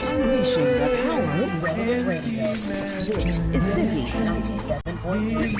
Unleashing the power of relevant radio. This is Citi 97.3.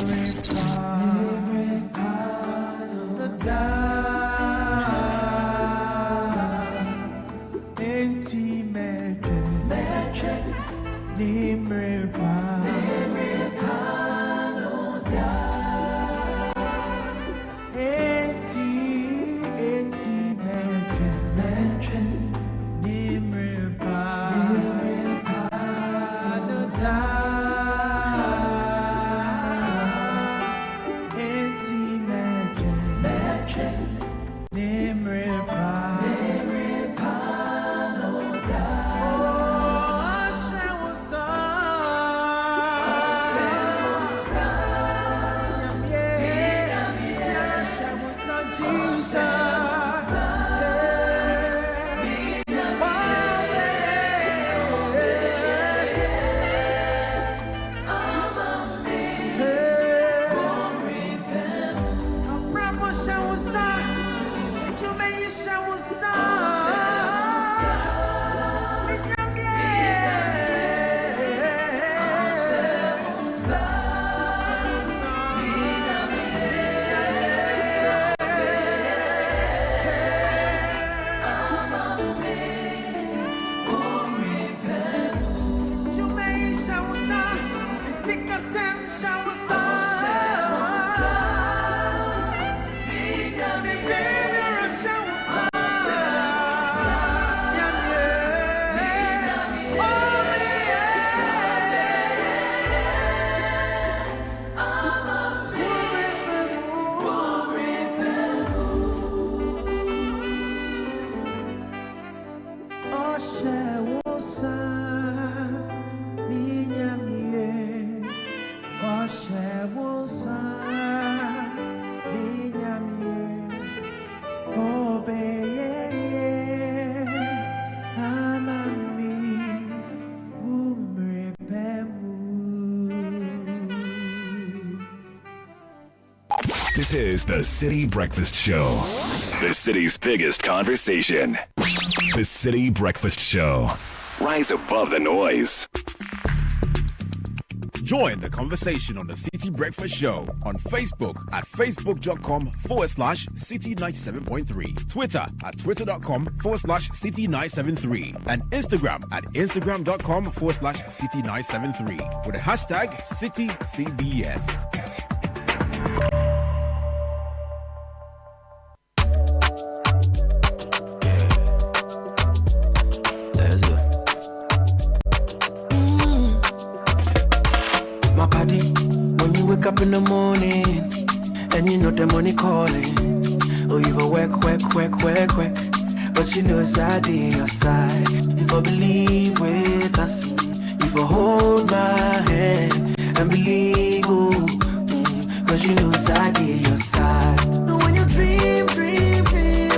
This is the Citi Breakfast Show, the city's biggest conversation. The Citi Breakfast Show. Rise above the noise. Join the conversation on the Citi Breakfast Show on Facebook at facebook.com/Citi 97.3, Twitter at twitter.com/Citi 973, and Instagram at instagram.com/Citi 973 with the hashtag CitiCBS. Up in the morning, and you know the money calling. Oh, you go work, but you know it's out your side. If I believe with us, if I hold my hand and believe, oh, cause you know it's out your side. And when you dream,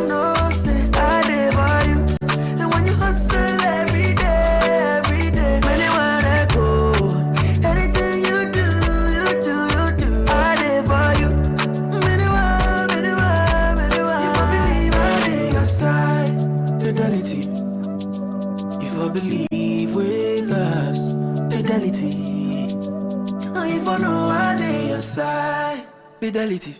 no say I live for you. And when you hustle every day, when you wanna go, anything you do. Believe with us, fidelity. Oh, if I know I lay your side, fidelity.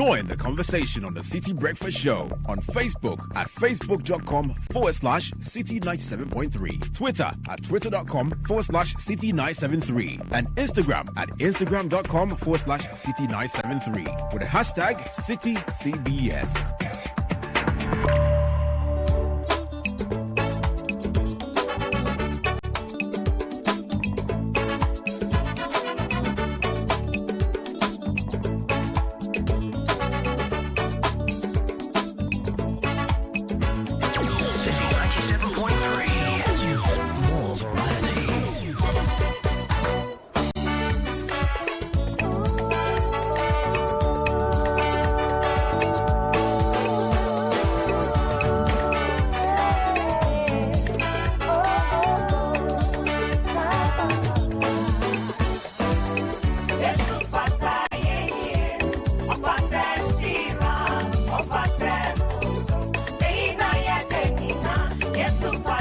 Join the conversation on the Citi Breakfast Show on Facebook at facebook.com/Citi97.3, Twitter at twitter.com/Citi973, and Instagram at instagram.com/Citi973 with the hashtag CitiCBS. Yes,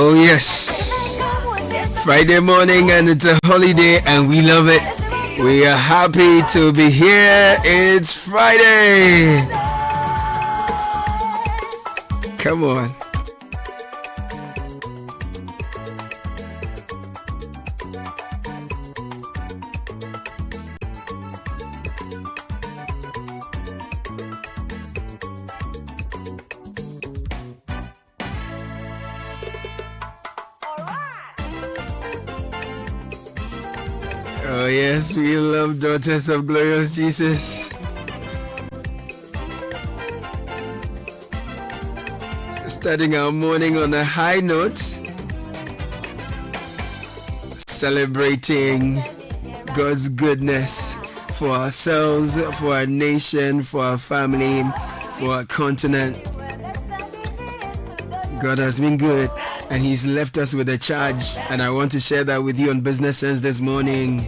Oh yes, Friday morning and it's a holiday and we love it. We are happy to be here. It's Friday. Come on. Oh yes, we love daughters of glorious Jesus. Starting our morning on a high note, celebrating God's goodness for ourselves, for our nation, for our family, for our continent. God has been good and He's left us with a charge, and I want to share that with you on Business Sense this morning.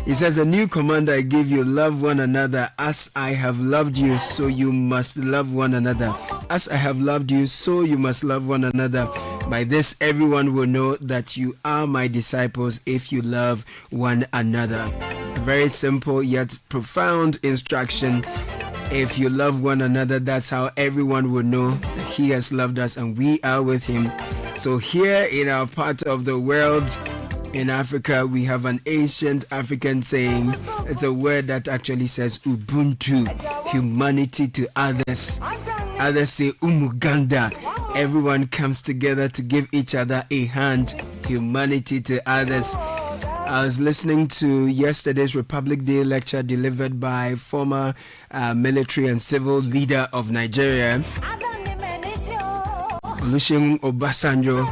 He says, a new command I give you, love one another. As I have loved you, so you must love one another. As I have loved you, so you must love one another. By this, everyone will know that you are my disciples if you love one another. A very simple yet profound instruction. If you love one another, that's how everyone will know that He has loved us and we are with Him. So here in our part of the world, in Africa, we have an ancient African saying. It's a word that actually says Ubuntu, humanity to others. Others say Umuganda. Everyone comes together to give each other a hand. Humanity to others. I was listening to yesterday's Republic Day lecture delivered by former military and civil leader of Nigeria, Olusegun Obasanjo.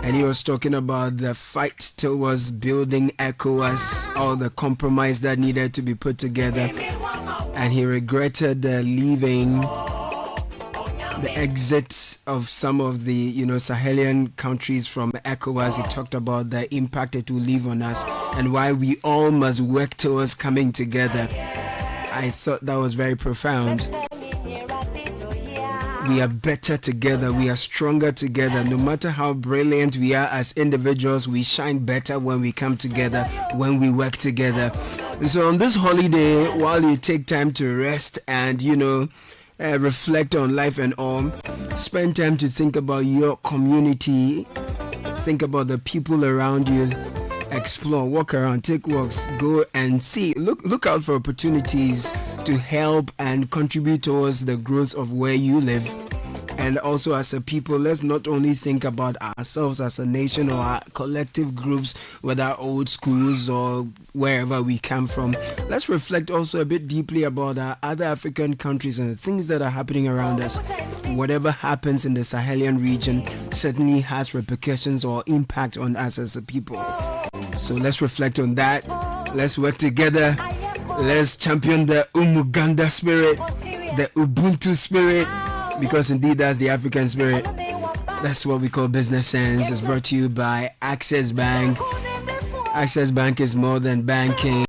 And he was talking about the fight towards building ECOWAS, all the compromise that needed to be put together. And he regretted leaving the exit of some of the, Sahelian countries from ECOWAS. He talked about the impact it will leave on us and why we all must work towards coming together. I thought that was very profound. We are better together. We are stronger together. No matter how brilliant we are as individuals, we shine better when we come together, when we work together. And so on this holiday, while you take time to rest and, reflect on life and all, spend time to think about your community. Think about the people around you. Explore, walk around, take walks, go and see. Look out for opportunities to help and contribute towards the growth of where you live. And also as a people, let's not only think about ourselves as a nation or our collective groups, whether old schools or wherever we come from. Let's reflect also a bit deeply about our other African countries and the things that are happening around us. Whatever happens in the Sahelian region certainly has repercussions or impact on us as a people. So let's reflect on that. Let's work together. Let's champion the Umuganda spirit, the Ubuntu spirit, because indeed that's the African spirit. That's what we call Business Sense. It's brought to you by Access Bank. Access Bank is more than banking.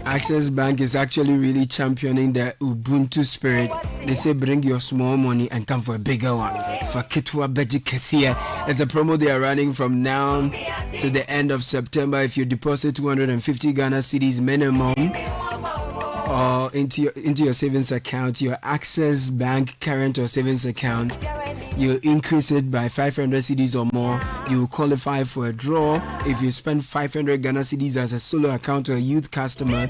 Access Bank is actually really championing the Ubuntu spirit. They say bring your small money and come for a bigger one. For Kitwa Beji Kesia. It's a promo they are running from now to the end of September. If you deposit 250 Ghana cedis minimum or into your savings account, your Access Bank current or savings account, you increase it by 500 cedis or more, you will qualify for a draw. If you spend 500 Ghana cedis as a solo account or a youth customer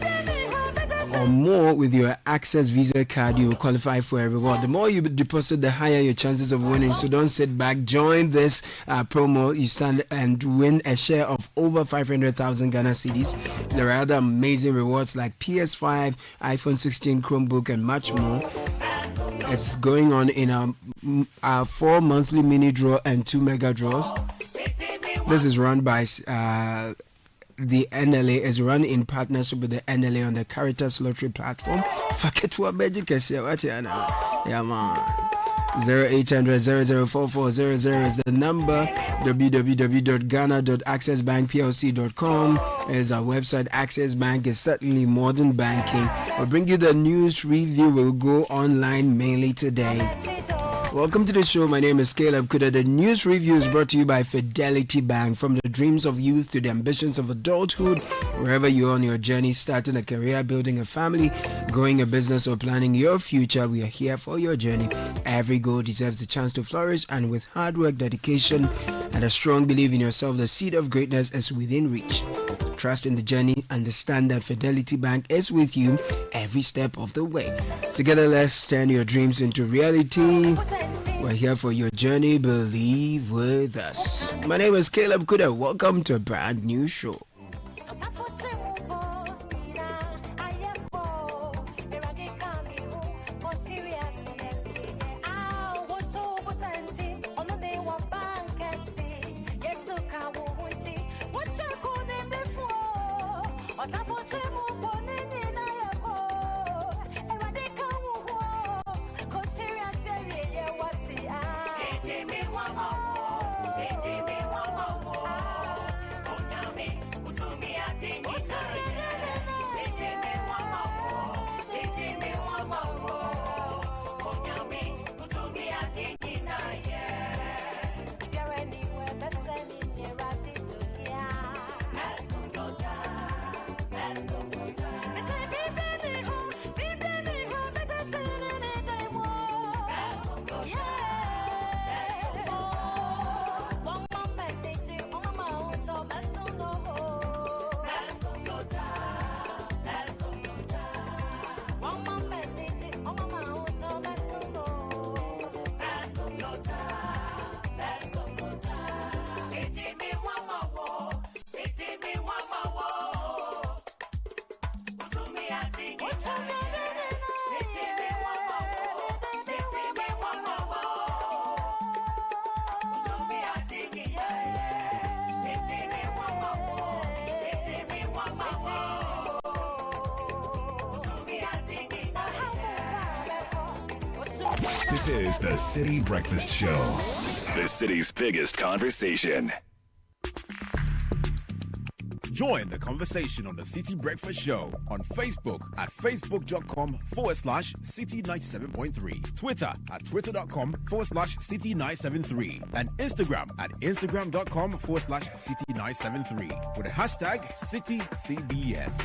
or more with your Access Visa card, you will qualify for a reward. The more you deposit, the higher your chances of winning. So don't sit back. Join this promo. You stand and win a share of over 500,000 Ghana cedis. There are other amazing rewards like PS5, iPhone 16, Chromebook, and much more. It's going on in our 4 monthly mini draw and 2 mega draws. This is run by the NLA, is run in partnership with the NLA on the Caritas Lottery platform. Faketwa Beji Kesia, what you know? Yeah, man. 0800-004400 is the number. www.ghana.accessbankplc.com is our website. Access Bank is certainly modern banking. We'll bring you the news review. We'll go online mainly today. Welcome to the show. My name is Caleb Kuda. The news review is brought to you by Fidelity Bank. From the dreams of youth to the ambitions of adulthood, wherever you're on your journey, starting a career, building a family, growing a business, or planning your future, we are here for your journey. Every goal deserves a chance to flourish, and with hard work, dedication, and a strong belief in yourself, the seed of greatness is within reach. Trust in the journey. Understand that Fidelity Bank is with you every step of the way. Together, let's turn your dreams into reality. We're here for your journey. Believe with us. My name is Caleb Kuda. Welcome to a brand new show. This is the Citi Breakfast Show, the city's biggest conversation. Join the conversation on the Citi Breakfast Show on Facebook at facebook.com/Citi97.3, Twitter at twitter.com/Citi973, and Instagram at instagram.com/Citi973 with the hashtag CitiCBS.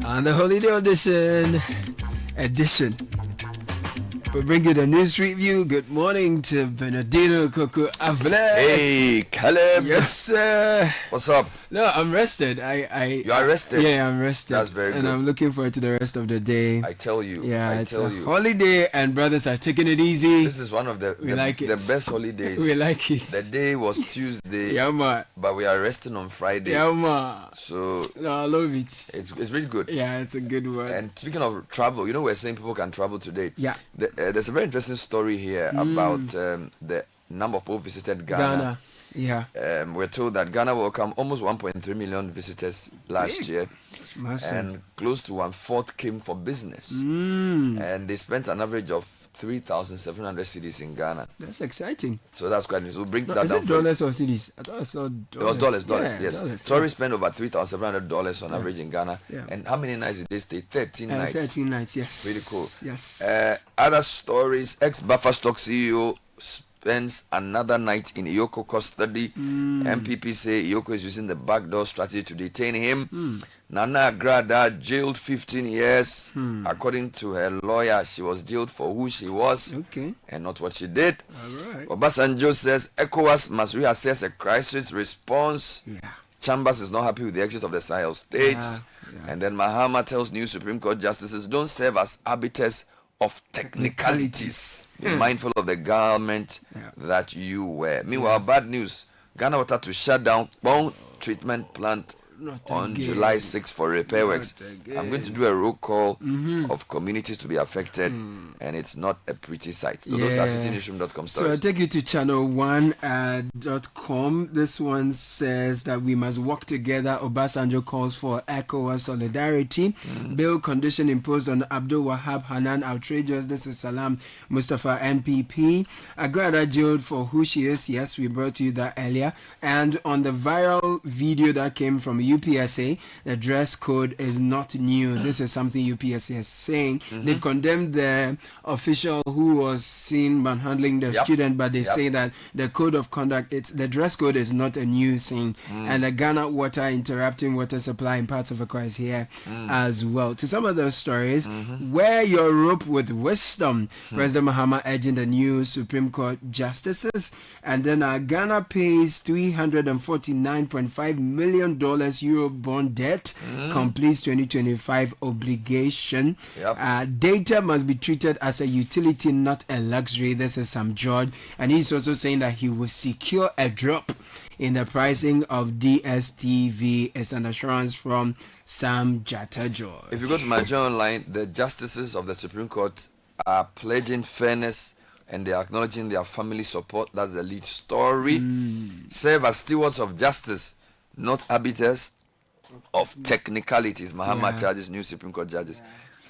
On the holiday edition, we bring you the news review. Good morning to Bernardino Coco Avle. Hey, Caleb. Yes, sir. What's up? No, I'm rested. You are rested? Yeah, I'm rested. That's very good. And I'm looking forward to the rest of the day. I tell you. Yeah, I it's tell a you. holiday, and brothers are taking it easy. This is one of the best holidays. We like it. The day was Tuesday. Yeah, man. But we are resting on Friday. Yeah, man. So no, I love it. It's really good. Yeah, it's a good one. And speaking of travel, you know we're saying people can travel today. Yeah. There's a very interesting story here about the number of people visited Ghana. Yeah. We're told that Ghana welcomed almost 1.3 million visitors last year. That's massive. And close to 1/4 came for business. And they spent an average of 3,700 cedis in Ghana. That's exciting. So that's quite nice. We'll bring that Is down. it dollars or cedis? I thought I saw dollars. It was dollars, Yeah, yes. dollars, Tourists spend over $3,700 on average in Ghana. Yeah. And how many nights did they stay? 13 nights. 13 nights, yes. Pretty cool. Yes. Other stories, ex-Buffer Stock CEO spends another night in Iyoko custody. MPP say Iyoko is using the backdoor strategy to detain him. Nana Agrada jailed 15 years. According to her lawyer, she was jailed for who she was and not what she did. All right. Obasanjo says ECOWAS must reassess a crisis response. Yeah. Chambers is not happy with the exit of the Sahel states. And then Mahama tells new Supreme Court justices don't serve as arbiters of technicalities. Be mindful of the garment that you wear. Meanwhile, bad news. Ghana Water to shut down Bone Treatment Plant on July 6th for repair works. I'm going to do a roll call of communities to be affected, and it's not a pretty sight. So those are citynewsroom.com stories. So I'll take you to channel1.com. This one says that we must work together. Obasanjo calls for ECOWAS solidarity. Bail condition imposed on Abdul Wahab Hanan outrageous. This is Salam Mustafa NPP. Agrada jailed for who she is. Yes, we brought you that earlier. And on the viral video that came from UPSA, the dress code is not new. This is something UPSA is saying. They've condemned the official who was seen manhandling the student, but they say that the code of conduct, the dress code is not a new thing. And the Ghana Water interrupting water supply in parts of Accra is here as well. To some of those stories, wear your rope with wisdom. President Mahama urging the new Supreme Court justices. And then Ghana pays $349.5 million Euro bond debt, completes 2025 obligation. Data must be treated as a utility, not a luxury. This is Sam George, and he's also saying that he will secure a drop in the pricing of DSTV. It's an assurance from Sam Jota George. If you go to my journal line, the justices of the Supreme Court are pledging fairness and they are acknowledging their family support. That's the lead story. Serve as stewards of justice, not arbiters of technicalities. Mahama charges new Supreme Court judges.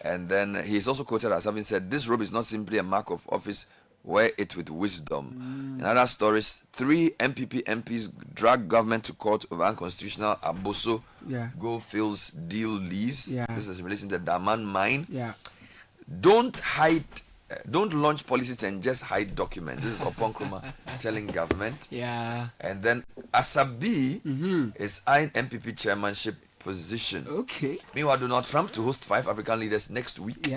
And then he's also quoted as having said, this robe is not simply a mark of office, wear it with wisdom. In other stories, 3 MPP MPs drag government to court over unconstitutional Aboso Goldfields deal lease. This is in relation to the Daman mine. Don't launch policies and just hide documents. This is Oponkroma telling government. And then Asabi is eyeing MPP chairmanship position. Meanwhile, Donald Trump to host 5 African leaders next week.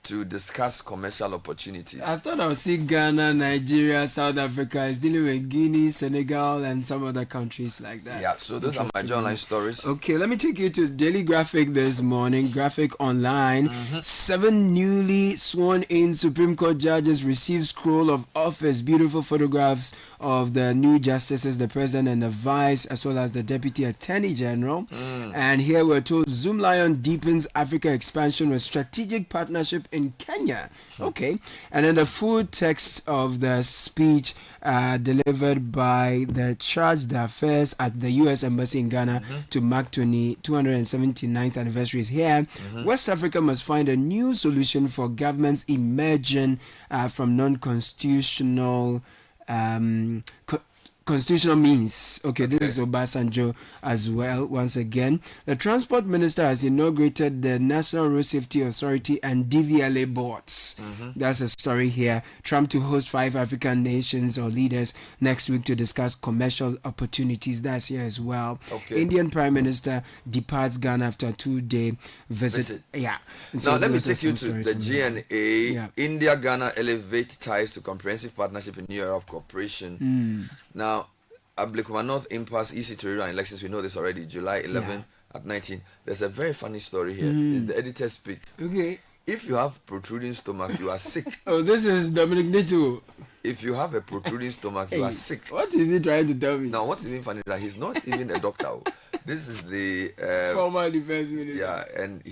To discuss commercial opportunities. I thought I would see Ghana, Nigeria, South Africa. Is dealing with Guinea, Senegal, and some other countries like that. So those are my journal stories. Okay, let me take you to Daily Graphic this morning. Graphic Online. 7 newly sworn in Supreme Court judges receive scroll of office. Beautiful photographs of the new justices, the president and the vice, as well as the deputy attorney general. And here we're told Zoom Lion deepens Africa expansion with strategic partnership in Kenya. And then the full text of the speech delivered by the charge d'affaires at the U.S. Embassy in Ghana to mark 279th anniversary is here. West Africa must find a new solution for governments emerging from non-constitutional constitutional means. This is Obasanjo as well. Once again, the transport minister has inaugurated the National Road Safety Authority and DVLA boards. That's a story here. Trump to host 5 African nations or leaders next week to discuss commercial opportunities. That's here as well. Indian Prime Minister departs Ghana after a 2-day visit. So now let me take you to the GNA. India Ghana elevate ties to comprehensive partnership in new era of cooperation. Now, Ablikuma North impasse, easy to read on elections. We know this already. July 11 at 19. There's a very funny story here. It's the editor speak. If you have protruding stomach, you are sick. This is Dominic Nito. If you have a protruding stomach, you are sick. What is he trying to tell me? Now, what is even funny is that he's not even a doctor. This is the former defense minister. And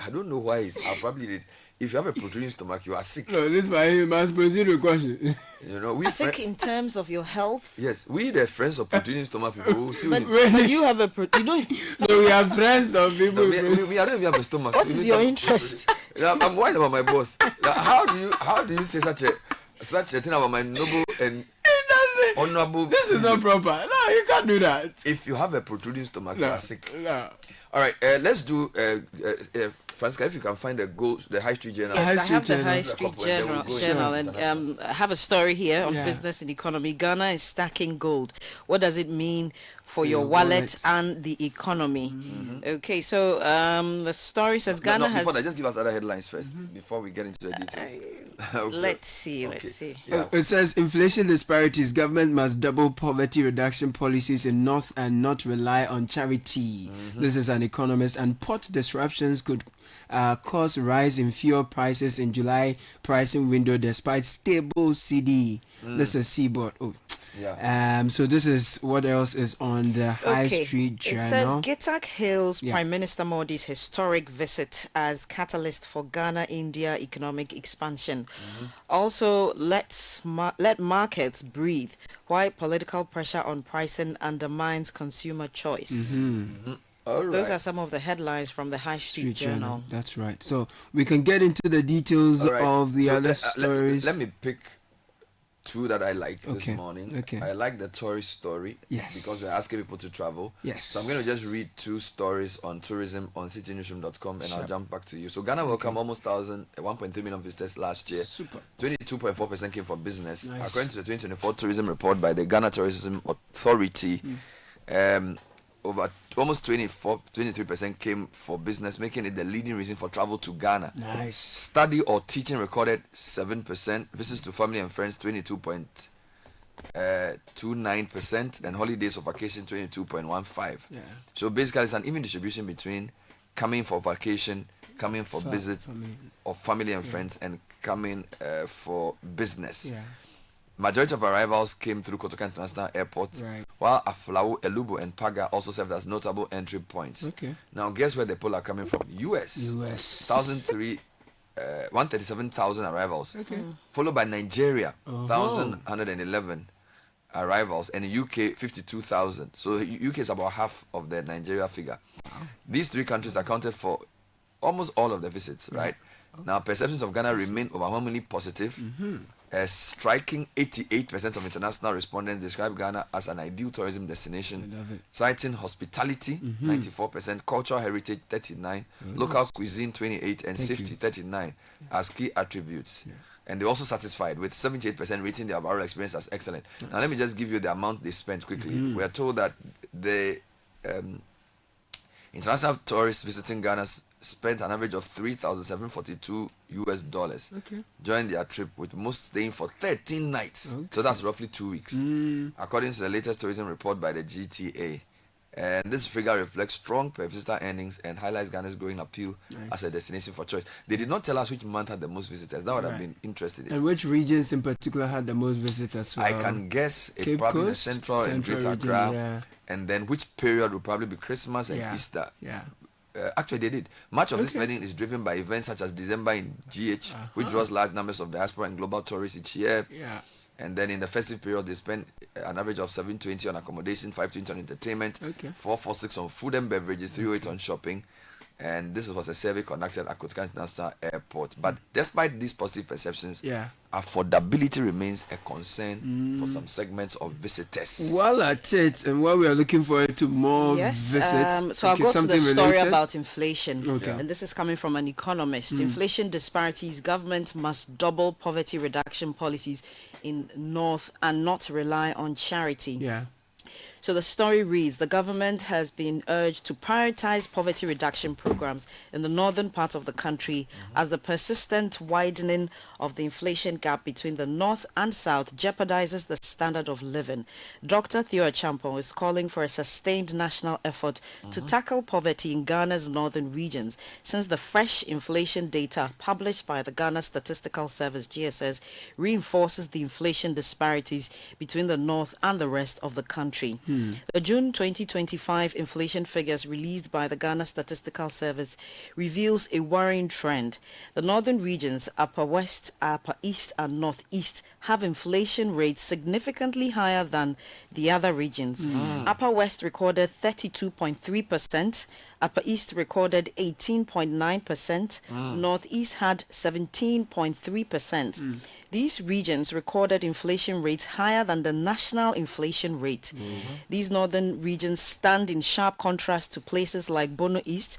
I don't know why I probably did. If you have a protruding stomach, you are sick. No, this why you must proceed with caution. We sick in terms of your health. Yes, we the friends of protruding stomach people. But you have a you don't. No, we are friends of people. I don't even have a stomach. What is your interest? I'm worried about my boss. How do you say such a thing about my noble and honorable? This is not proper. No, you can't do that. If you have a protruding stomach, you are sick. No. All right, let's do Francisca, if you can find the High Street Journal. High Yes, I Street have the Journal. High A Street couple, and then Journal, we'll go into and I have a story here on Yeah. business and economy. Ghana is stacking gold. What does it mean for your your wallet wallet. and the economy? Okay, so the story says Ghana has. Before that, just give us other headlines first before we get into the details. Let's see. Yeah. It says inflation disparities. Government must double poverty reduction policies in North and not rely on charity. This is an economist. And port disruptions could cause rise in fuel prices in July pricing window despite stable CD. This is Seaboard. Oh. Yeah. So this is what else is on the High Street Journal. It says Gitak hails Yeah. Prime Minister Modi's historic visit as catalyst for Ghana-India economic expansion. Also, let markets breathe. Why political pressure on pricing undermines consumer choice. All right. Those are some of the headlines from the High Street Journal. That's right. So we can get into the details All right. of the So other stories. Let me pick two that I like Okay, this morning. okay. I like the tourist story. Yes. Because we're asking people to travel. Yes. So I'm going to just read two stories on tourism on citynewsroom.com and I'll Sure. jump back to you. So Ghana welcomed almost 1.3 million visitors last year. Super. 22.4% came for business. Nice. According to the 2024 tourism report by the Ghana Tourism Authority, over almost 23% came for business, making it the leading reason for travel to Ghana. Nice. Study or teaching recorded 7%, visits to family and friends 22.29%, and holidays or vacation 22.15%. Yeah. So basically, it's an even distribution between coming for vacation, coming for visit family. of family and friends, and coming for business. Yeah. Majority of arrivals came through Kotoka International Airport, Right. while Aflao, Elubo, and Paga also served as notable entry points. Okay. Now, guess where the people are coming from? US. 137,000 arrivals. Okay. Followed by Nigeria, Oh. 1,111 arrivals, and UK 52,000. So UK is about half of the Nigeria figure. These three countries accounted for almost all of the visits, right? Now, perceptions of Ghana remain overwhelmingly positive. A striking 88% of international respondents describe Ghana as an ideal tourism destination, I love it. citing hospitality 94%, cultural heritage 39%, local cuisine 28%, and safety 39% as key attributes. And they're also satisfied with 78% rating their overall experience as excellent. Now, let me just give you the amount they spent quickly. We are told that the international tourists visiting Ghana spent an average of $3,742 Okay. during their trip, with most staying for 13 nighs. So that's roughly 2 weeks, according to the latest tourism report by the GTA. And this figure reflects strong per visitor earnings and highlights Ghana's growing appeal as a destination for choice. They did not tell us which month had the most visitors. That would have been interested in. And which regions in particular had the most visits as well? I can guess it Cape probably the Coast? central and Central Greater region, Accra. yeah. And then which period would probably be Christmas and Yeah. Easter. Yeah. Actually, they did. Much of this Okay. spending is driven by events such as December in GH, which draws large numbers of diaspora and global tourists each year. Yeah. And then in the festive period, they spend an average of $720 on accommodation, $520 on entertainment, Okay. $446 on food and beverages, $308 on shopping. And this was a survey conducted at Kotoka International Airport. But despite these positive perceptions, Yeah. affordability remains a concern for some segments of visitors. While at it, and while we are looking forward to more Yes. visits, So I'll go to the something story related? about inflation. Okay. And this is coming from an economist. Inflation disparities. Government must double poverty reduction policies in North and not rely on charity. Yeah. So the story reads, the government has been urged to prioritize poverty reduction programs in the northern part of the country as the persistent widening of the inflation gap between the north and south jeopardizes the standard of living. Dr. Theo Champo is calling for a sustained national effort to tackle poverty in Ghana's northern regions, since the fresh inflation data published by the Ghana Statistical Service (GSS) reinforces the inflation disparities between the north and the rest of the country. The June 2025 inflation figures released by the Ghana Statistical Service reveals a worrying trend. The northern regions, Upper West, Upper East and Northeast, have inflation rates significantly higher than the other regions. Upper West recorded 32.3%, Upper East recorded 18.9%, Northeast had 17.3%. These regions recorded inflation rates higher than the national inflation rate. These northern regions stand in sharp contrast to places like Bono East,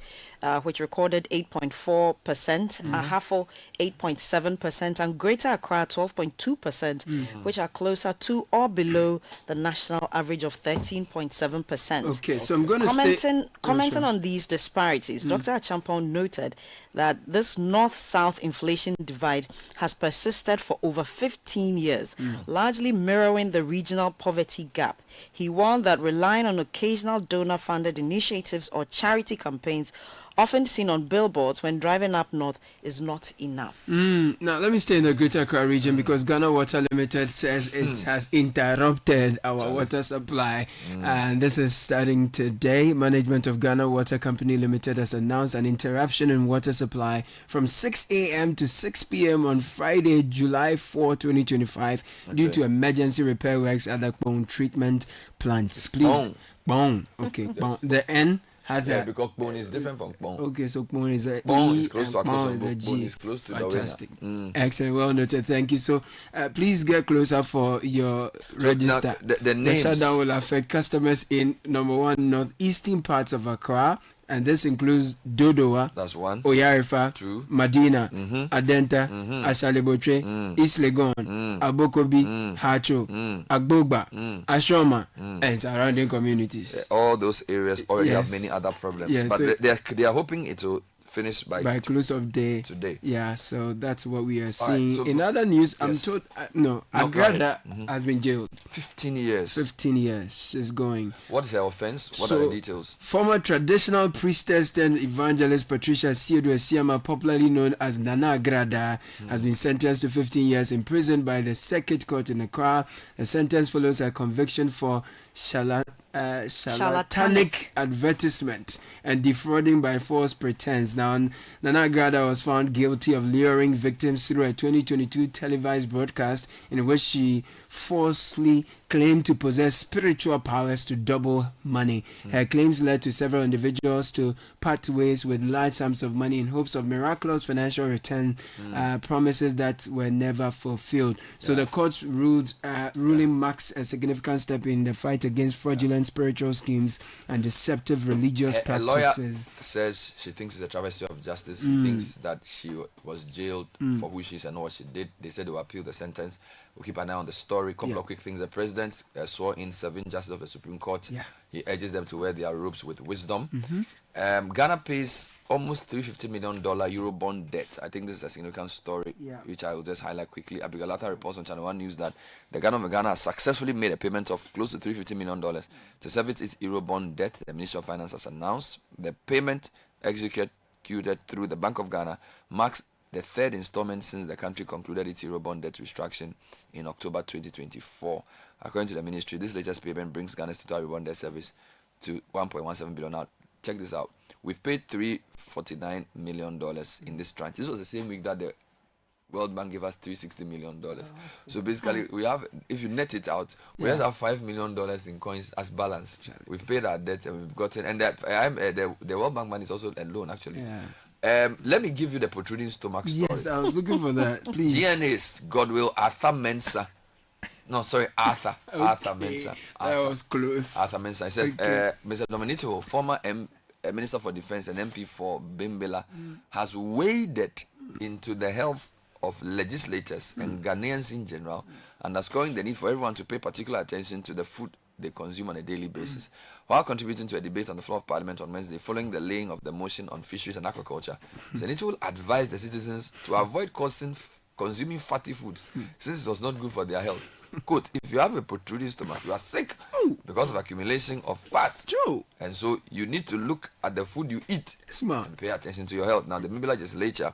which recorded 8.4%, Ahafo 8.7%, and Greater Accra 12.2%, which are closer to or below the national average of 13.7%. Okay, so I'm going to commenting on these disparities, Dr. Achampong noted that this north-south inflation divide has persisted for over 15 years, largely mirroring the regional poverty gap. He warned that relying on occasional donor-funded initiatives or charity campaigns often seen on billboards when driving up north is not enough. Now, let me stay in the Greater Accra region because Ghana Water Limited says it has interrupted our water supply. And this is starting today. Management of Ghana Water Company Limited has announced an interruption in water supply from 6 a.m. to 6 p.m. on Friday, July 4, 2025, due to emergency repair works at the Bone treatment plants. Please. Bone. Okay. Bone. The N has because bone is different from bone. Okay, so bone is a bone E is close to a bone is a G. Bone G. is close to Fantastic. the Excellent, well noted. Thank you. So please get closer for your register. The names. The shutdown will affect customers in number 1 northeastern parts of Accra, and this includes Dodowa, that's 1, Oyarifa, 2, Medina, Adenta, Ashalebotre, East Legon, Abokobi, Hacho, Agbogba, Ashoma, and surrounding communities. All those areas already have many other problems, but so they are hoping it will finish by close of day today. Yeah, so that's what we are seeing. So in other news, I'm told Agrada has been jailed 15 years. 15 years she's going. What is her offense? What are the details? Former traditional priestess and evangelist Patricia Siedo Esiama, popularly known as Nana Agrada, has been sentenced to 15 years in prison by the Circuit Court in Accra. The sentence follows a conviction for charlatanic advertisement and defrauding by false pretense. Now, Nana Agrada was found guilty of luring victims through a 2022 televised broadcast in which she falsely claimed to possess spiritual powers to double money. Her claims led to several individuals to part ways with large sums of money in hopes of miraculous financial return, promises that were never fulfilled. So the court's ruling marks a significant step in the fight against fraudulent spiritual schemes and deceptive religious practices. A lawyer says she thinks it's a travesty of justice. She thinks that she was jailed for who she is and what she did. They said they will appeal the sentence. We'll keep an eye on the story. Couple of quick things. The president swore in 7 justices of the Supreme Court. He urges them to wear their robes with wisdom. Ghana pays almost $350 million Eurobond debt. I think this is a significant story, which I will just highlight quickly. Abigalata reports on Channel 1 News that the government of Ghana has successfully made a payment of close to $350 million to service its Eurobond debt. The Ministry of Finance has announced the payment executed through the Bank of Ghana marks the 3rd installment since the country concluded its Eurobond debt restructuring in October 2024. According to the ministry, this latest payment brings Ghana's total Eurobond debt service to $1.17 billion. Now, check this out. We've paid $349 million in this tranche. This was the same week that the World Bank gave us $360 million. So basically, we have, if you net it out, we just have $5 million in coins as balance. We've paid our debt and we've gotten, and the World Bank money is also a loan, actually. Let me give you the protruding stomach story. Yes, I was looking for that. Please. GNA's Godwill Arthur Mensah. No, sorry, Arthur. Okay. Arthur Mensah. That was close. Arthur Mensah. It says, Mr. Dominito, former Minister for Defense and MP for Bimbela, has waded into the health of legislators and Ghanaians in general, underscoring the need for everyone to pay particular attention to the food they consume on a daily basis. While contributing to a debate on the floor of Parliament on Wednesday following the laying of the motion on fisheries and aquaculture, Senator will advise the citizens to avoid consuming fatty foods since it was not good for their health. Quote, if you have a protruding stomach, you are sick because of accumulation of fat. True. And so you need to look at the food you eat and pay attention to your health. Now, the Bimbela legislature,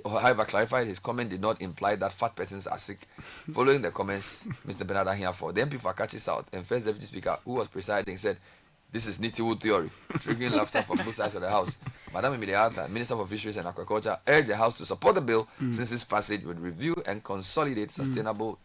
however, clarified his comment did not imply that fat persons are sick. Following the comments, Mr. Bernard Ahiafo, the MP for Akachi South and First Deputy Speaker, who was presiding, said, "This is Nitiwood theory," triggering laughter from both sides of the House. Madam Emidiata, Minister for Fisheries and Aquaculture, urged the House to support the bill since its passage would review and consolidate sustainable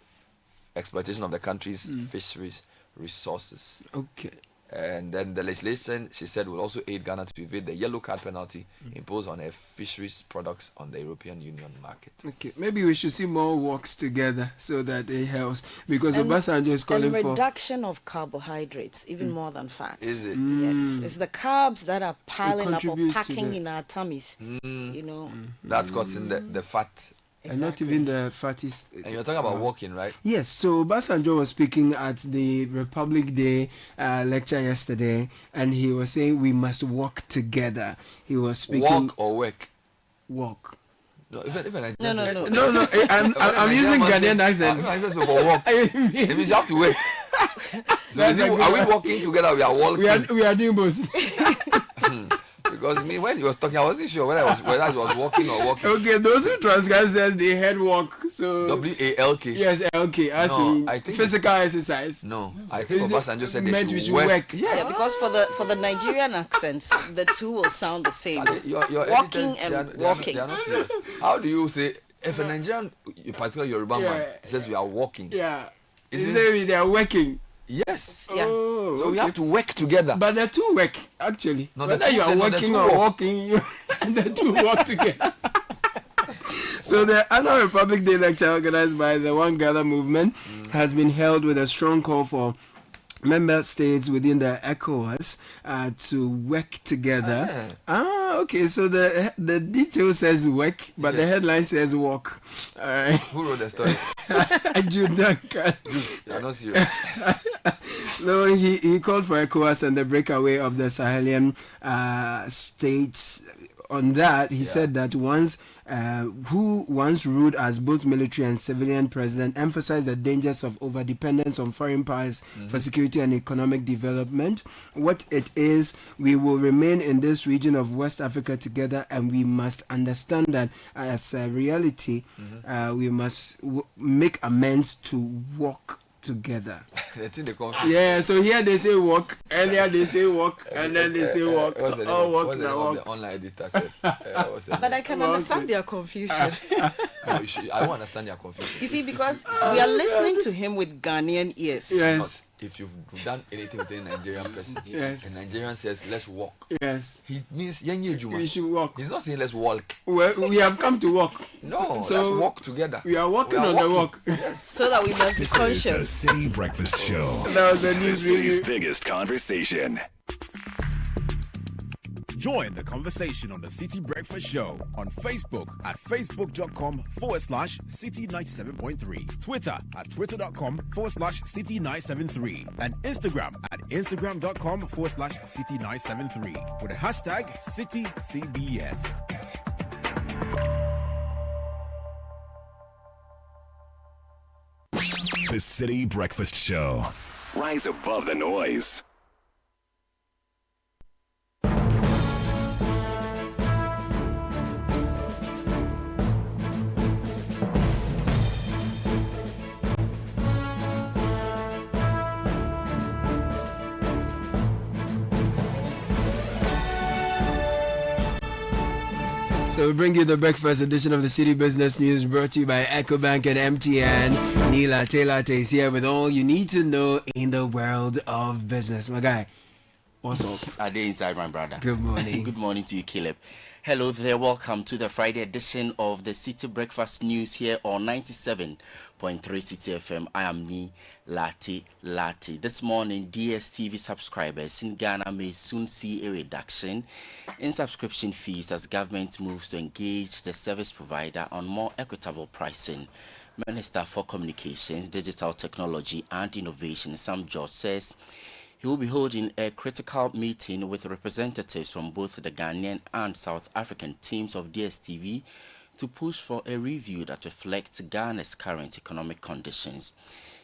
exploitation of the country's fisheries resources. Okay. And then the legislation, she said, will also aid Ghana to evade the yellow card penalty imposed on her fisheries products on the European Union market. Okay, maybe we should see more walks together so that it helps, because Obasanjo is calling and for reduction of carbohydrates, even more than fats. Is it? Yes, it's the carbs that are piling up or contributes to packing that. in our tummies. You know. That's causing the fat. and not even the fattest. And you're talking about walking, right? Yes, so Obasanjo was speaking at the Republic Day lecture yesterday, and he was saying we must walk together. He was speaking. Walk or work? Walk. No, even No. No, I'm using Ghanaian accent. For walk. It means you have to work. So is it, are we walking together? We are walking. We are doing both. Because me, when he was talking, I wasn't sure whether I was walking or walking. Okay, those who transcribe says they head walk. So WALK. yes, LK. As No, in I think physical exercise. No, I think Obasanjo said meant they we should should work. work. Yes. Yeah, because for the Nigerian accents, the two will sound the same. Your Walking editors, and they are walking. not serious. How do you say, if a Nigerian, particularly Yoruba man, says we are walking? Yeah. Is Is it- they are working. Yes. Yeah. Oh, So we okay. have to work together. But the two work actually. No, the Whether two- you are no, the working two or work. walking, the two work together. So the annual Republic Day lecture organized by the One Ghana movement has been held with a strong call for member states within the ECOWAS to work together. Okay. So the detail says work, but the headline says walk. All right. Who wrote the story? Jota. You are not serious. No, he called for ECOWAS and the breakaway of the Sahelian states. On that, he said that who once ruled as both military and civilian president, emphasized the dangers of overdependence on foreign powers for security and economic development. What it is, we will remain in this region of West Africa together, and we must understand that as a reality, we must make amends to walk together. I think they confused. Yeah, so here they say walk, earlier they say walk, and then they say walk. What's the name Oh, of- walk what's the now, name of walk. the online editor said? What's the name? But I can understand their confusion. No, I don't understand your confusion. You see, because we are listening to him with Ghanaian ears. Yes, If you've done anything with a Nigerian person, Yes. and Nigerian says let's walk, yes. he means yenye We juma. should walk. He's not saying let's walk. Well, we have come to walk. No, So let's walk together. we are walking We are on the walking. walk. Yes. So that we must be This is the conscious. City Breakfast Show. That was the The news city's review. biggest conversation. Join the conversation on the City Breakfast Show on Facebook at facebook.com/City97.3, Twitter at twitter.com/City973, and Instagram at instagram.com/City973 with the hashtag CityCBS. The City Breakfast Show. Rise above the noise. So we bring you the breakfast edition of the City Business News, brought to you by EcoBank and MTN. Neela Taylor is here with all you need to know in the world of business. My guy, what's up? Are they inside, my brother? Good morning. Good morning to you, Caleb. Hello there. Welcome to the Friday edition of the City Breakfast News here on 97.3 City FM. I am Neela Taylor. This morning, DSTV subscribers in Ghana may soon see a reduction in subscription fees as government moves to engage the service provider on more equitable pricing. Minister for Communications, Digital Technology and Innovation, Sam George, says he will be holding a critical meeting with representatives from both the Ghanaian and South African teams of DSTV to push for a review that reflects Ghana's current economic conditions.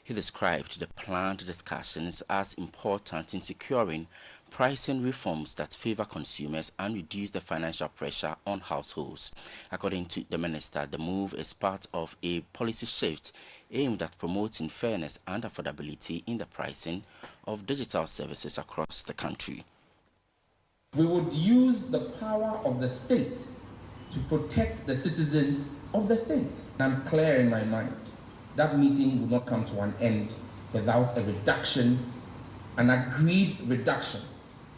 He described the planned discussions as important in securing pricing reforms that favor consumers and reduce the financial pressure on households. According to the minister, the move is part of a policy shift aimed at promoting fairness and affordability in the pricing of digital services across the country. We would use the power of the state to protect the citizens of the state. I'm clear in my mind that meeting will not come to an end without a reduction an agreed reduction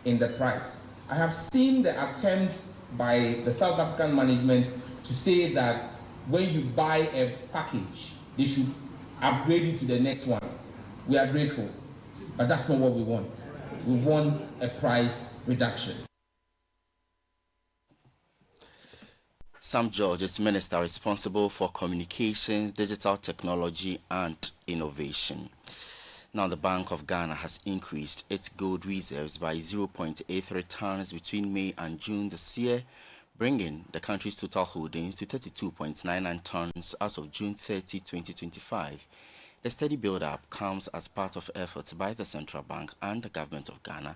in the price. I have seen the attempt by the South African management to say that when you buy a package, they should upgrade you to the next one. We are grateful, but that's not what we want. We want a price reduction. Sam George is Minister responsible for communications, digital technology and innovation. Now, the Bank of Ghana has increased its gold reserves by 0.83 tons between May and June this year, bringing the country's total holdings to 32.99 tons as of June 30, 2025. The steady build-up comes as part of efforts by the Central Bank and the Government of Ghana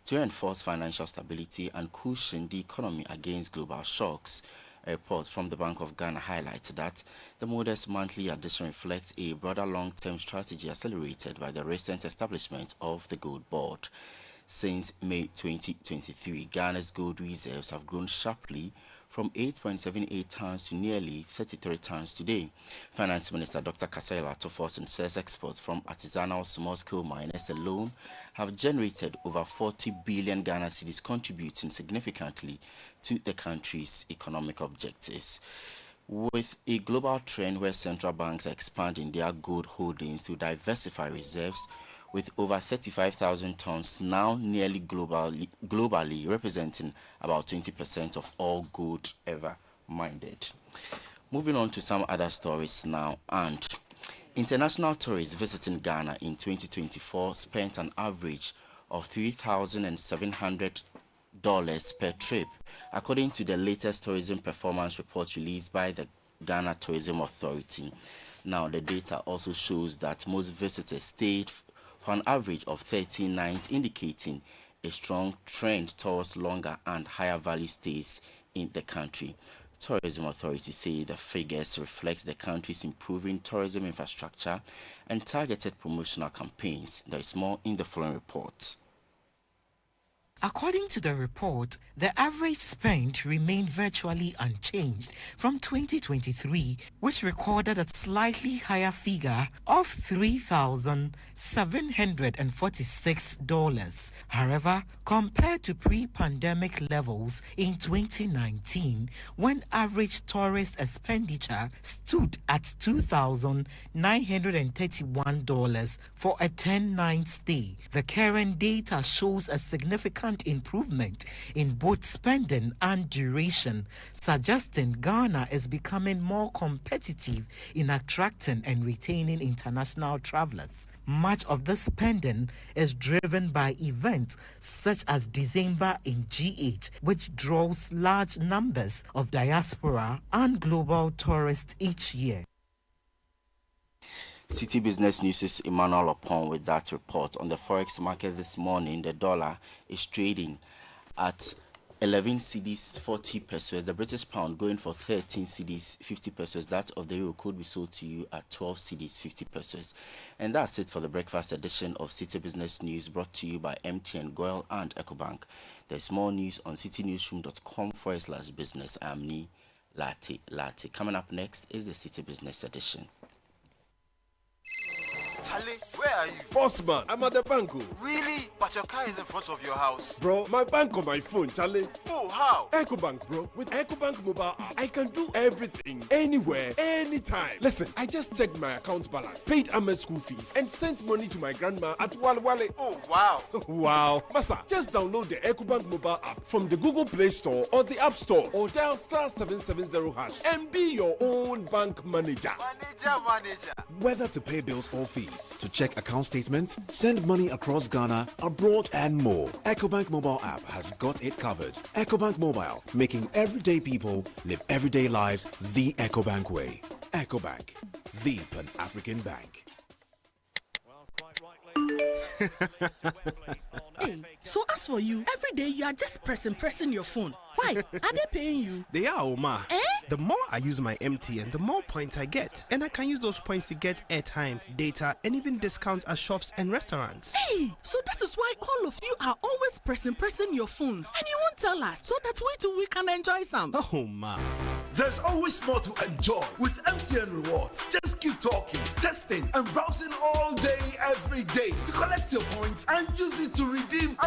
to reinforce financial stability and cushion the economy against global shocks. A report from the Bank of Ghana highlights that the modest monthly addition reflects a broader long-term strategy accelerated by the recent establishment of the Gold Board. Since May 2023, Ghana's gold reserves have grown sharply from 8.78 tons to nearly 33 tons today. Finance Minister Dr. Kasayla Toforson says exports from artisanal small-scale miners alone have generated over 40 billion Ghana cedis, contributing significantly to the country's economic objectives. With a global trend where central banks are expanding their gold holdings to diversify reserves, with over 35,000 tons now nearly globally representing about 20% of all gold ever mined. Moving on to some other stories now, and international tourists visiting Ghana in 2024 spent an average of $3,700 per trip, according to the latest tourism performance report released by the Ghana Tourism Authority. Now, the data also shows that most visitors stayed for an average of 13 nights, indicating a strong trend towards longer and higher value stays in the country. Tourism authorities say the figures reflect the country's improving tourism infrastructure and targeted promotional campaigns. There is more in the following report. According to the report, the average spend remained virtually unchanged from 2023, which recorded a slightly higher figure of $3,746. However, compared to pre-pandemic levels in 2019, when average tourist expenditure stood at $2,931 for a 10-night stay, the current data shows a significant improvement in both spending and duration, suggesting Ghana is becoming more competitive in attracting and retaining international travelers. Much of the spending is driven by events such as December in GH, which draws large numbers of diaspora and global tourists each year. Citi Business News' Emmanuel Opon with that report. On the Forex market this morning, the dollar is trading at 11 cedis 40 pesos. The British pound going for 13 cedis 50 pesos. That of the euro could be sold to you at 12 cedis 50 pesos. And that's it for the breakfast edition of Citi Business News, brought to you by MTN, Goil and EcoBank. There's more news on citinewsroom.com/business. I'm Ni Latte. Coming up next is the Citi Business edition. Charlie, where are you? Boss man, I'm at the bank. Really? But your car is in front of your house. Bro, my bank on my phone, Charlie. Oh, how? EcoBank, bro. With EcoBank mobile app, I can do everything, anywhere, anytime. Listen, I just checked my account balance, paid Ahmed's school fees, and sent money to my grandma at Walwale. Oh, wow. Wow. Masa, just download the EcoBank mobile app from the Google Play Store or the App Store, or dial *770# and be your own bank manager. Manager. Whether to pay bills or fees, to check account statements, send money across Ghana, abroad, and more, EcoBank mobile app has got it covered. EcoBank Mobile, making everyday people live everyday lives the EcoBank way. EcoBank, the Pan-African bank. Hey, so as for you, every day you are just pressing your phone. Why? Are they paying you? They are, Oma. The more I use my MTN, the more points I get. And I can use those points to get airtime, data, and even discounts at shops and restaurants. Hey, so that is why all of you are always pressing your phones. And you won't tell us, so that we can enjoy some. Oh, ma. There's always more to enjoy with MTN Rewards. Just Just keep talking, testing, and browsing all day, every day to collect your points and use it to redeem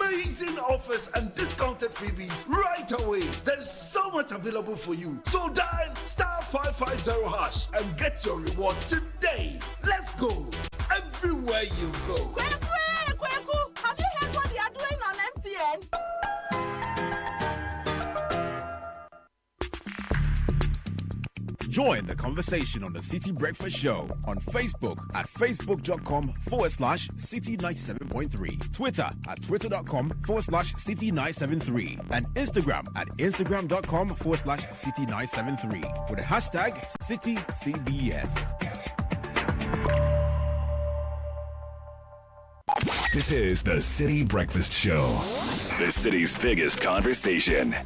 amazing offers and discounted freebies right away. There's so much available for you. So dial *550# and get your reward today. Let's go. Everywhere you go. Kweku, have you heard what they are doing on MTN? Join the conversation on the City Breakfast Show on Facebook at facebook.com/City97.3, Twitter at twitter.com/City973, and Instagram at instagram.com/City973 with the hashtag CityCBS. This is the City Breakfast Show, the city's biggest conversation.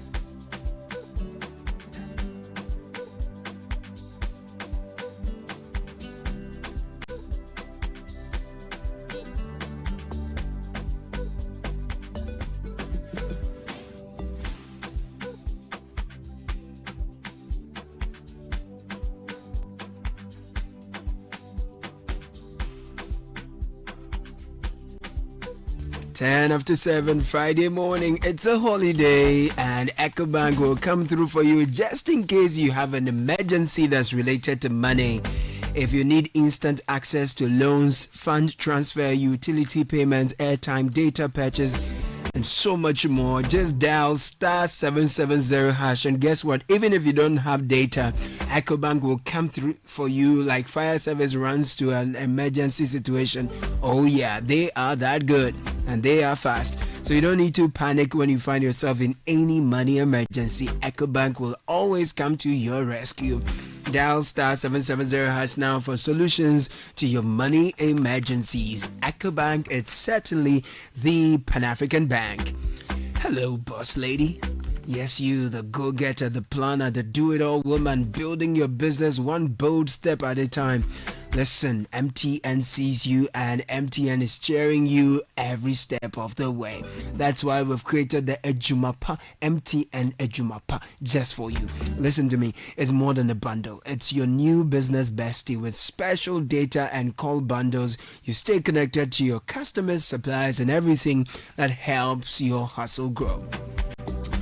After 7 Friday morning, it's a holiday, and EcoBank will come through for you just in case you have an emergency that's related to money. If you need instant access to loans, fund transfer, utility payments, airtime, data purchase, and so much more, just dial *770# and guess what? Even if you don't have data, EcoBank will come through for you like fire service runs to an emergency situation. Oh yeah, they are that good and they are fast. So you don't need to panic when you find yourself in any money emergency. EcoBank will always come to your rescue. Dial *770# now for solutions to your money emergencies. EcoBank, it's certainly the Pan-African bank. Hello, boss lady. Yes, you, the go-getter, the planner, the do-it-all woman, building your business one bold step at a time. Listen, MTN sees you and MTN is cheering you every step of the way. That's why we've created the Ejumapa, MTN Ejumapa, just for you. Listen to me, it's more than a bundle. It's your new business bestie with special data and call bundles. You stay connected to your customers, suppliers, and everything that helps your hustle grow.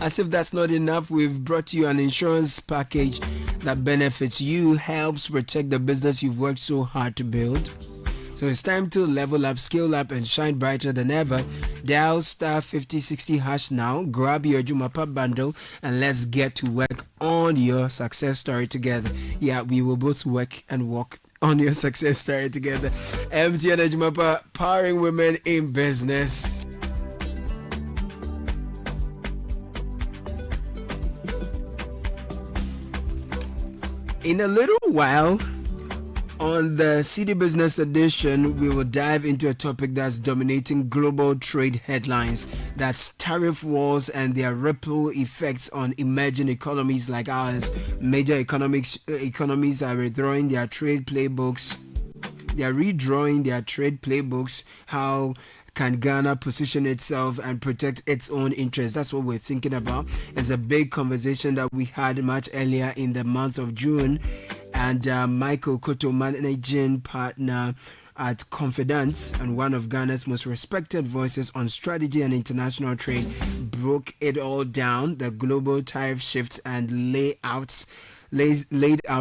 As if that's not enough, we've brought you an insurance package that benefits you, helps protect the business you've worked so hard to build. So it's time to level up, scale up, and shine brighter than ever. Dial *5060# now, grab your Jumapa bundle, and let's get to work on your success story together. Yeah, we will both work and walk on your success story together. MTN Jumapa, powering women in business. In a little while, on the City Business Edition, we will dive into a topic that's dominating global trade headlines. That's tariff wars and their ripple effects on emerging economies like ours. Major economies are redrawing their trade playbooks. How can Ghana position itself and protect its own interests? That's what we're thinking about. It's a big conversation that we had much earlier in the month of June. And Michael Koto, managing partner at Confidence and one of Ghana's most respected voices on strategy and international trade, broke it all down, the global tariff shifts and laid out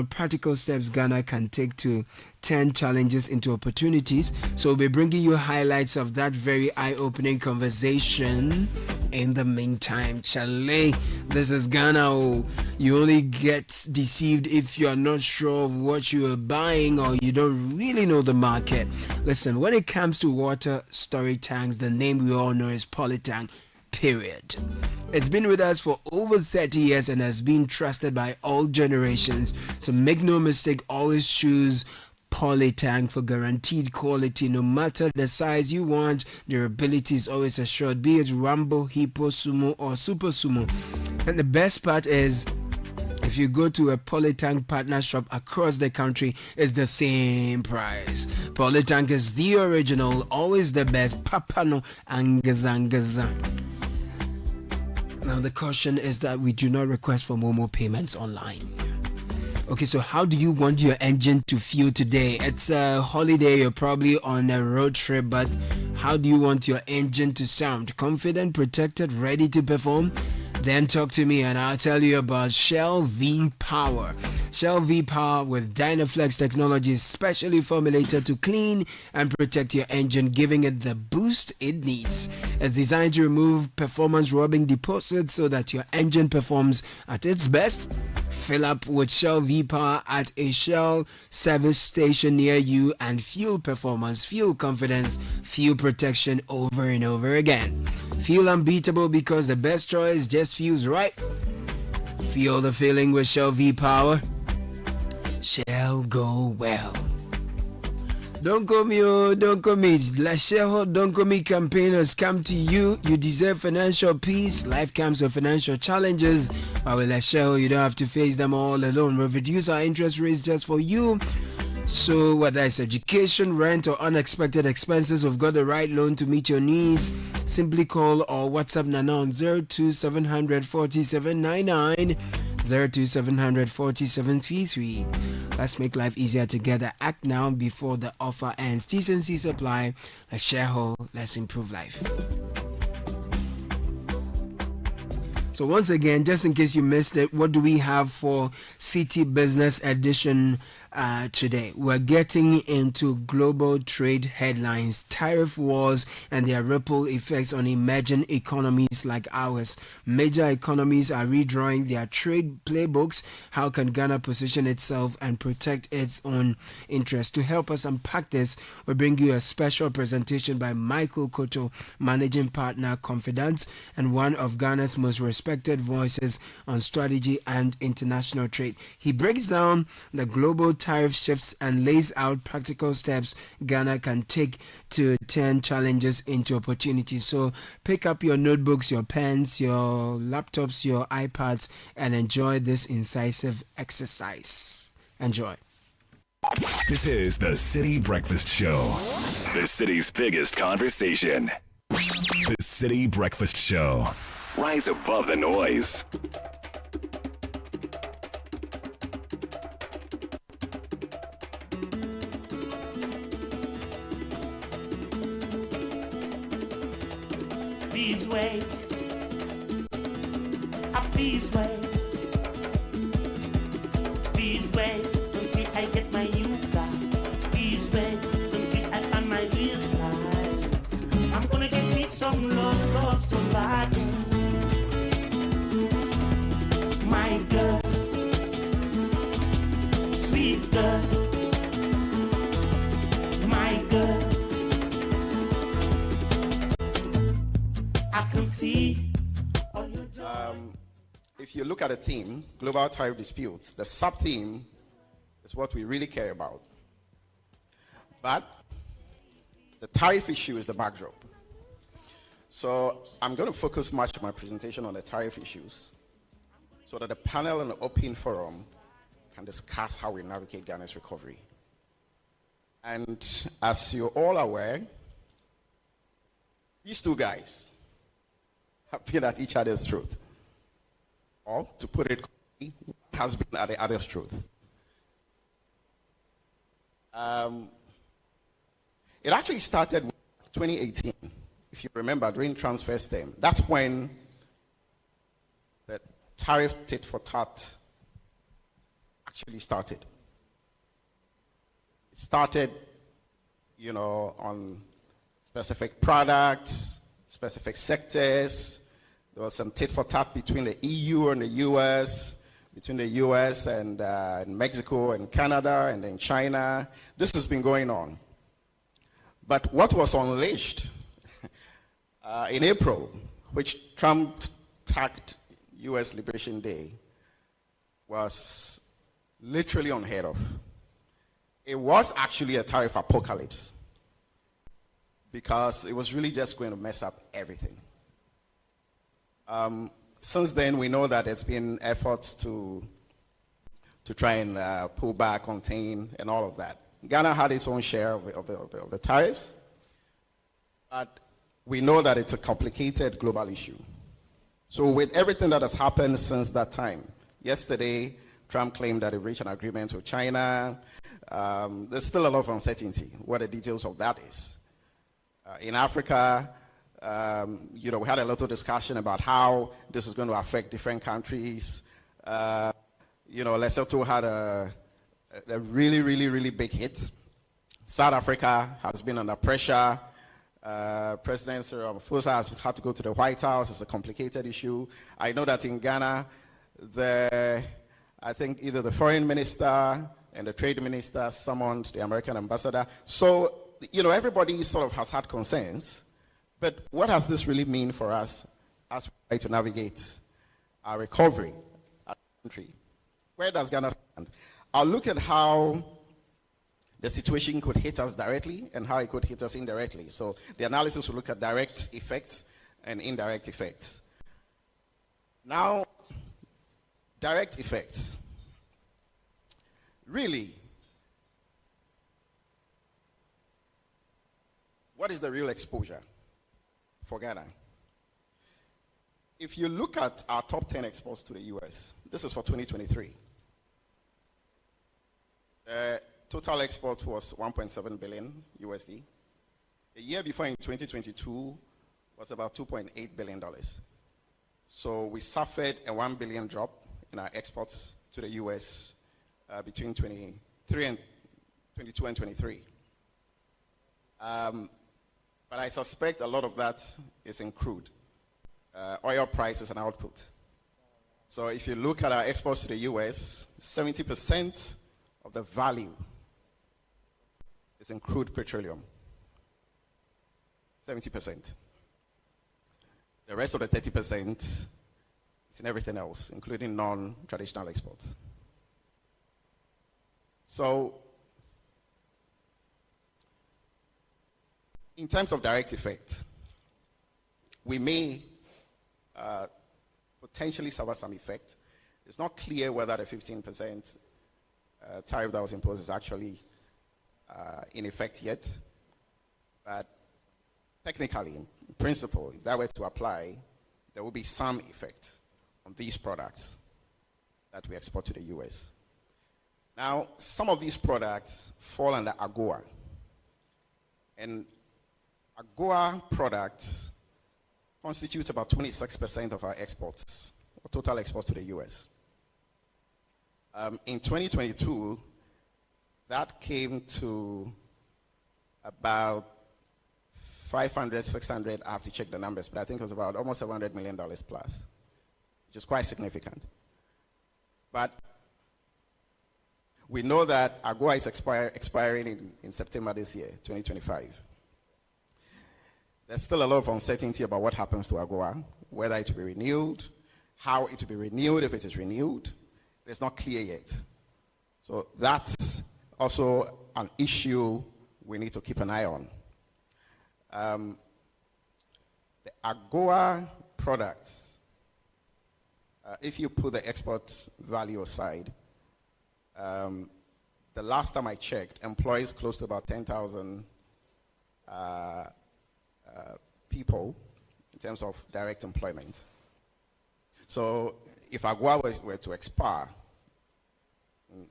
practical steps Ghana can take to turn challenges into opportunities. So we'll be bringing you highlights of that very eye-opening conversation. In the meantime, Chale, this is Ghana. Oh, you only get deceived if you are not sure of what you are buying or you don't really know the market. Listen, when it comes to water storage tanks, the name we all know is Polytank. Period. It's been with us for over 30 years and has been trusted by all generations. So make no mistake, always choose Polytank for guaranteed quality. No matter the size you want, durability is always assured, be it Rambo, Hippo, Sumo or Super Sumo. And the best part is, if you go to a Polytank partner shop across the country, it's the same price. Polytank is the original, always the best. Papano Angazangaza. Now the caution is that we do not request for Momo payments online. Okay, so how do you want your engine to feel today? It's a holiday, you're probably on a road trip, but how do you want your engine to sound? Confident, protected, ready to perform? Then talk to me and I'll tell you about Shell V-Power. Shell V-Power with Dynaflex technology is specially formulated to clean and protect your engine, giving it the boost it needs. It's designed to remove performance-robbing deposits so that your engine performs at its best. Fill up with Shell V-Power at a Shell service station near you and fuel performance, fuel confidence, fuel protection over and over again. Feel unbeatable because the best choice just feels right. Feel the feeling with Shell V-Power. Shall go well. Don't call me, oh, don't call me. La Shell Don't Call Me campaign has come to you. You deserve financial peace. Life comes with financial challenges. But with La Shell, you don't have to face them all alone. We've reduced our interest rates just for you. So whether it's education, rent, or unexpected expenses, we've got the right loan to meet your needs. Simply call or WhatsApp Nana on 02700 4799, 02700 4733. Let's make life easier together. Act now before the offer ends. T's and C's apply. Let's share whole. Let's improve life. So once again, just in case you missed it, what do we have for Citi Business Edition today? We're getting into global trade headlines, tariff wars, and their ripple effects on emerging economies like ours. Major economies are redrawing their trade playbooks. How can Ghana position itself and protect its own interests? To help us unpack this, we bring you a special presentation by Michael Koto, Managing Partner, Confidence, and one of Ghana's most respected voices on strategy and international trade. He breaks down the global tariff shifts and lays out practical steps Ghana can take to turn challenges into opportunities. So pick up your notebooks, your pens, your laptops, your iPads, and enjoy this incisive exercise. Enjoy. This is the Citi Breakfast Show, the city's biggest conversation. The Citi Breakfast Show. Rise above the noise. Please wait. Please wait. Please wait until I get my yucca. Please wait until I find my real size. I'm gonna get me some love so bad. My girl, sweet girl, my girl. I can see. If you look at the theme, global tariff disputes, the sub-theme is what we really care about. But the tariff issue is the backdrop. So I'm going to focus much of my presentation on the tariff issues so that the panel and the open forum can discuss how we navigate Ghana's recovery. And as you're all aware, these two guys have been at each other's throat. Or, to put it quickly, has been at the other's throat. It actually started with 2018, if you remember, during transfer stem. That's when the tariff tit for tat actually started. It started, on specific products, specific sectors. There was some tit for tat between the EU and the US, between the US and Mexico and Canada and then China. This has been going on. But what was unleashed in April, which Trump tagged US Liberation Day, was literally unheard of. It was actually a tariff apocalypse because it was really just going to mess up everything. Since then, we know that there's been efforts to try and pull back, contain, and all of that. Ghana had its own share of the tariffs, but we know that it's a complicated global issue. So with everything that has happened since that time, yesterday, Trump claimed that he reached an agreement with China. There's still a lot of uncertainty what the details of that is. In Africa, we had a lot of discussion about how this is going to affect different countries. Lesotho had a really, really, really big hit. South Africa has been under pressure. President Cyril Ramaphosa has had to go to the White House. It's a complicated issue. I know that in Ghana, I think either the foreign minister and the trade minister summoned the American ambassador. So, everybody sort of has had concerns. But what does this really mean for us as we try to navigate our recovery as a country? Where does Ghana stand? I'll look at how the situation could hit us directly and how it could hit us indirectly. So the analysis will look at direct effects and indirect effects. Now, direct effects. Really, what is the real exposure for Ghana? If you look at our top 10 exports to the US, this is for 2023. Total export was 1.7 billion USD. The year before, in 2022, was about $2.8 billion. So we suffered a 1 billion drop in our exports to the US between 22 and 23. But I suspect a lot of that is in crude. Oil prices and output. So if you look at our exports to the US, 70% of the value is in crude petroleum. 70%. The rest of the 30% is in everything else, including non-traditional exports. So, in terms of direct effect, we may potentially suffer some effect. It's not clear whether the 15% tariff that was imposed is actually in effect yet. But technically, in principle, if that were to apply, there will be some effect on these products that we export to the US. Now, some of these products fall under AGOA. And AGOA products constitute about 26% of our exports, or total exports to the US. In 2022, that came to about 500, 600, I have to check the numbers, but I think it was about almost $700 million plus, which is quite significant. But we know that AGOA is expiring in September this year, 2025. There's still a lot of uncertainty about what happens to AGOA, whether it will be renewed, how it will be renewed, if it is renewed. It's not clear yet. So that's also an issue we need to keep an eye on. The AGOA products, if you put the export value aside, the last time I checked, employs close to about 10,000 people in terms of direct employment. So if AGOA were to expire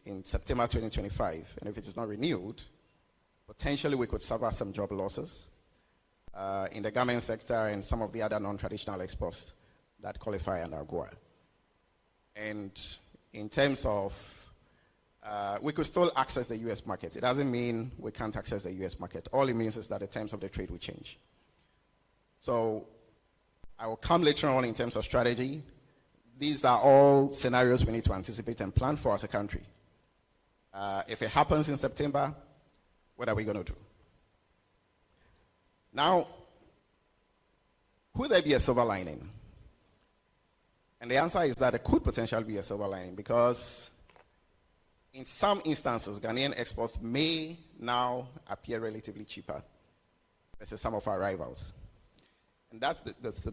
in September 2025, and if it is not renewed, potentially we could suffer some job losses in the garment sector and some of the other non-traditional exports that qualify under AGOA. And in terms of, we could still access the US market. It doesn't mean we can't access the US market. All it means is that the terms of the trade will change. So I will come later on in terms of strategy. These are all scenarios we need to anticipate and plan for as a country. If it happens in September, what are we going to do? Now, could there be a silver lining? And the answer is that there could potentially be a silver lining because in some instances, Ghanaian exports may now appear relatively cheaper versus some of our rivals. And that's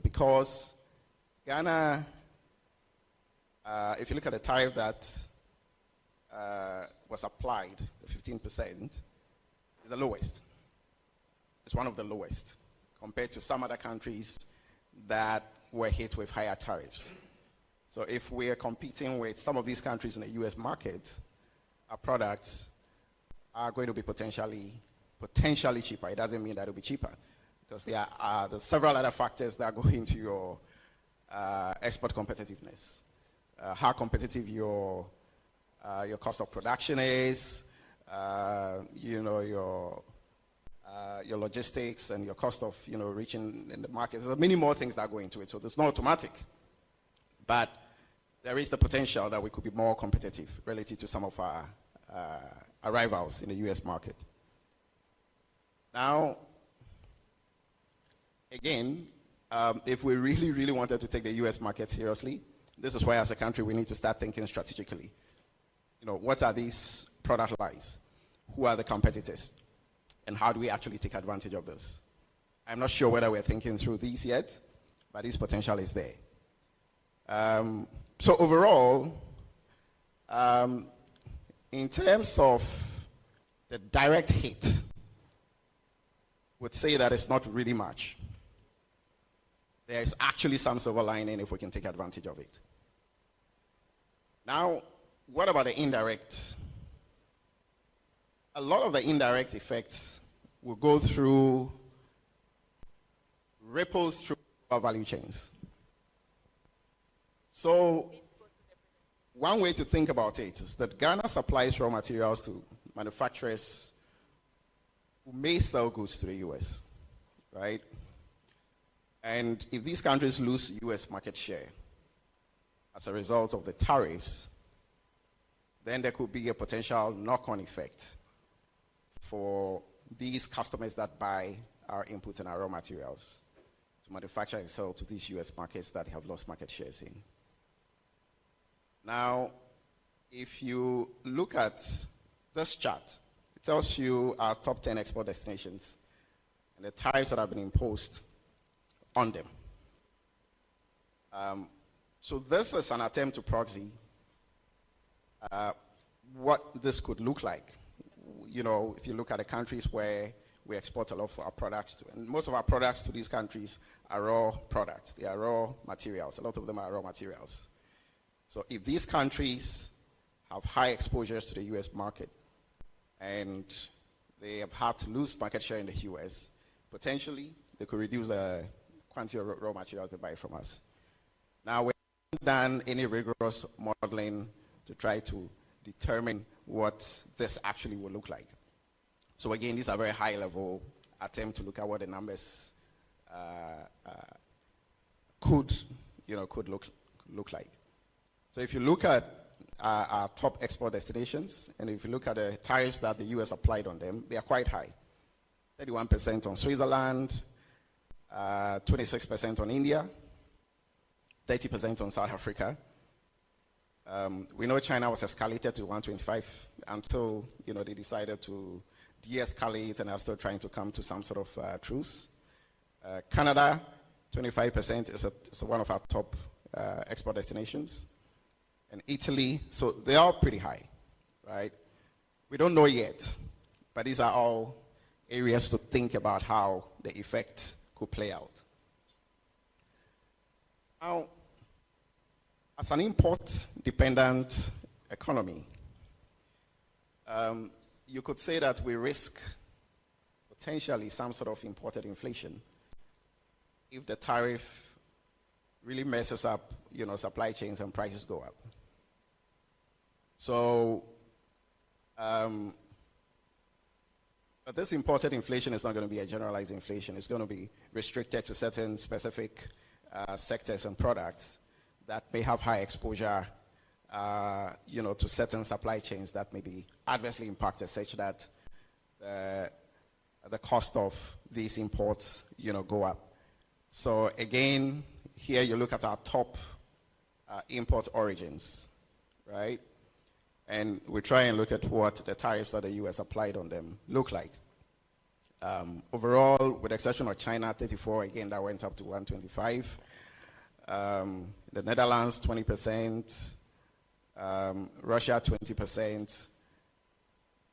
because Ghana, if you look at the tariff that was applied, the 15%, is the lowest. It's one of the lowest compared to some other countries that were hit with higher tariffs. So if we are competing with some of these countries in the US market, our products are going to be potentially cheaper. It doesn't mean that it'll be cheaper, because there are several other factors that go into your export competitiveness. How competitive your cost of production is, your logistics and your cost of reaching in the market. There's many more things that go into it, so it's not automatic. But there is the potential that we could be more competitive relative to some of our rivals in the US market. Now, again, if we really, really wanted to take the US market seriously, this is why as a country we need to start thinking strategically. What are these product lines? Who are the competitors? And how do we actually take advantage of this? I'm not sure whether we're thinking through these yet, but this potential is there. So overall, in terms of the direct hit, would say that it's not really much. There is actually some silver lining if we can take advantage of it. Now, what about the indirect? A lot of the indirect effects will go through ripples through our value chains. So one way to think about it is that Ghana supplies raw materials to manufacturers who may sell goods to the US, right? And if these countries lose US market share as a result of the tariffs, then there could be a potential knock-on effect for these customers that buy our inputs and our raw materials to manufacture and sell to these US markets that have lost market shares in. Now, if you look at this chart, it tells you our top 10 export destinations and the tariffs that have been imposed on them. So this is an attempt to proxy what this could look like. If you look at the countries where we export a lot of our products to, and most of our products to these countries are raw products. They are raw materials. A lot of them are raw materials. So if these countries have high exposures to the US market and they have had to lose market share in the US, potentially they could reduce the quantity of raw materials they buy from us. Now, we haven't done any rigorous modeling to try to determine what this actually will look like. So again, these are very high-level attempt to look at what the numbers could look like. So if you look at our top export destinations, and if you look at the tariffs that the US applied on them, they are quite high. 31% on Switzerland, 26% on India, 30% on South Africa. We know China was escalated to 125 until they decided to de-escalate and are still trying to come to some sort of truce. Canada, 25% is one of our top export destinations. And Italy, so they are pretty high, right? We don't know yet, but these are all areas to think about how the effect could play out. Now, as an import-dependent economy, you could say that we risk potentially some sort of imported inflation if the tariff really messes up, supply chains and prices go up. So, but this imported inflation is not going to be a generalized inflation. It's going to be restricted to certain specific sectors and products that may have high exposure, to certain supply chains that may be adversely impacted, such that the cost of these imports, go up. So again, here you look at our top import origins, right? And we try and look at what the tariffs that the US applied on them look like. Overall, with the exception of China, 34, again, that went up to 125. The Netherlands, 20%. Russia, 20%.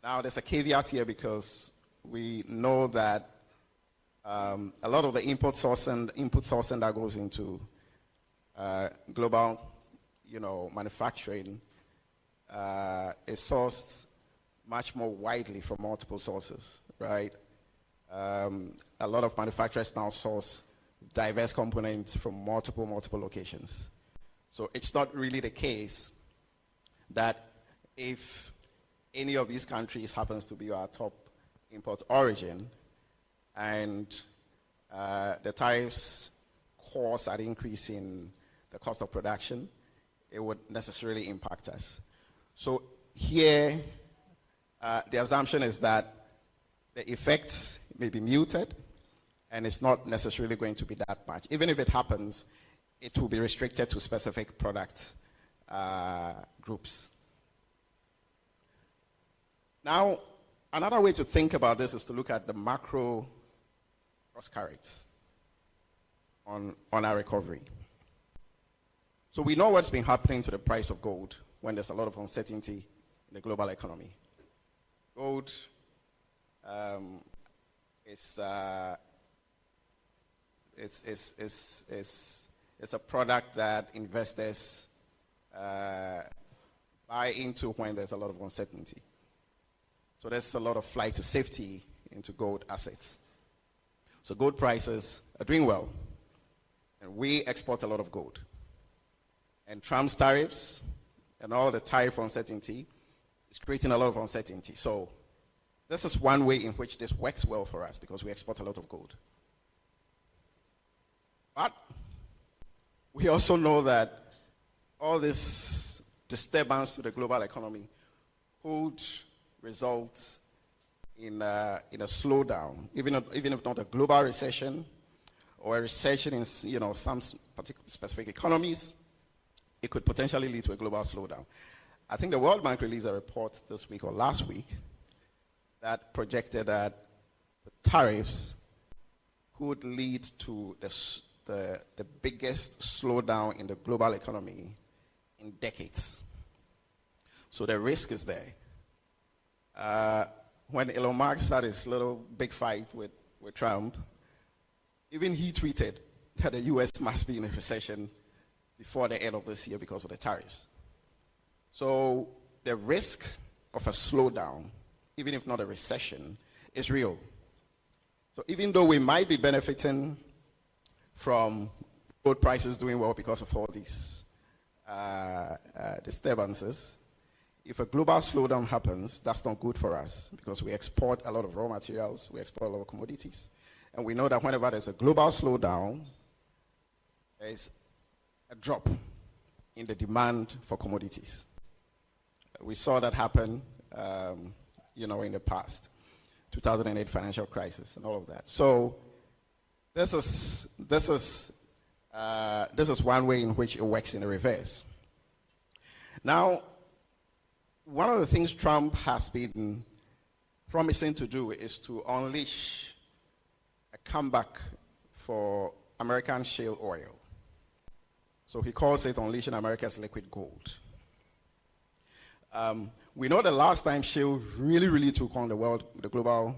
Now, there's a caveat here because we know that a lot of the input sourcing that goes into global manufacturing is sourced much more widely from multiple sources, right? A lot of manufacturers now source diverse components from multiple locations. So it's not really the case that if any of these countries happens to be our top import origin and the tariffs cause an increase in the cost of production, it would necessarily impact us. So here, the assumption is that the effects may be muted and it's not necessarily going to be that much. Even if it happens, it will be restricted to specific product groups. Now, another way to think about this is to look at the macro cross currents on our recovery. So we know what's been happening to the price of gold when there's a lot of uncertainty in the global economy. Gold is a product that investors buy into when there's a lot of uncertainty. So there's a lot of flight to safety into gold assets. So gold prices are doing well, and we export a lot of gold. And Trump's tariffs and all the tariff uncertainty is creating a lot of uncertainty. So this is one way in which this works well for us because we export a lot of gold. But we also know that all this disturbance to the global economy could result in a slowdown, even if not a global recession or a recession in some particular specific economies. It could potentially lead to a global slowdown. I think the World Bank released a report this week or last week that projected that the tariffs could lead to the biggest slowdown in the global economy in decades. So the risk is there. When Elon Musk had his little big fight with Trump, even he tweeted that the US must be in a recession before the end of this year because of the tariffs. So the risk of a slowdown, even if not a recession, is real. So even though we might be benefiting from gold prices doing well because of all these disturbances, if a global slowdown happens, that's not good for us because we export a lot of raw materials, we export a lot of commodities. And we know that whenever there's a global slowdown, there's a drop in the demand for commodities. We saw that happen, in the past, 2008 financial crisis and all of that. So this is one way in which it works in the reverse. Now, one of the things Trump has been promising to do is to unleash a comeback for American shale oil. So he calls it unleashing America's liquid gold. We know the last time shale really took on the global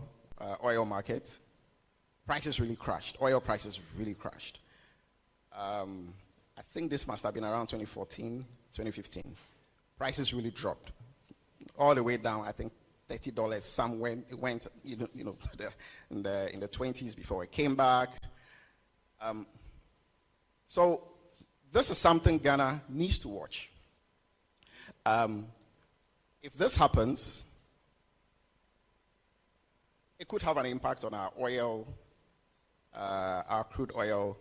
oil market, prices really crashed. Oil prices really crashed. I think this must have been around 2014, 2015. Prices really dropped all the way down. I think $30. Some went in the 20s before it came back. So this is something Ghana needs to watch. If this happens, it could have an impact on our oil, our crude oil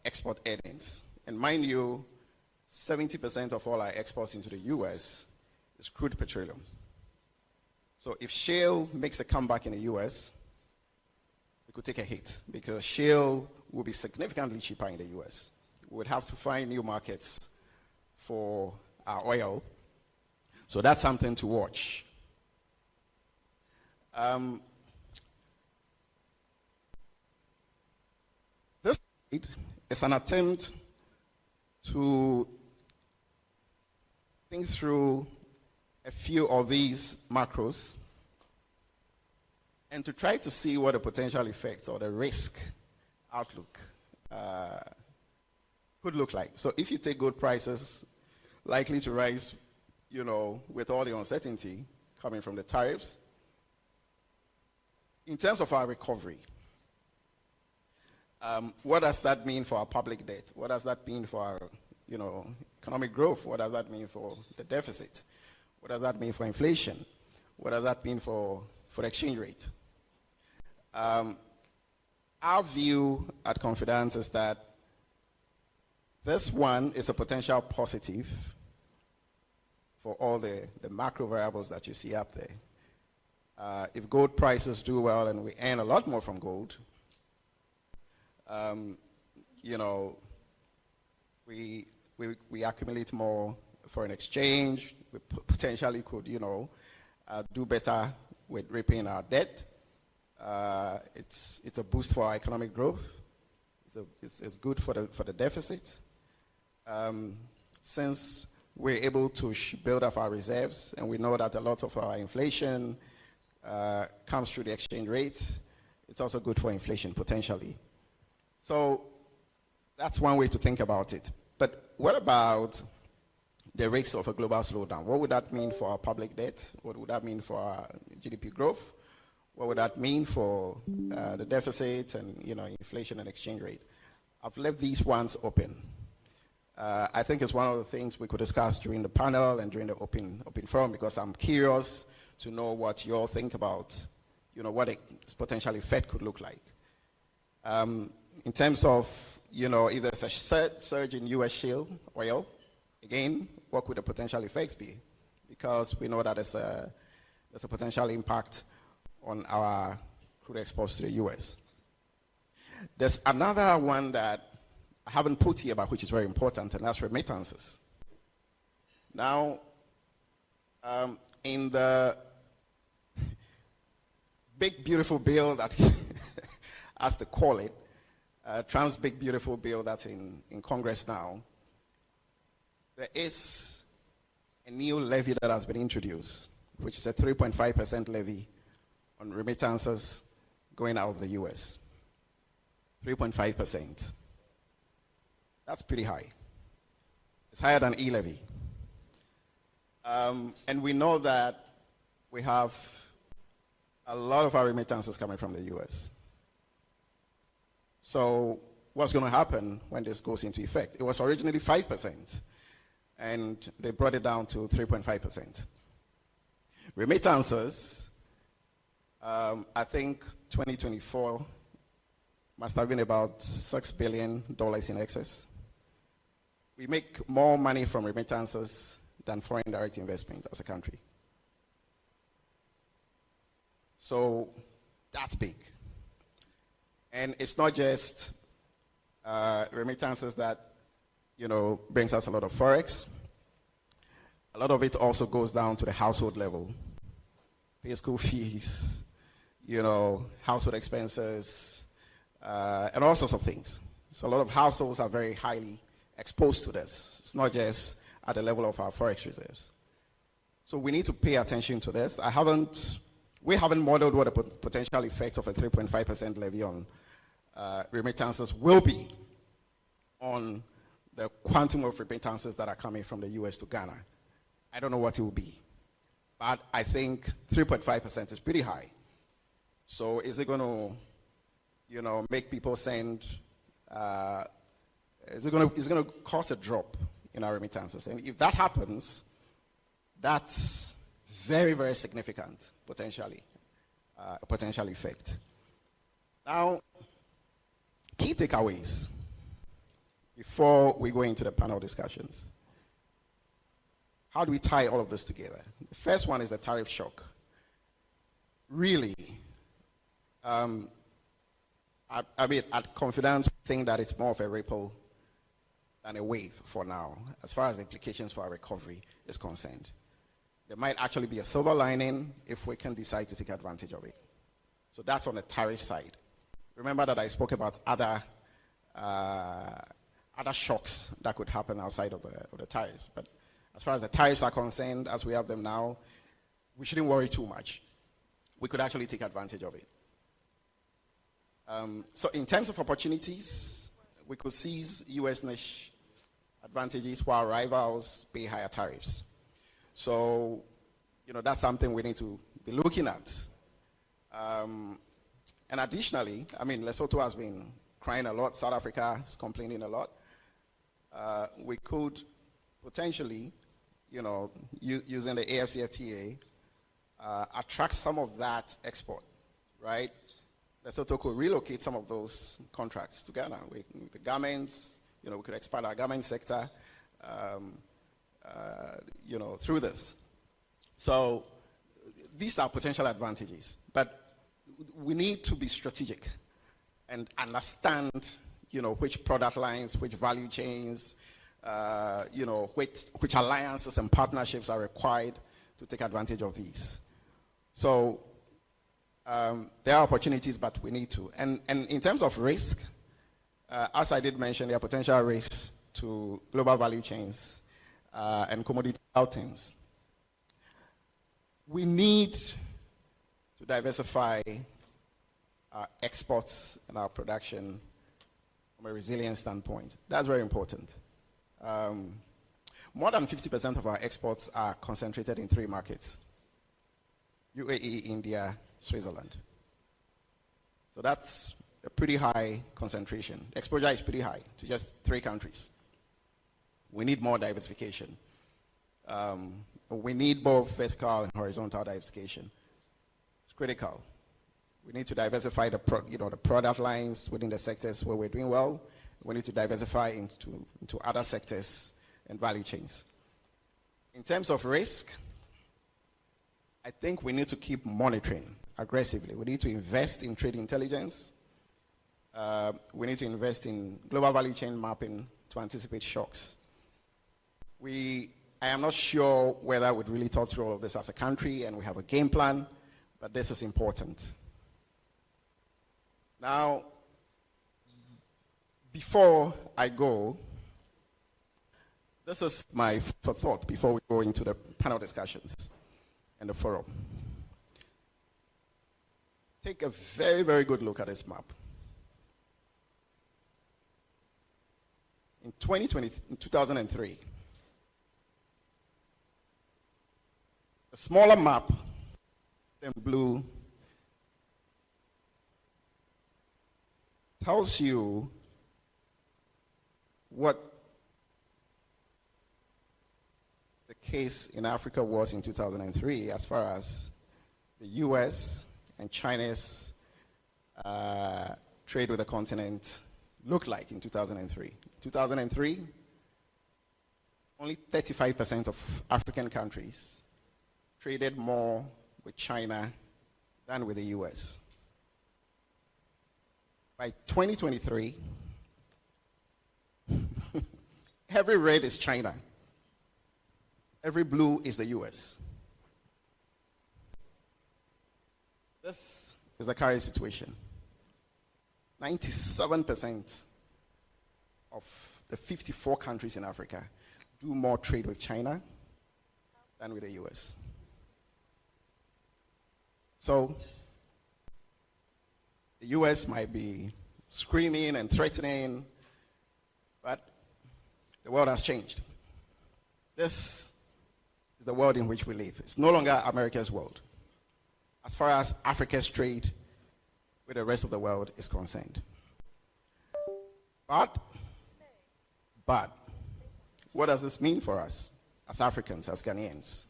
export earnings. And mind you, 70% of all our exports into the US is crude petroleum. So if shale makes a comeback in the US, it could take a hit because shale will be significantly cheaper in the US. We would have to find new markets for our oil. So that's something to watch. This is an attempt to think through a few of these macros and to try to see what the potential effects or the risk outlook could look like. So if you take gold prices likely to rise, with all the uncertainty coming from the tariffs, in terms of our recovery, what does that mean for our public debt? What does that mean for our, economic growth? What does that mean for the deficit? What does that mean for inflation? What does that mean for the exchange rate? Our view at Confidence is that this one is a potential positive for all the macro variables that you see up there. If gold prices do well and we earn a lot more from gold, we accumulate more foreign exchange. We potentially could, do better with repaying our debt. It's a boost for our economic growth. It's good for the deficit. Since we're able to build up our reserves, and we know that a lot of our inflation comes through the exchange rate, it's also good for inflation potentially. So that's one way to think about it. But what about the risks of a global slowdown? What would that mean for our public debt? What would that mean for our GDP growth? What would that mean for the deficit and inflation and exchange rate? I've left these ones open. I think it's one of the things we could discuss during the panel and during the open forum, because I'm curious to know what you all think about, what a potential effect could look like. In terms of, if there's a surge in U.S. shale oil, again, what could the potential effects be? Because we know that there's a potential impact on our crude exports to the U.S. There's another one that I haven't put here, but which is very important, and that's remittances. Now, in the big, beautiful bill that, as they call it, Trump's big, beautiful bill that's in Congress now, there is a new levy that has been introduced, which is a 3.5% levy on remittances going out of the U.S. 3.5%. That's pretty high. It's higher than e-levy. And we know that we have a lot of our remittances coming from the U.S. So what's going to happen when this goes into effect? It was originally 5%, and they brought it down to 3.5%. Remittances, I think 2024 must have been about $6 billion in excess. We make more money from remittances than foreign direct investment as a country. So that's big. And it's not just remittances that, brings us a lot of Forex. A lot of it also goes down to the household level. Pay school fees, household expenses, and all sorts of things. So a lot of households are very highly exposed to this. It's not just at the level of our Forex reserves. So we need to pay attention to this. We haven't modeled what the potential effect of a 3.5% levy on remittances will be on the quantum of remittances that are coming from the US to Ghana. I don't know what it will be, but I think 3.5% is pretty high. So is it going to, make people send, is it going to cause a drop in our remittances? And if that happens, that's very, very significant, potentially, a potential effect. Now, key takeaways before we go into the panel discussions. How do we tie all of this together? The first one is the tariff shock. Really, at Confidence, we think that it's more of a ripple than a wave for now, as far as the implications for our recovery is concerned. There might actually be a silver lining if we can decide to take advantage of it. So that's on the tariff side. Remember that I spoke about other shocks that could happen outside of the tariffs. But as far as the tariffs are concerned, as we have them now, we shouldn't worry too much. We could actually take advantage of it. So in terms of opportunities, we could seize U.S. niche advantages while rivals pay higher tariffs. So, that's something we need to be looking at. And additionally, Lesotho has been crying a lot. South Africa is complaining a lot. We could potentially, using the AFCFTA, attract some of that export, right? Lesotho could relocate some of those contracts to Ghana. With the garments, we could expand our garment sector, through this. So these are potential advantages, but we need to be strategic and understand, which product lines, which value chains, which alliances and partnerships are required to take advantage of these. So there are opportunities, but we need to. And in terms of risk, as I did mention, there are potential risks to global value chains and commodity outings. We need to diversify our exports and our production from a resilience standpoint. That's very important. More than 50% of our exports are concentrated in 3 markets: UAE, India, Switzerland. So that's a pretty high concentration. Exposure is pretty high to just 3 countries. We need more diversification. We need both vertical and horizontal diversification. It's critical. We need to diversify the product lines within the sectors where we're doing well. We need to diversify into other sectors and value chains. In terms of risk, I think we need to keep monitoring aggressively. We need to invest in trade intelligence. We need to invest in global value chain mapping to anticipate shocks. I am not sure whether we'd really thought through all of this as a country and we have a game plan, but this is important. Now, before I go, this is my thought before we go into the panel discussions and the forum. Take a very, very good look at this map. In 2003, a smaller map than blue tells you what the case in Africa was in 2003 as far as the US and China's trade with the continent looked like in 2003. 2003, only 35% of African countries traded more with China than with the US. By 2023, every red is China. Every blue is the US. This is the current situation. 97% of the 54 countries in Africa do more trade with China than with the US. So the US might be screaming and threatening, but the world has changed. This is the world in which we live. It's no longer America's world, as far as Africa's trade with the rest of the world is concerned. But what does this mean for us as Africans, as Ghanaians?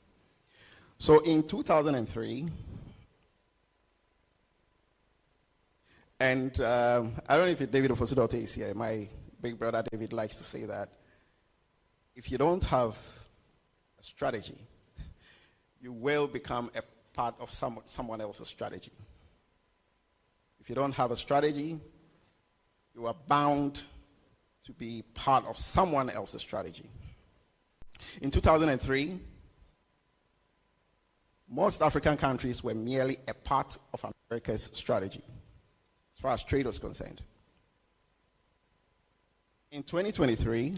So in 2003, and I don't know if David Ofosudote is here. My big brother David likes to say that if you don't have a strategy, you will become a part of someone else's strategy. If you don't have a strategy, you are bound to be part of someone else's strategy. In 2003, most African countries were merely a part of America's strategy, as far as trade was concerned. In 2023,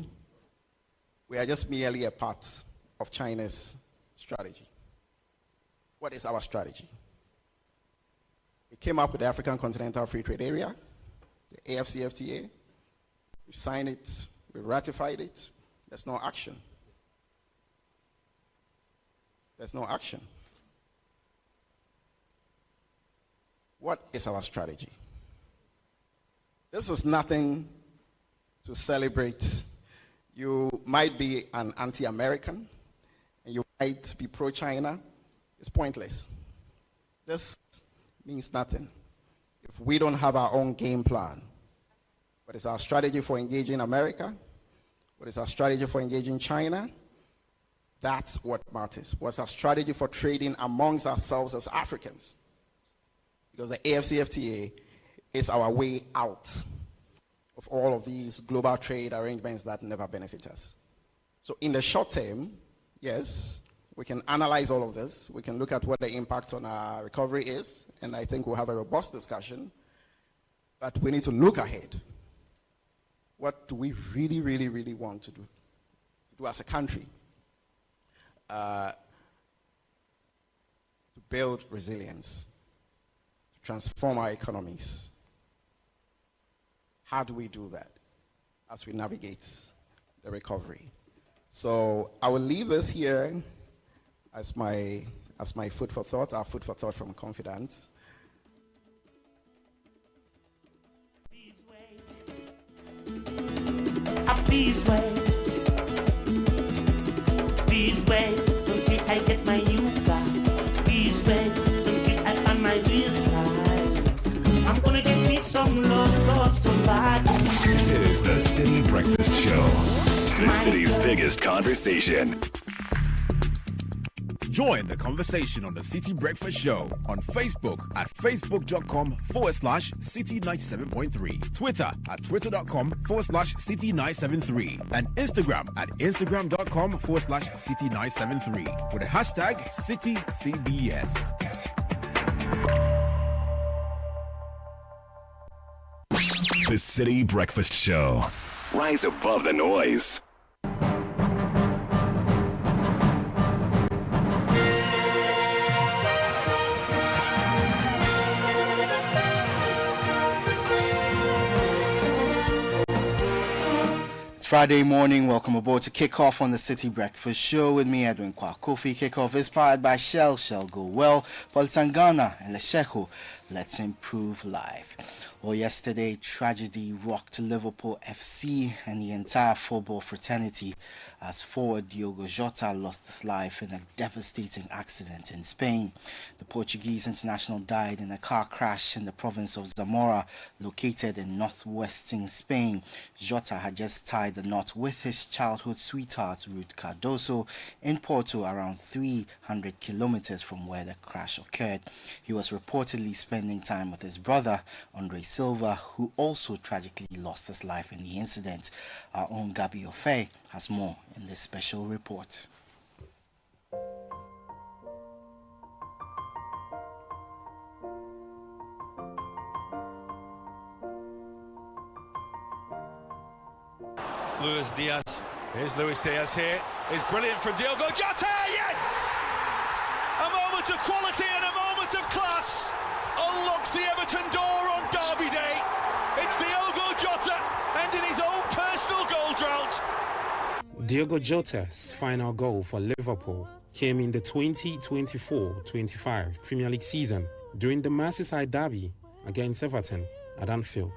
we are just merely a part of China's strategy. What is our strategy? We came up with the African Continental Free Trade Area, the AFCFTA. We signed it, we ratified it. There's no action. There's no action. What is our strategy? This is nothing to celebrate. You might be an anti-American, and you might be pro-China. It's pointless. This means nothing if we don't have our own game plan. What is our strategy for engaging America? What is our strategy for engaging China? That's what matters. What's our strategy for trading amongst ourselves as Africans? Because the AFCFTA is our way out of all of these global trade arrangements that never benefit us. So in the short term, yes, we can analyze all of this. We can look at what the impact on our recovery is, and I think we'll have a robust discussion. But we need to look ahead. What do we really, really, really want to do as a country? To build resilience, to transform our economies. How do we do that as we navigate the recovery? So I will leave this here as my food for thought, our food for thought from Confidence. Please wait. Please wait until I get my new car. Please wait until I find my real size. I'm gonna get me some love so bad. This is the Citi Breakfast Show, the city's biggest conversation. Join the conversation on the Citi Breakfast Show on Facebook at facebook.com/Citi97.3, Twitter at twitter.com/Citi973, and Instagram at instagram.com/Citi973 with the hashtag CitiCBS. The Citi Breakfast Show. Rise above the noise. Friday morning, welcome aboard to kick off on the Citi Breakfast Show with me, Edwin Kwakofi. Kickoff is powered by Shell Go Well, Politangana, and Lesheho. Let's improve life. Well, yesterday, tragedy rocked Liverpool FC and the entire football fraternity as forward Diogo Jota lost his life in a devastating accident in Spain. The Portuguese international died in a car crash in the province of Zamora, located in northwestern Spain. Jota had just tied the knot with his childhood sweetheart, Ruth Cardoso, in Porto, around 300 kilometers from where the crash occurred. He was reportedly spending time with his brother, Andre Silva, who also tragically lost his life in the incident. Our own Gabi Ofe has more in this special report. Luis Diaz. Here's Luis Diaz here. It's brilliant from Diogo Jota. Yes! A moment of quality and a moment of class unlocks the Everton door on Derby Day. It's Diogo Jota ending his own personal goal drought. Diogo Jota's final goal for Liverpool came in the 2024-25 Premier League season during the Merseyside derby against Everton at Anfield.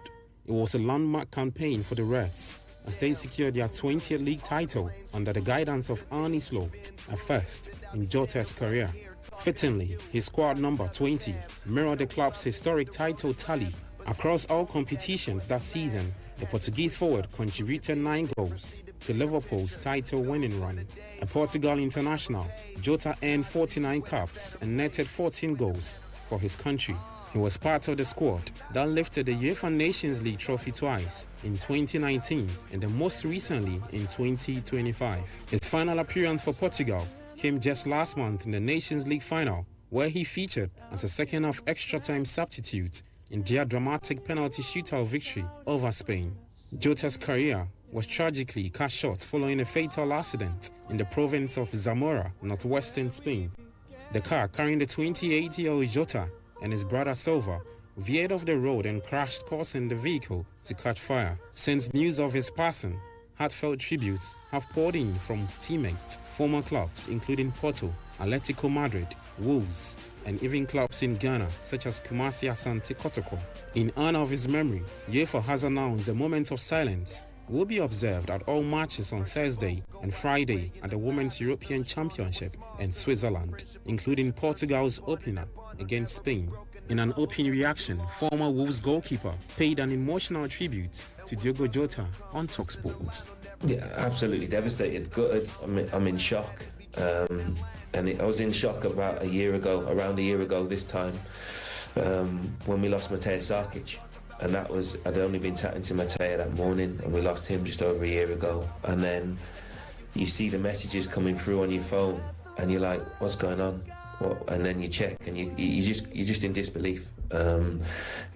It was a landmark campaign for the Reds as they secured their 20th league title under the guidance of Arne Slot, a first in Jota's career. Fittingly, his squad number 20 mirrored the club's historic title tally. Across all competitions that season, the Portuguese forward contributed 9 goals to Liverpool's title-winning run. A Portugal international, Jota earned 49 caps and netted 14 goals for his country. He was part of the squad that lifted the UEFA Nations League trophy twice, in 2019 and then most recently in 2025. His final appearance for Portugal came just last month in the Nations League final, where he featured as a second-half extra-time substitute in their dramatic penalty shootout victory over Spain. Jota's career was tragically cut short following a fatal accident in the province of Zamora, northwestern Spain. The car carrying the 28-year-old Jota and his brother Silva veered off the road and crashed, causing the vehicle to catch fire. Since news of his passing Heartfelt tributes have poured in from teammates, former clubs including Porto, Atletico Madrid, Wolves, and even clubs in Ghana such as Kumasi Asante Kotoko. In honor of his memory, UEFA has announced the moment of silence will be observed at all matches on Thursday and Friday at the Women's European Championship in Switzerland, including Portugal's opener against Spain. In an open reaction, former Wolves goalkeeper paid an emotional tribute to Diogo Jota on TalkSport. Yeah, absolutely devastated, gutted. I'm in shock. And I was in shock about around a year ago this time, when we lost Matej Sarkic. And I'd only been chatting to Matej that morning, and we lost him just over a year ago. And then you see the messages coming through on your phone, and you're like, what's going on? And then you check, and you're just in disbelief. I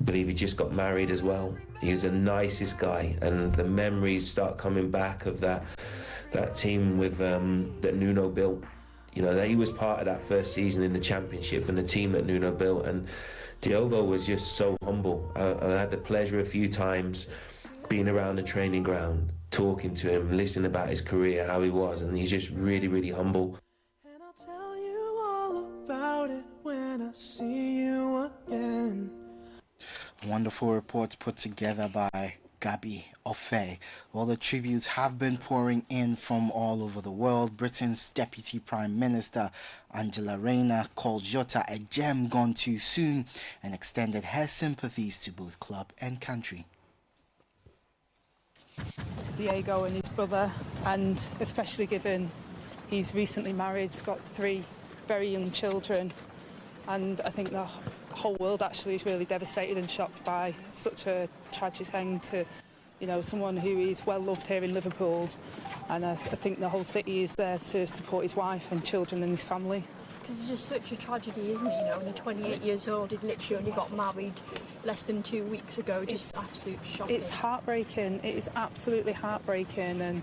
believe he just got married as well. He was the nicest guy, and the memories start coming back of that team with that Nuno built. You know, that he was part of that first season in the Championship and the team that Nuno built. And Diogo was just so humble. I had the pleasure a few times being around the training ground, talking to him, listening about his career, how he was, and he's just really, really humble. About it when I see you again. A wonderful report put together by Gabi Ofe. All the tributes have been pouring in from all over the world. Britain's Deputy Prime Minister Angela Rayner called Jota a gem gone too soon and extended her sympathies to both club and country. To Diego and his brother, and especially given he's recently married, he's got 3 very young children, and I think the whole world actually is really devastated and shocked by such a tragic end to, you know, someone who is well loved here in Liverpool, and I think the whole city is there to support his wife and children and his family. Because it's just such a tragedy, isn't it? You know, only 28 years old, he literally only got married less than 2 weeks ago. Just absolute shocking. It's heartbreaking. It is absolutely heartbreaking,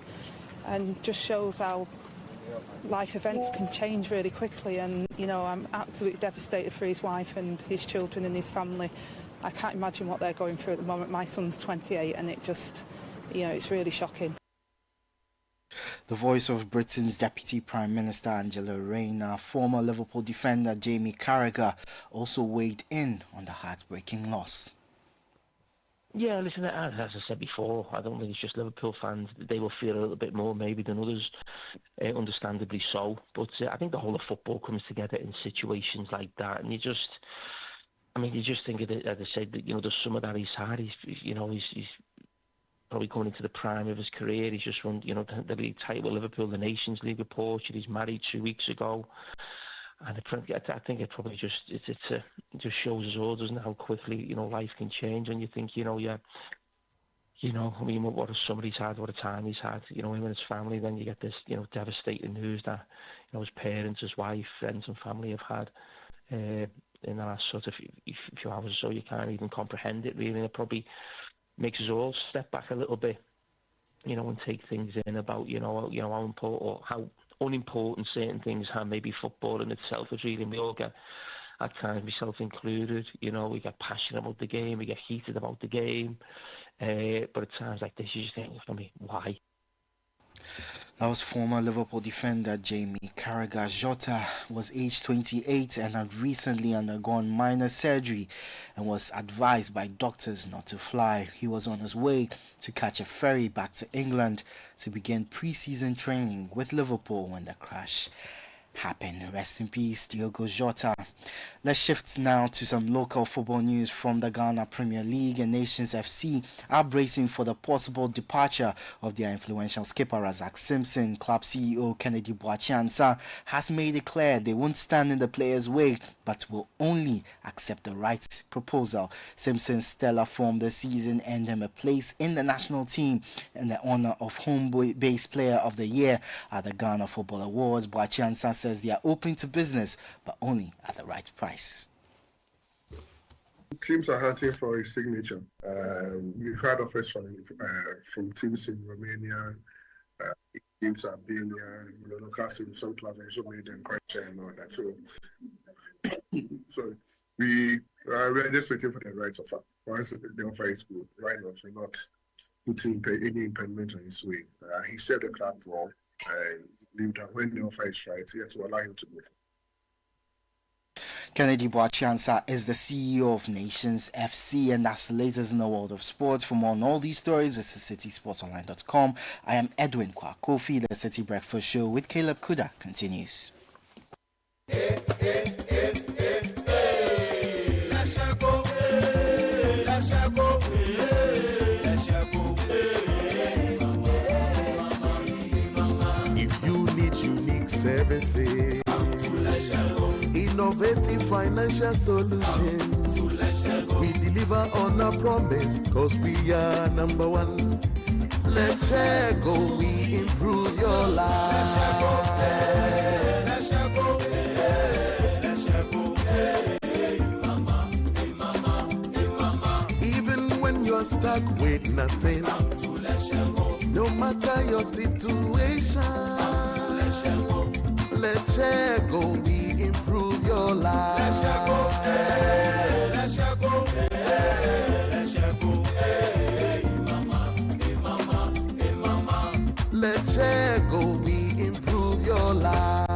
and just shows how life events can change really quickly. And you know, I'm absolutely devastated for his wife and his children and his family. I can't imagine what they're going through at the moment. My son's 28, and it just, you know, it's really shocking. The voice of Britain's Deputy Prime Minister Angela Rayner. Former Liverpool defender Jamie Carragher also weighed in on the heartbreaking loss. Yeah, listen, as I said before, I don't think it's just Liverpool fans. They will feel a little bit more maybe than others, understandably so. But I think the whole of football comes together in situations like that. And you just think of it, as I said, that, you know, there's some of that he's had. He's probably going into the prime of his career. He's just won, you know, the league title with Liverpool, the Nations League with Portugal. He's married 2 weeks ago. And I think it probably just it just shows us all, doesn't it, how quickly, you know, life can change. And you think, I mean, what somebody's had, what a time he's had, you know, him and his family. Then you get this, you know, devastating news that, you know, his parents, his wife, friends and family have had in the last sort of few hours or so. You can't even comprehend it, really. And it probably makes us all step back a little bit, you know, and take things in about, you know how important or how unimportant certain things are. Maybe football in itself is really. We all get, at times, myself included, you know, we get passionate about the game, we get heated about the game, but at times like this, you just think, for me, why? That was former Liverpool defender Jamie Carragher. Jota was aged 28 and had recently undergone minor surgery and was advised by doctors not to fly. He was on his way to catch a ferry back to England to begin pre-season training with Liverpool when the crash happened. Rest in peace, Diogo Jota. Let's shift now to some local football news from the Ghana Premier League. And Nations FC are bracing for the possible departure of their influential skipper Razak Simpson. Club CEO Kennedy Boakye has made it clear they won't stand in the players' way, but will only accept the right proposal. Simpson's stellar form this season earned him a place in the national team and the honour of home-based player of the year at the Ghana Football Awards. Boakye says they are open to business, but only at the right price. Teams are hunting for a signature. We've had offers from teams in Romania, teams in Albania, Newcastle, some clubs also made them quite share and all that. So we are just waiting for the right offer. Once the offer is good, why not? We're putting any impediment on his way. He said the club wrong and believed that when the offer is right, he had to allow him to go. Kennedy Boachansa is the CEO of Nations FC, and that's the latest in the world of sports. For more on all these stories, visit citysportsonline.com. I am Edwin Kwakofi. The City Breakfast Show with Caleb Kuda continues. If you need unique services, innovative financial solutions, we deliver on our promise, cause we are number one. Let's share go, we improve your life. Even when you're stuck with nothing, no matter your situation, let's share go, we improve your life. Let's share go, let's share go, let's share go, let's share go, we improve your life.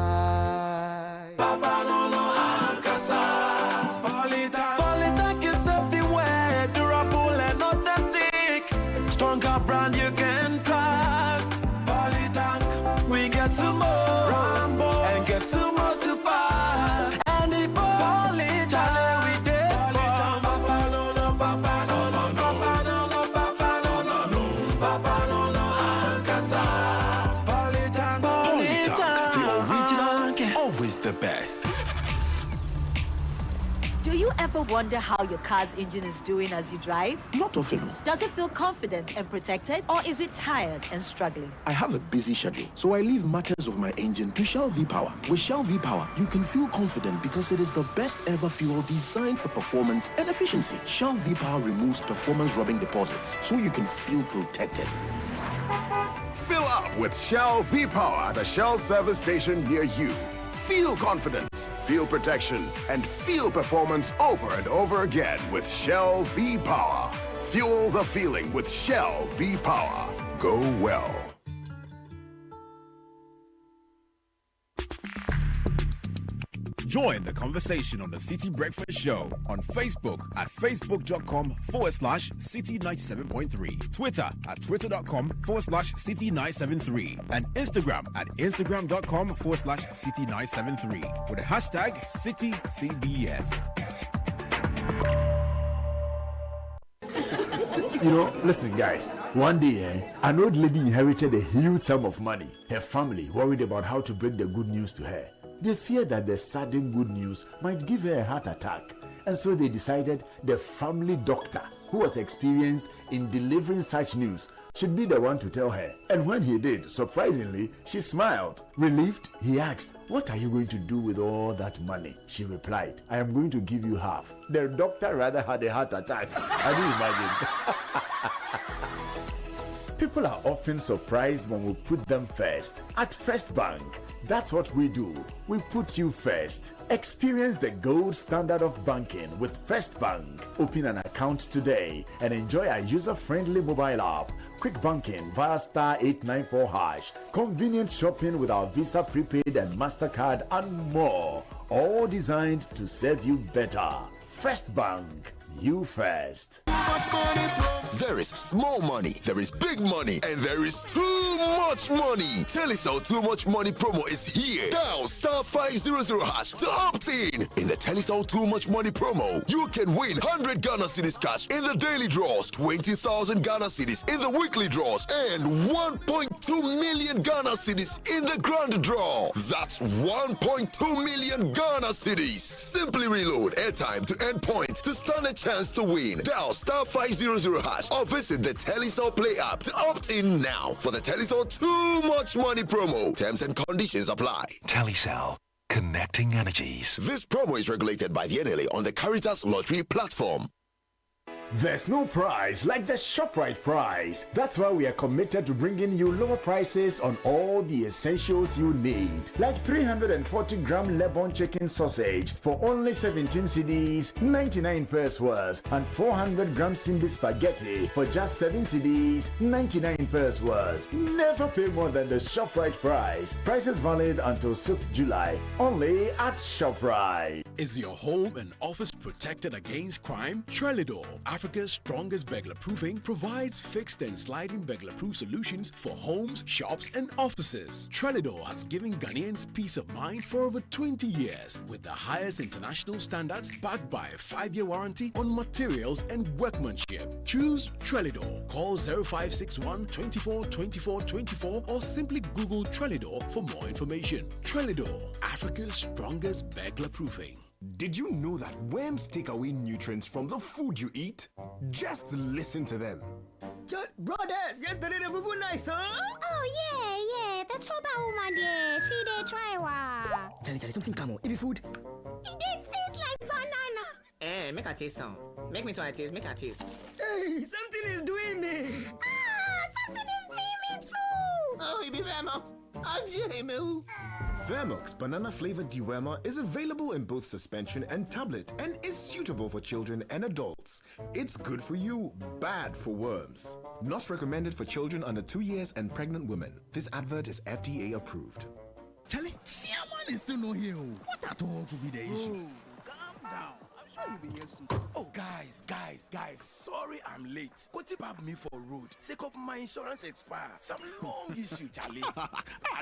Polytank is everywhere, durable and authentic. Stronger brand you can trust. Polytank, we get some more Rambo and get some more super. And the Polytank, we did Papa no no, Papa no no, Papa no no, Papa no no, Papa no no, Alcasa. Polytank, the original, always the best. Do you ever wonder how your car's engine is doing as you drive? Not often. Does it feel confident and protected, or is it tired and struggling? I have a busy schedule, so I leave matters of my engine to Shell V-Power. With Shell V-Power, you can feel confident because it is the best ever fuel designed for performance and efficiency. Shell V-Power removes performance rubbing deposits, so you can feel protected. Fill up with Shell V-Power at a Shell service station near you. Feel confidence, feel protection, and feel performance over and over again with Shell V-Power. Fuel the feeling with Shell V-Power. Go well. Join the conversation on the City Breakfast Show on Facebook at facebook.com/City97.3, Twitter at twitter.com/City973, and Instagram at instagram.com/City973 with the hashtag CityCBS. You know, listen, guys. One day, an old lady inherited a huge sum of money. Her family worried about how to break the good news to her. They feared that the sudden good news might give her a heart attack, and so they decided the family doctor, who was experienced in delivering such news, should be the one to tell her. And when he did, surprisingly, she smiled. Relieved, he asked, "What are you going to do with all that money?" She replied, "I am going to give you half." The doctor rather had a heart attack. Can you imagine? People are often surprised when we put them first. At First Bank, that's what we do. We put you first. Experience the gold standard of banking with First Bank. Open an account today and enjoy our user-friendly mobile app, quick banking via *894#, convenient shopping with our Visa Prepaid and MasterCard, and more. All designed to serve you better. First Bank. You first. There is small money, there is big money, and there is too much money. Telecel Too Much Money promo is here. Dial *500# to opt in. In the Telecel Too Much Money promo, you can win 100 Ghana cedis cash in the daily draws, 20,000 Ghana cedis in the weekly draws, and 1.2 million Ghana cedis in the grand draw. That's 1.2 million Ghana cedis. Simply reload airtime to end point to stand a chance to win. Dial *500# or visit the Telecel Play app to opt in now for the Telecel Too Much Money promo. Terms and conditions apply. Telecel, connecting energies. This promo is regulated by the NLA on the Caritas Lottery platform. There's no price like the ShopRite price. That's why we are committed to bringing you lower prices on all the essentials you need. Like 340-gram Lebanon chicken sausage for only 17 cedis, 99 pence worth, and 400-gram Cindy spaghetti for just 7 cedis, 99 pence worth. Never pay more than the ShopRite price. Prices valid until 6th July. Only at ShopRite. Is your home and office protected against crime? Trelidor, Africa's strongest burglar-proofing, provides fixed and sliding burglar-proof solutions for homes, shops, and offices. Trelidor has given Ghanaians peace of mind for over 20 years with the highest international standards backed by a 5-year warranty on materials and workmanship. Choose Trelidor. Call 0561 24 24 24 or simply Google Trelidor for more information. Trelidor, Africa's strongest burglar-proofing. Did you know that worms take away nutrients from the food you eat? Just listen to them. Brothers, yesterday the food nice, huh? Oh yeah, that's what about woman there. She did try wa. Charlie, something come on. It be food. It did taste like banana. Make a taste some. Make me try a taste. Make a taste. Hey, something is doing me. Something is doing me too. Oh, it be Vermox. Vermox banana-flavored dewormer is available in both suspension and tablet and is suitable for children and adults. It's good for you, bad for worms. Not recommended for children under 2 years and pregnant women. This advert is FDA approved. Charlie, Chairman is still not here. What at all could be the issue? Calm down. I'm sure you'll be here soon. Oh, guys. Sorry I'm late. Kotibab me for road. Sake of my insurance expire. Some long issue, Charlie.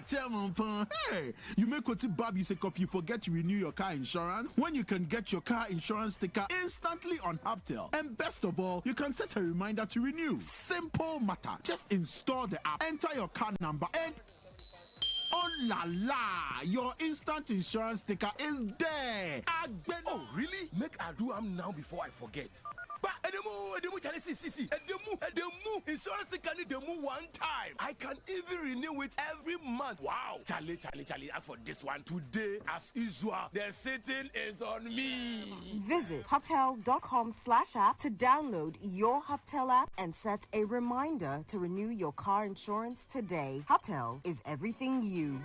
Chairman Pan. Hey, you make Kotibab you sake of you forget to renew your car insurance when you can get your car insurance sticker instantly on Hubtel. And best of all, you can set a reminder to renew. Simple matter. Just install the app, enter your car number, and oh la la! Your instant insurance sticker is there. Oh, really? Make I do am now before I forget. But Edemu, Charlie, see. Edemu, insurance sticker need Edemu one time. I can even renew it every month. Wow. Charlie, as for this one, today, as usual, the sitting is on me. Visit Hubtel.com/app to download your Hubtel app and set a reminder to renew your car insurance today. Hubtel is everything you.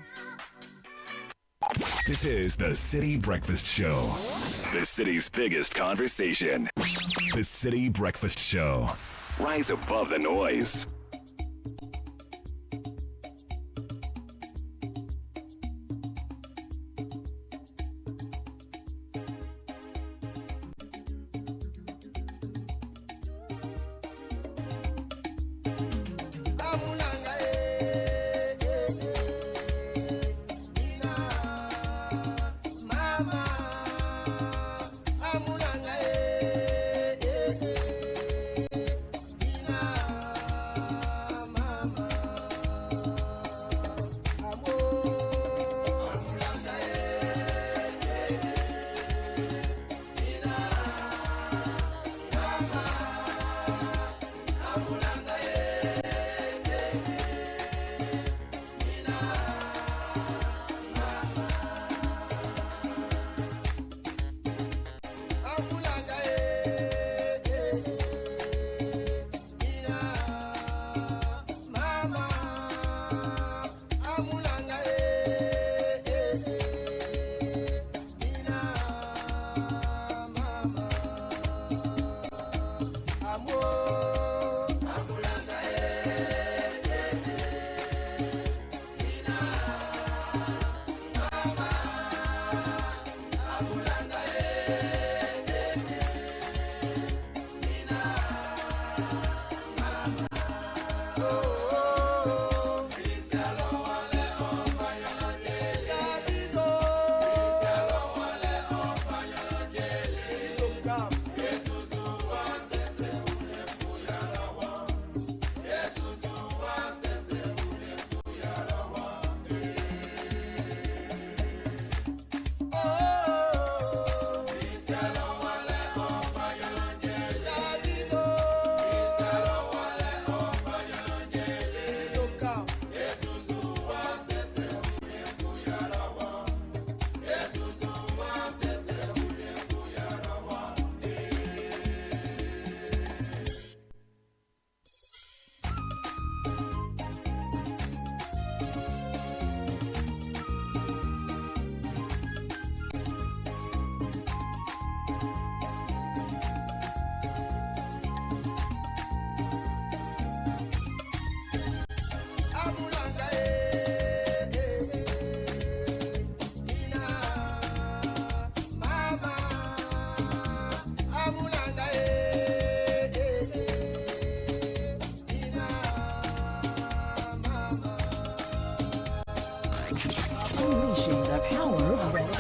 This is the City Breakfast Show. The city's biggest conversation. The City Breakfast Show. Rise above the noise.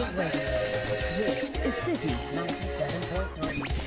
of radio. This is City 97.3.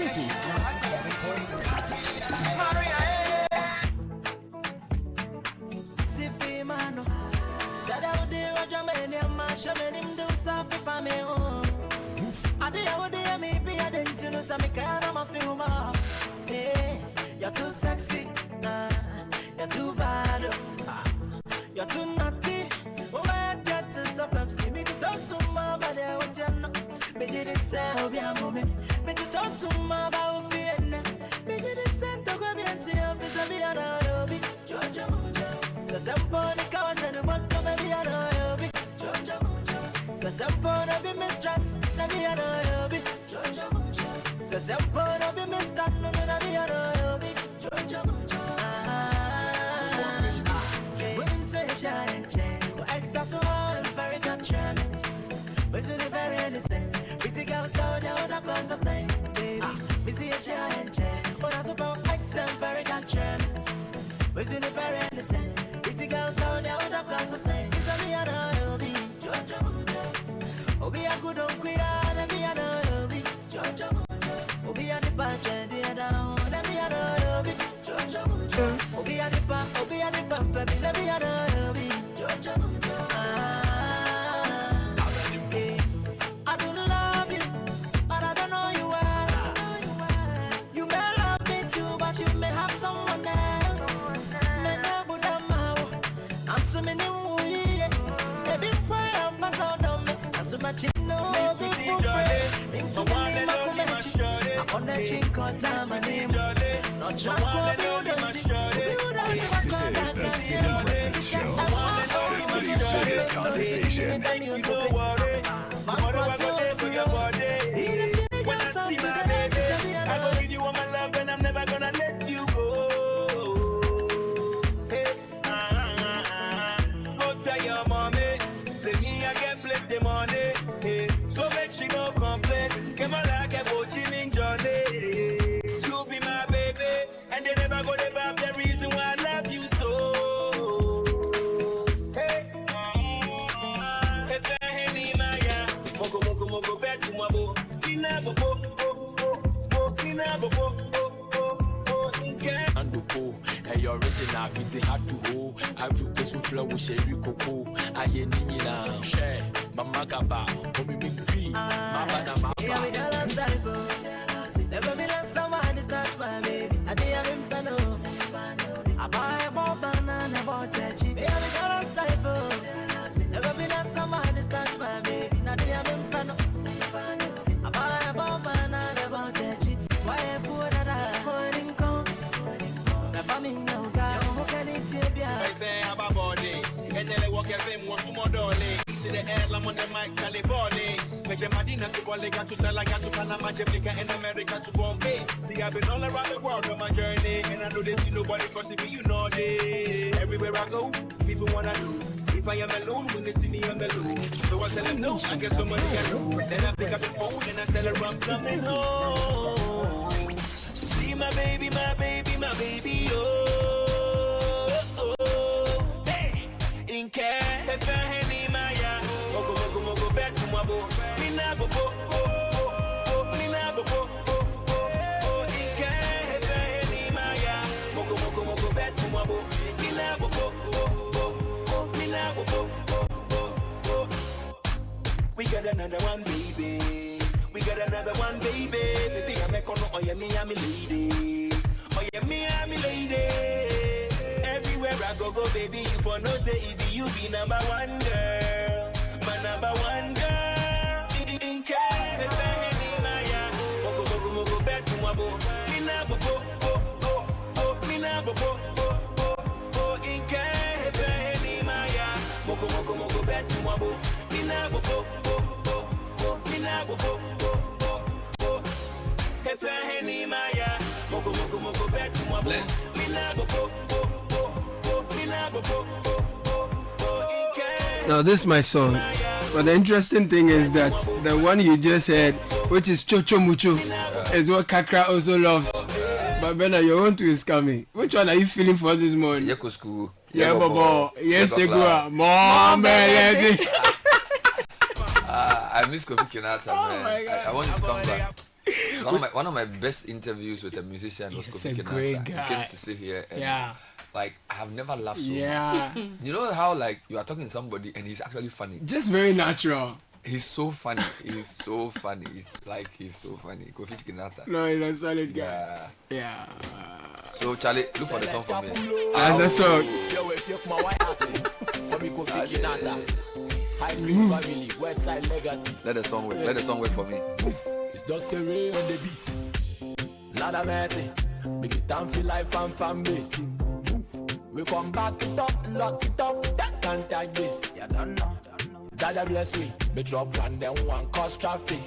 City 97.3. You're too sexy, you're too bad, you're too naughty. Oh, I get to stop up, see me to talk so much about what you're not. Make it a sound, be a moment. Make it talk so much about fear. Make it a sound to grab and see if it's a be a lobby. Georgia Mojo. So, some on the couch and the bottom of the lobby. Georgia Mojo. So, some on the mistress, the be a lobby. Georgia Mojo. So, some on the mistress, no, no, be a lobby. Georgia Mojo. Women say shine, chain. Extra so hard, very contrary. But to the very innocent, pretty girls out there with a plus of saying, baby, we see a shine, chain. But that's about accent, very contrary. But to the very innocent, pretty girls out there with a plus of saying, it's a me and I'll be Georgia Mojo. Oh, be a good old queen, and me and I'll be Georgia Mojo. Oh, be a the punch, and the other, and me and I'll be Georgia Mojo. Oh, be a the pump, oh, be a the pump, and me and I'll be Georgia Mojo. I don't love you, but I don't know you well. You may love me too, but you may have someone else. I'm so many way. Every prayer must out of me. I'm so much in no before. I'm on the chink on time, my name. Not trying to This is the City Breakfast Show, the city's biggest conversation. When I see my baby, I go give you all my love and I'm never gonna let you go. Hey, go tell your mommy, say me I get plenty money. Hey, so make she no complain. Come on like a watching in Johnny. You be my baby, and they never go to have the reason why I love you so. Hey, if I any Maya, Moko back to my boy. And hey, original, it's hard to hold. I feel this will flow with Sherry Coco. I ain't now. Share, Mama Gaba, Mommy Big Tree, Mama Nama. Never been a someone is not my baby. I did have him panel. I buy a bomb and I never touch it. Baby, girl, stifle. Never been a someone is not my baby. I did have him panel. I buy a bomb and I never touch it. Why a fool that I couldn't come? The family no guy, who can it take ya? I say, I'm a body. And then I walk every more to more dolly. To the air, I'm on the mic, Caliboli. Make them Madina to Boliga to Salaga to Panama, Jamaica, and America to Bombay. See, I've been all around the world on my journey. And I know they see nobody cause if you know they. Everywhere I go, people wanna know. If I am alone, when they see me, I'm alone. So I tell them no, I get somebody I know. Then I pick up the phone and I tell her I'm coming home. See my baby, my baby, my baby, oh, oh, oh. Hey, in care, if I had any Maya, Moko, back to my boy. Me na bo, oh, oh, me na bo, oh, oh, in care, if I had any Maya, Moko, back to my boy. Me na bo, oh, oh, me na bo, oh, oh. We got another one, baby. We got another one, baby. Baby, I'm a corner. Oh, yeah, me, I'm a lady. Oh, yeah, me, I'm a lady. Everywhere I go, baby, you for no say it be you be number one girl. My number one girl. In care, if I had any Maya. Moko, back to my boy. Me na bo, oh, me na bo, oh, in care, if I had any Maya. Moko, back to my boy. Me na bo, oh, me na bo, if I had any Maya, Moko, back to my boy. Me na bo, me na bo, Now this is my song, but the interesting thing is that the one you just heard, which is Chocho Mucho, is what Kakra also loves. But Bena, your own too is coming. Which one are you feeling for this morning? Yeko school. Yeah, Bobo. Yes, Segura. Mom, I miss Kofi Kinata, man. I want you to come back. one of my best interviews with a musician was Kofi Kinata. He came to sit here and like I have never laughed so much. You know how like you are talking to somebody and he's actually funny. Just very natural. He's so funny. He's so funny. He's so funny. Kofi Kinata. No, he's a solid guy. Yeah. So Charlie, look for the song for me. That's the song. Let the song wait. Let the song wait for me. It's Dr. Ray on the beat. Lord of mercy. Make it time feel like fan base. We come back it up, lock it up. That can't take this. You don't know. Dada bless me. Me drop one then one cause traffic.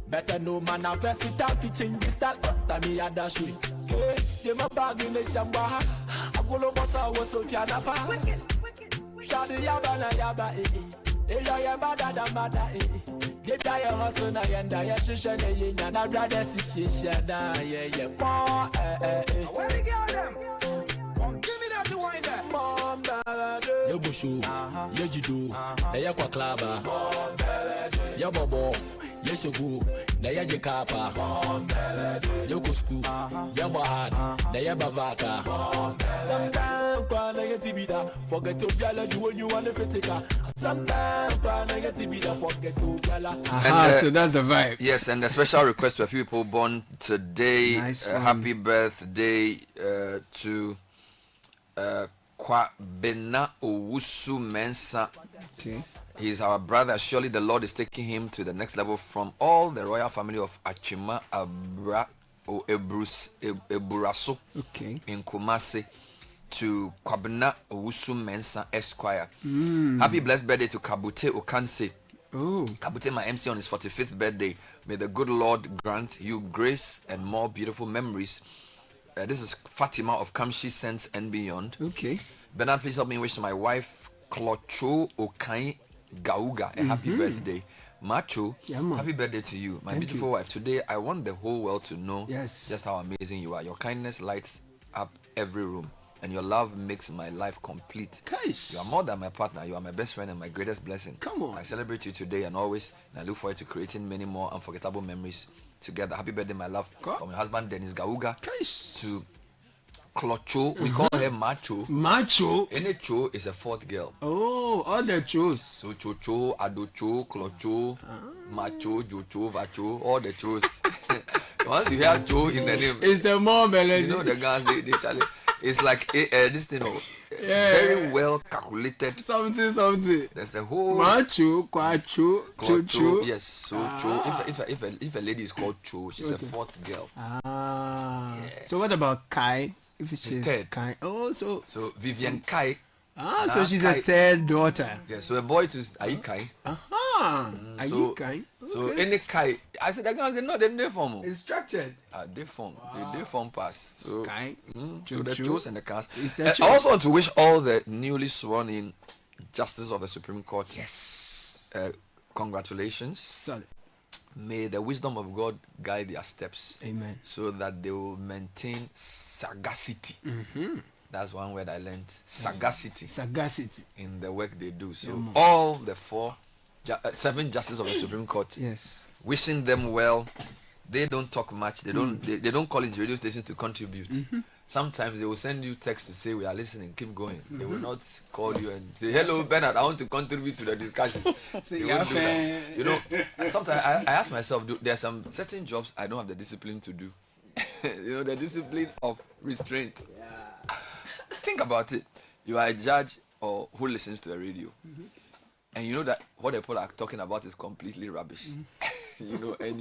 Better no man and press it up. Fi change this style. Basta me a dash we. Hey, they my bag in the shamba. I go lo bossa wo Sofia Napa. Wicked. Shadi yaba na yaba eh. Yo yaba dada mada eh. Get die hustle na yenda ya shisha na yenya na brother si shisha na yeah. Boy where we get them? Give me that to wind there. Mom belede. Yo bushu. Yo jidu. Na ya kwa klaba. Mom belede. Yo bobo. Yo shogu. Na ya jekapa. Mom belede. Yo kusku. Yo bahad. Na ya bavaka. Mom belede. Sometimes kwa na ya tibida. Forget to biala do when you want to physical. Sometimes kwa na ya tibida. Forget to biala. So that's the vibe. Yes, and a special request to a few people born today. Nice happy birthday to Kwabena Owusu Mensah. Okay. He's our brother. Surely the Lord is taking him to the next level from all the royal family of Achima Eburaso in Kumasi to Kwabena Owusu Mensah Esquire. Happy blessed birthday to Kabute Okanse. Kabute, my MC, on his 45th birthday. May the good Lord grant you grace and more beautiful memories. This is Fatima of Kamshi Sense and Beyond. Okay. Bernard, please help me wish my wife Klocho Okai Gauga a happy birthday. Macho, happy birthday to you, my beautiful wife. Today, I want the whole world to know just how amazing you are. Your kindness lights up every room, and your love makes my life complete. You are more than my partner. You are my best friend and my greatest blessing. Come on. I celebrate you today and always, and I look forward to creating many more unforgettable memories together. Happy birthday, my love. From my husband, Dennis Gauga, to Klocho. We call her Macho. Macho? Any Cho is a fourth girl. Oh, all the Chos. So Chocho, Adocho, Klocho, Macho, Jocho, Vacho, all the Chos. Once you hear Cho in the name, it's the more melody. You know the guys, they Charlie. It's like this thing, very well calculated. Something. There's a whole Macho, Kwacho, Chocho. Yes, so Cho. If a lady is called Cho, she's a fourth girl. So what about Kai? If she's third. Kai. Oh, so Vivian Kai. So she's a third daughter. Yeah, so a boy to Aikai. Aikai. So any Kai, I said, the guys are not in their form. It's structured. They form. They form pass. So Kai. So the Joes and the cast. I also want to wish all the newly sworn in justices of the Supreme Court. Yes. Congratulations. Solid. May the wisdom of God guide their steps. Amen. So that they will maintain sagacity. That's one word I learned. Sagacity. Sagacity. In the work they do. So all the 7 justices of the Supreme Court. Yes. Wishing them well. They don't talk much. They don't. They don't call into radio stations to contribute. Sometimes they will send you text to say we are listening. Keep going. They will not call you and say hello, Bernard. I want to contribute to the discussion. They won't do that. You know. Sometimes I ask myself, there are some certain jobs I don't have the discipline to do. You know, the discipline of restraint. Think about it. You are a judge or who listens to the radio, and you know that what the people are talking about is completely rubbish. You know, and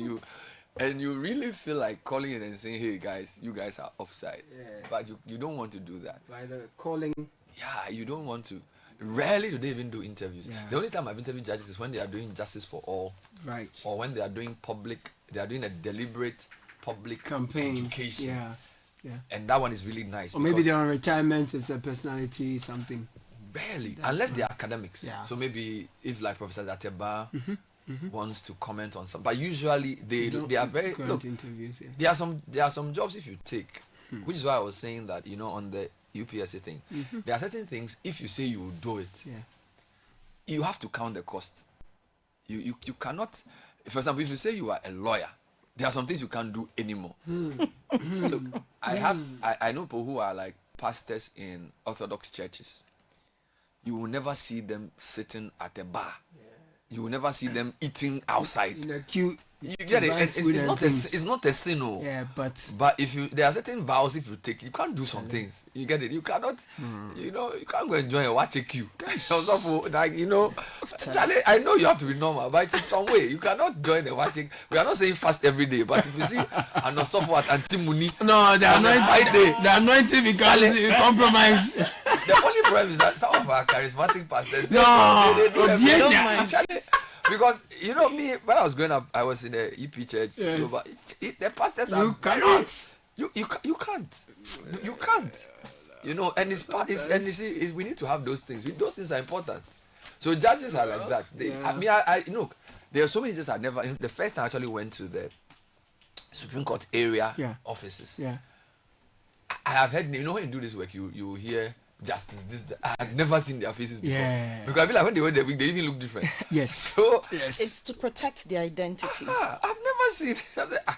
you really feel like calling it and saying, "Hey guys, you guys are offside," but you don't want to do that. By the calling. Yeah, you don't want to. Rarely do they even do interviews. The only time I've interviewed judges is when they are doing justice for all, right? Or when they are doing public. They are doing a deliberate public campaign. Education. Yeah. And that one is really nice. Or maybe they're on retirement as a personality, something. Barely, unless they're academics. Yeah. So maybe if like Professor Ateba wants to comment on something, but usually they are very interviews. There are some jobs if you take, which is why I was saying that on the UPSC thing, there are certain things if you say you will do it, you have to count the cost. You cannot. For example, if you say you are a lawyer, There are some things you can't do anymore. Look, I know people who are like pastors in Orthodox churches. You will never see them sitting at a bar. You will never see them eating outside. In a queue. You get it? And it's not a sin, no. Yeah, but if there are certain vows if you take, you can't do some things. You get it? You cannot, you can't go enjoy and watch a queue. Like, Charlie, I know you have to be normal, but it's some way. You cannot join and watch it. We are not saying fast every day, but if you see an Osofo at Antimuni, no, the anointing because you compromise. The only problem is that some of our charismatic pastors, they do Charlie. Because me, when I was growing up, I was in the EP church. Yes. The pastors you cannot. You can't. You can't. And it's part. And you see, we need to have those things. Those things are important. So judges are like that. I look. There are so many judges I never. The first time I actually went to the Supreme Court area offices. Yeah. I have heard. When you do this work, you hear. Justice, I had never seen their faces before. Yeah. Because I feel like when they were there, they even look different. Yes. So it's to protect their identity. I've never seen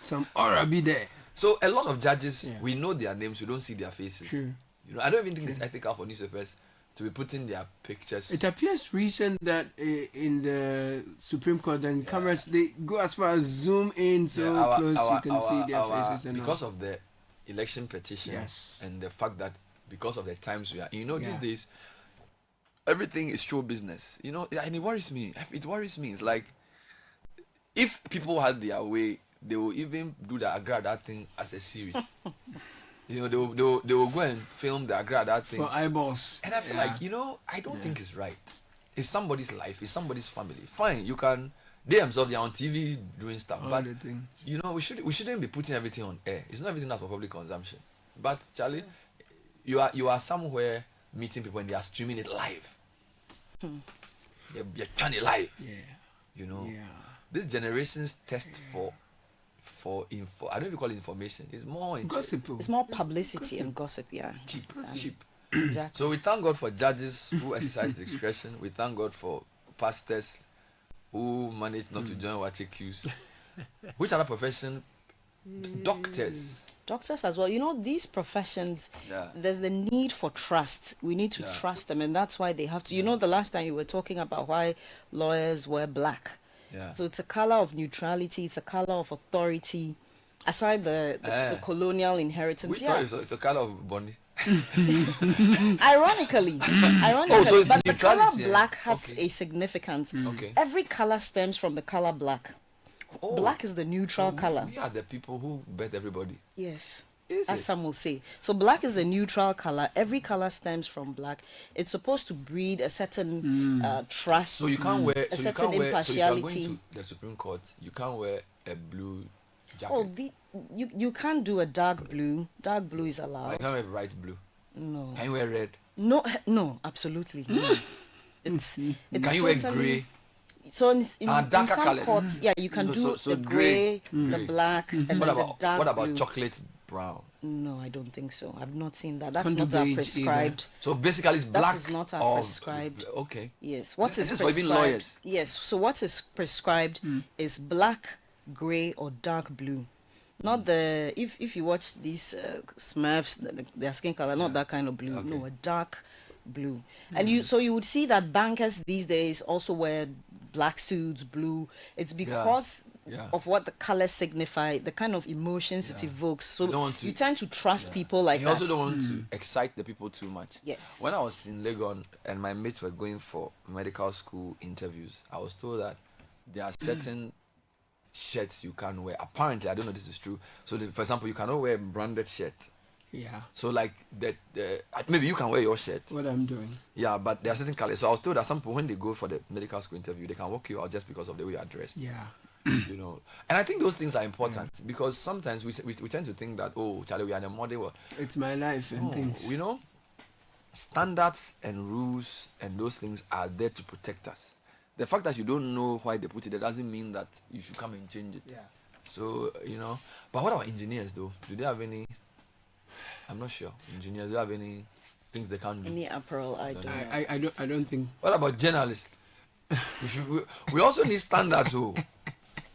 some aura be there. So a lot of judges, we know their names, we don't see their faces. True. I don't even think it's ethical for newspapers to be putting their pictures. It appears recent that in the Supreme Court, and cameras they go as far as zoom in so close you can see their faces. And because of the election petition and the fact that. Because of the times we are, these days, everything is show business, and it worries me. It's like, if people had their way, they will even do the Agra thing as a series. They will go and film the Agra thing. For eyeballs. And I feel like, I don't think it's right. It's somebody's life, it's somebody's family. Fine, you can, they themselves, they're on TV doing stuff. All but, the things. we shouldn't be putting everything on air. It's not everything that's for public consumption. But, Charlie, you are somewhere meeting people and they are streaming it live. You're trying it live. Yeah. This generation's test for info. I don't even call it information. It's more gossip. It's more publicity and gossip. Yeah. Cheap. Exactly. So we thank God for judges who exercise discretion. We thank God for pastors who manage not to join watch queues. Which other profession? Doctors. Doctors as well. These professions, there's the need for trust. We need to trust them, and that's why they have to. The last time you were talking about why lawyers wear black. Yeah. So it's a color of neutrality. It's a color of authority. Aside the colonial inheritance. We thought it's a color of Bonnie. Ironically, so it's but neutrality, the color black has a significance. Okay. Every color stems from the color black. Black is the neutral color. We are the people who bet everybody. Yes. As some will say. So black is a neutral color. Every color stems from black. It's supposed to breed a certain trust. So you can't wear a certain impartiality. So if you are going to the Supreme Court, you can't wear a blue jacket. You can't do a dark blue. Dark blue is allowed. I can't wear bright blue. No. Can you wear red? No, absolutely. No. It's can you wear grey? So in some colors. courts, you can do the grey, the black, and then the dark What about blue. chocolate brown? No, I don't think so. I've not seen that. That's not our prescribed. So basically, it's black. That is not our prescribed. Okay. Yes. What is prescribed? For even lawyers. Yes. So what is prescribed is black, grey, or dark blue. Not the if you watch these Smurfs, their skin color, not that kind of blue. Okay. No, a dark blue. And you would see that bankers these days also wear black suits, blue. It's because of what the colors signify, the kind of emotions it evokes. So you tend to trust people like that. You also don't want to excite the people too much. Yes. When I was in Legon and my mates were going for medical school interviews, I was told that there are certain shirts you can wear. Apparently, I don't know if this is true. So, for example, you cannot wear a branded shirt. Yeah. So, like, maybe you can wear your shirt. What I'm doing. Yeah, but there are certain colors. So, I was told that some people, when they go for the medical school interview, they can walk you out just because of the way you are dressed. Yeah. And I think those things are important because sometimes we tend to think that, oh, Charlie, we are in a modern world. It's my life and things. Standards and rules and those things are there to protect us. The fact that you don't know why they put it there doesn't mean that you should come and change it. Yeah. So, but what about engineers though? Do they have any? I'm not sure. Engineers, do they have any things they can't do? Any apparel? I don't think. What about journalists? We also need standards,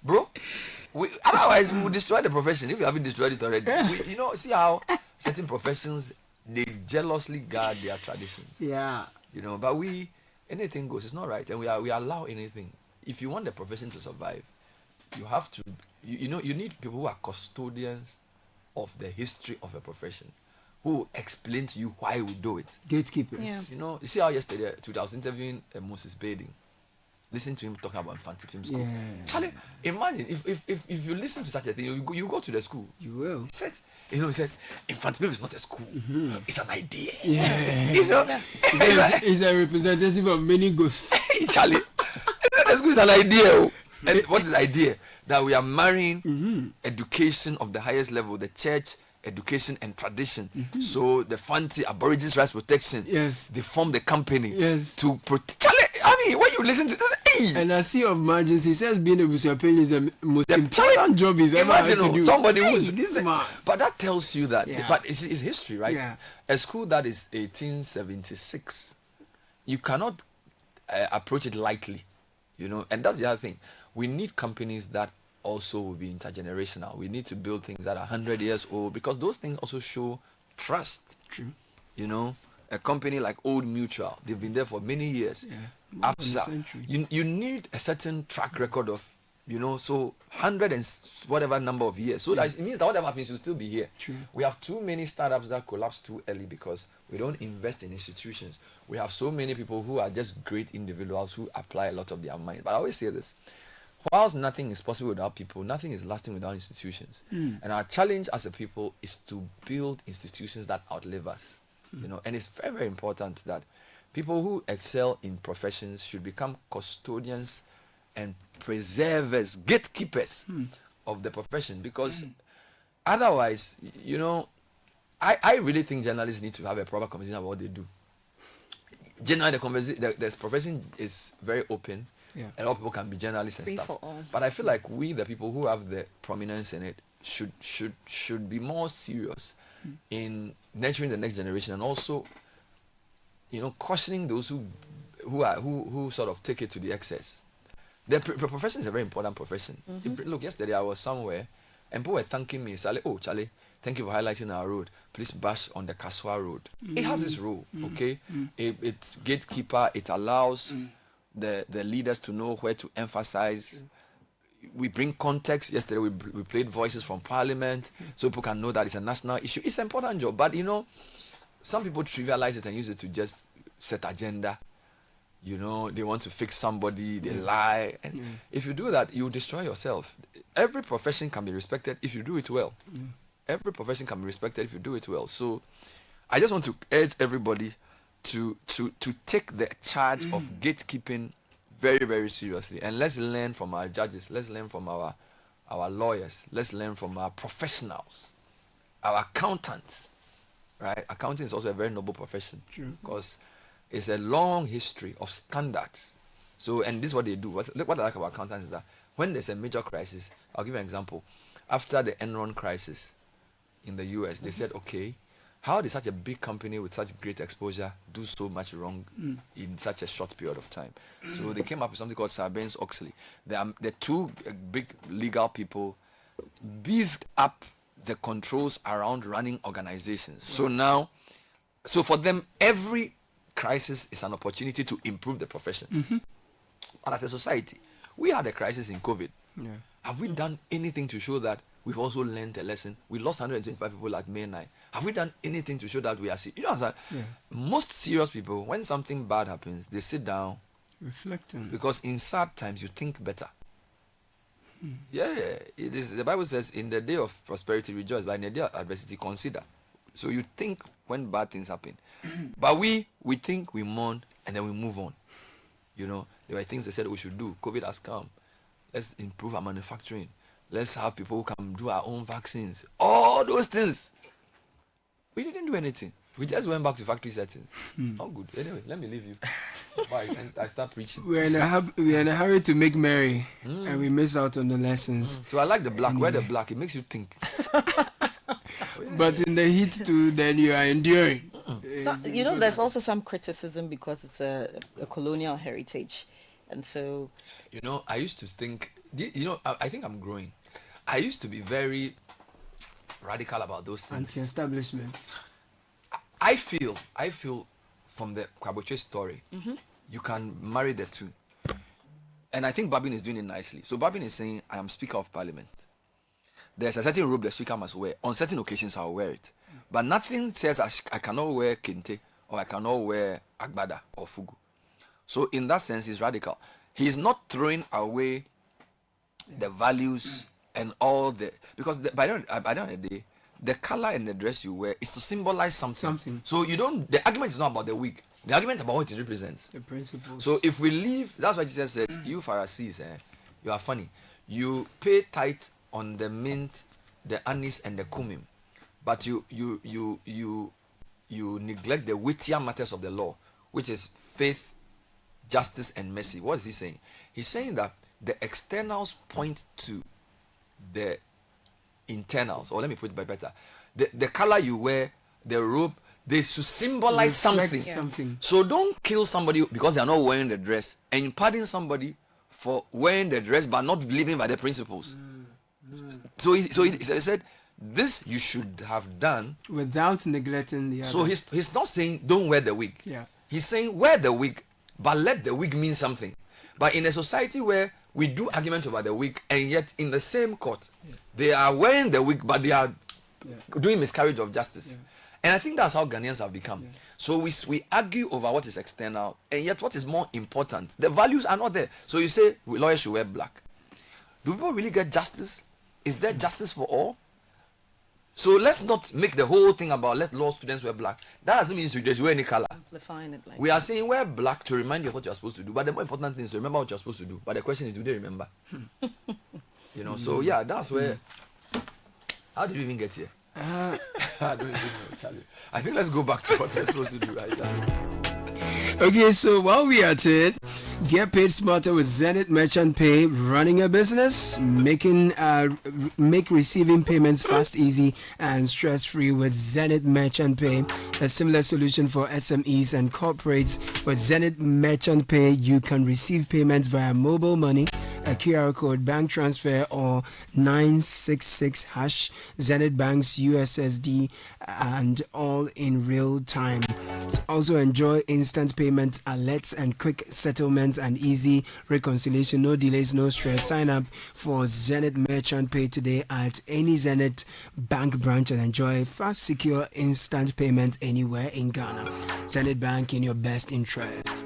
bro. Otherwise, we will destroy the profession if you haven't destroyed it already. See how certain professions, they jealously guard their traditions. Yeah. But anything goes. It's not right, and we allow anything. If you want the profession to survive, you have to. You need people who are custodians of the history of a profession, who explain to you why we do it. Gatekeepers. Yeah. You see how yesterday I was interviewing Moses Bading. Listen to him talking about infantry film school. Yeah. Charlie, imagine if you listen to such a thing, you go to the school. You will. He said, infantry film is not a school. Mm-hmm. It's an idea. Yeah. He's a representative of many ghosts. Charlie, the school is an idea. And what is the idea? That we are marrying education of the highest level, the church, education and tradition. So the Fanti Aborigines Rights Protection, they form the company to protect. Charlie, when you listen to this, and I see of margins, he says being a Busiapel is the most important job he's ever had to do. Somebody who's this man. But that tells you that, but it's history, right? Yeah. A school that is 1876, you cannot approach it lightly, and that's the other thing. We need companies that also will be intergenerational. We need to build things that are 100 years old, because those things also show trust. True. A company like Old Mutual, they've been there for many years. ABSA, you need a certain track record of, so 100 and whatever number of years. So that it means that whatever happens, you'll still be here. True. We have too many startups that collapse too early because we don't invest in institutions. We have so many people who are just great individuals who apply a lot of their minds. But I always say this. Whilst nothing is possible without people, nothing is lasting without institutions. And our challenge as a people is to build institutions that outlive us. And it's very, very important that people who excel in professions should become custodians and preservers, gatekeepers of the profession. Because otherwise, I really think journalists need to have a proper conversation about what they do. Generally, the profession is very open. Yeah. A lot of people can be journalists and Free stuff. for all. But I feel like we, the people who have the prominence in it, should be more serious in nurturing the next generation, and also, cautioning those who sort of take it to the excess. The profession is a very important profession. Look, yesterday I was somewhere, and people were thanking me. Charlie, thank you for highlighting our road. Please bash on the Kaswa road. It has its role, okay? It's gatekeeper. It allows the leaders to know where to emphasize. We bring context. Yesterday we played voices from Parliament so people can know that it's a national issue. It's an important job, but some people trivialize it and use it to just set agenda. They want to fix somebody, they lie. And if you do that, you destroy yourself. Every profession can be respected if you do it well. Every profession can be respected if you do it well. So I just want to urge everybody to take the charge of gatekeeping very, very seriously. And let's learn from our judges. Let's learn from our lawyers. Let's learn from our professionals, our accountants. Right? Accounting is also a very noble profession. Because it's a long history of standards. So, and this is what they do. What I like about accountants is that when there's a major crisis, I'll give you an example. After the Enron crisis in the US, they said, okay, how did such a big company with such great exposure do so much wrong in such a short period of time? So they came up with something called Sarbanes-Oxley. The two big legal people beefed up the controls around running organizations. So for them, every crisis is an opportunity to improve the profession. And as a society, we had a crisis in COVID. Have we done anything to show that we've also learned a lesson? We lost 125 people at May 9. Have we done anything to show that we are serious? Most serious people, when something bad happens, they sit down, reflecting. Because in sad times, you think better. It is. The Bible says, in the day of prosperity, rejoice, but in the day of adversity, consider. So you think when bad things happen. But we think, we mourn, and then we move on. There were things they said we should do. COVID has come. Let's improve our manufacturing. Let's have people who can do our own vaccines. All those things. We didn't do anything. We just went back to factory settings. It's not good. Anyway, let me leave you. Bye. And I start preaching. We're in a hurry to make merry, and we miss out on the lessons. So I like the black. Anyway. Wear the black. It makes you think. But in the heat too, then you are enduring. So, there's also some criticism because it's a colonial heritage. And so... I used to think... I think I'm growing. I used to be very radical about those things. Anti-establishment. I feel from the Kwaboche story, you can marry the two. And I think Babin is doing it nicely. So Babin is saying, I am Speaker of Parliament. There's a certain robe the Speaker must wear. On certain occasions, I'll wear it. But nothing says I cannot wear kente or I cannot wear agbada or fugu. So in that sense, he's radical. He's not throwing away the values and all the... Because by the end of the day, the color and the dress you wear is to symbolize something. So you don't... The argument is not about the wig. The argument is about what it represents. The principles. So if we leave... That's what Jesus said. You Pharisees, you are funny. You pay tithe on the mint, the anise, and the cumin. But you neglect the weightier matters of the law, which is faith, justice, and mercy. What is he saying? He's saying that the externals point to the internals, or let me put it better. The color you wear, the robe, they should symbolize something. So don't kill somebody because they are not wearing the dress, and pardon somebody for wearing the dress but not living by the principles. So he said, this you should have done without neglecting the other. So he's not saying don't wear the wig. Yeah. He's saying wear the wig, but let the wig mean something. But in a society where we do argument over the wig, and yet in the same court, they are wearing the wig, but they are doing miscarriage of justice. And I think that's how Ghanaians have become. So we argue over what is external, and yet what is more important, the values are not there. So you say lawyers should wear black. Do people really get justice? Is there justice for all? So let's not make the whole thing about let law students wear black. That doesn't mean you just wear any color. Amplifying it like we are saying wear black to remind you of what you're supposed to do. But the more important thing is to remember what you're supposed to do. But the question is, do they remember? So yeah, that's where... How did we even get here? I don't even know, Charlie. I think let's go back to what we're supposed to do right now. Okay, so while we are at it, get paid smarter with Zenith Merchant Pay. Running a business, make receiving payments fast, easy, and stress-free with Zenith Merchant Pay. A similar solution for SMEs and corporates. With Zenith Merchant Pay, you can receive payments via mobile money, a QR code, bank transfer, or 966 # Zenith Bank's USSD, and all in real time. Also enjoy instant payments, alerts, and quick settlements and easy reconciliation. No delays, no stress. Sign up for Zenith Merchant Pay today at any Zenith Bank branch and enjoy fast, secure, instant payments anywhere in Ghana. Zenith Bank, in your best interest.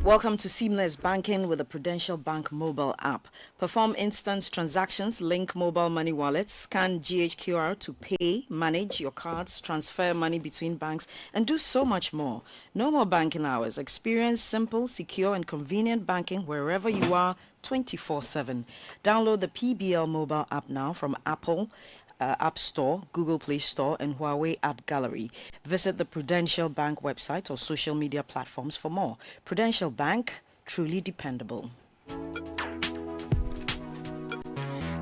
Welcome to Seamless Banking with the Prudential Bank mobile app. Perform instant transactions, link mobile money wallets, scan GHQR to pay, manage your cards, transfer money between banks, and do so much more. No more banking hours. Experience simple, secure, and convenient banking wherever you are 24/7. Download the PBL mobile app now from Apple App Store, Google Play Store, and Huawei App Gallery. Visit the Prudential Bank website or social media platforms for more. Prudential Bank, truly dependable.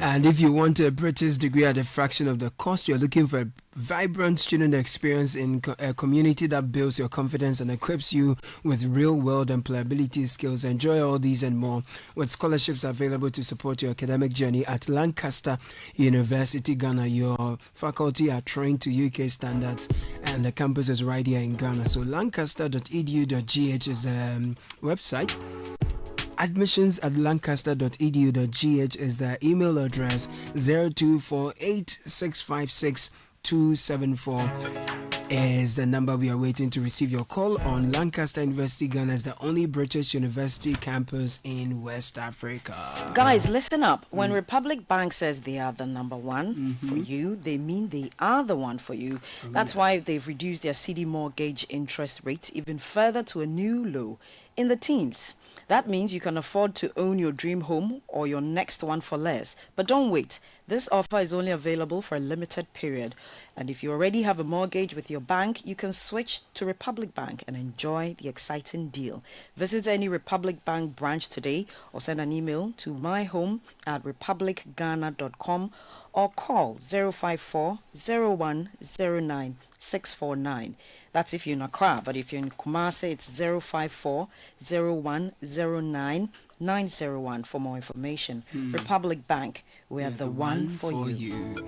And if you want a British degree at a fraction of the cost, you're looking for a vibrant student experience in a community that builds your confidence and equips you with real-world employability skills. Enjoy all these and more with scholarships available to support your academic journey at Lancaster University, Ghana. Your faculty are trained to UK standards, and the campus is right here in Ghana. So lancaster.edu.gh is the website. Admissions at lancaster.edu.gh is the email address. 0248656274 is the number we are waiting to receive your call on. Lancaster University, Ghana is the only British university campus in West Africa. Guys, listen up. When Republic Bank says they are the number one for you, they mean they are the one for you. That's why they've reduced their Citi mortgage interest rate even further to a new low in the teens. That means you can afford to own your dream home or your next one for less. But don't wait. This offer is only available for a limited period. And if you already have a mortgage with your bank, you can switch to Republic Bank and enjoy the exciting deal. Visit any Republic Bank branch today or send an email to myhome@republicghana.com or call 054-0109-649. That's if you're in Accra, but if you're in Kumasi, it's 054-0109-901 for more information. Republic Bank, we are the one for you.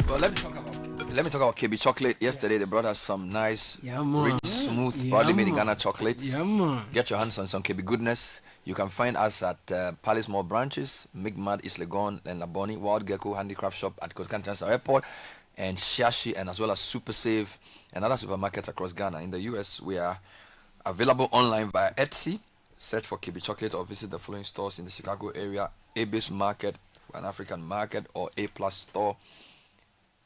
Well, let me talk about KB chocolate. Yesterday they brought us some nice, rich, smooth, proudly made in Ghana chocolates. Get your hands on some KB goodness. You can find us at Palace Mall branches, Migmad, East Legon, and Laboni, Wild Gecko Handicraft Shop at Kotka International Airport, and Shashi, and as well as Super Save and other supermarkets across Ghana. In the US, we are available online via Etsy. Search for KB chocolate or visit the following stores in the Chicago area: A-Base Market, Pan African Market, or A-Plus Store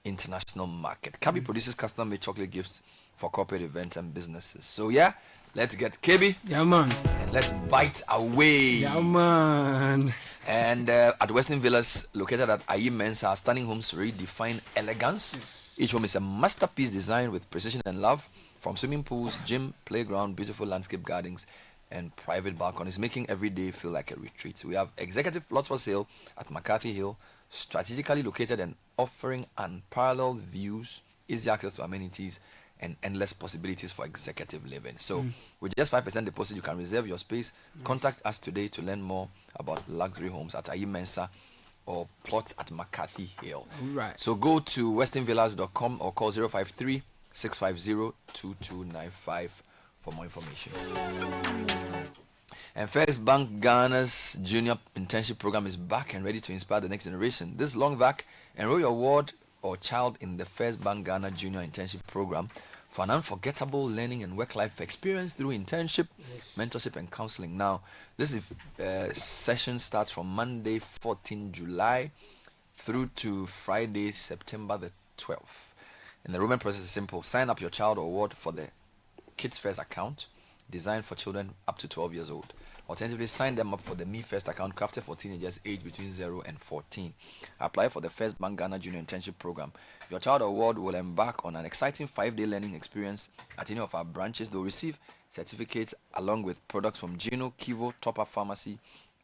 International Market. KB produces custom-made chocolate gifts for corporate events and businesses. So yeah, let's get KB. Yeah, man. And let's bite away. Yeah, man. And at Western Villas, located at Ayi Mensa, stunning homes redefine elegance. Yes. Each home is a masterpiece designed with precision and love. From swimming pools, gym, playground, beautiful landscape gardens, and private balconies, making every day feel like a retreat. We have executive plots for sale at McCarthy Hill, strategically located and offering unparalleled views, easy access to amenities, and endless possibilities for executive living. So with just 5% deposit, you can reserve your space. Contact us today to learn more about luxury homes at Ayi Mensa or plots at McCarthy Hill. Right. So go to westonvillas.com or call 053-650-2295 for more information. And First Bank Ghana's Junior Internship Program is back and ready to inspire the next generation. This long vac, enroll your ward or child in the First Bank Ghana Junior Internship Program for an unforgettable learning and work-life experience through internship, mentorship, and counseling. Now, this session starts from Monday, 14 July, through to Friday, September the 12th. And the enrollment process is simple. Sign up your child or ward for the Kids First account, designed for children up to 12 years old. Alternatively, sign them up for the Me First account, crafted for teenagers aged between 0 and 14. Apply for the First Bank Ghana Junior Internship Program. Your child or ward will embark on an exciting 5-day learning experience at any of our branches. They'll receive certificates along with products from Gino, Kivo, Top Up Pharmacy,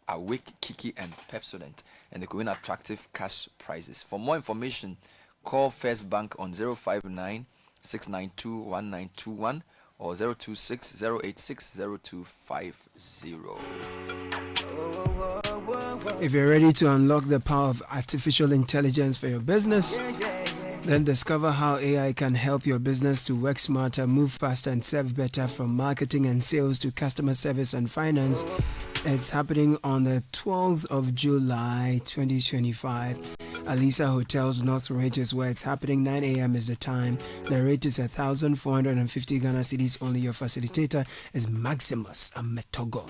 Awake, Kiki, and Pepsodent. And they could win attractive cash prizes. For more information, call First Bank on 059-692-1921 or 026-086-0250. If you're ready to unlock the power of artificial intelligence for your business, then discover how AI can help your business to work smarter, move faster, and serve better, from marketing and sales to customer service and finance. It's happening on the 12th of July 2025. Alisa Hotels North Ridge is where it's happening. 9 a.m. is the time. The rate is 1,450 Ghana cedis only. Your facilitator is Maximus Ametogo.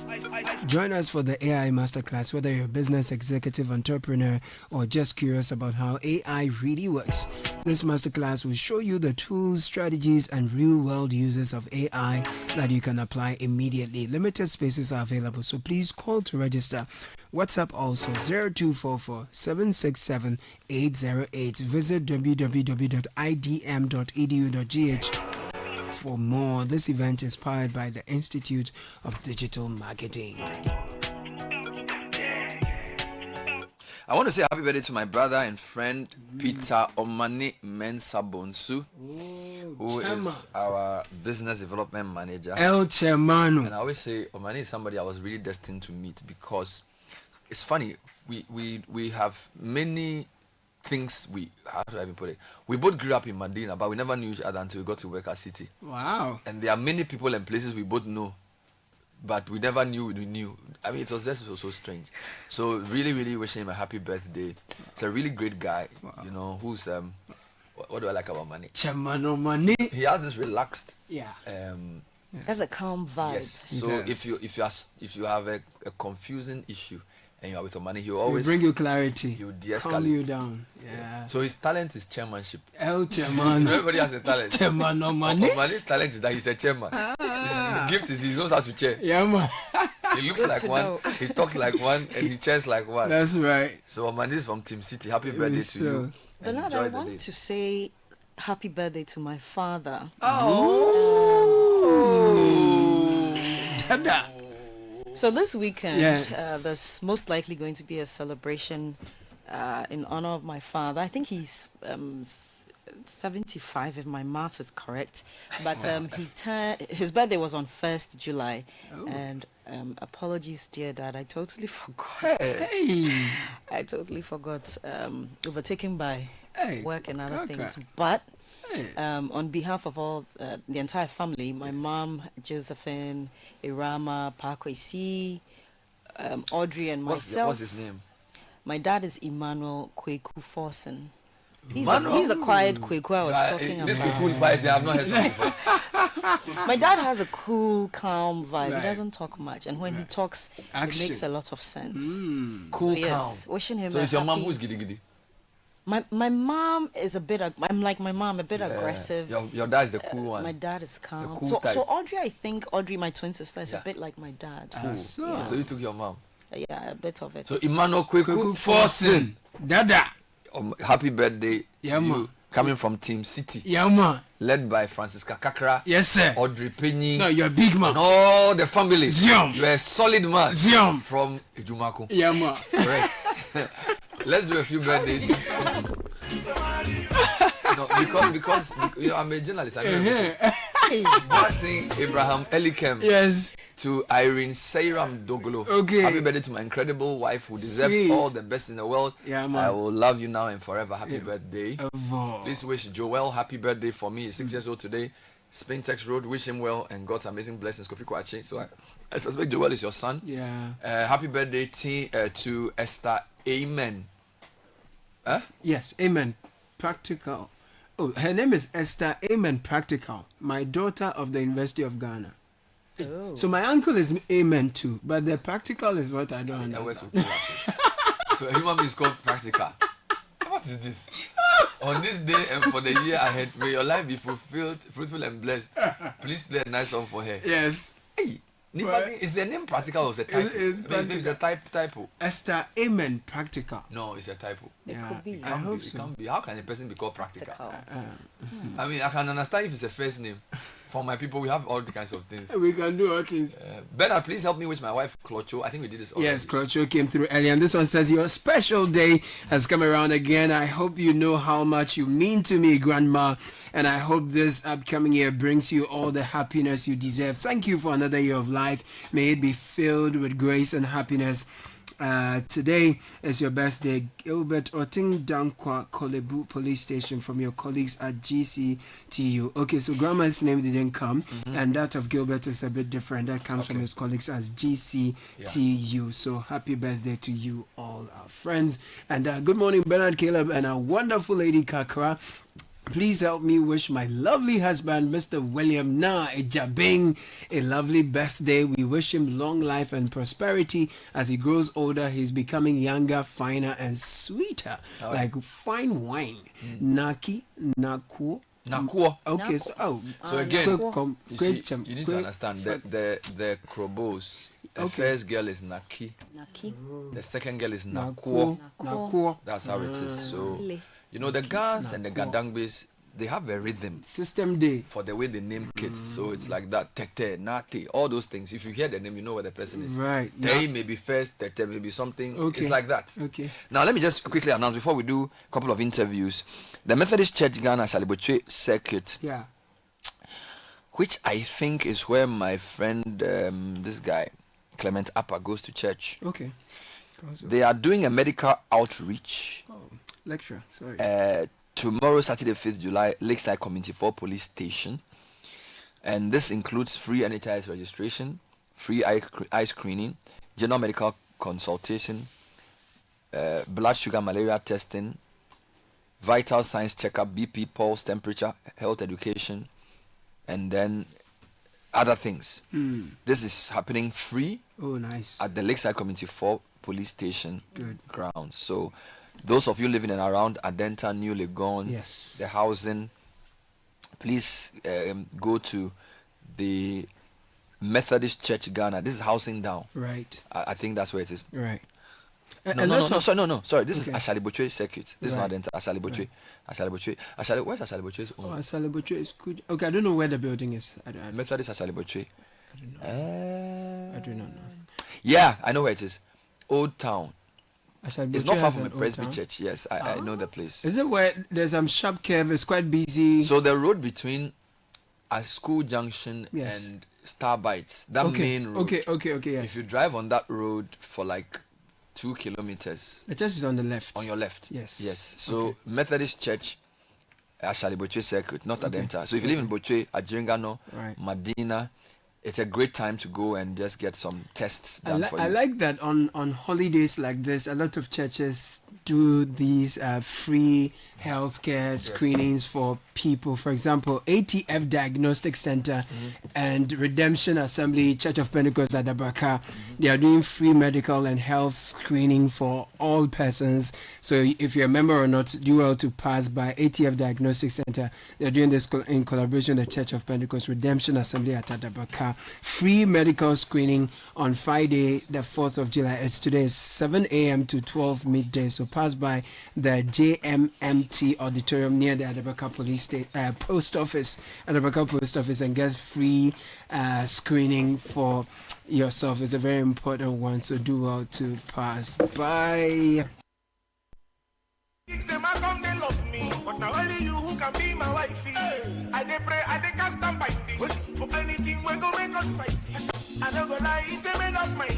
Join us for the AI Masterclass, whether you're a business executive, entrepreneur, or just curious about how AI really works. This masterclass will show you the tools, strategies, and real-world uses of AI that you can apply immediately. Limited spaces are available, so please call to register. WhatsApp also 0244-767-808. Visit www.idm.edu.gh for more. This event is powered by the Institute of Digital Marketing. I want to say happy birthday to my brother and friend Peter Omani Mensa Bonsu, who is our business development manager. El Chemano. And I always say Omani is somebody I was really destined to meet, because it's funny, we have many things. How do I even put it? We both grew up in Medina, but we never knew each other until we got to work at Citi. Wow. And there are many people and places we both know, but we never knew we knew. I mean, it was just so strange. So really, really wishing him a happy birthday. He's a really great guy, you know, who's what do I like about Money? Chamano Money. He has this relaxed. Yeah. Has a calm vibe. Yes. So if you have a confusing issue and you are with Money, he will always bring you clarity. He will de-escalate. Calm you down. Yeah. So his talent is chairmanship. El Chairman. Everybody has a talent. Chairman Money. Money's talent is that he's a chairman. His gift is he knows how to chair. Yeah, man. He looks like one, he talks like one, and he chairs like one. That's right. So Amanda is from Team Citi. Happy birthday to you. Bernard, I want to say happy birthday to my father. Dada. So this weekend, there's most likely going to be a celebration in honor of my father. I think he's 75 if my math is correct, but his birthday was on 1st July. And apologies, dear Dad, I totally forgot. I totally forgot, overtaken by work and other things. But on behalf of all the entire family, my mom Josephine, Irama, Pakwesi, Audrey and myself. What's his name? My dad is Emmanuel Kweku Forsen. He's the quiet Kweku I was talking about. This Kweku vibe, they have not heard something. My dad has a cool, calm vibe. He doesn't talk much, and when he talks, it makes a lot of sense. Cool, calm. Wishing him. So it's your mom who's giddy giddy? My mom is a bit. I'm like my mom, a bit aggressive. Your dad is the cool one. My dad is calm. Cool so type. Audrey, I think Audrey, my twin sister, is a bit like my dad. Cool. So you took your mom. Yeah, a bit of it. So Emmanuel Kweku Forsen, Dada. Happy birthday to you. Coming from Team Citi. Yeah, man. Led by Francisca Kakra. Yes, sir. Audrey Penny. No, you're a big man. And all the family. Zion. You're a solid man. Zion. From Ejumako. Yeah, man. Correct. Let's do a few birthdays. No, because you know, I'm a journalist. I know. Martin Abraham Elikem. Yes. To Irene Seiram Dogolo. Okay. Happy birthday to my incredible wife who deserves all the best in the world. Yeah, man. I will love you now and forever. Happy birthday. Please wish Joel happy birthday for me. He's 6 years old today. Spintex Road. Wish him well and God's amazing blessings. Kofi Kwache. So I suspect Joel is your son. Yeah. Happy birthday to Esther. Amen. Huh? Yes, Amen. Practical. Oh, her name is Esther Amen Practical, my daughter of the University of Ghana. Oh. So my uncle is Amen too, but the practical is what I don't understand. So a human being is called practical. What is this? On this day and for the year ahead, may your life be fulfilled, fruitful and blessed. Please play a nice song for her. Yes. Hey, is the name practical or is it a typo? Maybe it's a typo. Esther Amen Practical. No, it's a typo. It could be. It can't be. How can a person be called practical? I mean, I can understand if it's a first name. For my people, we have all the kinds of things. We can do all things. Bernard, please help me with my wife, Klocho. I think we did this already. Yes, Klocho came through earlier. And this one says, your special day has come around again. I hope you know how much you mean to me, Grandma. And I hope this upcoming year brings you all the happiness you deserve. Thank you for another year of life. May it be filled with grace and happiness. Today is your birthday, Gilbert Oting Dankwa Kolebu Police Station, from your colleagues at GCTU. Okay, so Grandma's name didn't come, and that of Gilbert is a bit different. That comes from his colleagues as GCTU. So happy birthday to you all, our friends. And good morning, Bernard, Caleb, and our wonderful lady Kakra. Please help me wish my lovely husband, Mr. William Na Ejabing, a lovely birthday. We wish him long life and prosperity. As he grows older, he's becoming younger, finer, and sweeter, like fine wine. Naki, Nakuo. Okay, so again, you need to understand that the Krobos. The first girl is Naki. The second girl is Nakuo. That's how it is. So. You know, the Gans and the Gadangbes, they have a rhythm. System day. For the way they name kids. So it's like that. Tete, Nati, all those things. If you hear the name, you know where the person is. Right. They may be first, Tete may be something. Okay. It's like that. Okay. Now, let me just quickly announce before we do a couple of interviews. The Methodist Church Ghana Salibotwe Circuit. Yeah. Which I think is where my friend, this guy, Clement Appa, goes to church. Okay. They are doing a medical outreach. Lecture, sorry. Tomorrow, Saturday, 5th July, Lakeside Community 4 Police Station. And this includes free NHIS registration, free eye screening, general medical consultation, blood sugar malaria testing, vital signs checkup, BP, pulse, temperature, health education, and then other things. This is happening free. Oh, nice. At the Lakeside Community 4 Police Station grounds. So, those of you living in around Adenta, New Legon, the housing, please go to the Methodist Church Ghana. This is housing down. Right. I think that's where it is. Right. No. Sorry. This is Ashalibotwe Circuit. This is not Adenta. Ashalibotwe. Ashalibotwe. Where's Ashalibotwe's own? Ashalibotwe is good. Okay, I don't know where the building is. Methodist Ashalibotwe. I do not know. Yeah, I know where it is. Old Town. It's not far from a Presby church. Yes, I know the place. Is it where there's some sharp curve? It's quite busy. So the road between a school junction and Star Bites, that main road. Okay. Yes. If you drive on that road for like 2 kilometers, the church is on the left. On your left. Yes. So Methodist Church, actually Boche Circuit, not Adenta. So if you live in Boche, Adjingano, Medina, it's a great time to go and just get some tests done for you. I like that on holidays like this, a lot of churches do these free healthcare screenings for people. For example, ATF Diagnostic Center and Redemption Assembly Church of Pentecost at Abaka, they are doing free medical and health screening for all persons. So if you're a member or not, do well to pass by ATF Diagnostic Center. They're doing this in collaboration with the Church of Pentecost Redemption Assembly at Adabaka. Free medical screening on Friday, the 4th of July. It's today, it's 7 a.m. to 12 midday. So pass by the JMMT auditorium near the Adabaka post office, Adabaka post office, and get free screening for yourself. It's a very important one, so do well to pass by. Them I come, they love me, but now only you who can be my wifey. I dey pray, I dey cast and binding for anything we go make us fight. I don't go lie, it's a made up mindy.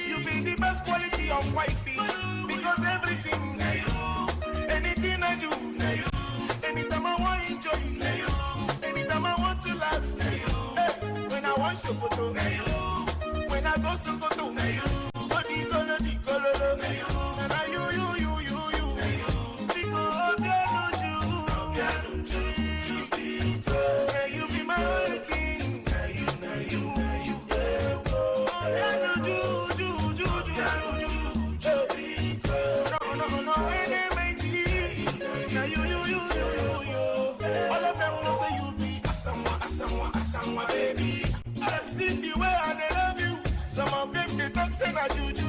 You be the best quality of wifey, because everything na you, anything I do na you, anytime I want enjoy na you, anytime I want to laugh na you. Hey, when I want Sokoto na you, when I go Sokoto na you, go di golo na you, na you. Some of them they talk say na juju.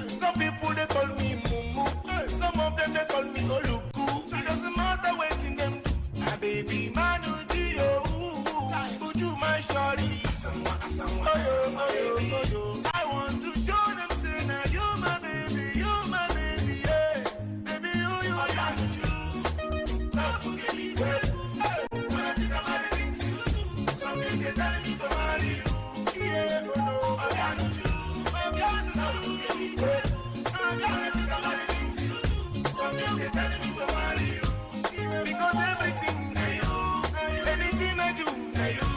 Some people they call me mumu. Some of them they call me oluku. It doesn't matter what in them do. My baby manu dio. Uju my shawty. I want to show them say na you my baby, yeah. Baby you are you. Don't forget me, when I think about the things you do, something they tell me to marry you. Yeah, because everything na you, anything I do na you,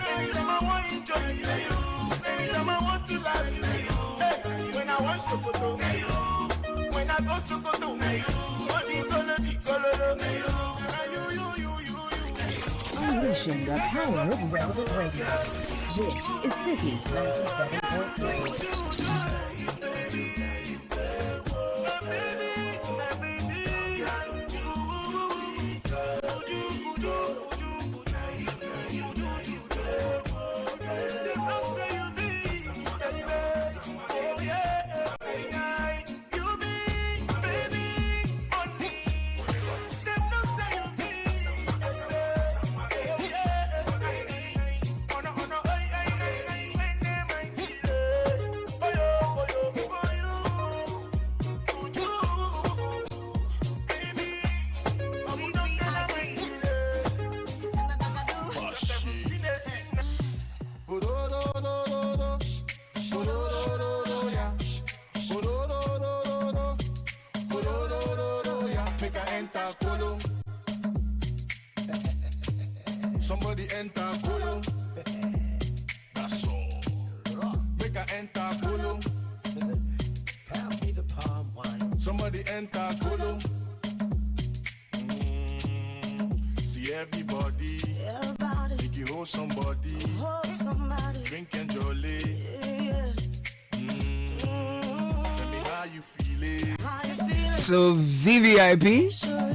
anytime I want enjoy na you, anytime I want to laugh na you. Hey, when I want Sokoto na you, when I go Sokoto na you, di golo na you. Unleashing the power of relevant radio. This is Citi 97.3. Somebody enter Kolo. That's all. Make a enter Kolo. Pass me the palm wine. Somebody enter Kolo. See everybody. Make you hold somebody. Drink and jolly. Tell me how you feeling. So VVIP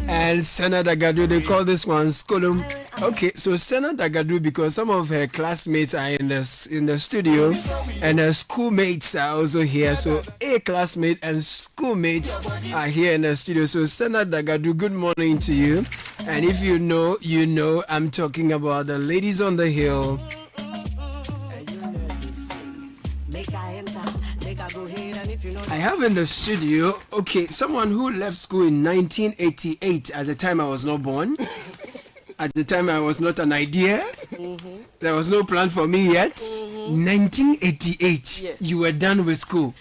and Senator Gadu, they call this one Skolum. Okay, so Senator Gadu, because some of her classmates are in the studio and her schoolmates are also here. So a classmate and schoolmates are here in the studio. So Senator Gadu, good morning to you. And if you know, I'm talking about the ladies on the hill. Make I enter, I have in the studio, okay, someone who left school in 1988. At the time I was not born. At the time I was not an idea. Mm-hmm. There was no plan for me yet. Mm-hmm. 1988. Yes. You were done with school.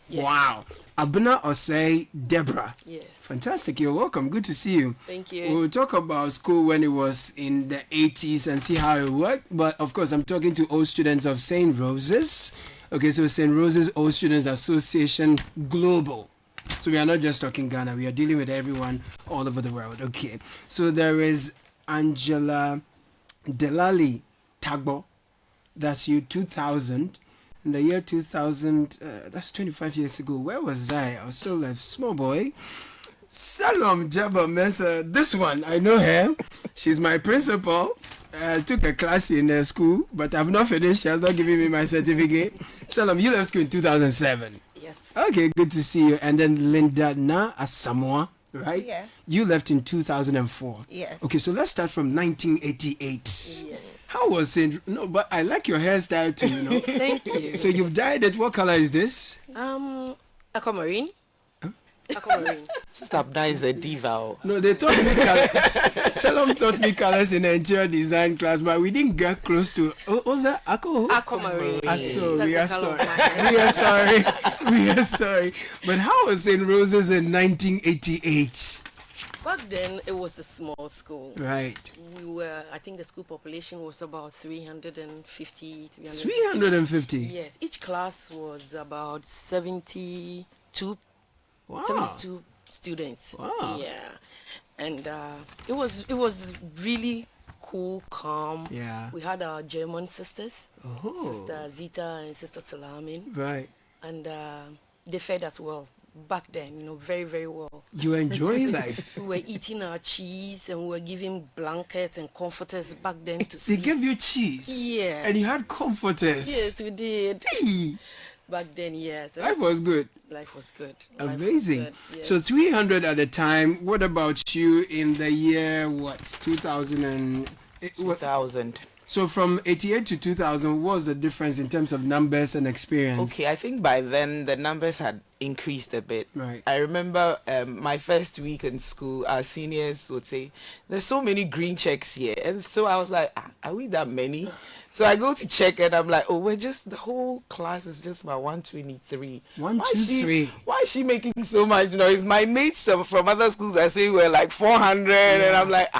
Yes. Wow. Abuna Osei Deborah. Yes. Fantastic. You're welcome. Good to see you. Thank you. We'll talk about school when it was in the 80s and see how it worked. But of course, I'm talking to old students of St. Rose's. Okay, so St. Rose's Old Students Association Global. So we are not just talking Ghana. We are dealing with everyone all over the world. Okay. So there is Angela Delali Tagbo. That's you, 2000. In the year 2000, that's 25 years ago. Where was I? I was still a small boy. Salom Jabba Mesa. This one, I know her. She's my principal. I took a class in the school, but I've not finished. She has not given me my certificate. Salom, you left school in 2007. Yes. Okay, good to see you. And then Linda Na Asamoah, right? Yeah. You left in 2004. Yes. Okay, so let's start from 1988. Yes. How was it? No, but I like your hairstyle too, you know. Thank you. So you've dyed it. What color is this? Aquamarine. Huh? Aquamarine. Sister Abda is a diva. No, they taught me colors. Salom taught me colors in the interior design class, but we didn't get close to. What was that? Aquamarine. So we are sorry. We are sorry. We are sorry. But how was St. Rose's in 1988? Back then, it was a small school. Right. I think the school population was about 350. 350? Yes. Each class was about 72. Wow. 72 students. Wow. Yeah. And it was really cool, calm. Yeah. We had our German sisters, Oh. Sister Zita and Sister Salamin. Right. And they fed us well. Back then, very, very well. You enjoy life. We were eating our cheese and we were giving blankets and comforters back then to They sleep. gave you cheese? Yes. And you had comforters? Yes, we did. Hey. Back then, yes. Life was good. Life was good. Amazing. Life was good, yes. So 300 at the time. What about you in the year, 2000? So from 88 to 2000, what was the difference in terms of numbers and experience? Okay, I think by then the numbers had increased a bit. Right. I remember my first week in school, our seniors would say, there's so many green checks here. And so I was like, are we that many? So I go to check and I'm like, the whole class is just about 123. 123. Why is she making so much noise? My mates from other schools are saying we're like 400. Yeah. And I'm like,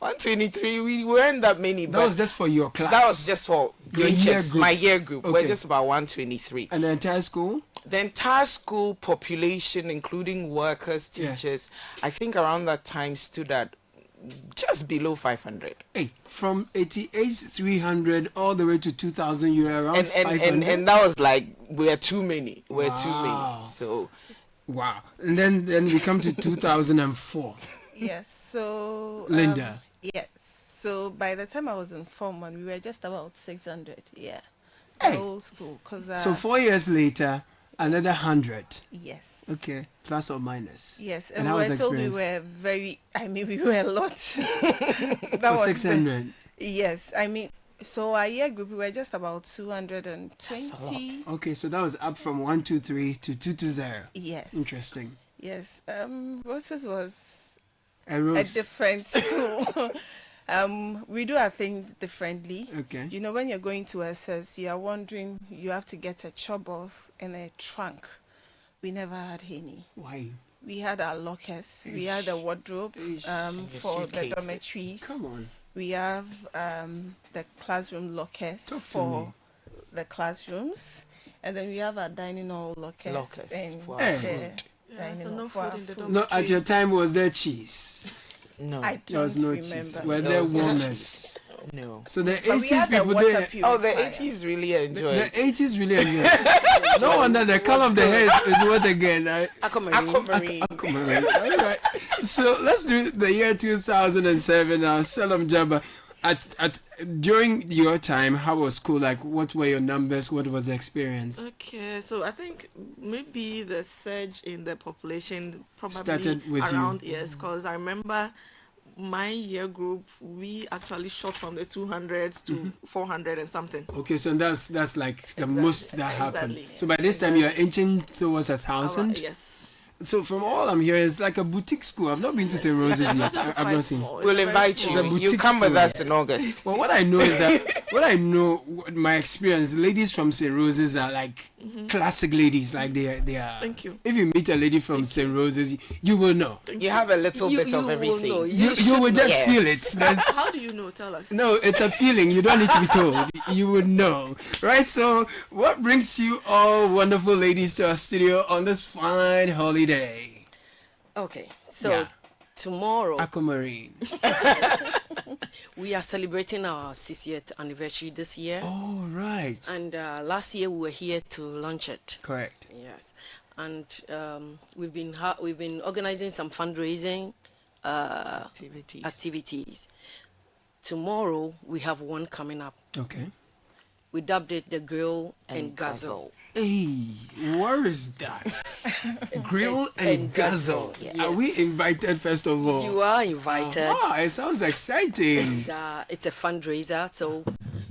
123, we weren't that many. That was just for your class? That was just for green checks, my year group. Okay. We're just about 123. And the entire school? The entire school population, including workers, teachers, I think around that time stood at just below 500. Hey, from 88, 300 all the way to 2000, you were around 500? And that was like, we're too many. We're too many. So, wow. And then we come to 2004. Yes, so... Linda. Yes, so by the time I was in Form 1, we were just about 600, yeah. Hey. The whole school. So 4 years later, another 100. Yes. Okay, plus or minus. Yes, and we were told we were we were a lot. That was 600. Yes, so our year group, we were just about 220. Okay, so that was up from 123 to 220. Yes. Interesting. Yes, Roses was a different school. We do our things differently. Okay. When you're going to SS, you are wondering, you have to get a chobos and a trunk. We never had any. Why? We had our lockers. We had a wardrobe for the dormitories. Come on. We have the classroom lockers for the classrooms. And then we have our dining hall lockers. And for our food. So no food in the dormitory. No, at your time, was there cheese? No. I don't there was no remember. cheese. Were there warmers? No. So the 80s people there. Oh, the 80s really enjoyed. The 80s really enjoyed. No wonder the color of the hair is what again? Aquamarine. Aquamarine. All right. So let's do the year 2007 now. Salam Jabba. During your time, how was school like? What were your numbers? What was the experience? Okay, so I think maybe the surge in the population probably started with around you. Yes, because I remember my year group, we actually shot from the 200s to 400 and something. Okay, so that's like the most that happened. Exactly. So by this time you're inching towards 1,000. Yes. So from all I'm hearing, it's like a boutique school. I've not been to St. Roses yet. I've not seen. We'll invite you. boutique You come with school. us in August. Well, what I know is that my experience, ladies from St. Roses are like classic ladies. Like they are. Thank you. If you meet a lady from St. Roses, you will know. You have a little bit of everything. Know. You will just feel it. How do you know? Tell us. No, it's a feeling. You don't need to be told. You would know. Right? So, what brings you all wonderful ladies to our studio on this fine holiday? Okay, so tomorrow, Aquamarine. we are celebrating our 60th anniversary this year. Oh, right. And last year we were here to launch it. Correct. Yes, and we've been organizing some fundraising activities. Tomorrow we have one coming up. Okay. We dubbed it the Grill and Guzzle. Hey, where is that? Grill and Guzzle. Yes. Are we invited first of all? You are invited. It sounds exciting. It's a fundraiser, so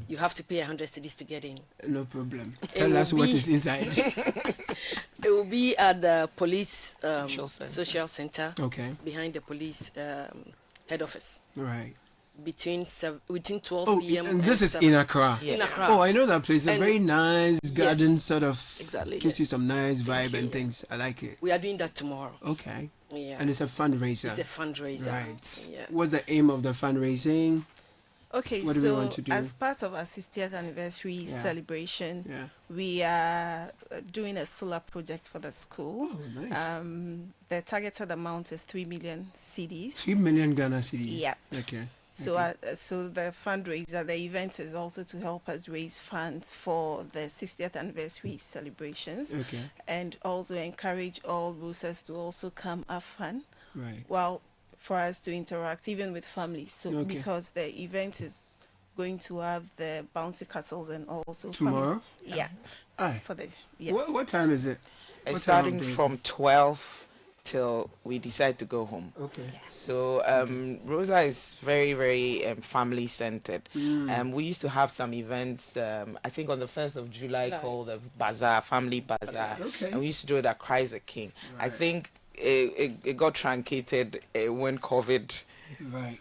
you have to pay 100 cedis to get in. No problem. Tell us what is inside. It will be at the police social center. Okay. Behind the police head office. Right. Between 12 p.m. and this is in Accra. In Accra. Oh, I know that place. A And very nice garden, yes, sort of. exactly, Gives you yes. some nice vibe and things. I like it. We are doing that tomorrow. Okay. Yeah. And it's a fundraiser. It's a fundraiser. Right. Yeah. What's the aim of the fundraising? Okay, What do we want to do? as part of our 60th anniversary celebration, Yeah. we are doing a solar project for the school. Oh, nice. The targeted amount is 3 million cedis. 3 million Ghana cedis. Yeah. Okay. So, so the fundraiser, the event is also to help us raise funds for the 60th anniversary celebrations, Okay. and also encourage all Rosas to also come have fun. Right. Well, for us to interact even with families. So Okay. because the event is going to have the bouncy castles and also Tomorrow? Yeah. Aye. For the yes. What time is it? It's What time starting of day is from it? 12 till we decide to go home. Okay. So Rosa is very, very family centered. We used to have some events, I think on the 1st of July, called the Bazaar, Family Bazaar. Okay. And we used to do it at Christ the King. I think it got truncated when COVID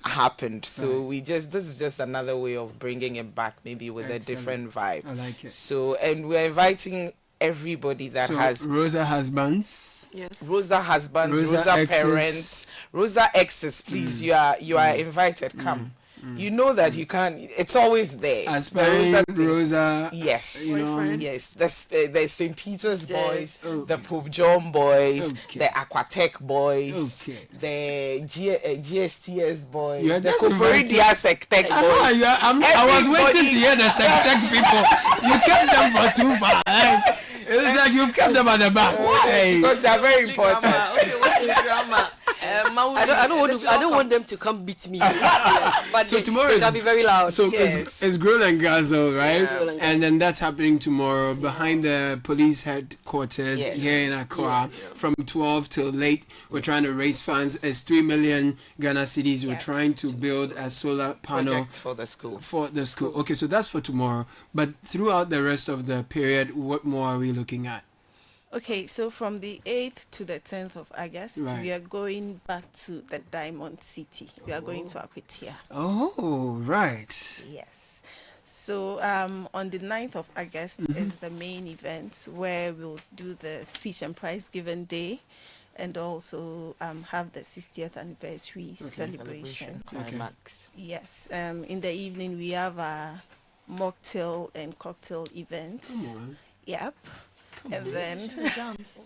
happened. So this is just another way of bringing it back, maybe with a different vibe. I like it. So, and we're inviting everybody that has Rosa husbands. Yes. Rosa husbands, Rosa exes. parents, Rosa exes, please. You are invited. Come. You know that you can't. It's always there. Aspiring Rosa. Yes. You know. Yes. The St. Peter's boys, the Pope John boys, the Aquatech boys, the GSTS boys, You are the just Koforidia Sectech boys. I was waiting to hear the Sectech people. You kept them for too far. It's like you've kept them at the back. Why? Because they are very important. I don't want them to come beat me. But So tomorrow they is can be very loud. So it's Grill and Guzzle, right? Yeah. And then that's happening tomorrow behind the police headquarters here in Accra from 12 till late. We're trying to raise funds. It's 3 million Ghana cedis. We're trying to build a solar panel Project for the school. For the school. Okay, so that's for tomorrow. But throughout the rest of the period, what more are we looking at? Okay, so from the 8th to the 10th of August, Right. we are going back to the Diamond City. We are going to Akwatia. Oh, right. Yes. So on the 9th of August is the main event where we'll do the speech and prize given day, and also have the 60th anniversary celebration. Climax. Yes. In the evening we have a mocktail and cocktail event. Come on. Yep. And then jams.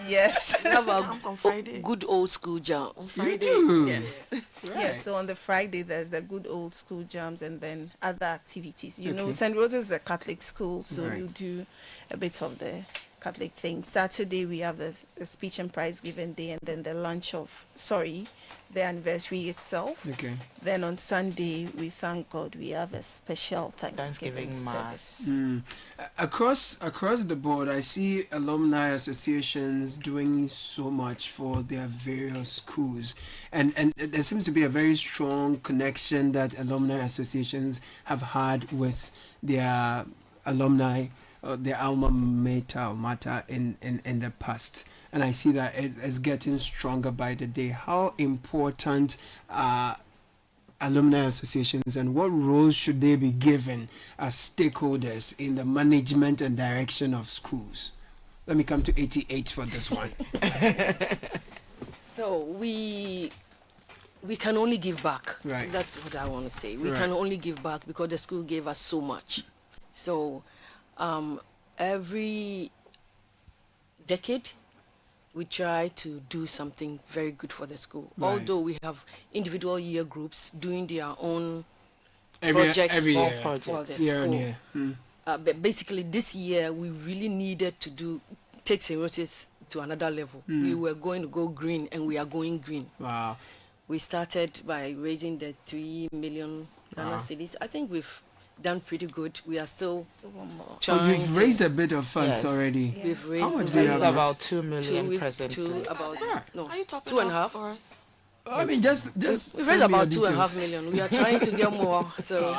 yes, We have Jams on Friday. good old school jams. Friday. Yes. Yes. So on the Friday there's the good old school jams and then other activities. You know, Okay. St. Roses is a Catholic school, so Right. we do a bit of the Catholic thing. Saturday we have the speech and prize giving day, and then the the anniversary itself. Okay. Then on Sunday we thank God we have a special Thanksgiving service. Across the board, I see alumni associations doing so much for their various schools, and there seems to be a very strong connection that alumni associations have had with their alumni, their alma mater in the past. And I see that it's getting stronger by the day. How important are alumni associations, and what roles should they be given as stakeholders in the management and direction of schools? Let me come to 88 for this one. So we can only give back. Right. That's what I want to say. We Right. can only give back because the school gave us so much. So every decade we try to do something very good for the school. Right. Although we have individual year groups doing their own Every for year. the Year on school. year. But basically this year we really needed to take St. Rose's to another level. We were going to go green, and we are going green. Wow. We started by raising the 3 million Ghana cedis. I think we've done pretty good. We are still trying. You've raised a bit of funds Yes. already. Yeah. We've raised How much do you have? about 2 million we've- presently. Are you talking 2.5 for us? I mean, just we send raised me about your 2.5 details. million. We are trying to get more. So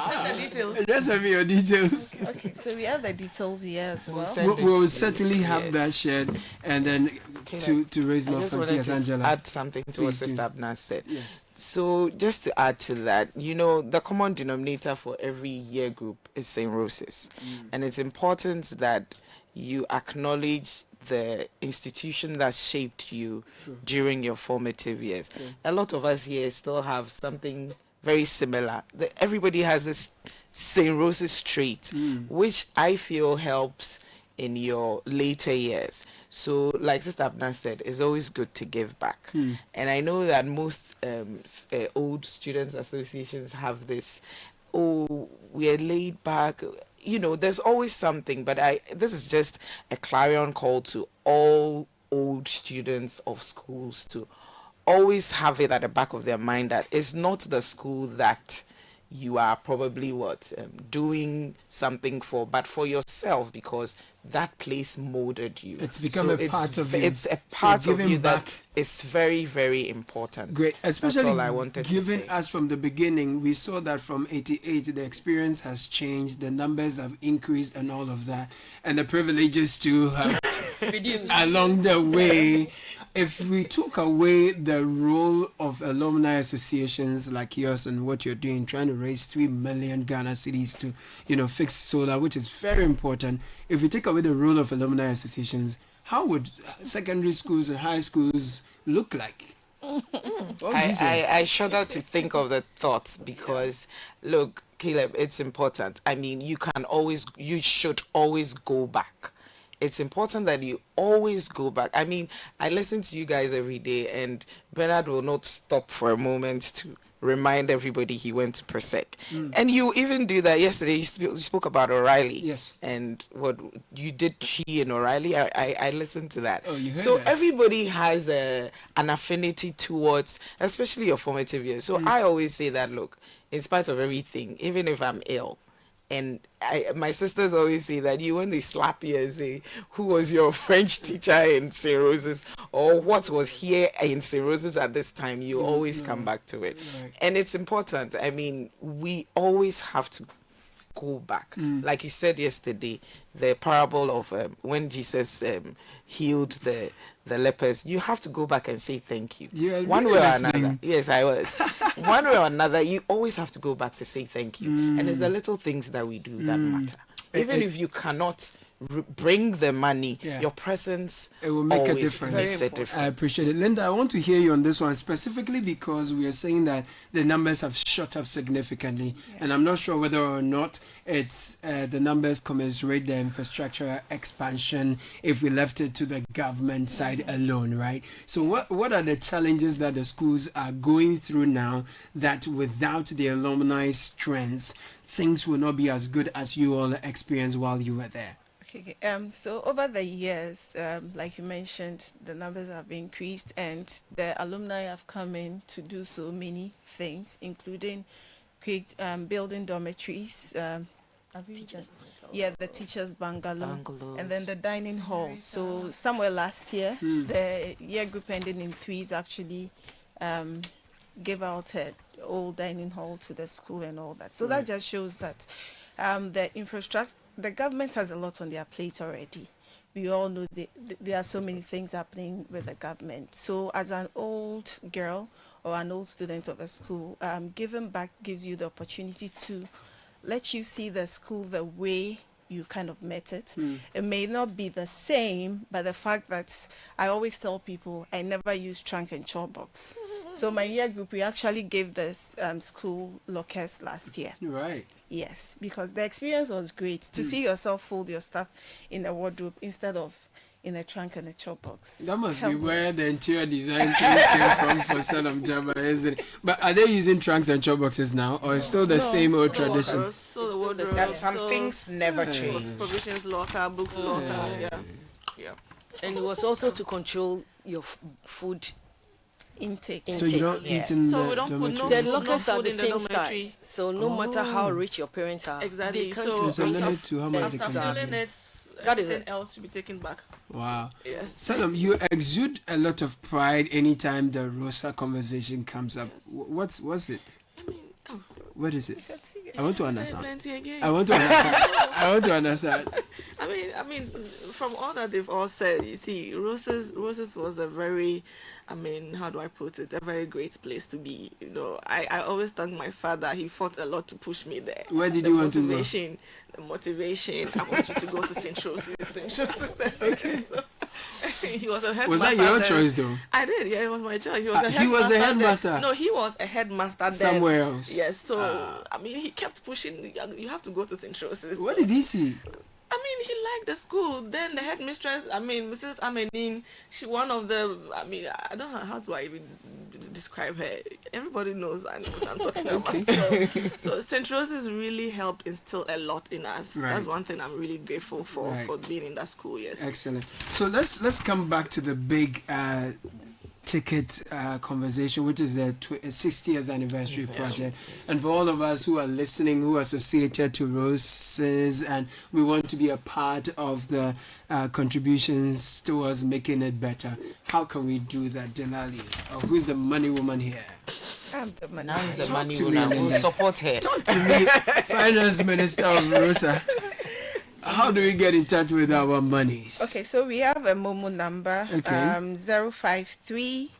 Just send me your details. Okay, so we have the details here as well. We'll certainly have that shared, and then to raise I more just funds. wanted Yes, to Angela. add something to what Please do. Sister Abna said. Yes. So just to add to that, the common denominator for every year group is St. Rose's. And it's important that you acknowledge the institution that shaped you during your formative years. A lot of us here still have something very similar. Everybody has this St. Rose's trait, which I feel helps in your later years. So like Sister Abna said, it's always good to give back. And I know that most old students associations have this, we are laid back. There's always something, but this is just a clarion call to all old students of schools to always have it at the back of their mind that it's not the school that you are probably doing something for, but for yourself, because that place molded you. It's become a part of you. It's a part of giving you that back is very, very important. Great, especially That's all I wanted to given say. us from the beginning. We saw that from 88, the experience has changed, the numbers have increased, and all of that, and the privileges too have reduced along the way. If we took away the role of alumni associations like yours and what you're doing, trying to raise 3 million Ghana cedis to, fix solar, which is very important. If we take away the role of alumni associations, how would secondary schools and high schools look like? I shudder to think of the thoughts because, look, Caleb, it's important. I mean, you should always go back. It's important that you always go back. I mean, I listen to you guys every day, and Bernard will not stop for a moment to remind everybody he went to Persec. And you even do that yesterday. You spoke about O'Reilly. Yes. And what you did, she and O'Reilly. I listened to that. Oh, you heard so us. everybody has an affinity towards, especially your formative years. So I always say that, look, in spite of everything, even if I'm ill, and my sisters always say that when they slap you and say, who was your French teacher in St. Rose's, or what was here in St. Rose's at this time, you always come back to it. Right. And it's important. I mean, we always have to go back. Like you said yesterday, the parable of when Jesus healed the lepers, you have to go back and say thank you. Yeah, One really way or listening. another. Yes, I was. One way or another, you always have to go back to say thank you. And it's the little things that we do that matter. Even if you cannot bring the money, your presence it will make a always difference. makes a difference. I appreciate it. Linda, I want to hear you on this one specifically because we are saying that the numbers have shot up significantly, and I'm not sure whether or not it's the numbers commensurate the infrastructure expansion if we left it to the government side alone, right? So what are the challenges that the schools are going through now that without the alumni strength, things will not be as good as you all experienced while you were there? Okay. So over the years, like you mentioned, the numbers have increased, and the alumni have come in to do so many things, including building dormitories. Teachers' Yeah, the teachers' bungalow, and then the dining hall. So somewhere last year, the year group ending in 3s actually gave out an old dining hall to the school and all that. So that just shows that the infrastructure, the government has a lot on their plate already. We all know there are so many things happening with the government. So as an old girl or an old student of a school, giving back gives you the opportunity to let you see the school the way you kind of met it. It may not be the same, but the fact that I always tell people I never use trunk and chore box. So my year group, we actually gave this school lockers last year. Right. Yes, because the experience was great to see yourself fold your stuff in a wardrobe instead of in a trunk and a chop box. That must be where the interior design came from for Salam Jabba, isn't it? But are they using trunks and chop boxes now, or is still the same old tradition? Still the wardrobe. Some things never change. Provisions locker, books locker, yeah. And it was also to control your food intake. So you don't eat in so the we don't put dormitory? The lockers are the same dormitory. size, so no matter how rich your parents are, Exactly. they can't So there's a limit to how much they can after do. filling it, That is everything else should be taken back. Wow. Yes. Salam, you exude a lot of pride anytime the Rosa conversation comes up. What's it? What is it? I want to understand. I want to understand. I want to understand. I mean, from all that they've all said, you see, Roses was a very, how do I put it? A very great place to be. You know, I always thank my father. He fought a lot to push me there. Where did you want to go? The motivation. I want you to go to St. Rose's. Okay. He was a headmaster. Was that your choice, though? I did. Yeah, it was my choice. He was the headmaster. No, he was a headmaster then. Somewhere else. Yes. So he kept pushing. You have to go to St. Rose's. What did he see? He liked the school. Then the headmistress, Mrs. Amenin, one of the, I don't know how to even describe her. Everybody knows I know what I'm talking about. So St. Rose's really helped instill a lot in us. Right. That's one thing I'm really grateful for being in that school. Yes. Excellent. So let's come back to the big ticket conversation, which is the 60th anniversary project. And for all of us who are listening, who are associated to Roses, and we want to be a part of the contributions towards making it better, how can we do that, Delali? Or who's the money woman here? I'm the money. Now is the money woman. We'll support her. Talk to me, Finance Minister of Rosa. How do we get in touch with our monies? Okay, so we have a Momo number, Okay. 053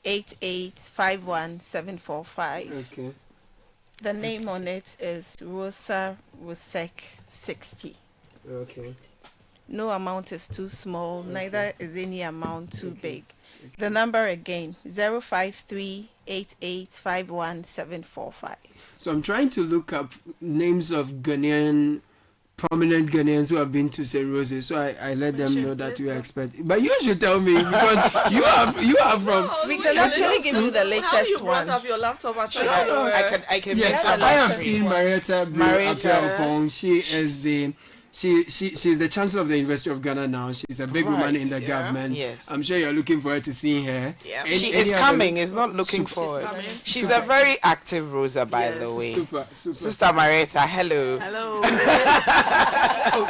8851745. Okay. The name on it is Rosa Rosek 60. Okay. No amount is too small, neither is any amount too big. The number again, 053 8851745. So I'm trying to look up names of prominent Ghanaians who have been to St. Rose's, so I let them know that you are expecting. But you should tell me, because you are from. We can actually give you the latest one. Up your laptop at I can. Yes, I have seen Marietta Appiah. She is the. She's the Chancellor of the University of Ghana now. She's a big woman in the government. Yes. I'm sure you're looking forward to seeing her. Yeah. She is coming. It's not looking forward. She's a very active Rosa, by the way. Super. Sister Marietta, hello. Hello.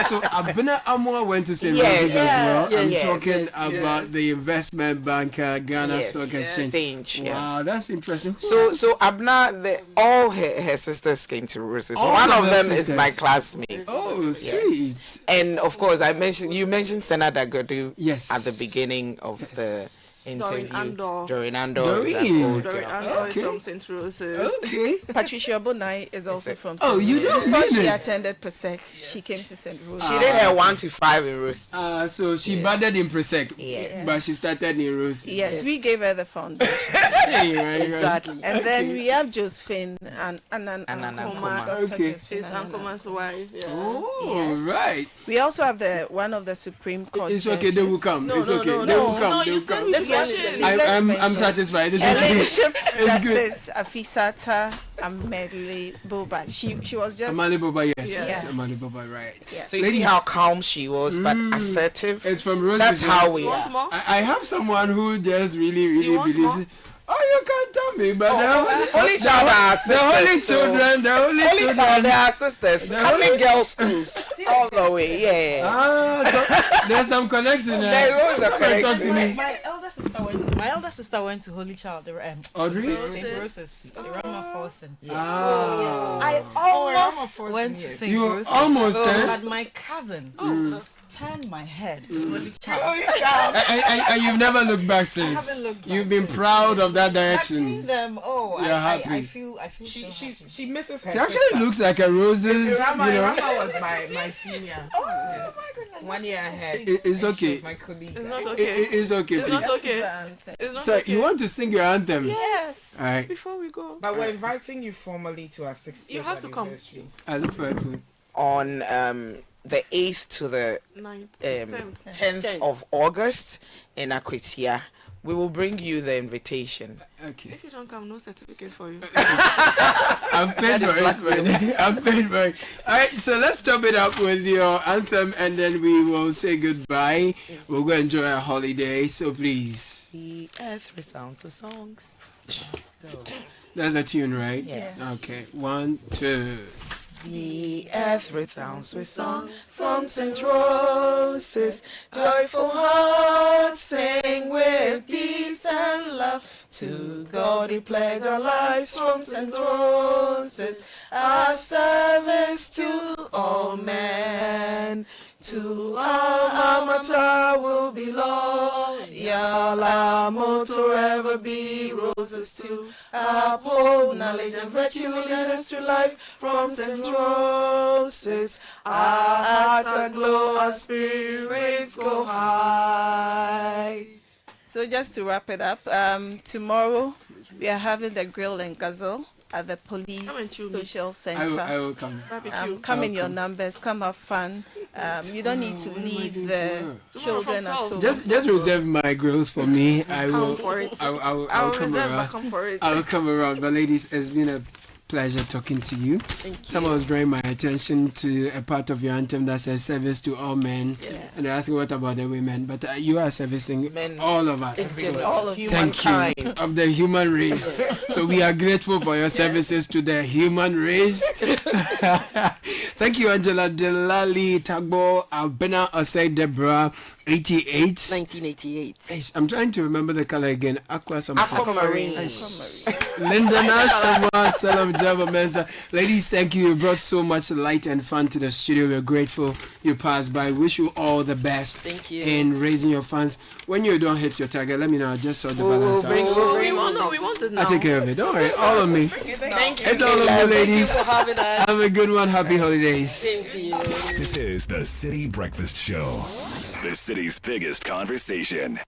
So Abena Amwa went to St. Rose's as well. I'm talking about the investment banker, Ghana Stock Exchange. Wow, that's interesting. So Abna, all her sisters came to Rose's. One of them is my classmate. Oh, sweet. And of course, you mentioned Senator Godu at the beginning of the interview. Doreen Andor is from St. Rose's. Okay. Patricia Bonai is also from St. Oh, you don't Before mean she it. attended Presec, she came to St. Rose. She did her 1 to 5 in Rose. So she batted in Presec, but she started in Rose. Yes, we gave her the foundation. Exactly. And then we have Josephine and Ankoma. Okay. She's Ankoma's wife. Yeah. Oh, right. We also have one of the Supreme Court. It's okay, they will come. No, It's no, okay, no, they will no. come. No, They you will said come. we should mention. I'm satisfied. It's Her okay. Ladyship It's good. Justice Afisata Amali Boba. She was just Amali Boba, yes. Yes. Amali Boba, right. Yeah. So you see how calm she was, but assertive. It's from Rose. That's how we are. I have someone who just really believes it. Oh, you can't tell me, but only child are sisters. The only children, the only children. Child, they are sisters. Catholic girls' schools all the way, yeah. So there's some connection there. There's always a connection. My elder sister went to Holy Child. Audrey? St. Rose's. Irama Forsen. I almost went to St. Rose's. Almost, but my cousin turned my head to Holy Child. And you've never looked back since. I haven't looked back. You've been proud of that direction. I've seen them. I feel she misses her. She actually looks like a Roses. Rama was my senior. Oh my goodness. 1 year ahead. It's okay. My colleague. It's not okay. It's okay, It's please. not okay. It's not So okay. you want to sing your anthem? Yes. All right. Before we go. But we're inviting you formally to our 60th You have to come. anniversary. I look forward to it. On the 8th to the 10th of August in Akwitia. We will bring you the invitation. Okay. If you don't come, no certificate for you. I've paid for it, man. I've paid for it. All right, so let's top it up with your anthem, and then we will say goodbye. We'll go enjoy our holiday. So please. The earth resounds with songs. That's a tune, right? Yes. Okay. 1, 2. The earth resounds with songs from St. Rose's. Joyful hearts sing with peace and love. To God we pledge our lives from St. Rose's. Our service to all men. To our mater will be loyal. Our motto ever be roses to uphold knowledge and virtue will lead us through life from St. Rose's. Our hearts aglow, our spirits go high. So just to wrap it up, tomorrow we are having the grill and guzzle at the police social center. I will come. Come in your numbers, come have fun. You don't need to leave the children at home. Just reserve my grills for me. I will. I'll come around. I will come around. But ladies, it's been a pleasure talking to you. Thank you. Someone was drawing my attention to a part of your anthem that says service to all men. Yes. And they're asking what about the women, but you are servicing all of us. So all of thank you of the human race. So we are grateful for your services to the human race. Thank you, Angela Delali Tagbo Albena Osei Deborah 1988. I'm trying to remember the color again. Aquamarine. Lindana Sama Salam Java Mensa. Ladies, thank you. You brought so much light and fun to the studio. We're grateful you passed by. Wish you all the best. Thank you. In raising your funds. When you don't hit your target, let me know. I'll just sort the balance out. We want it now. I'll take care of it. Don't worry. All of me. Thank you. It's all of you, ladies. Thank you for having us. Have a good one. Happy holidays. Same to you. This is the City Breakfast Show, the city's biggest conversation.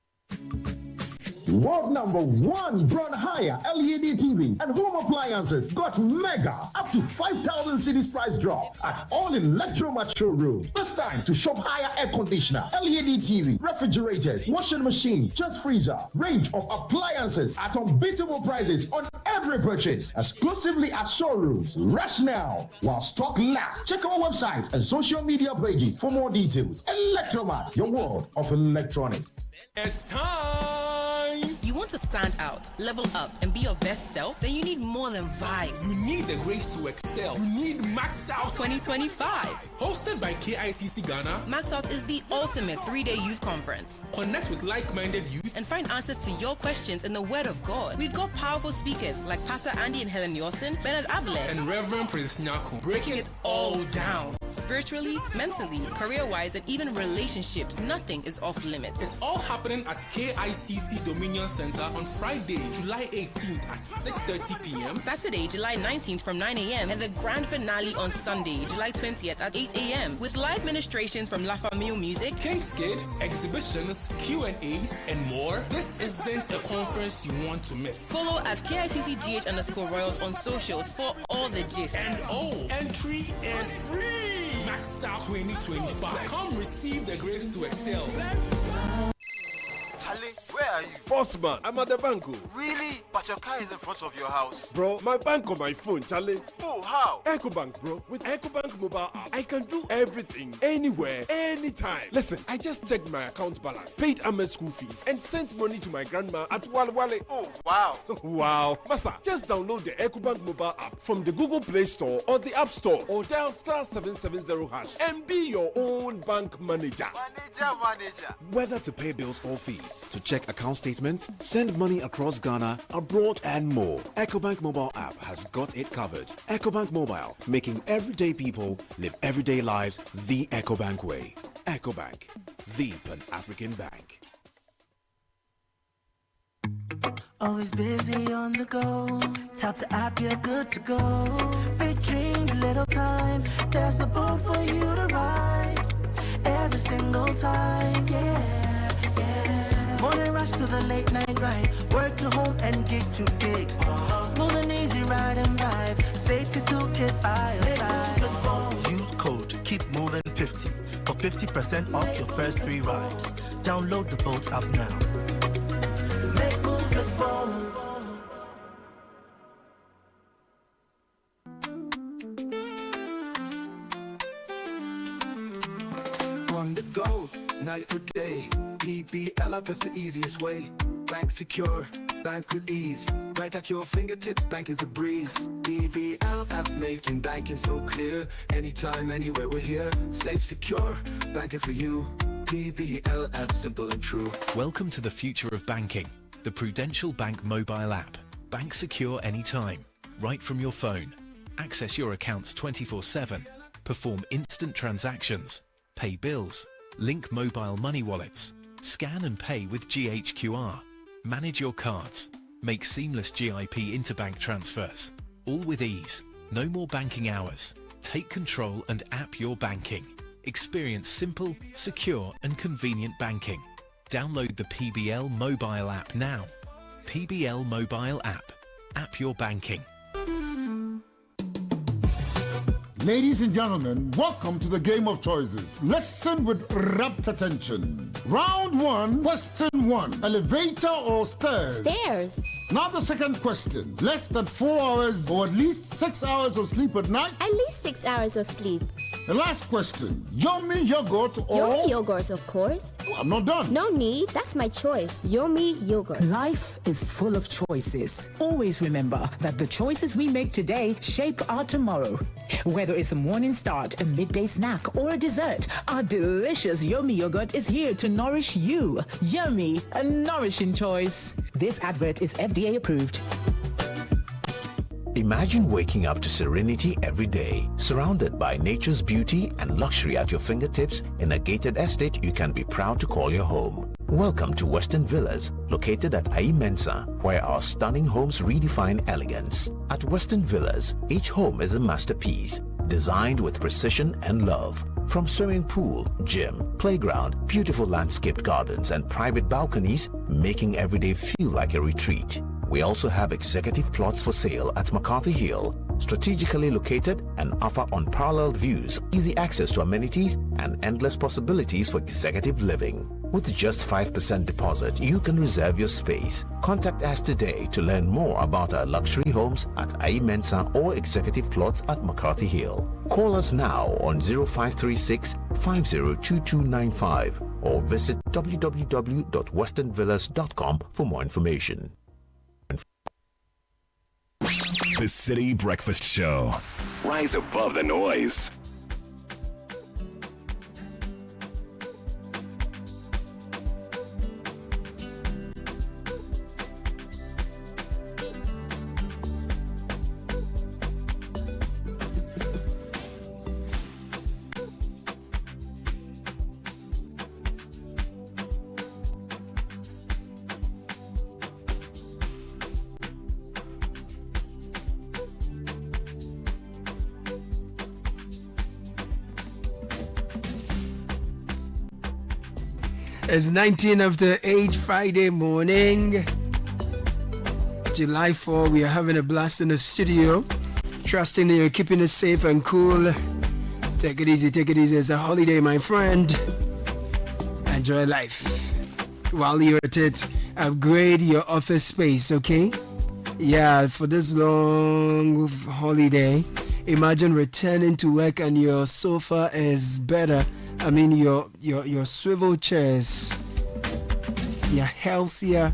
World number one Brunch higher LED TV and home appliances got mega up to 5,000 cities price drop at all Electromat showrooms. This time to shop higher air conditioner, LED TV, refrigerators, washing machine, just freezer, range of appliances at unbeatable prices on every purchase, exclusively at showrooms. Rush now while stock lasts. Check our website and social media pages for more details. Electromat, your world of electronics. It's time! You want to stand out, level up, and be your best self? Then you need more than vibes. You need the grace to excel. You need Max Out 2025. Hosted by KICC Ghana, Max Out is the ultimate 3-day youth conference. Connect with like-minded youth and find answers to your questions in the Word of God. We've got powerful speakers like Pastor Andy and Helen Yorson, Bernard Avlet, and Reverend Prince Nyako, breaking it all down. Spiritually, mentally, career-wise, and even relationships, nothing is off limits. It's all happening at KICC Dominion Center on Friday, July 18th at 6:30 p.m. Saturday, July 19th from 9 a.m. and the grand finale on Sunday, July 20th at 8 a.m. with live ministrations from La Famille Music, King's Kid, exhibitions, Q&As, and more. This isn't a conference you want to miss. Follow at KICCGH_Royals on socials for all the gist. And entry is free. Max Out 2025. Come receive the grace to excel. Charlie, where are you? Boss, Boss man, I'm at the bank. Really? But your car is in front of your house. Bro, my bank on my phone, Charlie. Oh, how? EcoBank, bro. With EcoBank mobile app, I can do everything, anywhere, anytime. Listen, I just checked my account balance, paid Ahmed's school fees, and sent money to my grandma at Wale. Oh, wow. Wow. Masa, just download the EcoBank mobile app from the Google Play Store or the App Store, or dial *770# and be your own bank manager. Manager. Whether to pay bills or fees, to check account statements, send money across Ghana, abroad, and more, EcoBank mobile app has got it covered. EcoBank Mobile, making everyday people live everyday lives the EcoBank way. EcoBank, the Pan-African bank. Always busy on the go. Tap the app, you're good to go. Big dreams, little time. There's a boat for you to ride. Every single time, yeah. Morning rush to the late night grind. Work to home and gig to gig. Smooth and easy ride and vibe. Safety toolkit by your side. Use code Keep Moving 50 for 50% off your first 3 rides. Download the Bolt app now. Make moves with Bolt. On the go, night or day. PBL app is the easiest way. Bank secure, bank with ease. Right at your fingertips, bank is a breeze. PBL app making banking so clear. Anytime, anywhere, we're here. Safe, secure, banking for you. PBL app, simple and true. Welcome to the future of banking. The Prudential Bank mobile app. Bank secure anytime, right from your phone. Access your accounts 24/7. Perform instant transactions. Pay bills. Link mobile money wallets. Scan and pay with GHQR. Manage your cards. Make seamless GIP interbank transfers. All with ease. No more banking hours. Take control and app your banking. Experience simple, secure and convenient banking. Download the PBL mobile app now. PBL mobile app. App your banking. Ladies and gentlemen, welcome to the game of choices. Listen with rapt attention. Round 1, question 1. Elevator or stairs? Stairs. Now the second question. Less than 4 hours or at least 6 hours of sleep at night? At least 6 hours of sleep. The last question. Yomi yogurt or... Yomi yogurt, of course. Oh, I'm not done. No need. That's my choice. Yomi yogurt. Life is full of choices. Always remember that the choices we make today shape our tomorrow. Whether it's a morning start, a midday snack, or a dessert, our delicious Yomi yogurt is here to nourish you. Yummy, a nourishing choice. This advert is FDA approved. Imagine waking up to serenity every day, surrounded by nature's beauty and luxury at your fingertips in a gated estate you can be proud to call your home. Welcome to Western Villas, located at Ai Mensa, where our stunning homes redefine elegance. At Western Villas, each home is a masterpiece, designed with precision and love. From swimming pool, gym, playground, beautiful landscaped gardens, and private balconies, making every day feel like a retreat. We also have executive plots for sale at McCarthy Hill, strategically located and offer unparalleled views, easy access to amenities, and endless possibilities for executive living. With just 5% deposit, you can reserve your space. Contact us today to learn more about our luxury homes at Ai Mensa or executive plots at McCarthy Hill. Call us now on 0536 502295 or visit www.westernvillas.com for more information. The City Breakfast Show. Rise above the noise. It's 19 after 8 Friday morning, July 4. We are having a blast in the studio. Trusting that you're keeping it safe and cool. Take it easy, take it easy. It's a holiday, my friend. Enjoy life. while you're at it, upgrade your office space, okay? Yeah, for this long holiday, imagine returning to work and your sofa is better. I mean, your swivel chairs, you're healthier,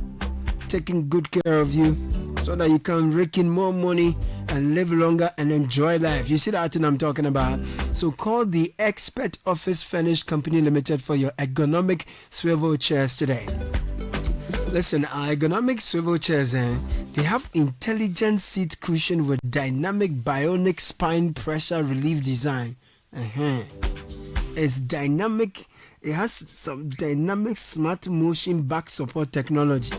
taking good care of you, so that you can rake in more money and live longer and enjoy life. You see that thing I'm talking about? So call the Expert Office Furnish Company Limited for your ergonomic swivel chairs today. Listen, our ergonomic swivel chairs, they have intelligent seat cushion with dynamic bionic spine pressure relief design. It's dynamic. It has some dynamic smart motion back support technology.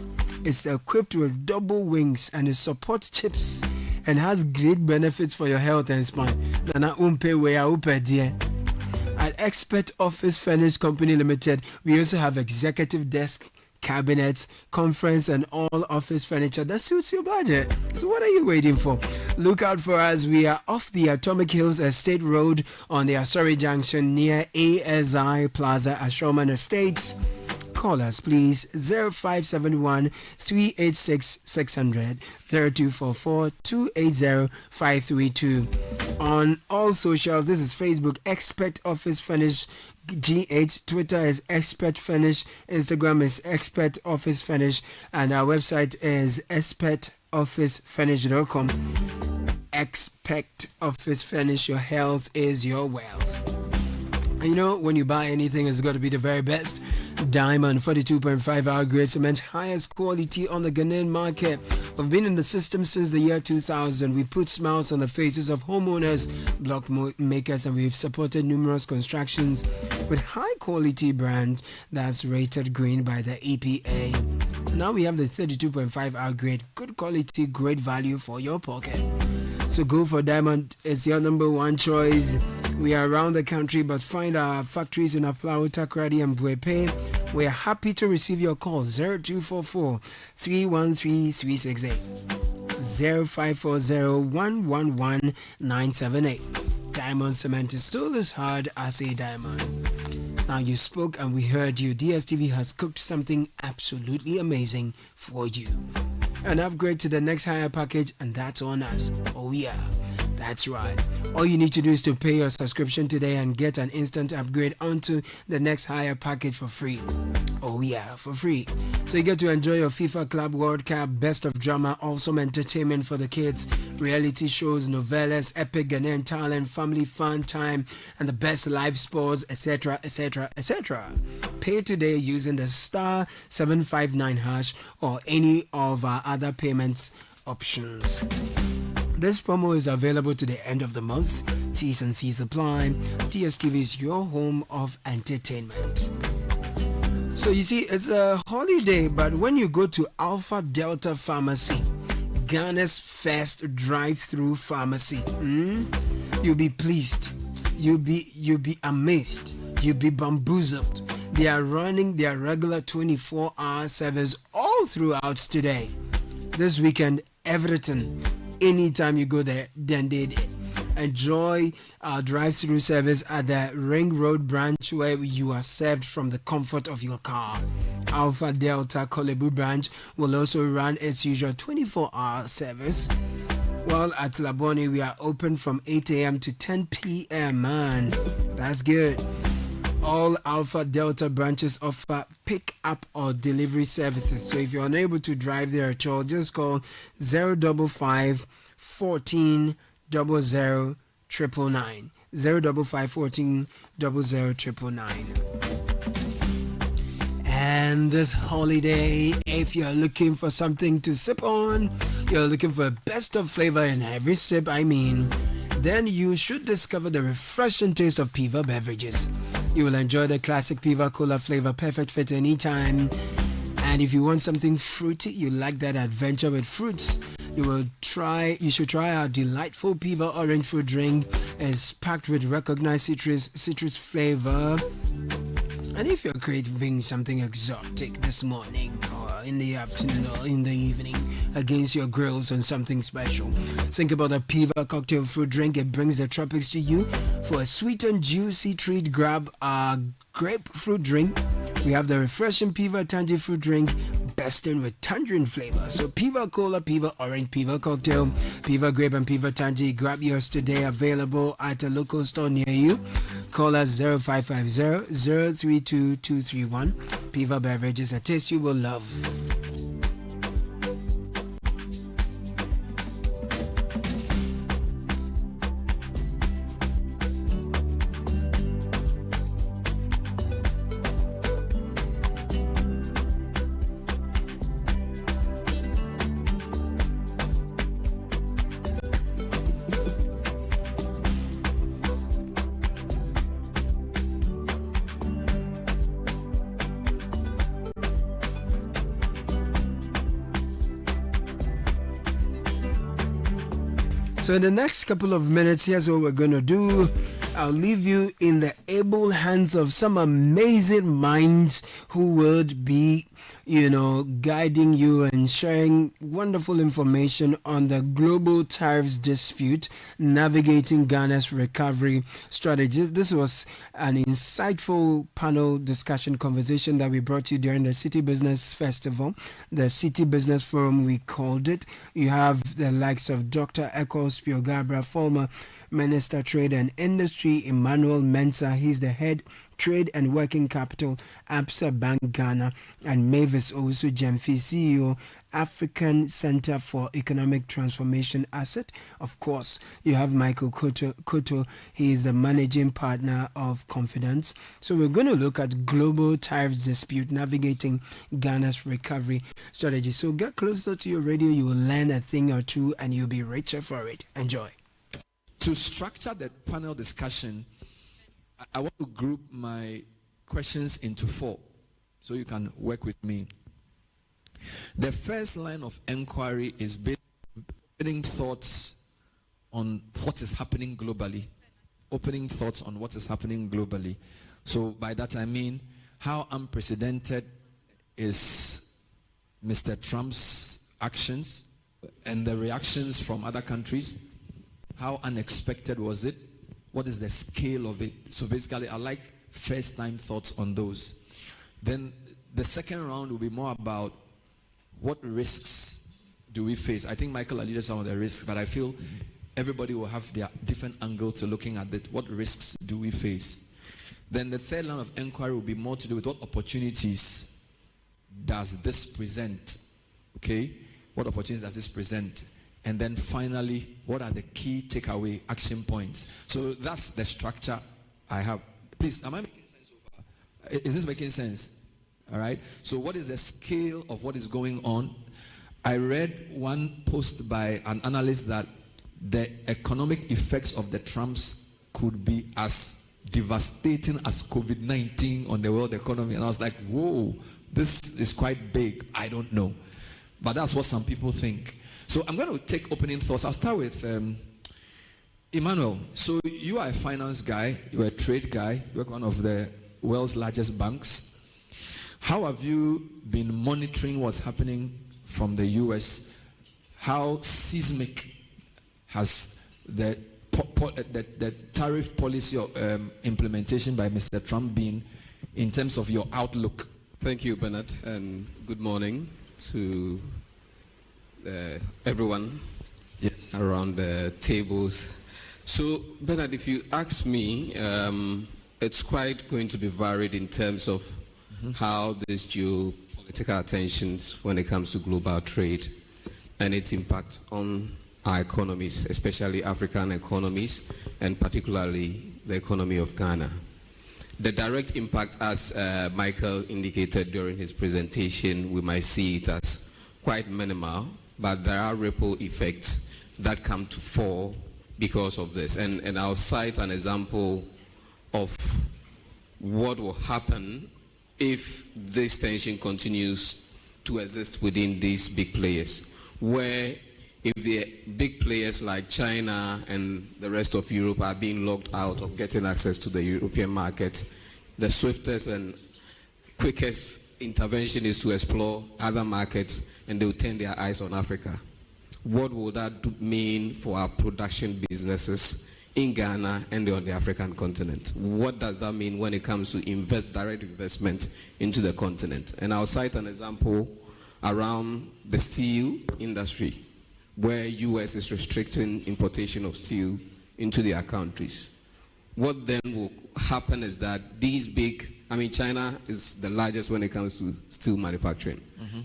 It's equipped with double wings and it supports chips and has great benefits for your health and spine. At Expert Office Furnish Company Limited, we also have executive desk, cabinets, conference and all office furniture that suits your budget. So what are you waiting for? Look out for us. We are off the Atomic Hills Estate Road on the Asori Junction near ASI Plaza, Ashoman Estates. Call us please 0571 386 600 0244 280 532. On all socials, this is Facebook Expert Office Furnish GH, Twitter is Expert Furnish, Instagram is Expert Office Furnish, and our website is expertofficefurnish.com. Expert Office Furnish, your health is your wealth. And you know, when you buy anything, it's got to be the very best. Diamond 42.5 hour grade cement, highest quality on the Ghanaian market. We've been in the system since the year 2000. We put smiles on the faces of homeowners, block makers, and we've supported numerous constructions with high quality brand that's rated green by the EPA. Now we have the 32.5 hour grade, good quality, great value for your pocket. So go for Diamond. It's your number one choice. We are around the country, but find our factories in Aflao, Takrady, and Buepe. We are happy to receive your call 0244 313 368 0540 111 978. Diamond cement is still as hard as a diamond. Now you spoke and we heard you. DSTV has cooked something absolutely amazing for you. An upgrade to the next higher package, and that's on us. Oh yeah, that's right. All you need to do is to pay your subscription today and get an instant upgrade onto the next higher package for free. Oh yeah, for free. So you get to enjoy your FIFA Club World Cup, best of drama, awesome entertainment for the kids, reality shows, novellas, epic Ghanaian talent, family fun time, and the best live sports, etc, etc, etc. Pay today using the star 759 hash or any of our other payments options. This promo is available to the end of the month. T's and C's apply. DSTV is your home of entertainment. So you see, it's a holiday, but when you go to Alpha Delta Pharmacy, Ghana's first drive-through pharmacy, you'll be pleased. You'll be amazed. You'll be bamboozled. They are running their regular 24-hour service all throughout today. This weekend, everything. Anytime you go there, then they enjoy our drive-through service at the Ring Road branch where you are served from the comfort of your car. Alpha Delta Kolebu branch will also run its usual 24-hour service. While at Labone, we are open from 8 a.m. to 10 p.m. Man, that's good. All Alpha Delta branches offer pick-up or delivery services. So if you're unable to drive there at all, just call 055 14 00 999. 055 14 00 999. And this holiday, if you're looking for something to sip on, you're looking for a best of flavor in every sip, then you should discover the refreshing taste of Piva beverages. You will enjoy the classic Piva Cola flavor, perfect fit anytime. And if you want something fruity, you like that adventure with fruits, you should try our delightful Piva orange fruit drink. It's packed with recognized citrus flavor. And if you're craving something exotic this morning or in the afternoon or in the evening against your grills on something special, think about a Piva cocktail fruit drink. It brings the tropics to you. For a sweet and juicy treat, grab a grapefruit drink We have the refreshing Piva Tangy fruit drink, bursting with tangerine flavor. So Piva Cola, Piva Orange, Piva Cocktail, Piva Grape and Piva Tangy. Grab yours today, available at a local store near you. Call us 0550-032-231. Piva Beverages, a taste you will love. So in the next couple of minutes, here's what we're going to do. I'll leave you in the able hands of some amazing minds who would be, guiding you and sharing wonderful information on the global tariffs dispute, navigating Ghana's recovery strategies. This was an insightful panel discussion conversation that we brought you during the Citi Business Festival, the Citi Business Forum, we called it. You have the likes of Dr. Ekos Piogabra, former Minister Trade and Industry, Emmanuel Mensah, he's the head Trade and Working Capital, Absa Bank Ghana, and Mavis Owusu Jemfi, CEO, African Center for Economic Transformation Asset. Of course, you have Michael Koto. He is the managing partner of Confidence. So we're going to look at global tariffs dispute, navigating Ghana's recovery strategy. So get closer to your radio. You will learn a thing or two and you'll be richer for it. Enjoy. To structure the panel discussion, I want to group my questions into 4 so you can work with me. The first line of inquiry is opening thoughts on what is happening globally. Opening thoughts on what is happening globally. So by that I mean, how unprecedented is Mr. Trump's actions and the reactions from other countries? How unexpected was it? What is the scale of it? So basically, I like first-time thoughts on those. Then the second round will be more about what risks do we face. I think Michael alluded to some of the risks, but I feel everybody will have their different angle to looking at it. What risks do we face? Then the third line of inquiry will be more to do with what opportunities does this present? Okay? What opportunities does this present? And then finally, what are the key takeaway action points? So that's the structure I have. Please, am I making sense so far? Is this making sense? All right. So what is the scale of what is going on? I read one post by an analyst that the economic effects of the Trumps could be as devastating as COVID-19 on the world economy. And I was like, whoa, this is quite big. I don't know. But that's what some people think. So I'm going to take opening thoughts. I'll start with Emmanuel. So you are a finance guy. You're a trade guy. You work at one of the world's largest banks. How have you been monitoring what's happening from the U.S.? How seismic has the tariff policy implementation by Mr. Trump been in terms of your outlook? Thank you, Bernard, and good morning to everyone around the tables. So, Bernard, if you ask me, it's quite going to be varied in terms of how these geopolitical tensions when it comes to global trade and its impact on our economies, especially African economies, and particularly the economy of Ghana. The direct impact, as Michael indicated during his presentation, we might see it as quite minimal, but there are ripple effects that come to fore because of this. And I'll cite an example of what will happen if this tension continues to exist within these big players, where if the big players like China and the rest of Europe are being locked out of getting access to the European market, the swiftest and quickest intervention is to explore other markets, and they will turn their eyes on Africa. What will that mean for our production businesses in Ghana and on the African continent. What does that mean when it comes to direct investment into the continent? And I'll cite an example around the steel industry, where US is restricting importation of steel into their countries. What then will happen is that these China is the largest when it comes to steel manufacturing.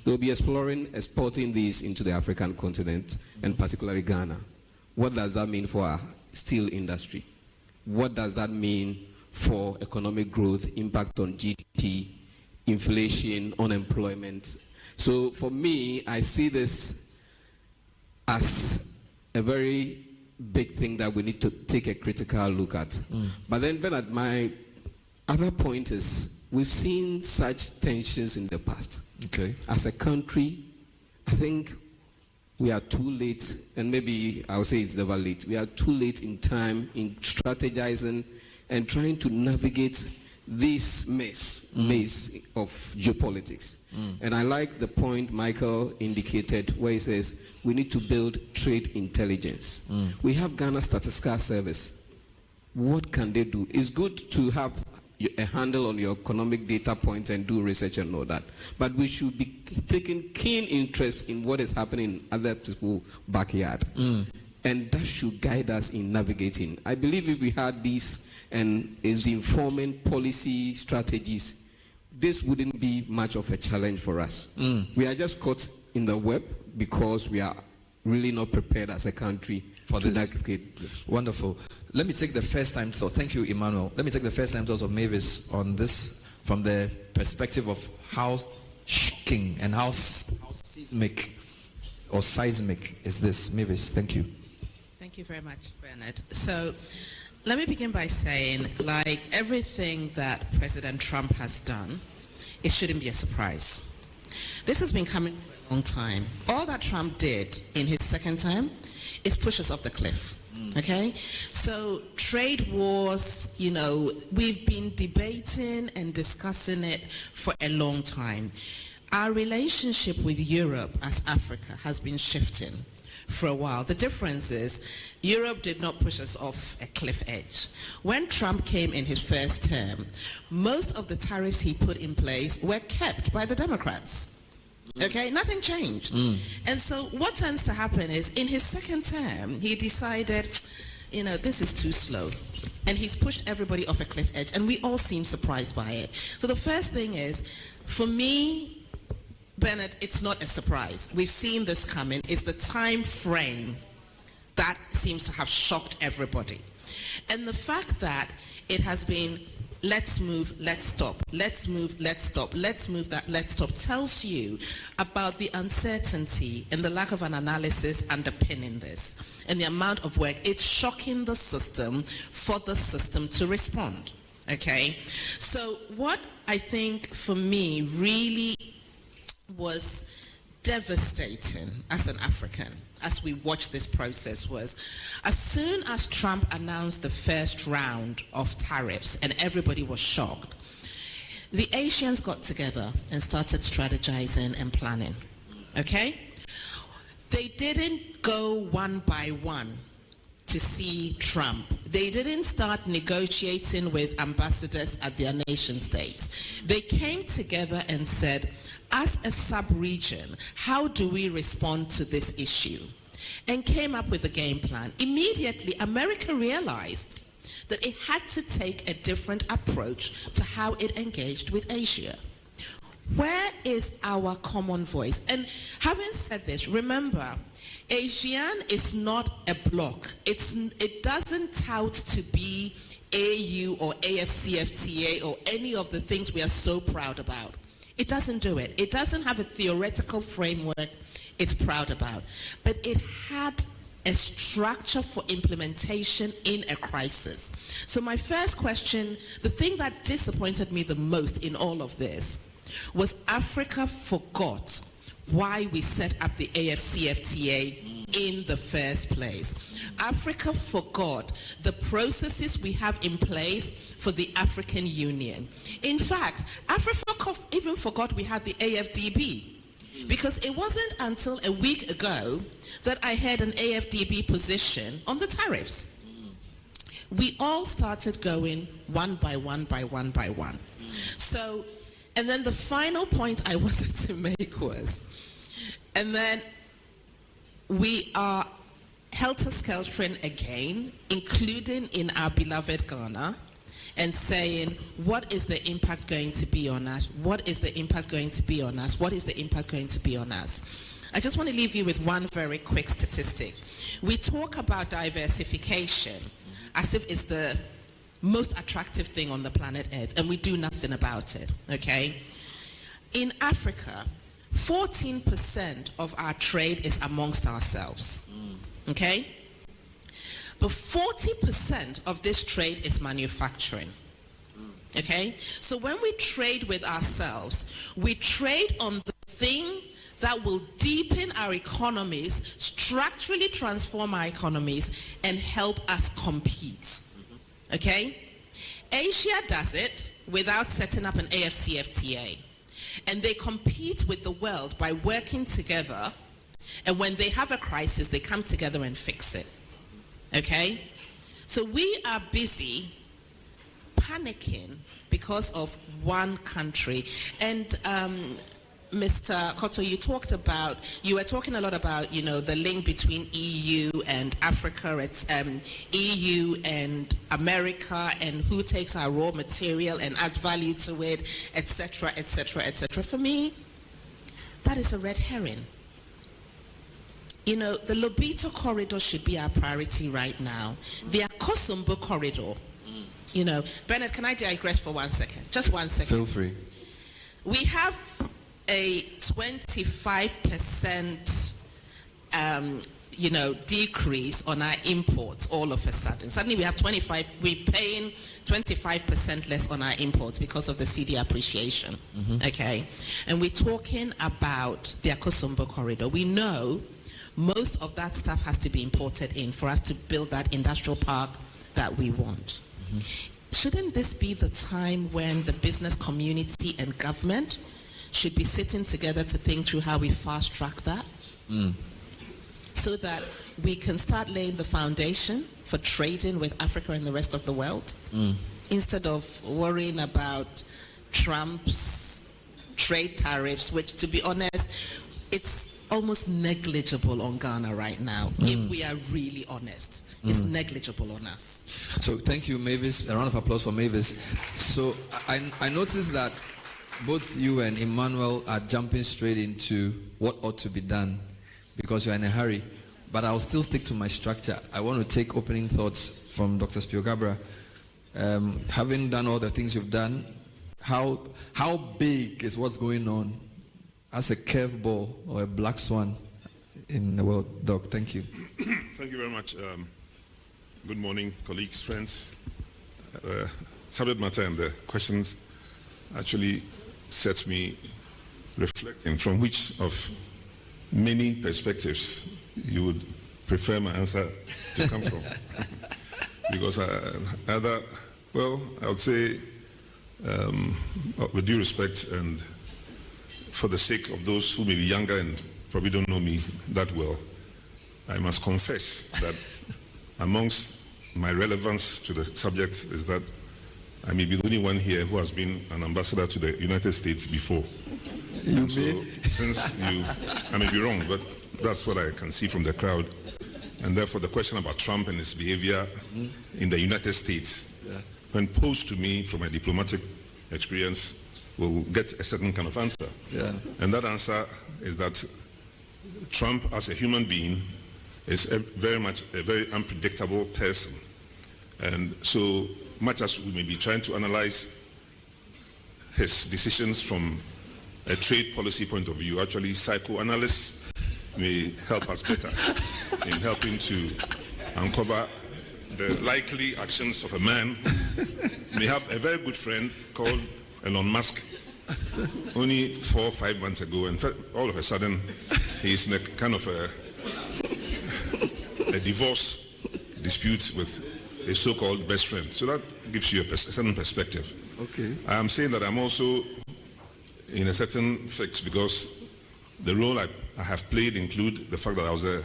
They'll be exporting these into the African continent, and particularly Ghana. What does that mean for our steel industry? What does that mean for economic growth, impact on GDP, inflation, unemployment? So for me, I see this as a very big thing that we need to take a critical look at. But then, Bernard, my other point is we've seen such tensions in the past. Okay. As a country, I think we are too late, and maybe I'll say it's never late. We are too late in time in strategizing and trying to navigate this maze of geopolitics. And I like the point Michael indicated where he says we need to build trade intelligence. We have Ghana Statistical Service. What can they do? It's good to have a handle on your economic data points and do research and all that. But we should be taking keen interest in what is happening in other people's backyard. And that should guide us in navigating. I believe if we had these and is informing policy strategies, this wouldn't be much of a challenge for us. We are just caught in the web because we are really not prepared as a country for this. Wonderful. Let me take the first time thought. Thank you, Emmanuel. Let me take the first time thoughts of Mavis on this from the perspective of how shocking and how seismic is this. Mavis, thank you. Thank you very much, Bernard. So let me begin by saying, like everything that President Trump has done, it shouldn't be a surprise. This has been coming for a long time. All that Trump did in his second term is push us off the cliff. Okay? So trade wars, we've been debating and discussing it for a long time. Our relationship with Europe as Africa has been shifting for a while. The difference is Europe did not push us off a cliff edge. When Trump came in his first term, most of the tariffs he put in place were kept by the Democrats. Okay, nothing changed. And so what tends to happen is in his second term, he decided, this is too slow. And he's pushed everybody off a cliff edge, and we all seem surprised by it. So the first thing is, for me, Bernard, it's not a surprise. We've seen this coming. It's the time frame that seems to have shocked everybody. And the fact that it has been, let's move, let's stop, let's move, let's stop, let's move, that let's stop, tells you about the uncertainty and the lack of an analysis underpinning this and the amount of work. It's shocking the system for the system to respond. Okay? So what I think for me really was devastating as an African as we watched this process was, as soon as Trump announced the first round of tariffs and everybody was shocked, the Asians got together and started strategizing and planning. Okay? They didn't go one by one to see Trump. They didn't start negotiating with ambassadors at their nation states. They came together and said, as a sub-region, how do we respond to this issue? And came up with a game plan. Immediately, America realized that it had to take a different approach to how it engaged with Asia. Where is our common voice? And having said this, remember, ASEAN is not a bloc. It doesn't tout to be AU or AFCFTA or any of the things we are so proud about. It doesn't do it. It doesn't have a theoretical framework it's proud about. But it had a structure for implementation in a crisis. So my first question, the thing that disappointed me the most in all of this was Africa forgot why we set up the AFCFTA in the first place. Africa forgot the processes we have in place for the African Union. In fact, Africa even forgot we had the AFDB, because it wasn't until a week ago that I had an AFDB position on the tariffs. we all started going one by one by one by one. So, and then the final point I wanted to make was, and then we are helter-skeltering again, including in our beloved Ghana, and saying, what is the impact going to be on us? What is the impact going to be on us? What is the impact going to be on us? I just want to leave you with one very quick statistic. We talk about diversification as if it's the most attractive thing on the planet Earth, and we do nothing about it, okay? In Africa, 14% of our trade is amongst ourselves, okay? But 40% of this trade is manufacturing, okay? So when we trade with ourselves, we trade on the thing that will deepen our economies, structurally transform our economies, and help us compete, okay? Asia does it without setting up an AFCFTA. And they compete with the world by working together, and when they have a crisis, they come together and fix it. Okay? So we are busy panicking because of one country. And Mr. Koto, you were talking a lot about, you know, the link between EU and Africa, it's EU and America, and who takes our raw material and adds value to it, etc., etc., etc. For me, that is a red herring. You know, the Lobito corridor should be our priority right now. The Akosombo corridor, you know. Bernard, can I digress for 1 second? Just 1 second. Feel free. We have a 25% you know, decrease on our imports all of a sudden. Suddenly we have we're paying 25% less on our imports because of the CD appreciation, okay? And we're talking about the Akosombo corridor. We know most of that stuff has to be imported in for us to build that industrial park that we want. Shouldn't this be the time when the business community and government should be sitting together to think through how we fast track that? So that we can start laying the foundation for trading with Africa and the rest of the world, instead of worrying about Trump's trade tariffs, which, to be honest, it's almost negligible on Ghana right now. If we are really honest, it's negligible on us. So thank you, Mavis. A round of applause for Mavis. So I noticed that both you and Emmanuel are jumping straight into what ought to be done because you're in a hurry. But I'll still stick to my structure. I want to take opening thoughts from Dr. Spiogabra. Having done all the things you've done, how big is what's going on as a curveball or a black swan in the world? Doc, thank you. Thank you very much. Good morning, colleagues, friends. Subject matter and the questions actually sets me reflecting from which of many perspectives you would prefer my answer to come from. Because either, well, I would say, with due respect and for the sake of those who may be younger and probably don't know me that well, I must confess that amongst my relevance to the subject is that I may be the only one here who has been an ambassador to the United States before. And so, since I may be wrong, but that's what I can see from the crowd. And therefore, the question about Trump and his behavior in the United States, when posed to me from my diplomatic experience, will get a certain kind of answer. And that answer is that Trump, as a human being, is very much a very unpredictable person. And so much as we may be trying to analyze his decisions from a trade policy point of view, actually psychoanalysts may help us better in helping to uncover the likely actions of a man. May have a very good friend called Elon Musk only 4 or 5 months ago, and all of a sudden he's in a kind of a divorce dispute with a so-called best friend. So that gives you a certain perspective. Okay. I'm saying that I'm also in a certain fix because the role I have played include the fact that I was the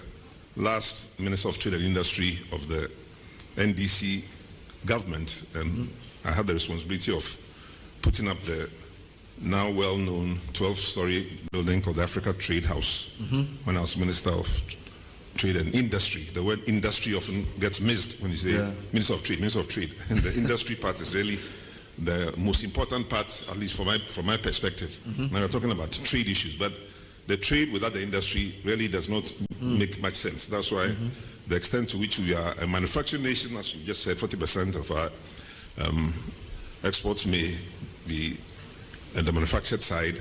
last Minister of Trade and Industry of the NDC government, and I had the responsibility of putting up the now well-known 12-story building called the Africa Trade House when I was Minister of Trade and Industry. The word industry often gets missed when you say Minister of Trade. And the industry part is really the most important part, at least from my perspective. Now we're talking about trade issues, but the trade without the industry really does not make much sense. That's why the extent to which we are a manufacturing nation, as you just said, 40% of our exports may be at the manufactured side,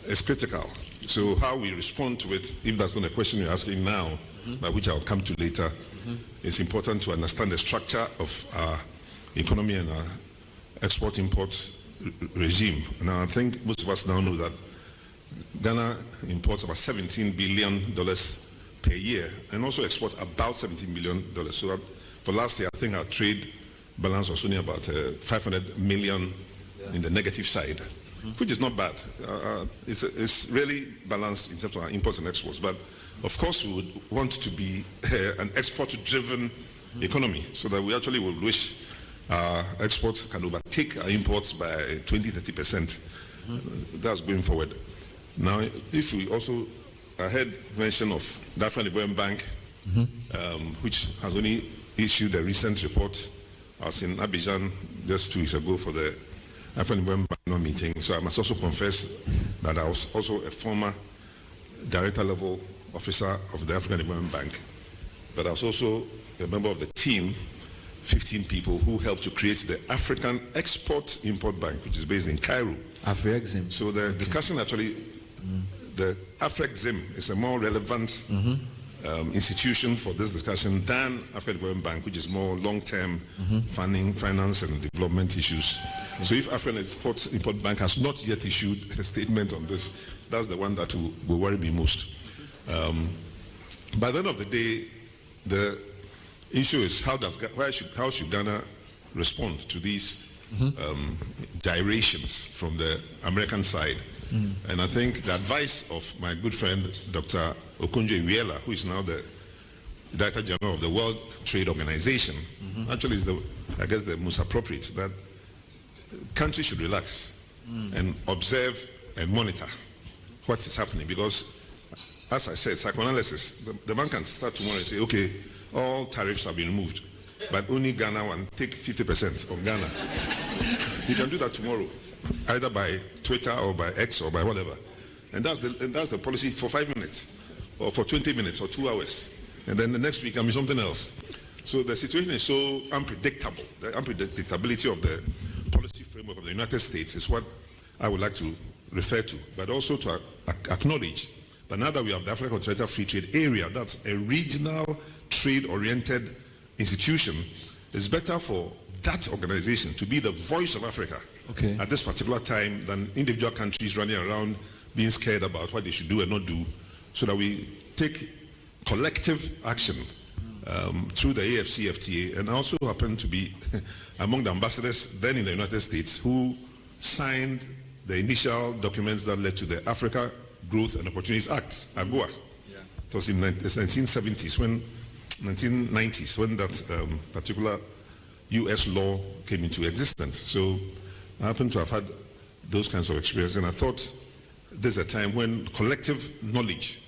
is critical. So how we respond to it, if that's not a question you're asking now, but which I'll come to later, it's important to understand the structure of our economy and our export-import regime. Now, I think most of us now know that Ghana imports about $17 billion per year and also exports about $17 billion. So for last year, I think our trade balance was only about 500 million in the negative side, which is not bad. It's really balanced in terms of our imports and exports. But of course, we would want to be an export-driven economy so that we actually would wish our exports can overtake our imports by 20-30%. That's going forward. Now, if we also, I heard mention of the African Development Bank, which has only issued a recent report. I was in Abidjan just 2 weeks ago for the African Development Bank meeting. So I must also confess that I was also a former director level officer of the African Development Bank. But I was also a member of the team, 15 people who helped to create the African Export-Import Bank, which is based in Cairo. Afrexim. So the discussion actually, the Afrexim is a more relevant institution for this discussion than African Development Bank, which is more long-term funding, finance, and development issues. So if African Export-Import Bank has not yet issued a statement on this, that's the one that will worry me most. By the end of the day, the issue is how should Ghana respond to these gyrations from the American side? And I think the advice of my good friend Dr. Okonjo-Iweala, who is now the Director General of the World Trade Organization, actually is the most appropriate, that countries should relax and observe and monitor what is happening, because as I said, psychoanalysis, the man can start tomorrow and say, okay, all tariffs have been removed, but only Ghana will take 50% of Ghana. You can do that tomorrow, either by Twitter or by X or by whatever. And that's the policy for 5 minutes, or for 20 minutes, or 2 hours. And then the next week can be something else. So the situation is so unpredictable. The unpredictability of the policy framework of the United States is what I would like to refer to, but also to acknowledge that now that we have the African Continental Free Trade Area, that's a regional trade-oriented institution, it's better for that organization to be the voice of Africa at this particular time than individual countries running around being scared about what they should do and not do, so that we take collective action through the AFCFTA, and also happen to be among the ambassadors then in the United States who signed the initial documents that led to the Africa Growth and Opportunities Act, AGOA. It was in the 1990s when that particular US law came into existence. So I happen to have had those kinds of experiences, and I thought there's a time when collective knowledge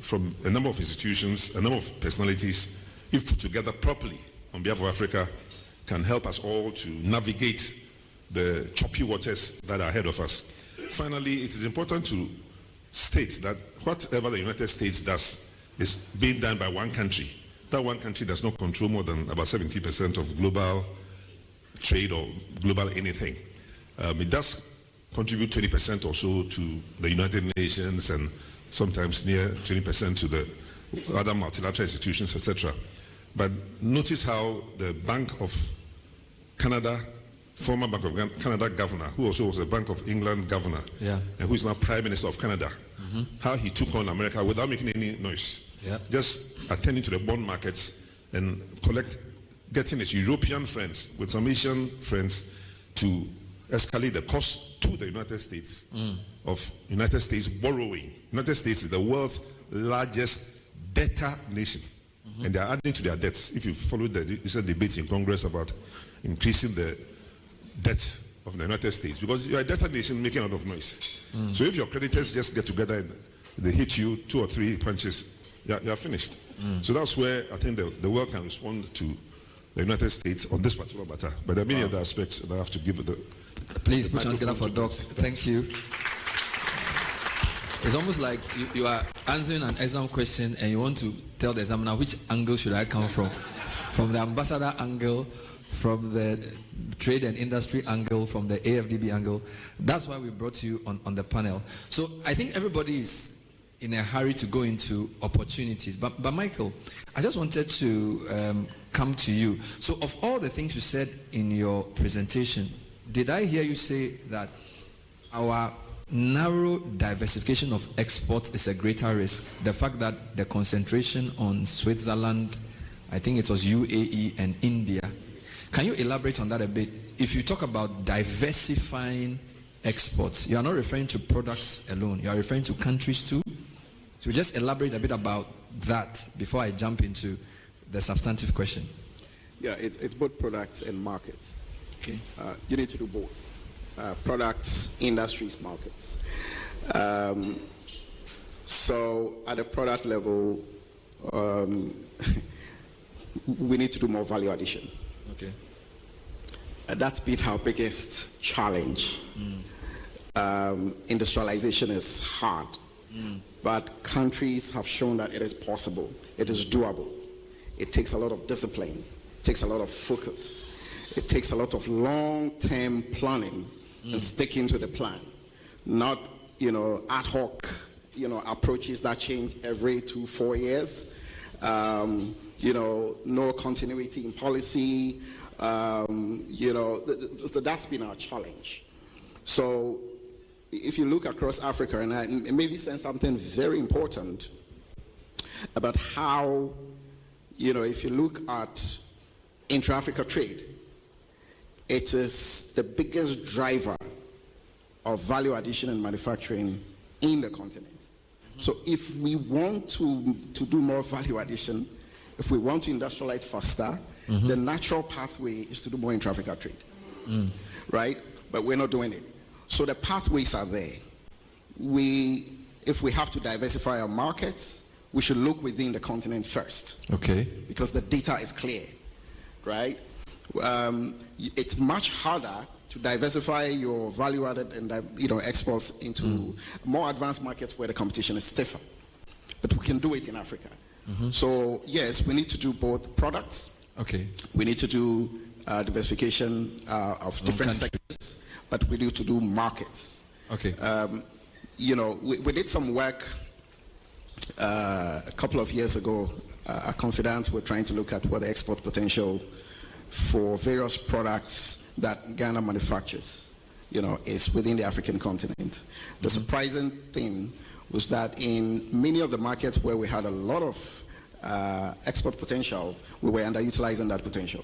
from a number of institutions, a number of personalities, if put together properly on behalf of Africa, can help us all to navigate the choppy waters that are ahead of us. Finally, it is important to state that whatever the United States does is being done by one country. That one country does not control more than about 70% of global trade or global anything. It does contribute 20% or so to the United Nations, and sometimes near 20% to the other multilateral institutions, etc. But notice how the Bank of Canada, former Bank of Canada governor, who also was the Bank of England governor, and who is now Prime Minister of Canada, how he took on America without making any noise. Just attending to the bond markets and getting his European friends with some Asian friends to escalate the cost to the United States of United States borrowing. United States is the world's largest debtor nation. and they are adding to their debts. If you follow the recent debates in Congress about increasing the debt of the United States, because you are a debtor nation making a lot of noise. So if your creditors just get together and they hit you 2 or 3 punches, you are finished. So that's where I think the world can respond to the United States on this particular matter. But there are many other aspects that I have to give the. Please put your hands together for Doc. Thank you. It's almost like you are answering an exam question and you want to tell the examiner which angle should I come from. From the ambassador angle, from the trade and industry angle, from the AFDB angle. That's why we brought you on the panel. So I think everybody is in a hurry to go into opportunities. But Michael, I just wanted to come to you. So of all the things you said in your presentation, did I hear you say that our narrow diversification of exports is a greater risk? The fact that the concentration on Switzerland, I think it was UAE and India. Can you elaborate on that a bit? If you talk about diversifying exports, you are not referring to products alone. You are referring to countries too. So just elaborate a bit about that before I jump into the substantive question. Yeah, it's both products and markets. Okay. You need to do both. Products, industries, markets. So at a product level, we need to do more value addition. Okay. That's been our biggest challenge. Industrialization is hard, but countries have shown that it is possible. It is doable. It takes a lot of discipline. It takes a lot of focus. It takes a lot of long-term planning and sticking to the plan, not ad hoc approaches that change every 2-4 years. No continuity in policy. So that's been our challenge. So if you look across Africa, and I maybe say something very important about how, if you look at intra-Africa trade, it is the biggest driver of value addition and manufacturing in the continent. So if we want to do more value addition, if we want to industrialize faster, the natural pathway is to do more intra-Africa trade, right? But we're not doing it. So the pathways are there. If we have to diversify our markets, we should look within the continent first. Okay. Because the data is clear, right? It's much harder to diversify your value-added and exports into more advanced markets where the competition is stiffer. But we can do it in Africa. So yes, we need to do both products. Okay. We need to do diversification of different sectors, but we need to do markets. Okay. We did some work a couple of years ago. At Confidence, we're trying to look at what the export potential for various products that Ghana manufactures, is within the African continent. The surprising thing was that in many of the markets where we had a lot of export potential, we were underutilizing that potential.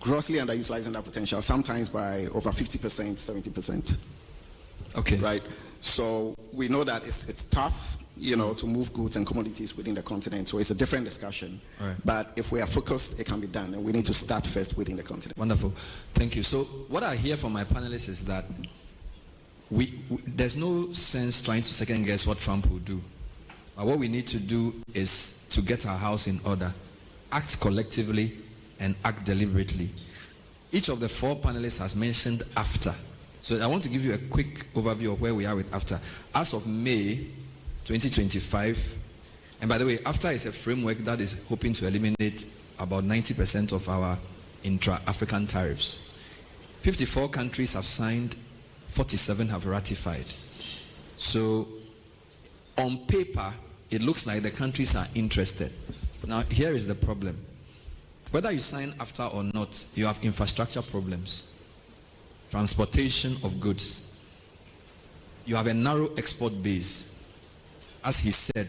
Grossly underutilizing that potential, sometimes by over 50%, 70%. Okay. Right? So we know that it's tough, to move goods and commodities within the continent. So it's a different discussion. Right. But if we are focused, it can be done. And we need to start first within the continent. Wonderful. Thank you. So what I hear from my panelists is that there's no sense trying to second guess what Trump will do. But what we need to do is to get our house in order, act collectively, and act deliberately. Each of the 4 panelists has mentioned AFTA. So I want to give you a quick overview of where we are with AFTA. As of May 2025, and by the way, AFTA is a framework that is hoping to eliminate about 90% of our intra-African tariffs. 54 countries have signed, 47 have ratified. So on paper, it looks like the countries are interested. Now, here is the problem. Whether you sign AFTA or not, you have infrastructure problems. Transportation of goods. You have a narrow export base. As he said,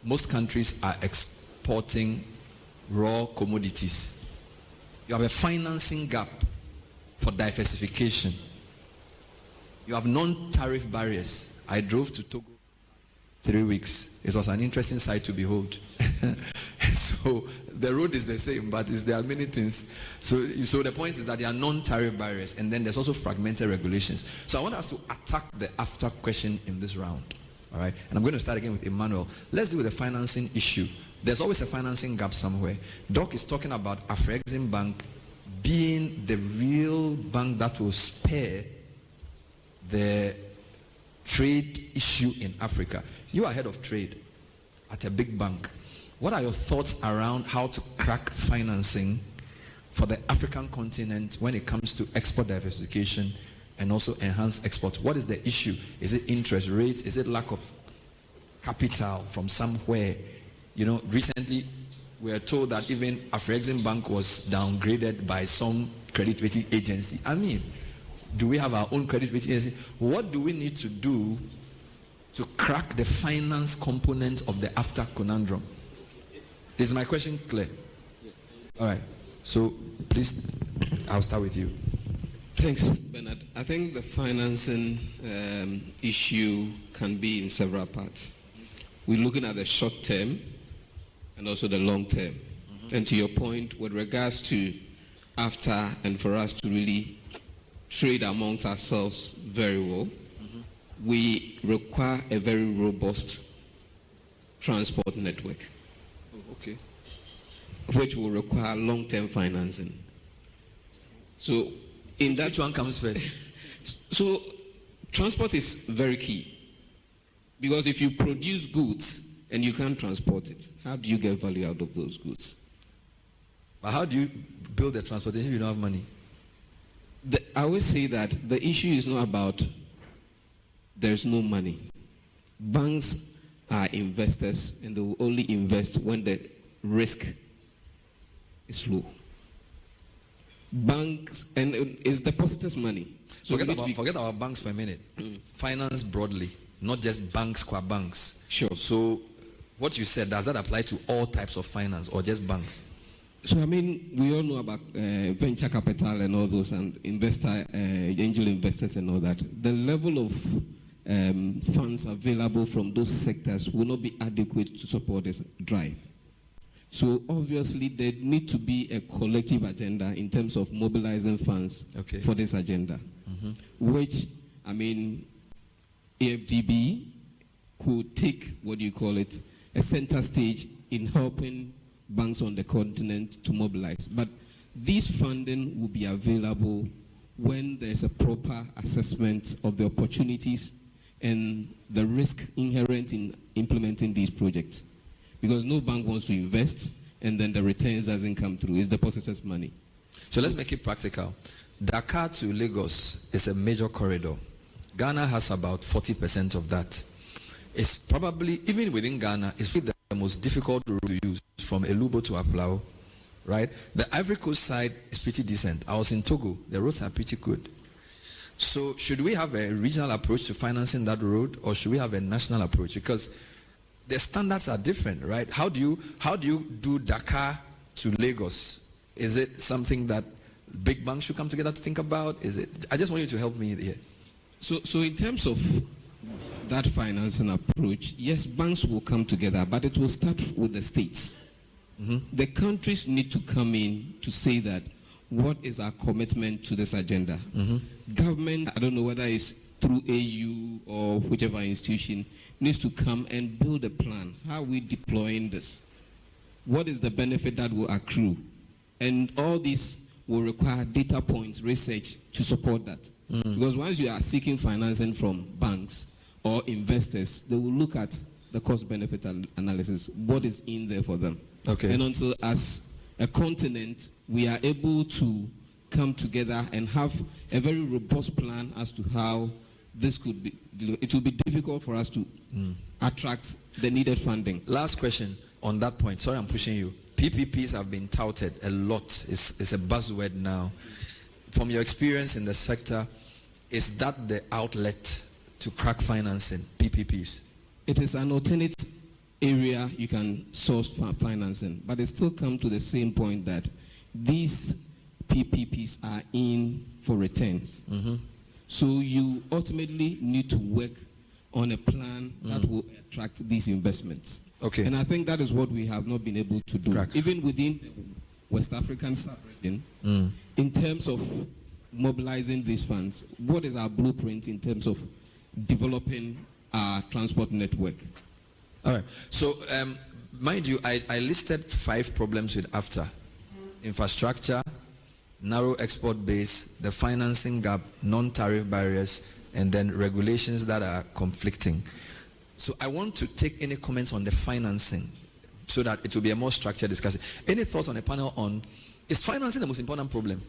most countries are exporting raw commodities. You have a financing gap for diversification. You have non-tariff barriers. I drove to Togo 3 weeks. It was an interesting sight to behold. So the road is the same, but there are many things. So the point is that there are non-tariff barriers, and then there's also fragmented regulations. So I want us to attack the after question in this round. All right, and I'm going to start again with Emmanuel. Let's deal with the financing issue. There's always a financing gap somewhere. Doc is talking about Afrexim Bank being the real bank that will spare the trade issue in Africa. You are head of trade at a big bank. What are your thoughts around how to crack financing for the African continent when it comes to export diversification and also enhance export? What is the issue? Is it interest rates? Is it lack of capital from somewhere? You know, recently we are told that even Afrexim Bank was downgraded by some credit rating agency. I mean, do we have our own credit rating agency? What do we need to do to crack the finance component of the after conundrum? Is my question clear? All right. So please, I'll start with you. Thanks, Bernard. I think the financing issue can be in several parts. We're looking at the short term and also the long term. And to your point, with regards to after and for us to really trade amongst ourselves very well, we require a very robust transport network. Okay. Which will require long-term financing. So, in that, which one comes first? So, transport is very key, because if you produce goods and you can't transport it, how do you get value out of those goods? But how do you build the transportation if you don't have money? I always say that the issue is not about there's no money. Banks are investors, and they will only invest when the risk is low. Banks, and it's depositors' money. So forget about banks for a minute. Finance broadly, not just banks, qua banks. Sure. So what you said, does that apply to all types of finance or just banks? So I mean, we all know about venture capital and all those, and angel investors and all that. The level of funds available from those sectors will not be adequate to support this drive. So obviously there need to be a collective agenda in terms of mobilizing funds for this agenda, which, I mean, AFDB could take, a center stage in helping banks on the continent to mobilize. But this funding will be available when there's a proper assessment of the opportunities and the risk inherent in implementing these projects. Because no bank wants to invest and then the returns doesn't come through. It's depositors' money. So let's make it practical. Dakar to Lagos is a major corridor. Ghana has about 40% of that. It's probably, even within Ghana, it's the most difficult route to use, from Elubo to Aplao, right? The Ivory Coast side is pretty decent. I was in Togo. The roads are pretty good. So should we have a regional approach to financing that road, or should we have a national approach? Because the standards are different, right? How do you do Dakar to Lagos? Is it something that big banks should come together to think about? Is it? I just want you to help me here. So in terms of that financing approach, yes, banks will come together, but it will start with the states. The countries need to come in to say that what is our commitment to this agenda. Government, I don't know whether it's through AU or whichever institution, needs to come and build a plan. How are we deploying this? What is the benefit that will accrue? And all this will require data points, research to support that. Because once you are seeking financing from banks or investors, they will look at the cost-benefit analysis, what is in there for them. And until as a continent, we are able to come together and have a very robust plan as to how this could be. It will be difficult for us to attract the needed funding. Last question on that point. Sorry, I'm pushing you. PPPs have been touted a lot. It's a buzzword now. From your experience in the sector, is that the outlet to crack financing, PPPs? It is an alternate area you can source financing, but it still comes to the same point that these PPPs are in for returns. So you ultimately need to work on a plan that will attract these investments. Okay. And I think that is what we have not been able to do. Even within the West African sub-region, in terms of mobilizing these funds, what is our blueprint in terms of developing our transport network? All right. So, mind you, I listed 5 problems with AFTA. Infrastructure, narrow export base, the financing gap, non-tariff barriers, and then regulations that are conflicting. So I want to take any comments on the financing so that it will be a more structured discussion. Any thoughts on the panel on, is financing the most important problem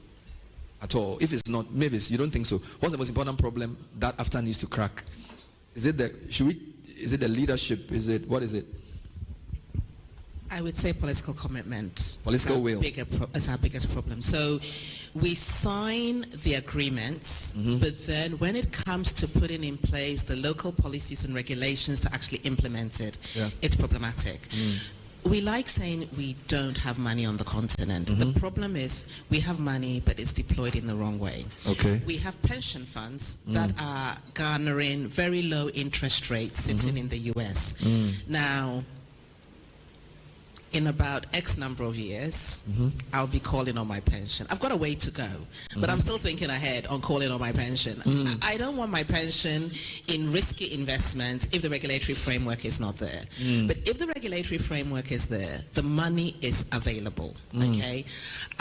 at all? If it's not, maybe you don't think so. What's the most important problem that AFTA needs to crack? Is it is it the leadership? What is it? I would say political commitment. Political will. Is our biggest problem. So we sign the agreements, but then when it comes to putting in place the local policies and regulations to actually implement it, it's problematic. We like saying we don't have money on the continent. The problem is we have money, but it's deployed in the wrong way. Okay. We have pension funds that are garnering very low interest rates sitting in the US. Now, in about X number of years, I'll be calling on my pension. I've got a way to go, but I'm still thinking ahead on calling on my pension. I don't want my pension in risky investments if the regulatory framework is not there. But if the regulatory framework is there, the money is available, okay?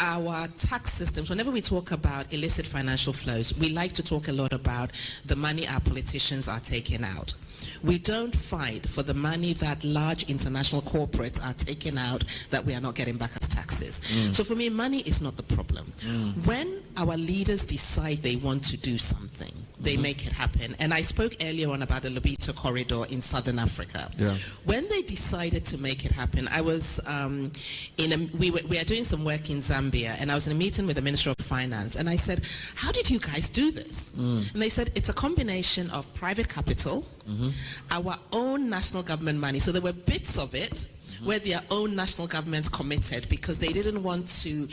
Our tax systems, whenever we talk about illicit financial flows, we like to talk a lot about the money our politicians are taking out. We don't fight for the money that large international corporates are taking out that we are not getting back as taxes. So for me, money is not the problem. When our leaders decide they want to do something, they make it happen. And I spoke earlier on about the Lobito corridor in Southern Africa. When they decided to make it happen, I was we are doing some work in Zambia, and I was in a meeting with the Minister of Finance, and I said, how did you guys do this? And they said, it's a combination of private capital, our own national government money. So there were bits of it where their own national governments committed because they didn't want to,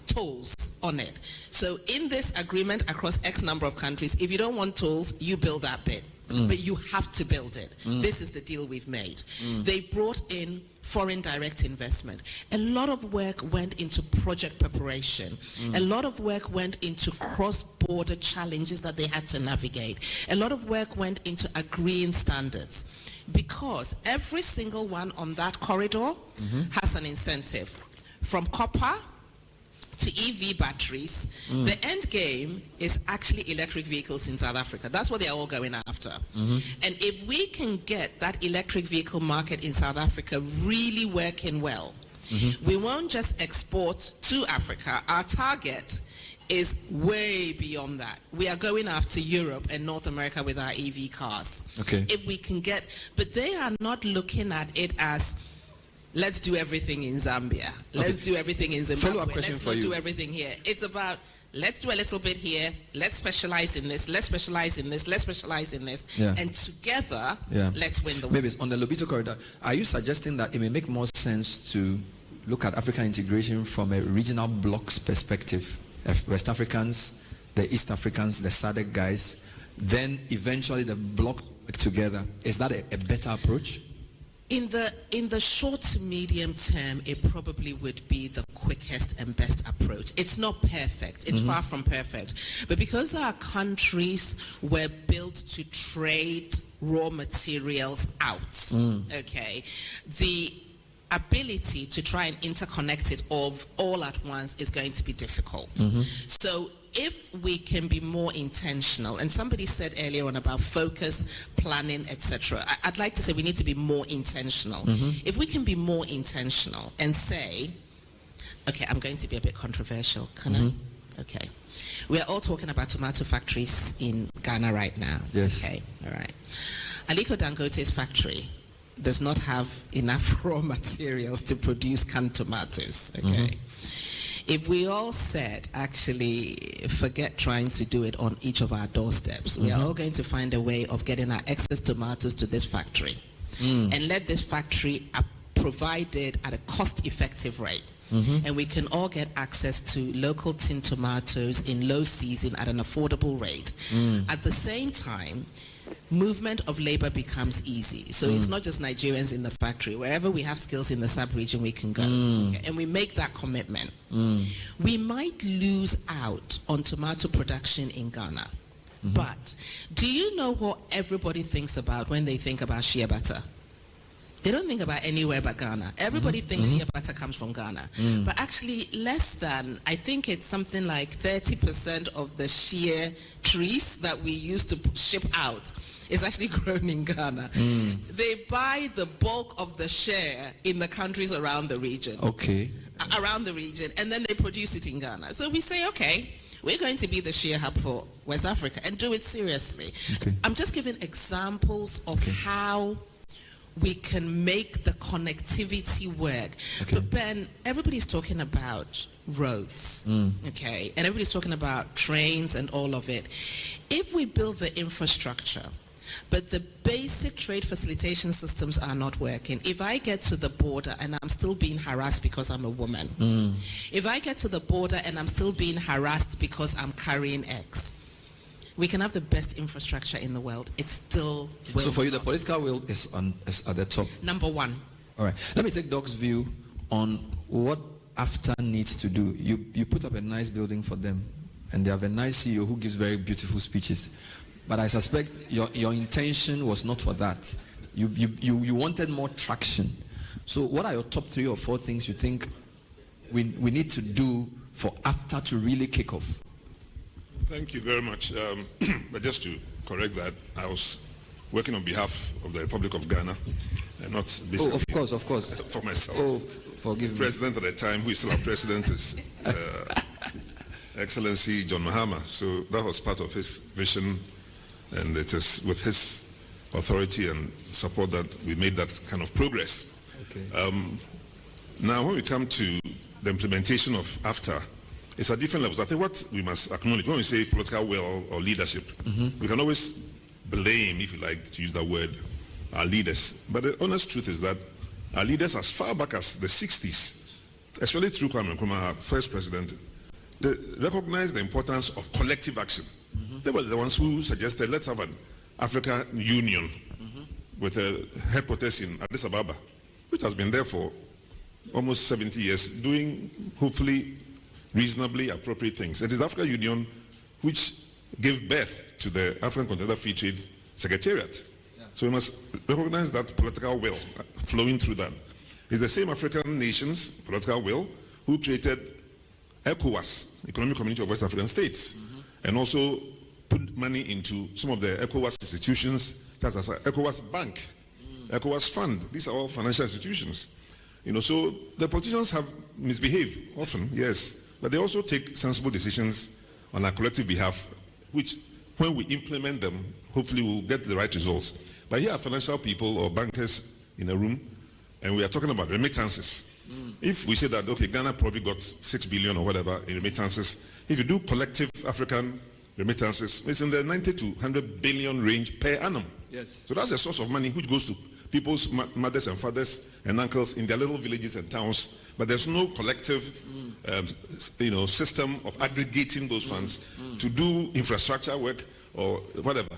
tolls on it. So in this agreement across X number of countries, if you don't want tolls, you build that bit. But you have to build it. This is the deal we've made. They brought in foreign direct investment. A lot of work went into project preparation. A lot of work went into cross-border challenges that they had to navigate. A lot of work went into agreeing standards because every single one on that corridor has an incentive. From copper to EV batteries, the end game is actually electric vehicles in South Africa. That's what they're all going after. And if we can get that electric vehicle market in South Africa really working well, we won't just export to Africa. Our target is way beyond that. We are going after Europe and North America with our EV cars. Okay. If we can get, but they are not looking at it as, let's do everything in Zambia. Let's do everything in Zimbabwe. Follow-up question let's for not you. do everything here. It's about, let's do a little bit here. Let's specialize in this. Let's specialize in this. Let's specialize in this. And together, let's win the war. Maybe it's on the Lobito corridor. Are you suggesting that it may make more sense to look at African integration from a regional bloc's perspective? West Africans, the East Africans, the SADC guys, then eventually the bloc work together. Is that a better approach? In the short to medium term, it probably would be the quickest and best approach. It's not perfect. It's far from perfect. But because our countries were built to trade raw materials out, okay, the ability to try and interconnect it all at once is going to be difficult. So if we can be more intentional, and somebody said earlier on about focus, planning, etc. I'd like to say we need to be more intentional. If we can be more intentional and say, okay, I'm going to be a bit controversial, can I? Okay. We are all talking about tomato factories in Ghana right now. Yes. Okay, all right. Aliko Dangote's factory does not have enough raw materials to produce canned tomatoes, okay? If we all said, actually, forget trying to do it on each of our doorsteps, we are all going to find a way of getting our excess tomatoes to this factory and let this factory provide it at a cost-effective rate. and we can all get access to local tin tomatoes in low season at an affordable rate. At the same time, movement of labor becomes easy. So it's not just Nigerians in the factory. Wherever we have skills in the sub-region, we can go. Okay? And we make that commitment. We might lose out on tomato production in Ghana. But do you know what everybody thinks about when they think about shea butter? They don't think about anywhere but Ghana. Everybody thinks shea butter comes from Ghana. But actually less than, I think it's something like 30% of the shea trees that we used to ship out is actually grown in Ghana. They buy the bulk of the share in the countries around the region. Around the region, and then they produce it in Ghana. So we say, okay, we're going to be the shea hub for West Africa and do it seriously. I'm just giving examples of how we can make the connectivity work. But Ben, everybody's talking about roads, okay? And everybody's talking about trains and all of it. If we build the infrastructure, but the basic trade facilitation systems are not working. If I get to the border and I'm still being harassed because I'm a woman, if I get to the border and I'm still being harassed because I'm carrying X, we can have the best infrastructure in the world. It's still will. So for you, the political will is at the top. Number one. All right. Let me take Doc's view on what AFTA needs to do. You put up a nice building for them, and they have a nice CEO who gives very beautiful speeches. But I suspect your intention was not for that. You wanted more traction. So what are your top 3 or 4 things you think we need to do for AFTA to really kick off? Thank you very much. But just to correct that, I was working on behalf of the Republic of Ghana and not basically of course. For myself. Oh, forgive me. President at the time, who is still our president, is Excellency John Mahama. So that was part of his vision, and it is with his authority and support that we made that kind of progress. Now, when we come to the implementation of AFTA, it's at different levels. I think what we must acknowledge, when we say political will or leadership, we can always blame, if you like to use that word, our leaders. But the honest truth is that our leaders, as far back as the 60s, especially through Kwame Nkrumah, our first president, they recognized the importance of collective action. They were the ones who suggested, let's have an African Union with a headquarters in Addis Ababa, which has been there for almost 70 years, doing hopefully reasonably appropriate things. It is the African Union which gave birth to the African Continental Free Trade Secretariat. So we must recognize that political will flowing through that. It's the same African nations, political will, who created ECOWAS, Economic Community of West African States, and also put money into some of the ECOWAS institutions, that's as ECOWAS Bank, ECOWAS Fund. These are all financial institutions. So the politicians have misbehaved often, yes, but they also take sensible decisions on our collective behalf, which when we implement them, hopefully we'll get the right results. But here are financial people or bankers in a room, and we are talking about remittances. If we say that, okay, Ghana probably got 6 billion or whatever in remittances, if you do collective African remittances, it's in the 90 to 100 billion range per annum. Yes. So that's a source of money which goes to people's mothers and fathers and uncles in their little villages and towns, but there's no collective system of aggregating those funds to do infrastructure work or whatever.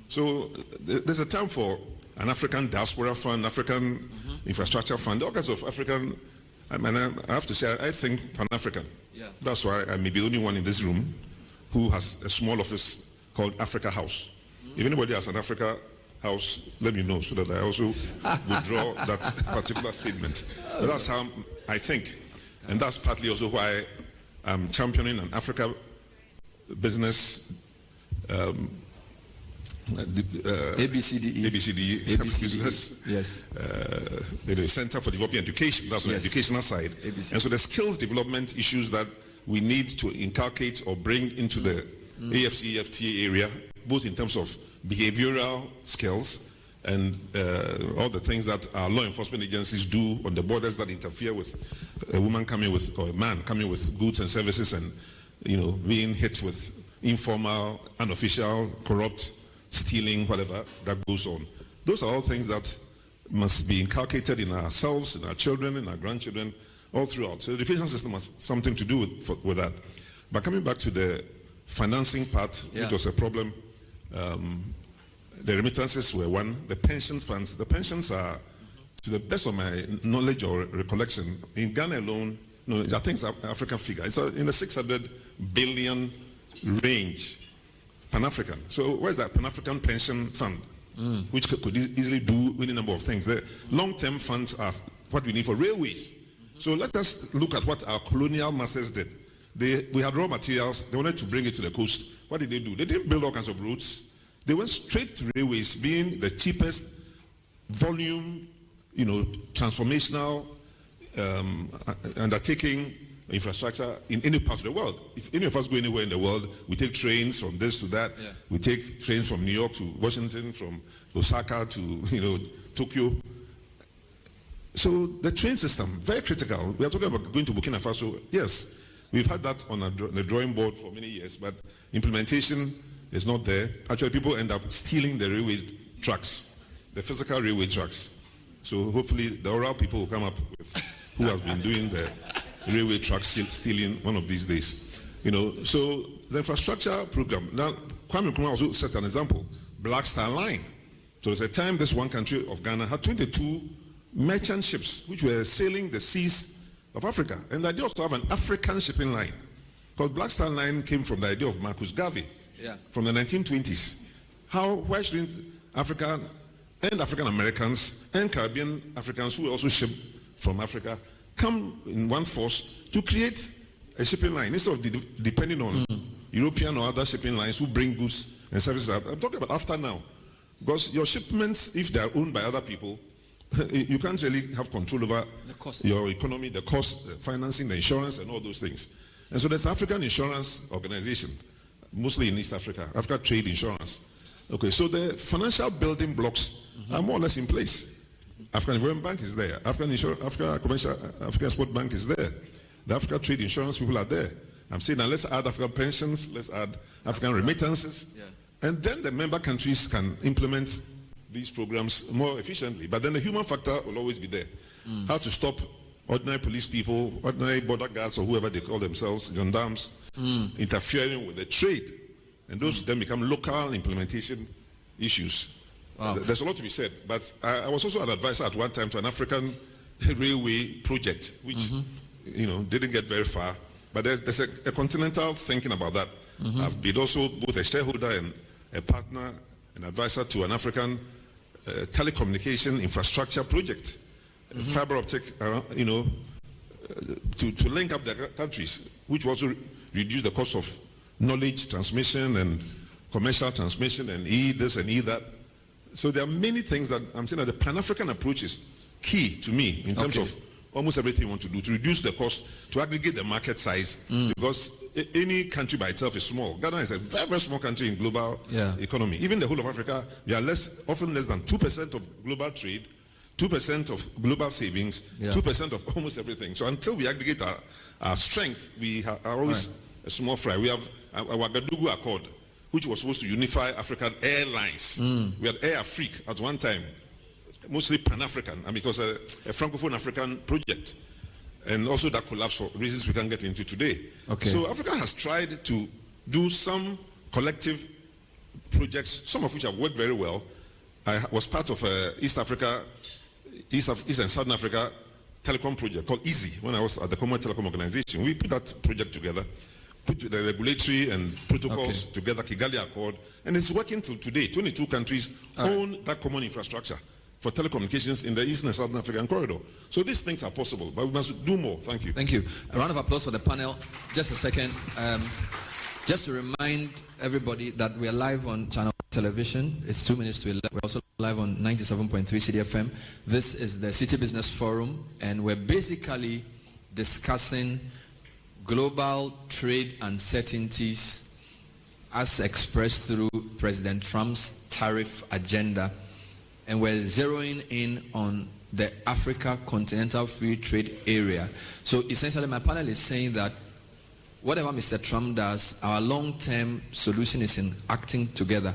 So there's a time for an African diaspora fund, African infrastructure fund, all kinds of African. I have to say, I think Pan-African. Yeah. That's why I may be the only one in this room who has a small office called Africa House. If anybody has an Africa House, let me know so that I also withdraw that particular statement. But that's how I think. And that's partly also why I'm championing an Africa business ABCDE. Business, yes. Center for Developing Education. That's on the educational side. ABC. And so the skills development issues that we need to inculcate or bring into the AFC, FTA area, both in terms of behavioral skills and all the things that our law enforcement agencies do on the borders that interfere with a woman coming with, or a man coming with goods and services and, being hit with informal, unofficial, corrupt, stealing, whatever that goes on. Those are all things that must be inculcated in ourselves, in our children, in our grandchildren, all throughout. So the education system has something to do with that. But coming back to the financing part, which was a problem, the remittances were one. The pension funds, the pensions are, to the best of my knowledge or recollection, in Ghana alone, no, I think it's an African figure. It's in the 600 billion range, Pan-African. So where's that Pan-African pension fund, which could easily do any number of things? The long-term funds are what we need for railways. So let us look at what our colonial masters did. We had raw materials. They wanted to bring it to the coast. What did they do? They didn't build all kinds of roads. They went straight to railways, being the cheapest volume, transformational undertaking infrastructure in any part of the world. If any of us go anywhere in the world, we take trains from this to that. Yeah. We take trains from New York to Washington, from Osaka to Tokyo. So the train system, very critical. We are talking about going to Burkina Faso. Yes, we've had that on the drawing board for many years, but implementation is not there. Actually, people end up stealing the railway tracks, the physical railway tracks. So hopefully the oral people will come up with who has been doing the railway track stealing one of these days. So the infrastructure program. Now, Kwame Nkrumah also set an example, Black Star Line. So there's a time this one country of Ghana had 22 merchant ships which were sailing the seas of Africa. And the idea was to have an African shipping line. Because Black Star Line came from the idea of Marcus Garvey from the 1920s. Why shouldn't Africa and African Americans and Caribbean Africans who also ship from Africa come in one force to create a shipping line instead of depending on European or other shipping lines who bring goods and services. I'm talking about after now. Because your shipments, if they are owned by other people, you can't really have control over your economy, the cost, the financing, the insurance, and all those things. And so there's African Insurance Organization, mostly in East Africa, Africa Trade Insurance. Okay, so the financial building blocks are more or less in place. African Development Bank is there. Africa Export Bank is there. The Africa Trade Insurance people are there. I'm saying now let's add African pensions, let's add African remittances, and then the member countries can implement these programs more efficiently. But then the human factor will always be there. How to stop ordinary police people, ordinary border guards, or whoever they call themselves, gendarmes, interfering with the trade. And those then become local implementation issues. Wow. There's a lot to be said. But I was also an advisor at one time to an African railway project, which didn't get very far. But there's a continental thinking about that. I've been also both a shareholder and a partner, an advisor to an African telecommunication infrastructure project, fiber optic, to link up the countries, which also reduce the cost of knowledge transmission and commercial transmission and this and that. So there are many things that I'm saying that the Pan-African approach is key to me in terms of almost everything you want to do, to reduce the cost, to aggregate the market size, because any country by itself is small. Ghana is a very, very small country in global economy. Even the whole of Africa, we are often less than 2% of global trade, 2% of global savings, 2% of almost everything. So until we aggregate our strength, we are always a small fry. We have our Gadugu Accord, which was supposed to unify African airlines. We had Air Afrique at one time, mostly Pan-African. I mean, it was a Francophone African project. And also that collapsed for reasons we can't get into today. So Africa has tried to do some collective projects, some of which have worked very well. I was part of East and Southern Africa telecom project called EASY when I was at the Common Telecom Organization. We put that project together, put the regulatory and protocols together, Kigali Accord, and it's working till today. 22 countries own that common infrastructure for telecommunications in the Eastern and Southern African corridor. So these things are possible, but we must do more. Thank you. Thank you. A round of applause for the panel. Just a second. Just to remind everybody that we are live on channel television. It's 2 minutes to 11. We're also live on 97.3 Citi FM. This is the Citi Business Forum, and we're basically discussing global trade uncertainties as expressed through President Trump's tariff agenda. And we're zeroing in on the Africa Continental Free Trade Area. So essentially my panel is saying that whatever Mr. Trump does, our long-term solution is in acting together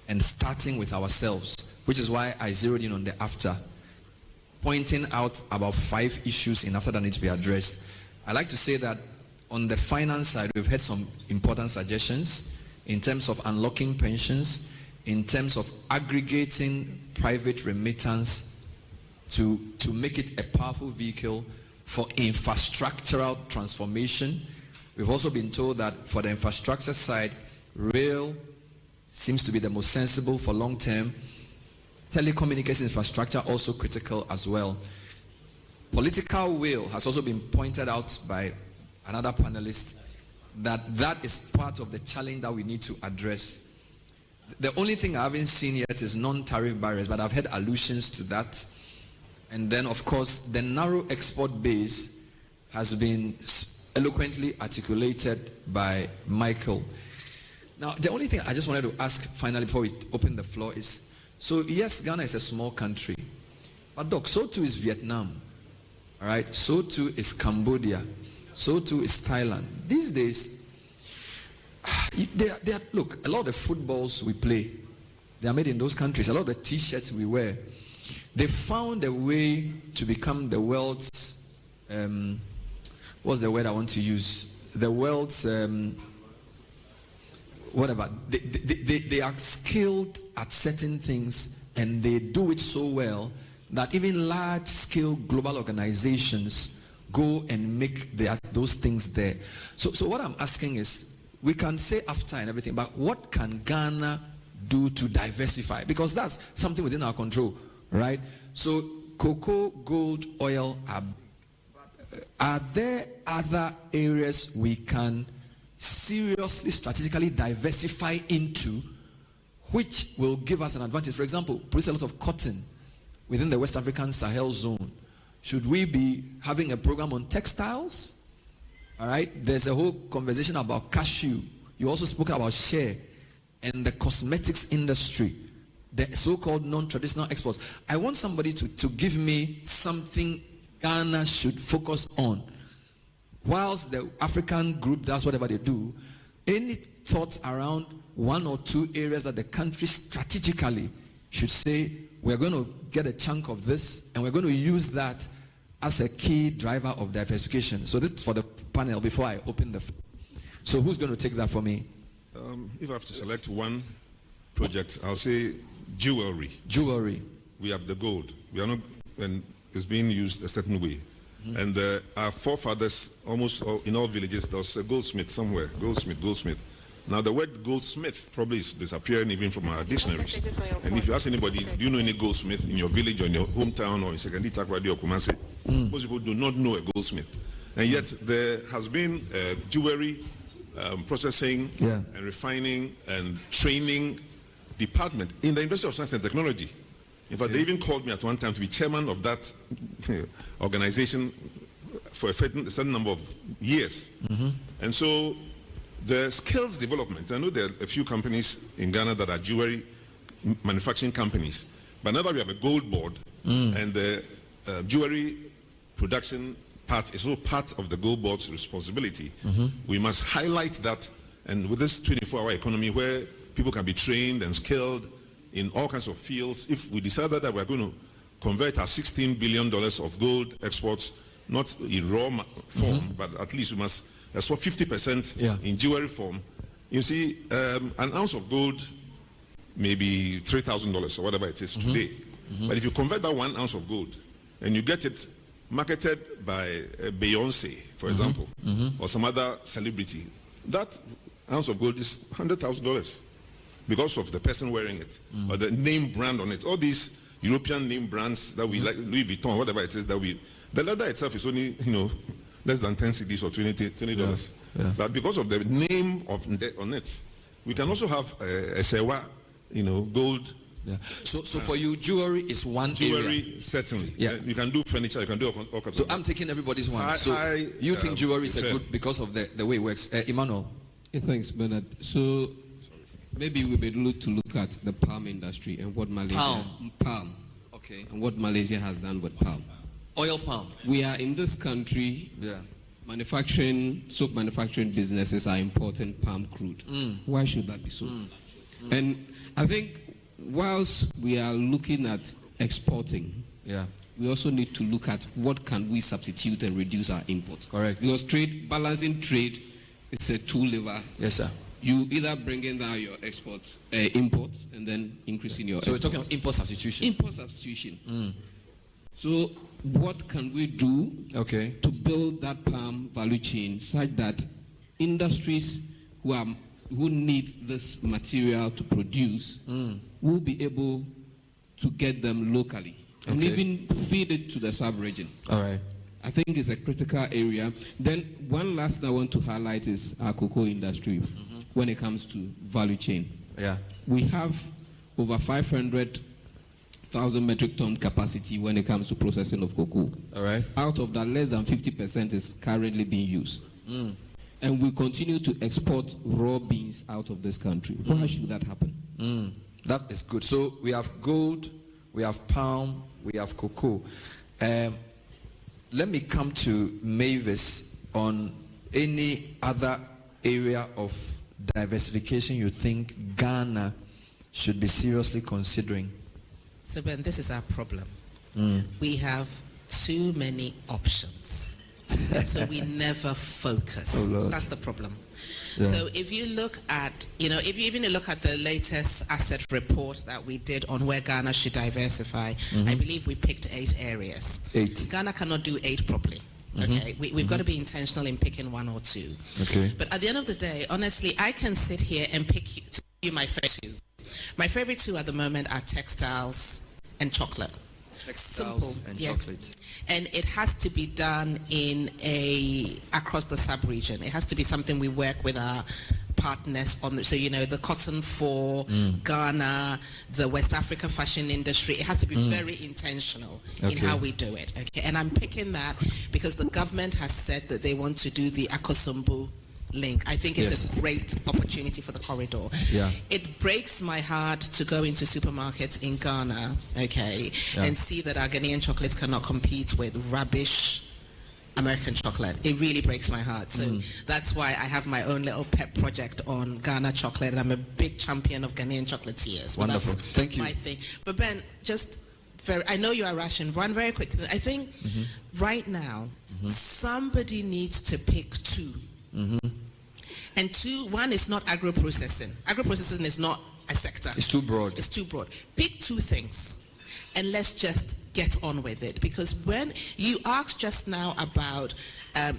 and starting with ourselves, which is why I zeroed in on the after. pointing out about 5 issues in after that need to be addressed. I like to say that on the finance side, we've had some important suggestions in terms of unlocking pensions, in terms of aggregating private remittance to make it a powerful vehicle for infrastructural transformation. We've also been told that for the infrastructure side, rail seems to be the most sensible for long term. Telecommunications infrastructure also critical as well. Political will has also been pointed out by another panelist that is part of the challenge that we need to address. The only thing I haven't seen yet is non-tariff barriers, but I've had allusions to that. And then, of course, the narrow export base has been eloquently articulated by Michael. Now, the only thing I just wanted to ask finally before we open the floor is, so yes, Ghana is a small country, but Doc, so too is Vietnam, all right? So too is Cambodia, so too is Thailand. These days, look, a lot of the footballs we play, they are made in those countries. A lot of the t-shirts we wear, they found a way to become the world's, what's the word I want to use? The world's, whatever. They are skilled at certain things, and they do it so well that even large-scale global organizations go and make those things there. So what I'm asking is, we can say after and everything, but what can Ghana do to diversify? Because that's something within our control, right? So cocoa, gold, oil, are there other areas we can seriously, strategically diversify into, which will give us an advantage? For example, produce a lot of cotton within the West African Sahel zone. Should we be having a program on textiles? All right, there's a whole conversation about cashew. You also spoke about shea and the cosmetics industry, the so-called non-traditional exports. I want somebody to give me something Ghana should focus on. Whilst the African group does whatever they do, any thoughts around 1 or 2 areas that the country strategically should say, we're going to get a chunk of this and we're going to use that as a key driver of diversification? So this is for the panel before I open the... So who's going to take that for me? If I have to select one project, I'll say jewelry. Jewelry. We have the gold. We are not, and it's being used a certain way. And our forefathers, almost in all villages, there was a goldsmith somewhere. Goldsmith. Now the word goldsmith probably is disappearing even from our dictionaries. And if you ask anybody, do you know any goldsmith in your village or in your hometown or in Sekandi Takradi or Kumasi? Most people do not know a goldsmith. And yet there has been jewelry processing and refining and training department in the University of Science and Technology. In fact, they even called me at one time to be chairman of that organization for a certain number of years. And so the skills development, I know there are a few companies in Ghana that are jewelry manufacturing companies, but now that we have a gold board and the jewelry production part is also part of the gold board's responsibility, we must highlight that. And with this 24-hour economy where people can be trained and skilled in all kinds of fields, if we decided that we're going to convert our $16 billion of gold exports, not in raw form, but at least we must export 50% in jewelry form. You see, an ounce of gold may be $3,000 or whatever it is today. But if you convert that 1 ounce of gold and you get it marketed by Beyonce, for example, or some other celebrity, that ounce of gold is $100,000. Because of the person wearing it, or the name brand on it. All these European name brands that we like, Louis Vuitton, whatever it is that we, the leather itself is only, less than 10 cedis or $20. But because of the name on it, we can also have a sewa, gold. So for you, jewelry is one jewelry, area. Certainly. You can do furniture, you can do all kinds of. So I'm taking everybody's one. You think jewelry is a good because of the way it works? Emmanuel. Thanks, Bernard. So maybe we may look at the palm industry and what Malaysia palm. Okay. And what Malaysia has done with palm. Oil palm. We are in this country. Soap manufacturing businesses are importing palm crude. Why should that be so? And I think whilst we are looking at exporting, we also need to look at what can we substitute and reduce our imports. Correct. Because balancing trade is a two lever. Yes, sir. You either bringing down your imports, and then increasing your So exports. we're talking about import substitution. Import substitution. So what can we do to build that palm value chain such that industries who need this material to produce will be able to get them locally and even feed it to the sub-region. All right. I think it's a critical area. Then one last thing I want to highlight is our cocoa industry when it comes to value chain. Yeah. We have over 500,000 metric ton capacity when it comes to processing of cocoa. All right. Out of that, less than 50% is currently being used. And we continue to export raw beans out of this country. Why should that happen? That is good. So we have gold, we have palm, we have cocoa. Let me come to Mavis on any other area of diversification you think Ghana should be seriously considering. So Ben, this is our problem. We have too many options. And so we never focus. Oh, that's the problem. Yeah. So if you look at, if you even look at the latest asset report that we did on where Ghana should diversify, I believe we picked 8 areas. 8. Ghana cannot do 8 properly. Okay, we've got to be intentional in picking 1 or 2. Okay. But at the end of the day, honestly, I can sit here and pick you my favorite 2. My favorite 2 at the moment are textiles and chocolate. Textiles and chocolate. And it has to be done across the sub-region. It has to be something we work with our partners on. So, the cotton for Ghana, the West Africa fashion industry, it has to be very intentional in how we do it. Okay, and I'm picking that because the government has said that they want to do the Akosombo link. I think it's a great opportunity for the corridor. Yeah. It breaks my heart to go into supermarkets in Ghana, and see that our Ghanaian chocolates cannot compete with rubbish American chocolate. It really breaks my heart. So that's why I have my own little pet project on Ghana chocolate, and I'm a big champion of Ghanaian chocolatiers. Wonderful. Thank you. My thing. But Ben, I know you are Russian. One very quick thing. I think right now somebody needs to pick 2. And 1 is not agro-processing. Agro-processing is not a sector. It's too broad. It's too broad. Pick 2 things and let's just get on with it. Because when you asked just now about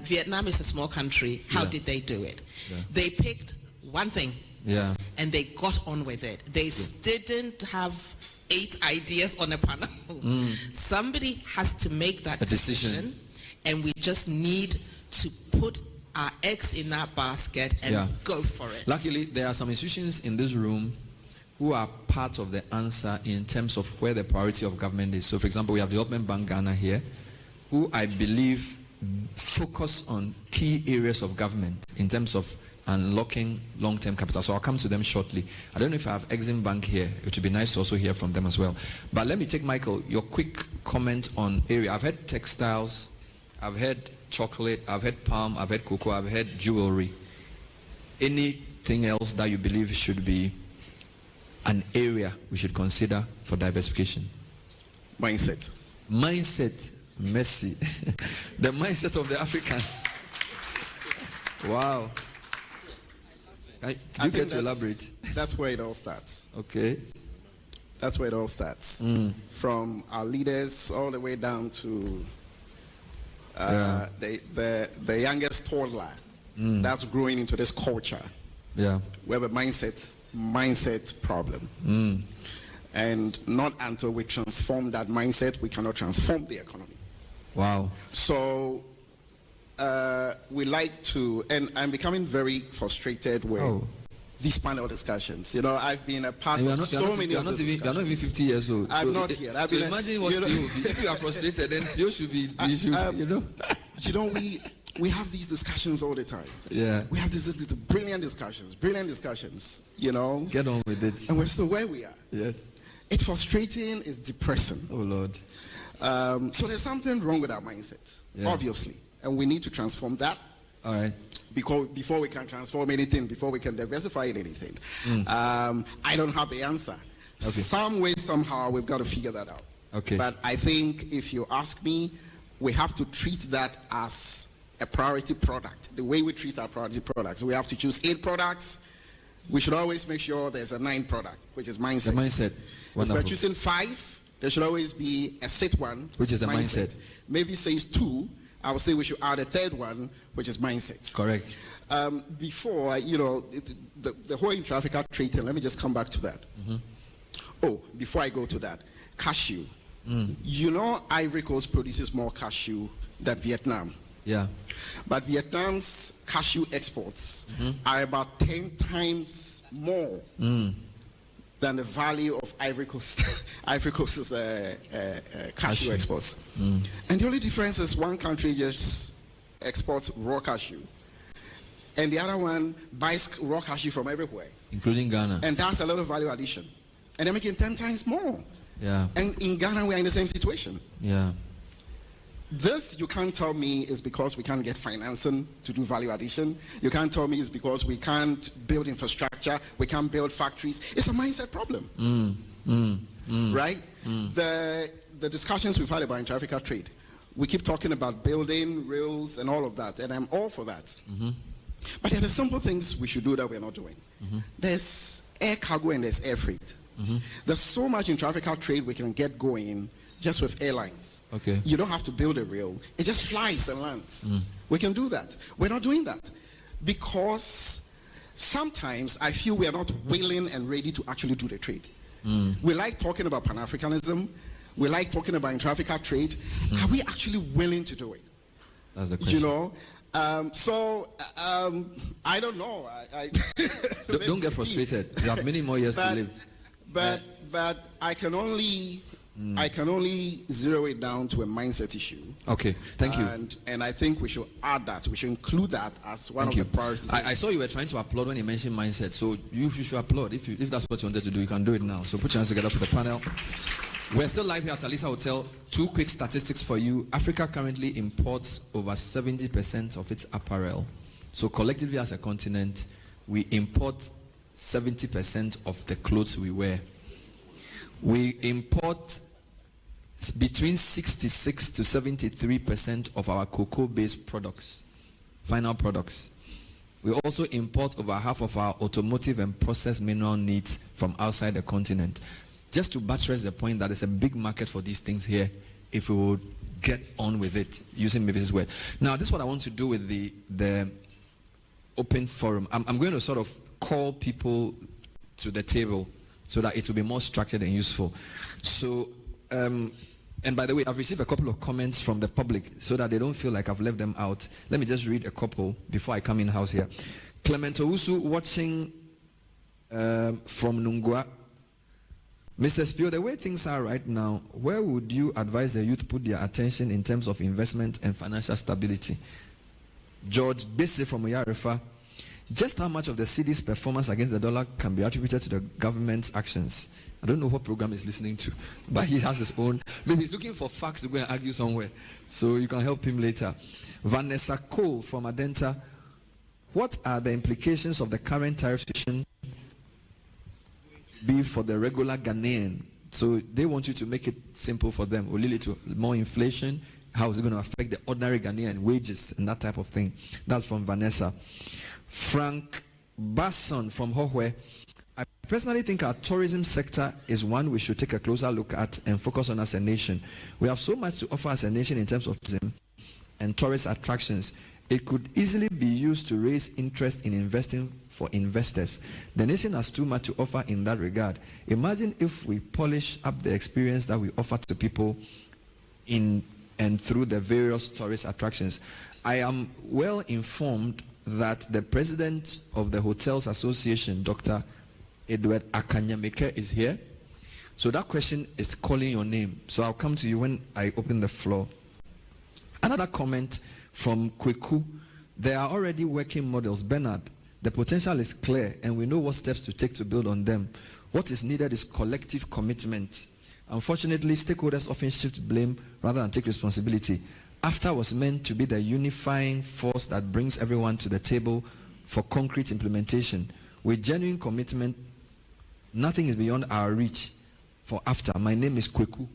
Vietnam is a small country, how did they do it? Yeah. They picked 1 thing and they got on with it. They didn't have 8 ideas on a panel. Somebody has to make that decision, and we just need to put our eggs in that basket and go for it. Luckily, there are some institutions in this room who are part of the answer in terms of where the priority of government is. So, for example, we have Development Bank Ghana here, who I believe focus on key areas of government in terms of unlocking long-term capital. So I'll come to them shortly. I don't know if I have Exim Bank here. It would be nice to also hear from them as well. But let me take, Michael, your quick comment on area. I've heard textiles, I've heard chocolate, I've had palm, I've had cocoa, I've had jewelry. Anything else that you believe should be an area we should consider for diversification? Mindset. Messi. The mindset of the African. Wow. Can you get to elaborate? That's where it all starts. Okay. That's where it all starts. From our leaders all the way down to the youngest toddler that's growing into this culture. Yeah. We have a mindset problem. And not until we transform that mindset, we cannot transform the economy. Wow. So we like to, and I'm becoming very frustrated with these panel discussions. I've been a part of so many of these discussions. You're not even 50 years old. I'm not yet. So imagine what still will be. If you are frustrated, then still should be the issue, we have these discussions all the time. Yeah. We have these brilliant discussions. Get on with it. And we're still where we are. Yes. It's frustrating, it's depressing. Oh, Lord. So there's something wrong with our mindset, obviously. And we need to transform that. All right. Because before we can transform anything, before we can diversify in anything. I don't have the answer. Okay. Some way, somehow, we've got to figure that out. Okay. But I think if you ask me, we have to treat that as a priority product. The way we treat our priority products, we have to choose 8 products. We should always make sure there's a 9th product, which is mindset. The mindset. Wonderful. If we're choosing 5, there should always be a 6th one, which is the mindset. Maybe says 2. I would say we should add a 3rd one, which is mindset. Correct. Before, the whole intra-Africa trade thing, let me just come back to that. Oh, before I go to that, cashew. Ivory Coast produces more cashew than Vietnam. Yeah. But Vietnam's cashew exports are about 10 times more than the value of Ivory Coast's cashew exports. And the only difference is one country just exports raw cashew, and the other one buys raw cashew from everywhere, including Ghana. And that's a lot of value addition. And they're making 10 times more. Yeah. And in Ghana, we are in the same situation. Yeah. This, you can't tell me, is because we can't get financing to do value addition. You can't tell me it's because we can't build infrastructure, we can't build factories. It's a mindset problem. Right? The discussions we've had about intra-Africa trade, we keep talking about building rails and all of that, and I'm all for that. But there are simple things we should do that we're not doing. There's air cargo and there's air freight. There's so much intra-Africa trade we can get going just with airlines. Okay. You don't have to build a rail. It just flies and lands. We can do that. We're not doing that because sometimes I feel we are not willing and ready to actually do the trade. We like talking about Pan-Africanism. We like talking about intra-Africa trade. Are we actually willing to do it? That's the question. I don't know. Don't get frustrated. You have many more years to live. But I can only zero it down to a mindset issue. Okay, thank you. And I think we should add that. We should include that as one of the priorities. I saw you were trying to applaud when you mentioned mindset. So you should applaud. If that's what you wanted to do, you can do it now. So put your hands together for the panel. We're still live here at Alisa Hotel. 2 quick statistics for you. Africa currently imports over 70% of its apparel. So collectively as a continent, we import 70% of the clothes we wear. We import between 66 to 73% of our cocoa-based products, final products. We also import over half of our automotive and processed mineral needs from outside the continent. Just to buttress the point that there's a big market for these things here if we would get on with it, using maybe this word. Now, this is what I want to do with the open forum. I'm going to sort of call people to the table so that it will be more structured and useful. So, and by the way, I've received a couple of comments from the public so that they don't feel like I've left them out. Let me just read a couple before I come in-house here. Clement Owusu watching from Nungwa. Mr. Spio, the way things are right now, where would you advise the youth put their attention in terms of investment and financial stability? George Besse from Uyarifa. Just how much of the Citi's performance against the dollar can be attributed to the government's actions? I don't know what program he's listening to, but he has his own. Maybe he's looking for facts to go and argue somewhere. So you can help him later. Vanessa Cole from Adenta. What are the implications of the current tariff situation be for the regular Ghanaian? So they want you to make it simple for them. Will it lead to more inflation? How is it going to affect the ordinary Ghanaian wages and that type of thing? That's from Vanessa. Frank Basson from Hohwe. I personally think our tourism sector is one we should take a closer look at and focus on as a nation. We have so much to offer as a nation in terms of tourism and tourist attractions. It could easily be used to raise interest in investing for investors. The nation has too much to offer in that regard. Imagine if we polish up the experience that we offer to people in and through the various tourist attractions. I am well informed that the president of the Hotels Association, Dr. Edward Akanyameke, is here. So that question is calling your name. So I'll come to you when I open the floor. Another comment from Kweku. There are already working models. Bernard, the potential is clear and we know what steps to take to build on them. What is needed is collective commitment. Unfortunately, stakeholders often shift blame rather than take responsibility. AFTA was meant to be the unifying force that brings everyone to the table for concrete implementation. With genuine commitment, nothing is beyond our reach for AFTA. My name is Kweku.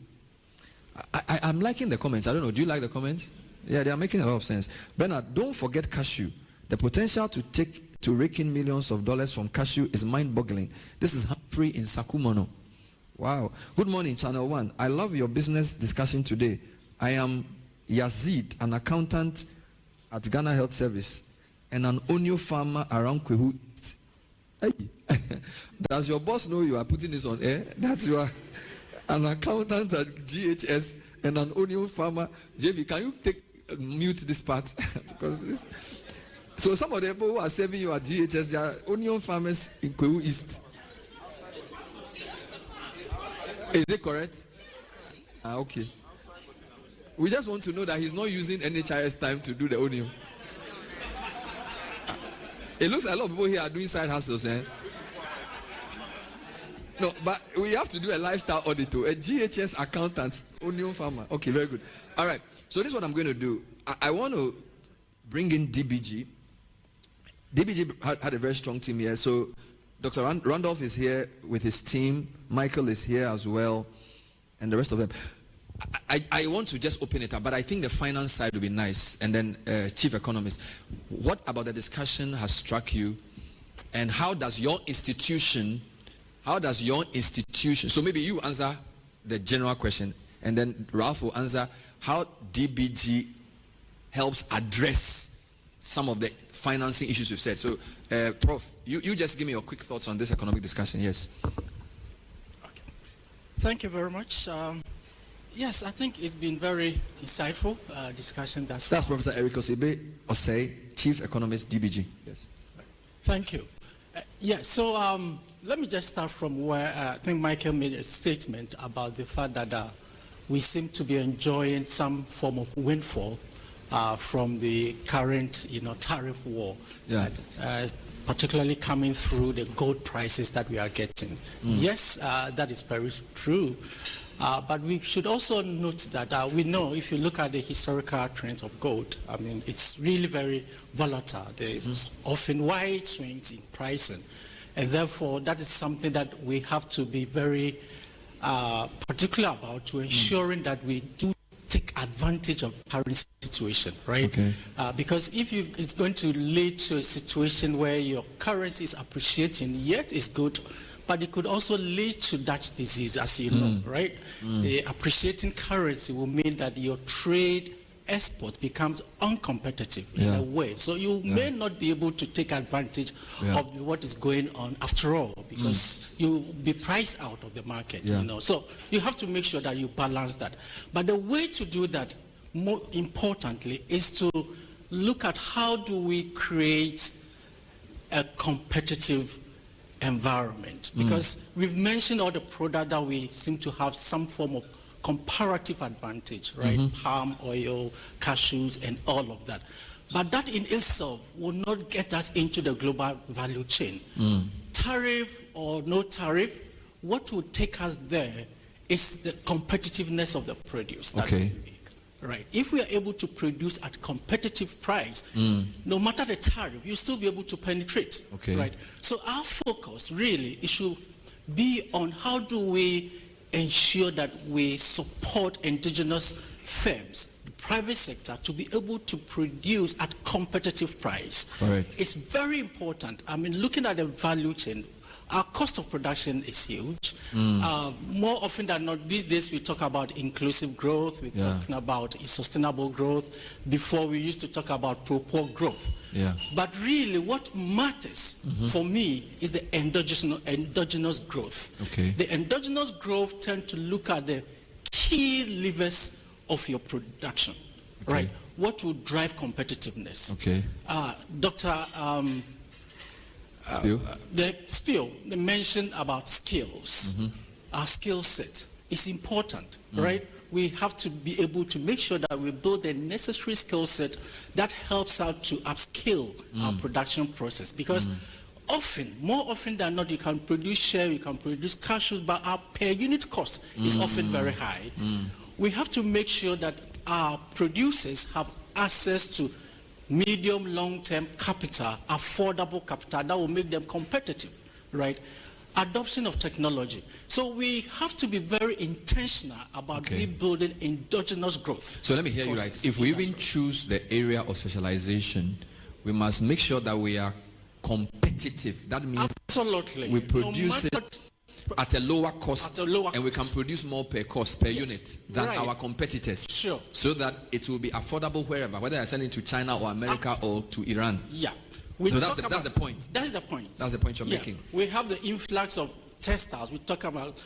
I'm liking the comments. I don't know. Do you like the comments? Yeah, they are making a lot of sense. Bernard, don't forget cashew. The potential to rake in millions of dollars from cashew is mind-boggling. This is Humphrey in Sakumono. Wow. Good morning, Channel 1. I love your business discussion today. I am Yazid, an accountant at Ghana Health Service and an onion farmer around Kwehu East. Hey. Does your boss know you are putting this on air? That you are an accountant at GHS and an onion farmer. JB, can you mute this part? Because this... So some of the people who are serving you at GHS, they are onion farmers in Kwehu East. Is it correct? Okay. We just want to know that he's not using NHIS time to do the onion. It looks like a lot of people here are doing side hustles, eh? No, but we have to do a lifestyle audit too. A GHS accountant, onion farmer. Okay, very good. All right. So this is what I'm going to do. I want to bring in DBG. DBG had a very strong team here. So Dr. Randolph is here with his team. Michael is here as well. And the rest of them. I want to just open it up, but I think the finance side will be nice. And then Chief Economist, what about the discussion has struck you? And how does your institution, so maybe you answer the general question, and then Ralph will answer how DBG helps address some of the financing issues we've said. So, Prof, you just give me your quick thoughts on this economic discussion. Yes. Okay. Thank you very much. Yes, I think it's been very insightful discussion thus far. That's Professor Eric Osei, Chief Economist, DBG. Yes. Thank you. So let me just start from where I think Michael made a statement about the fact that we seem to be enjoying some form of windfall from the current, tariff war, particularly coming through the gold prices that we are getting. Yes, that is very true. But we should also note that we know if you look at the historical trends of gold, I mean, it's really very volatile. There's often wide swings in pricing. And therefore, that is something that we have to be very particular about to ensuring that we do take advantage of the current situation, right? Okay. Because if it's going to lead to a situation where your currency is appreciating, yet it's good, but it could also lead to Dutch disease, as you know, right? The appreciating currency will mean that your trade export becomes uncompetitive in a way. So you may not be able to take advantage of what is going on after all, because you'll be priced out of the market, So you have to make sure that you balance that. But the way to do that, more importantly, is to look at how do we create a competitive environment, because we've mentioned all the product that we seem to have some form of comparative advantage, right? Palm oil, cashews, and all of that. But that in itself will not get us into the global value chain. Tariff or no tariff, what will take us there is the competitiveness of the produce that we make. Right. If we are able to produce at competitive price, no matter the tariff, you'll still be able to penetrate. Right. So our focus really it should be on how do we ensure that we support indigenous firms, the private sector, to be able to produce at competitive price. Right. It's very important. I mean, looking at the value chain, our cost of production is huge. More often than not, these days we talk about inclusive growth, we're talking about sustainable growth. Before we used to talk about pro-poor growth. But really what matters for me is the endogenous growth. The endogenous growth tend to look at the key levers of your production, right? What will drive competitiveness? Dr. They mentioned about skills. Our skill set is important, right? We have to be able to make sure that we build the necessary skill set that helps out to upskill our production process. Because more often than not, you can produce share, you can produce cashews, but our per unit cost is often very high. We have to make sure that our producers have access to medium, long-term capital, affordable capital that will make them competitive, right? adoption of technology. So we have to be very intentional about rebuilding endogenous growth. So let me hear you right. If we even choose the area of specialization, we must make sure that we are competitive. That means absolutely we produce it at a lower cost, and we can produce more per cost, per unit than our competitors. Sure. So that it will be affordable wherever, whether I send it to China or America or to Iran. Yeah. So that's the point. That's the point. That's the point you're making. We have the influx of textiles. We talk about,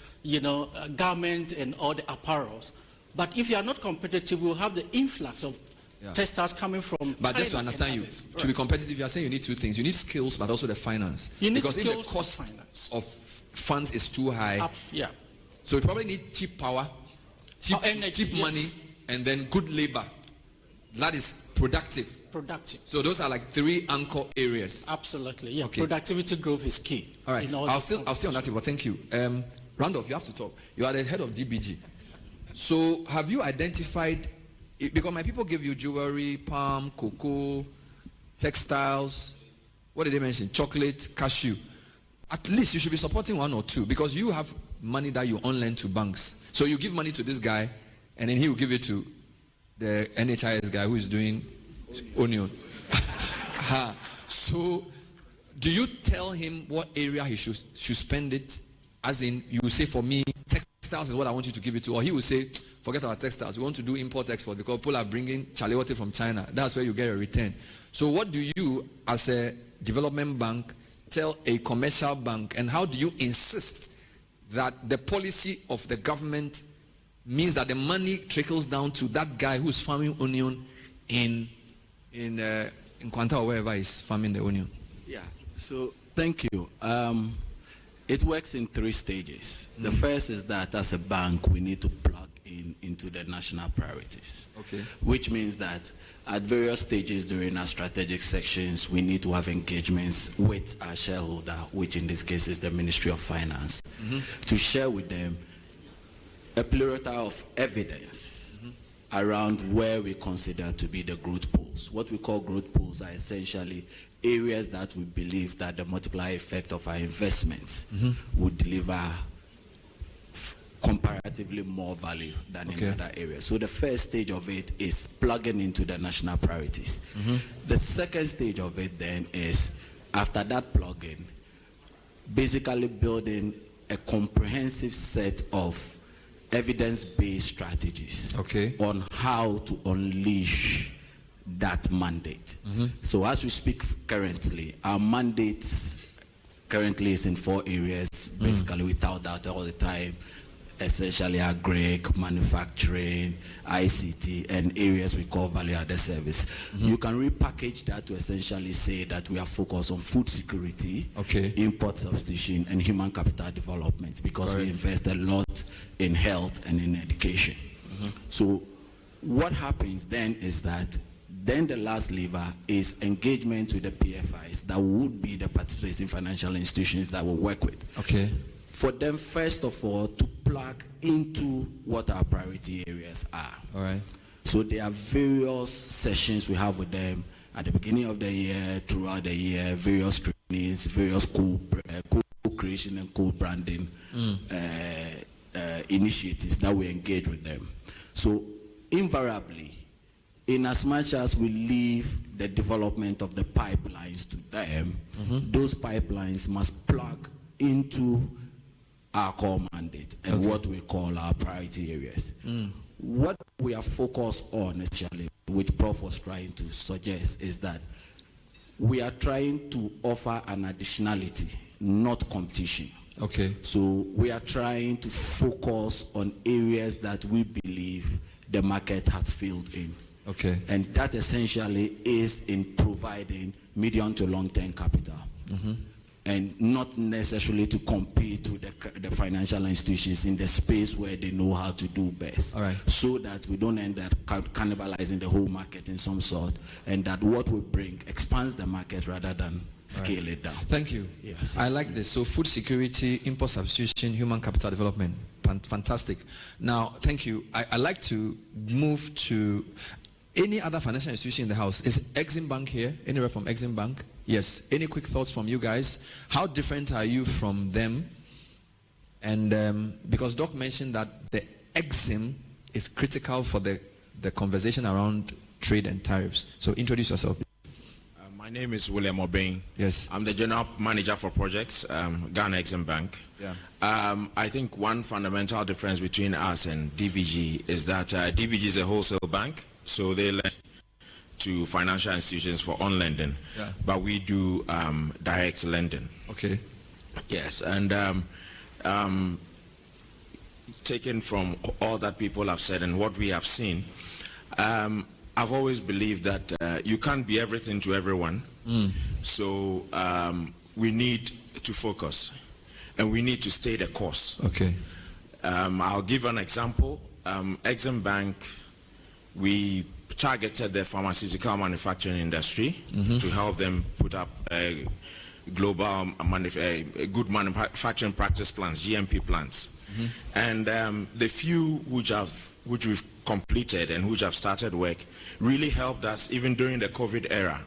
garment and all the apparels. But if you are not competitive, we'll have the influx of textiles coming from But China just to understand you, to be competitive, you are saying you need two things. You need skills, but also the finance. You need because skills if the cost of funds is too high, so we probably need cheap power, cheap money, and then good labor. That is productive. So those are like three anchor areas. Absolutely, yeah. Okay. Productivity growth is key. All right, I'll stay on that table. Thank you. Randolph, you have to talk. You are the head of DBG. So have you identified, because my people give you jewelry, palm, cocoa, textiles, what did they mention? Chocolate, cashew. At least you should be supporting one or two, because you have money that you on-lend to banks. So you give money to this guy, and then he will give it to the NHIS guy who is doing onion. So do you tell him what area he should spend it? As in, you will say, for me, textiles is what I want you to give it to. Or he will say, forget our textiles. We want to do import-export because people are bringing chalewote from China. That's where you get a return. So what do you, as a development bank, tell a commercial bank, and how do you insist that the policy of the government means that the money trickles down to that guy who's farming onion in Kwanta or wherever he's farming the onion? Yeah, so thank you. It works in three stages. The first is that as a bank, we need to plug into the national priorities. Okay. Which means that at various stages during our strategic sections, we need to have engagements with our shareholder, which in this case is the Ministry of Finance, to share with them a plethora of evidence around where we consider to be the growth pools. What we call growth pools are essentially areas that we believe that the multiplier effect of our investments would deliver comparatively more value than in other areas. So the first stage of it is plugging into the national priorities. The second stage of it then is, after that plug-in, basically building a comprehensive set of evidence-based strategies on how to unleash that mandate. So as we speak currently, our mandate currently is in 4 areas, basically without that all the time. Essentially agric, manufacturing, ICT, and areas we call value-added service. You can repackage that to essentially say that we are focused on food security, import substitution, and human capital development, because we invest a lot in health and in education. So what happens then is that then the last lever is engagement with the PFIs that would be the participating financial institutions that we work with. For them, first of all, to plug into what our priority areas are. So there are various sessions we have with them at the beginning of the year, throughout the year, various trainings, various co-creation and co-branding initiatives that we engage with them. So invariably, in as much as we leave the development of the pipelines to them, those pipelines must plug into our core mandate and what we call our priority areas. What we are focused on, essentially, which Prof was trying to suggest, is that we are trying to offer an additionality, not competition. So we are trying to focus on areas that we believe the market has failed in. And that essentially is in providing medium to long-term capital. And not necessarily to compete with the financial institutions in the space where they know how to do best. So that we don't end up cannibalizing the whole market in some sort, and that what we bring expands the market rather than scale it down. Thank you. Yes. I like this. So food security, import substitution, human capital development. Fantastic. Now, thank you. I like to move to any other financial institution in the house. Is Exim Bank here? Anywhere from Exim Bank? Yes. Any quick thoughts from you guys? How different are you from them? And because Doc mentioned that the EXIM is critical for the conversation around trade and tariffs. So introduce yourself. My name is William Obeng. Yes. I'm the General Manager for Projects, Ghana EXIM Bank. Yeah. I think one fundamental difference between us and DBG is that DBG is a wholesale bank, so they lend to financial institutions for on-lending, but we do direct lending. Okay. Yes, and taken from all that people have said and what we have seen, I've always believed that you can't be everything to everyone. So we need to focus and we need to stay the course. Okay. I'll give an example. EXIM Bank, we targeted the pharmaceutical manufacturing industry to help them put up global good manufacturing practice plans, GMP plans. And the few which we've completed and which have started work really helped us even during the COVID era.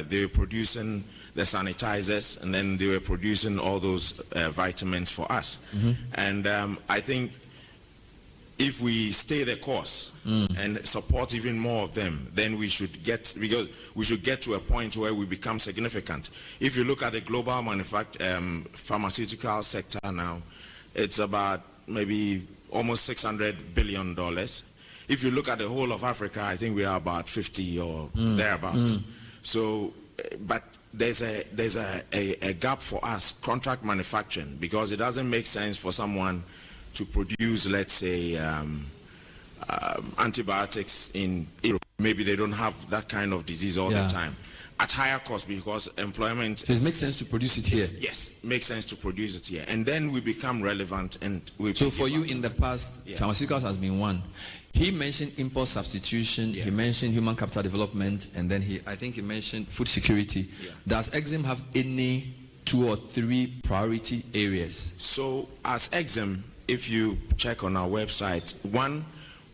They were producing the sanitizers, and then they were producing all those vitamins for us. And I think if we stay the course and support even more of them, then we should get to a point where we become significant. If you look at the global pharmaceutical sector now, it's about maybe almost $600 billion. If you look at the whole of Africa, I think we are about 50 or thereabouts. So, but there's a gap for us, contract manufacturing, because it doesn't make sense for someone to produce, let's say, antibiotics in Europe. Maybe they don't have that kind of disease all the time at higher cost because employment. So it makes sense to produce it here. Yes, makes sense to produce it here, and then we become relevant. And so for you in the past, pharmaceuticals has been one. He mentioned import substitution. He mentioned human capital development, and then I think he mentioned food security. Does EXIM have any 2 or 3 priority areas? So as EXIM, if you check on our website, 1,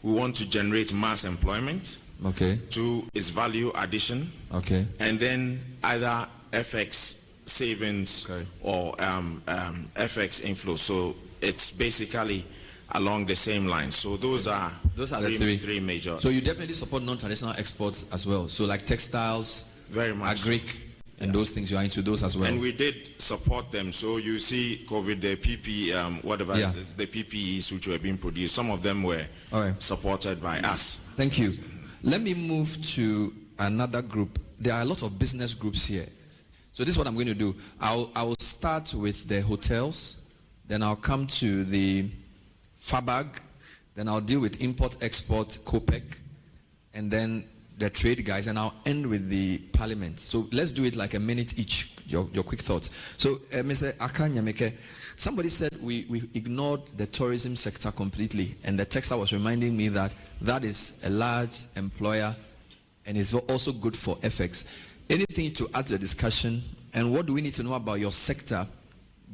we want to generate mass employment. Okay. 2 is value addition. Okay. And then either FX savings or FX inflow. So it's basically along the same lines. So those are the three major. So you definitely support non-traditional exports as well. So like textiles, very much, agric, and those things, you are into those as well. And we did support them. So you see COVID, the PPE, the PPEs which were being produced, some of them were supported by us. Thank you. Let me move to another group. There are a lot of business groups here. So this is what I'm going to do. I will start with the hotels, then I'll come to the FABAG, then I'll deal with import-export, COPEC, and then the trade guys, and I'll end with the parliament. So let's do it like a minute each, your quick thoughts. So Mr. Akanyameke, somebody said we ignored the tourism sector completely, and the texter was reminding me that is a large employer and is also good for FX. Anything to add to the discussion, and what do we need to know about your sector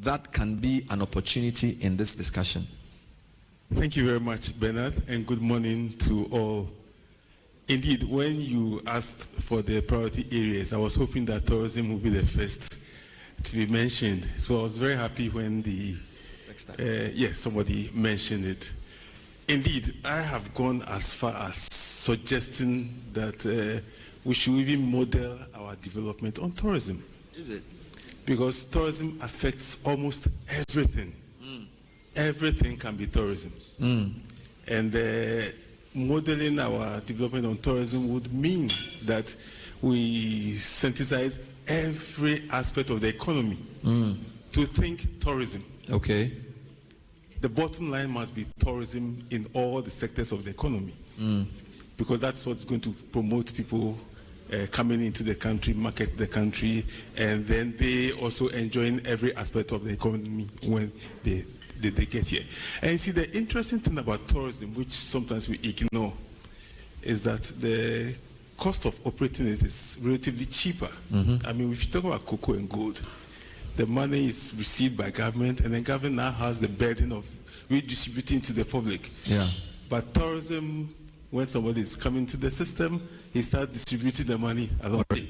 that can be an opportunity in this discussion? Thank you very much, Bernard, and good morning to all. Indeed, when you asked for the priority areas, I was hoping that tourism would be the first to be mentioned. So I was very happy when somebody mentioned it. Indeed, I have gone as far as suggesting that we should even model our development on tourism. Is it? Because tourism affects almost everything. Everything can be tourism. And modeling our development on tourism would mean that we synthesize every aspect of the economy to think tourism. Okay. The bottom line must be tourism in all the sectors of the economy, because that's what's going to promote people coming into the country, market the country, and then they also enjoying every aspect of the economy when they get here. And you see, the interesting thing about tourism, which sometimes we ignore, is that the cost of operating it is relatively cheaper. I mean, if you talk about cocoa and gold, the money is received by government, and the government now has the burden of redistributing to the public. Yeah. But tourism, when somebody is coming to the system, he starts distributing the money along the way.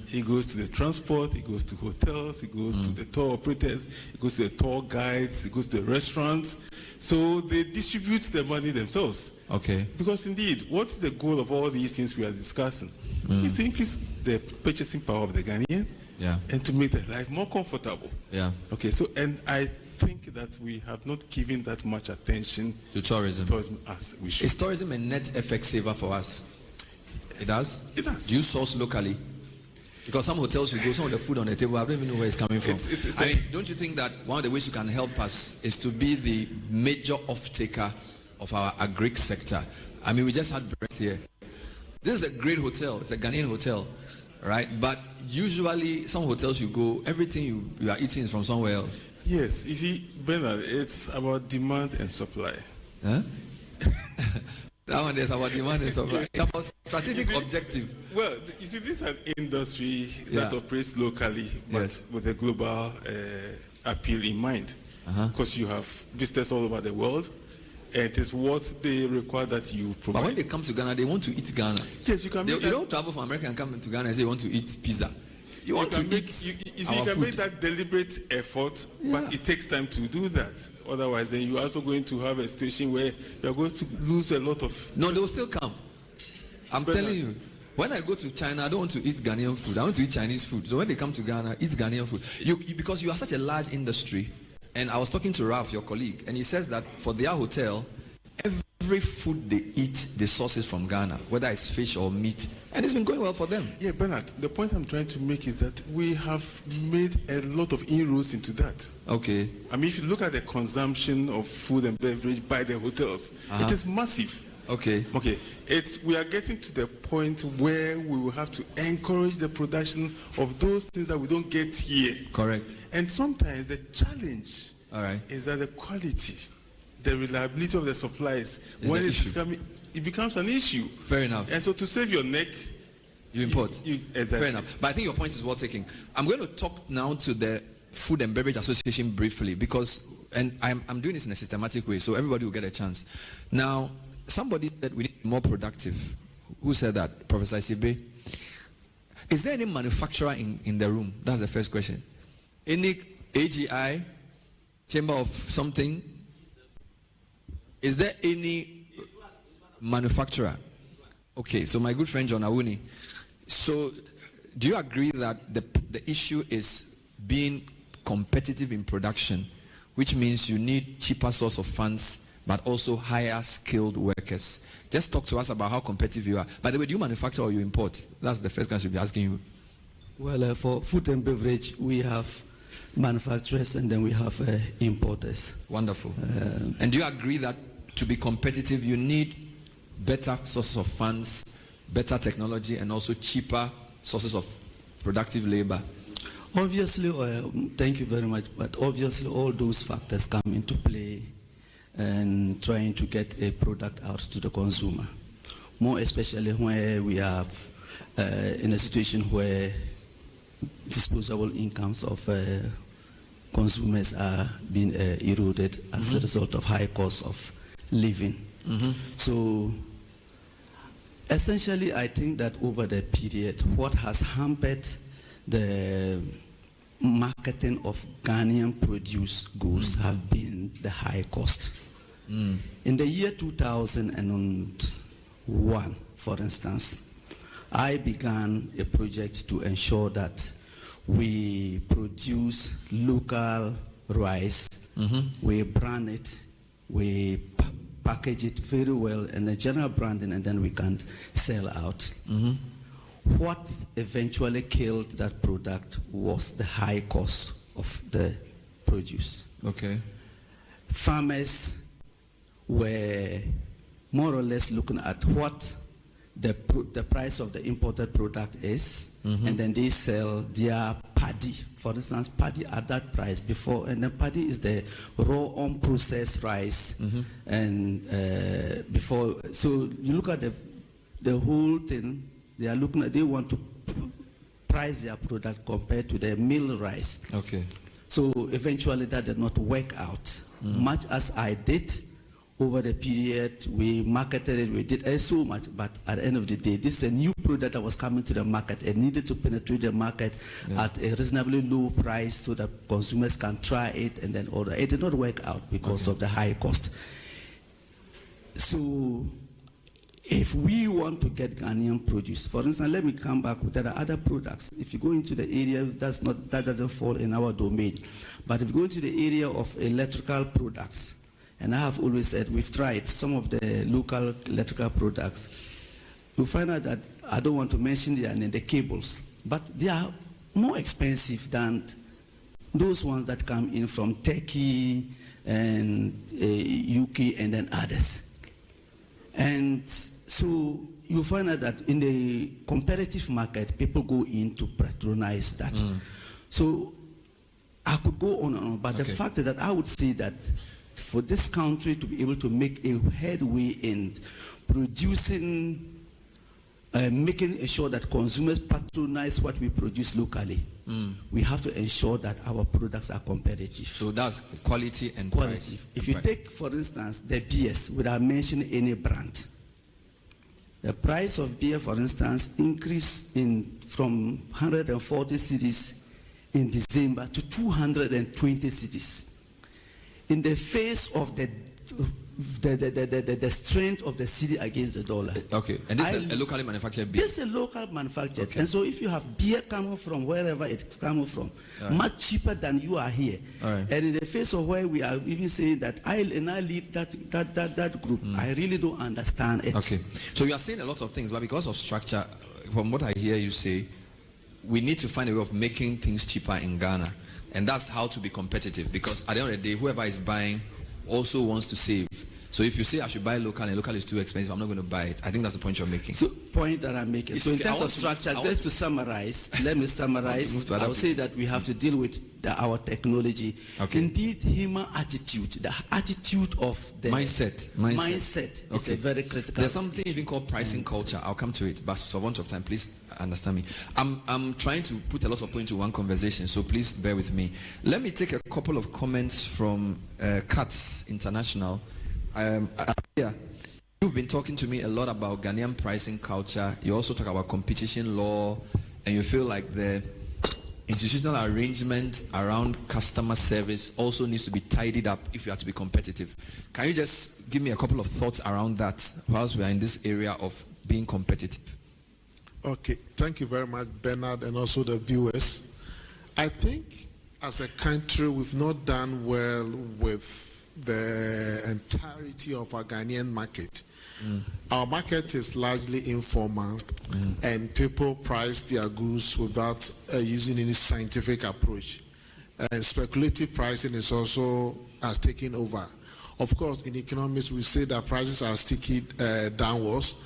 He goes to the transport, he goes to hotels, he goes to the tour operators, he goes to the tour guides, he goes to the restaurants. So they distribute the money themselves. Okay. Because indeed, what is the goal of all these things we are discussing? Is to increase the purchasing power of the Ghanaian and to make their life more comfortable. Yeah. Okay, so, and I think that we have not given that much attention to tourism as we should. Is tourism a net FX saver for us? It does? It does. Do you source locally? Because some hotels you go, some of the food on the table, I don't even know where it's coming from. I mean, don't you think that one of the ways you can help us is to be the major off-taker of our agric sector? I mean, we just had Brunch here. This is a great hotel. It's a Ghanaian hotel, right? But usually, some hotels you go, everything you are eating is from somewhere else. Yes, you see, Bernard, it's about demand and supply. Huh? That one is about demand and supply. It's about strategic objective. Well, you see, this is an industry that operates locally, but with a global appeal in mind. Because you have visitors all over the world, and it is what they require that you provide. But when they come to Ghana, they want to eat Ghana. Yes, you can. You don't travel from America and come to Ghana and say you want to eat pizza. You want to eat. You see, you can make that deliberate effort, but it takes time to do that. Otherwise, then you're also going to have a situation where you're going to lose a lot of. No, they will still come. I'm telling you. When I go to China, I don't want to eat Ghanaian food. I want to eat Chinese food. So when they come to Ghana, eat Ghanaian food. Because you are such a large industry. And I was talking to Ralph, your colleague, and he says that for their hotel, every food they eat, the source is from Ghana, whether it's fish or meat. And it's been going well for them. Yeah, Bernard, the point I'm trying to make is that we have made a lot of inroads into that. Okay. I mean, if you look at the consumption of food and beverage by the hotels, it is massive. Okay. Okay. We are getting to the point where we will have to encourage the production of those things that we don't get here. Correct. And sometimes the challenge is that the quality, the reliability of the supplies, when it is coming, it becomes an issue. Fair enough. And so to save your neck, you import. Exactly. Fair enough. But I think your point is well taken. I'm going to talk now to the Food and Beverage Association briefly because, and I'm doing this in a systematic way, so everybody will get a chance. Now, somebody said we need to be more productive. Who said that? Professor Isibe. Is there any manufacturer in the room? That's the first question. Any AGI, chamber of something? Is there any manufacturer? Okay, so my good friend John Awuni. So do you agree that the issue is being competitive in production, which means you need cheaper source of funds but also higher skilled workers? Just talk to us about how competitive you are. By the way, do you manufacture or you import? That's the first question we'll be asking you. Well, for food and beverage, we have manufacturers and then we have importers. Wonderful. And do you agree that to be competitive, you need better sources of funds, better technology, and also cheaper sources of productive labor? Obviously, thank you very much, but obviously all those factors come into play and trying to get a product out to the consumer. More especially where we have in a situation where disposable incomes of consumers are being eroded as a result of high cost of living. So essentially, I think that over the period, what has hampered the marketing of Ghanaian produce goods have been the high cost. In the year 2001, for instance, I began a project to ensure that we produce local rice, we brand it, we package it very well in a general branding, and then we can sell out. What eventually killed that product was the high cost of the produce. Okay. Farmers were more or less looking at what the price of the imported product is, and then they sell their paddy. For instance, paddy at that price before, and then paddy is the raw unprocessed rice, and before. So you look at the whole thing. They are looking at. They want to price their product compared to the mill rice. Okay. So eventually that did not work out. Much as I did over the period, we marketed it, we did so much, but at the end of the day, this is a new product that was coming to the market and needed to penetrate the market at a reasonably low price so that consumers can try it and then order. It did not work out because of the high cost. So, if we want to get Ghanaian produce, for instance, let me come back, there are other products. If you go into the area, that doesn't fall in our domain. But if you go into the area of electrical products, and I have always said, we've tried some of the local electrical products. You'll find out that, I don't want to mention the cables, but they are more expensive than those ones that come in from Turkey and UK and then others. And so you'll find out that in the competitive market, people go in to patronize that. So I could go on and on, but the fact is that I would say that for this country to be able to make a headway in producing, making sure that consumers patronize what we produce locally, we have to ensure that our products are competitive. So that's quality and price. If you take, for instance, the beers, without mentioning any brand, the price of beer, for instance, increased from 140 cedis in December to 220 cedis. In the face of the strength of the cedi against the dollar. Okay, and this is a locally manufactured beer? This is a local manufactured. And so if you have beer coming from wherever it's coming from, much cheaper than you are here. And in the face of where we are even saying that I lead that group, I really don't understand it. Okay, so you are saying a lot of things, but because of structure, from what I hear you say, we need to find a way of making things cheaper in Ghana. And that's how to be competitive, because at the end of the day, whoever is buying also wants to save. So if you say I should buy local and local is too expensive, I'm not going to buy it. I think that's the point you're making. So point that I'm making. So in terms of structure, just to summarize, let me summarize. I will say that we have to deal with our technology. Indeed, human attitude, the attitude of the mindset is a very critical. There's something even called pricing culture. I'll come to it, but for want of time, please understand me. I'm trying to put a lot of points into one conversation, so please bear with me. Let me take a couple of comments from CATS International. Yeah, you've been talking to me a lot about Ghanaian pricing culture. You also talk about competition law, and you feel like the institutional arrangement around customer service also needs to be tidied up if you are to be competitive. Can you just give me a couple of thoughts around that whilst we are in this area of being competitive? Okay, thank you very much, Bernard, and also the viewers. I think as a country, we've not done well with the entirety of our Ghanaian market. Our market is largely informal, and people price their goods without using any scientific approach. And speculative pricing is also has taken over. Of course, in economics, we say that prices are sticky downwards,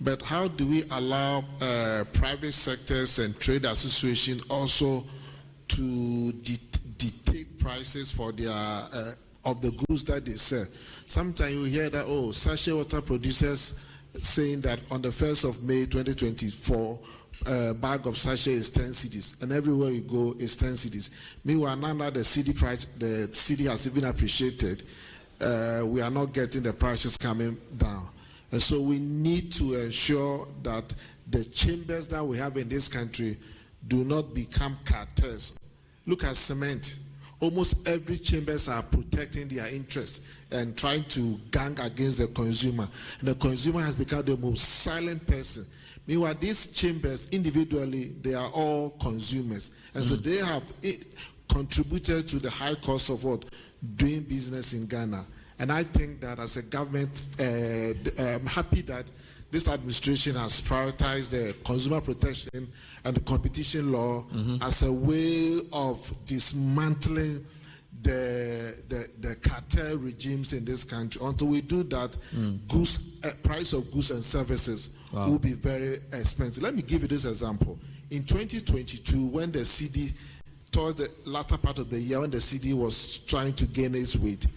but how do we allow private sectors and trade associations also to dictate prices for their of the goods that they sell? Sometimes you hear that, sachet water producers saying that on the 1st of May 2024, bag of sachet is 10 cedis, and everywhere you go is 10 cedis. Meanwhile, now that the cedi price, the cedi has even appreciated, we are not getting the prices coming down. And so we need to ensure that the chambers that we have in this country do not become cartels. Look at cement. Almost every chambers are protecting their interests and trying to gang against the consumer. And the consumer has become the most silent person. Meanwhile, these chambers individually, they are all consumers. And so they have contributed to the high cost of doing business in Ghana. And I think that as a government, I'm happy that this administration has prioritized the consumer protection and the competition law as a way of dismantling the cartel regimes in this country. Until we do that, price of goods and services will be very expensive. Let me give you this example. In 2022, when the cedi, towards the latter part of the year, when the cedi was trying to gain its weight,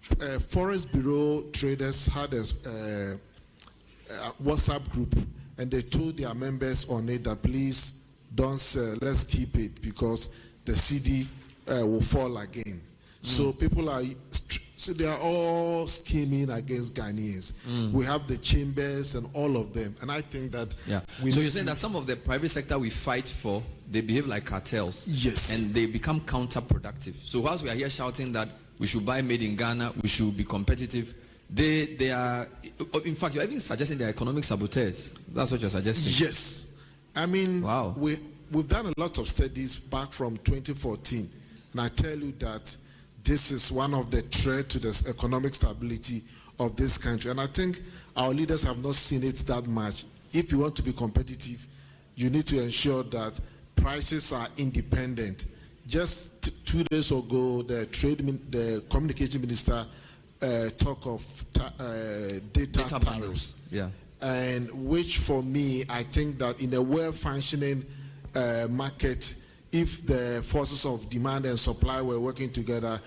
Forex Bureau traders had a WhatsApp group, and they told their members on it that please don't sell, let's keep it because the cedi will fall again. So people are So they are all scheming against Ghanaians. We have the chambers and all of them. And I think that... Yeah. So you're saying that some of the private sector we fight for, they behave like cartels. Yes. And they become counterproductive. So whilst we are here shouting that we should buy made in Ghana, we should be competitive, they are... In fact, you're even suggesting they're economic saboteurs. That's what you're suggesting. Yes. I mean, wow. We've done a lot of studies back from 2014. And I tell you that this is one of the threats to the economic stability of this country. And I think our leaders have not seen it that much. If you want to be competitive, you need to ensure that prices are independent. Just 2 days ago, the communication minister talked of data tariffs. Yeah. And which for me, I think that in a well-functioning market, if the forces of demand and supply were working together,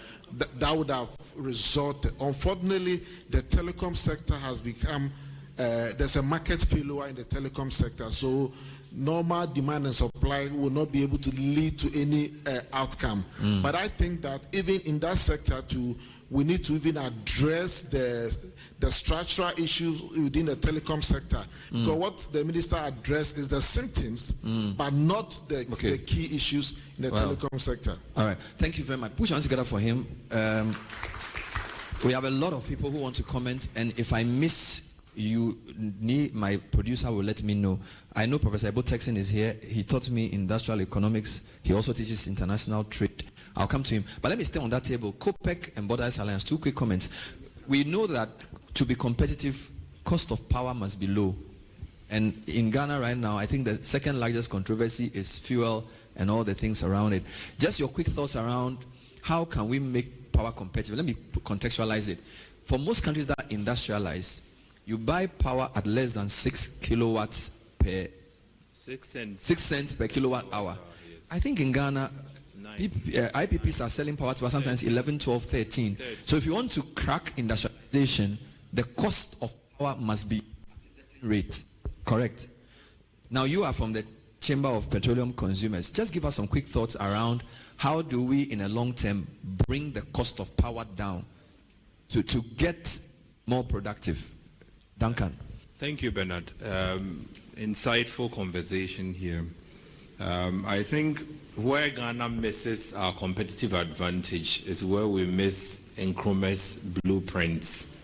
that would have resulted. Unfortunately, the telecom sector has become, there's a market failure in the telecom sector. So normal demand and supply will not be able to lead to any outcome. But I think that even in that sector too, we need to even address the structural issues within the telecom sector. Because what the minister addressed is the symptoms, but not the key issues in the telecom sector. All right. Thank you very much. Push on together for him. We have a lot of people who want to comment, and if I miss you, my producer will let me know. I know Professor Ebo Texan is here. He taught me industrial economics. He also teaches international trade. I'll come to him. But let me stay on that table. COPEC and Borders Alliance, 2 quick comments. We know that to be competitive, cost of power must be low. And in Ghana right now, I think the second largest controversy is fuel and all the things around it. Just your quick thoughts around how can we make power competitive? Let me contextualize it. For most countries that are industrialized, you buy power at less than 6 kilowatts per 6 cents. 6 cents per kilowatt hour. I think in Ghana, IPPs are selling power to us sometimes 11, 12, 13. So if you want to crack industrialization, the cost of power must be rate. Correct. Now you are from the Chamber of Petroleum Consumers. Just give us some quick thoughts around how do we in a long term bring the cost of power down to get more productive. Duncan. Thank you, Bernard. Insightful conversation here. I think where Ghana misses our competitive advantage is where we miss Nkrumah's blueprints.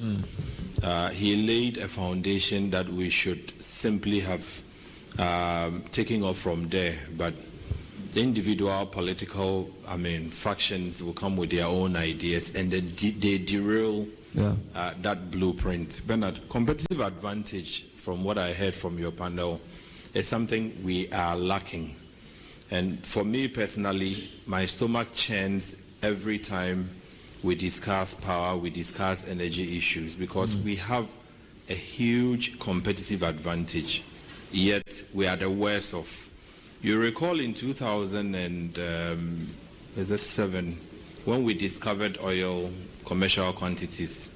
He laid a foundation that we should simply have taken off from there, but individual political, factions will come with their own ideas and then they derail that blueprint. Bernard, competitive advantage, from what I heard from your panel, is something we are lacking. And for me personally, my stomach churns every time we discuss power, we discuss energy issues, because we have a huge competitive advantage, yet we are the worst of. You recall in 2007, when we discovered oil commercial quantities,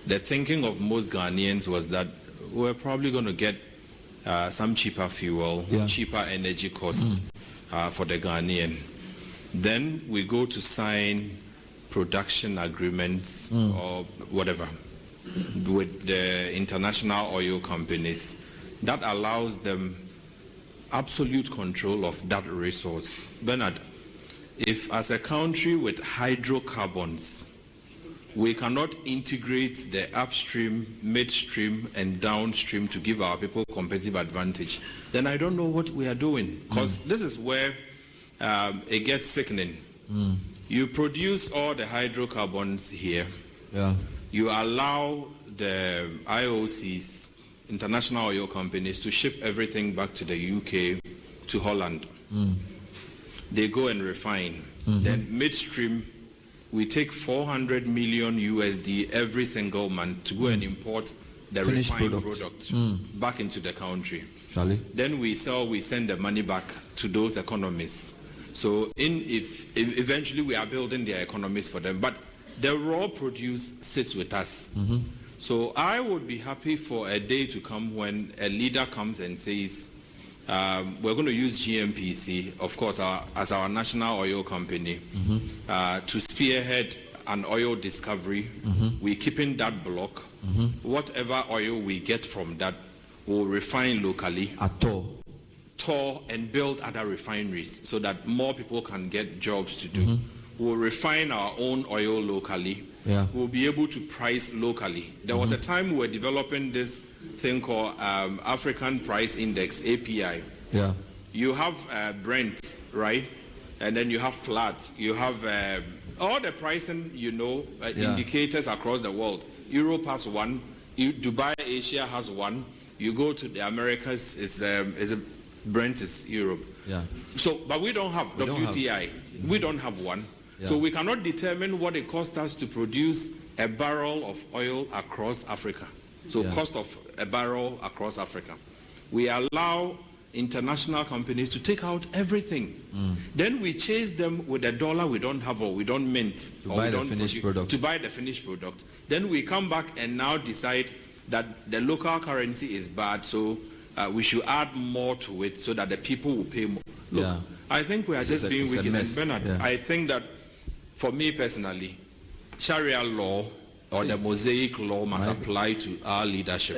the thinking of most Ghanaians was that we're probably going to get some cheaper fuel, cheaper energy costs for the Ghanaian. Then we go to sign production agreements or whatever with the international oil companies that allows them absolute control of that resource. Bernard, if as a country with hydrocarbons, we cannot integrate the upstream, midstream, and downstream to give our people competitive advantage, then I don't know what we are doing. Because this is where it gets sickening. You produce all the hydrocarbons here. You allow the IOCs, international oil companies, to ship everything back to the UK, to Holland. They go and refine. Then midstream, we take 400 million USD every single month to go and import the finished refined product back into the country. Then we send the money back to those economies. So if eventually we are building their economies for them, but the raw produce sits with us. So I would be happy for a day to come when a leader comes and says, we're going to use GMPC, of course, as our national oil company, to spearhead an oil discovery, we keep in that block. Whatever oil we get from that, we'll refine locally. Tour and build other refineries so that more people can get jobs to do. We'll refine our own oil locally. We'll be able to price locally. There was a time we were developing this thing called African Price Index, API. You have Brent, right? And then you have Platt. You have all the pricing, indicators across the world. Europe has one. Dubai, Asia has one. You go to the Americas, Brent is Europe. So, but we don't have WTI. We don't have one. So we cannot determine what it costs us to produce a barrel of oil across Africa. So cost of a barrel across Africa. We allow international companies to take out everything. Then we chase them with a dollar we don't have or we don't mint. To buy the finished product. Then we come back and now decide that the local currency is bad, so we should add more to it so that the people will pay more. Look, I think we are just being wicked. And Bernard, I think that for me personally, Sharia law or the Mosaic law must apply to our leadership.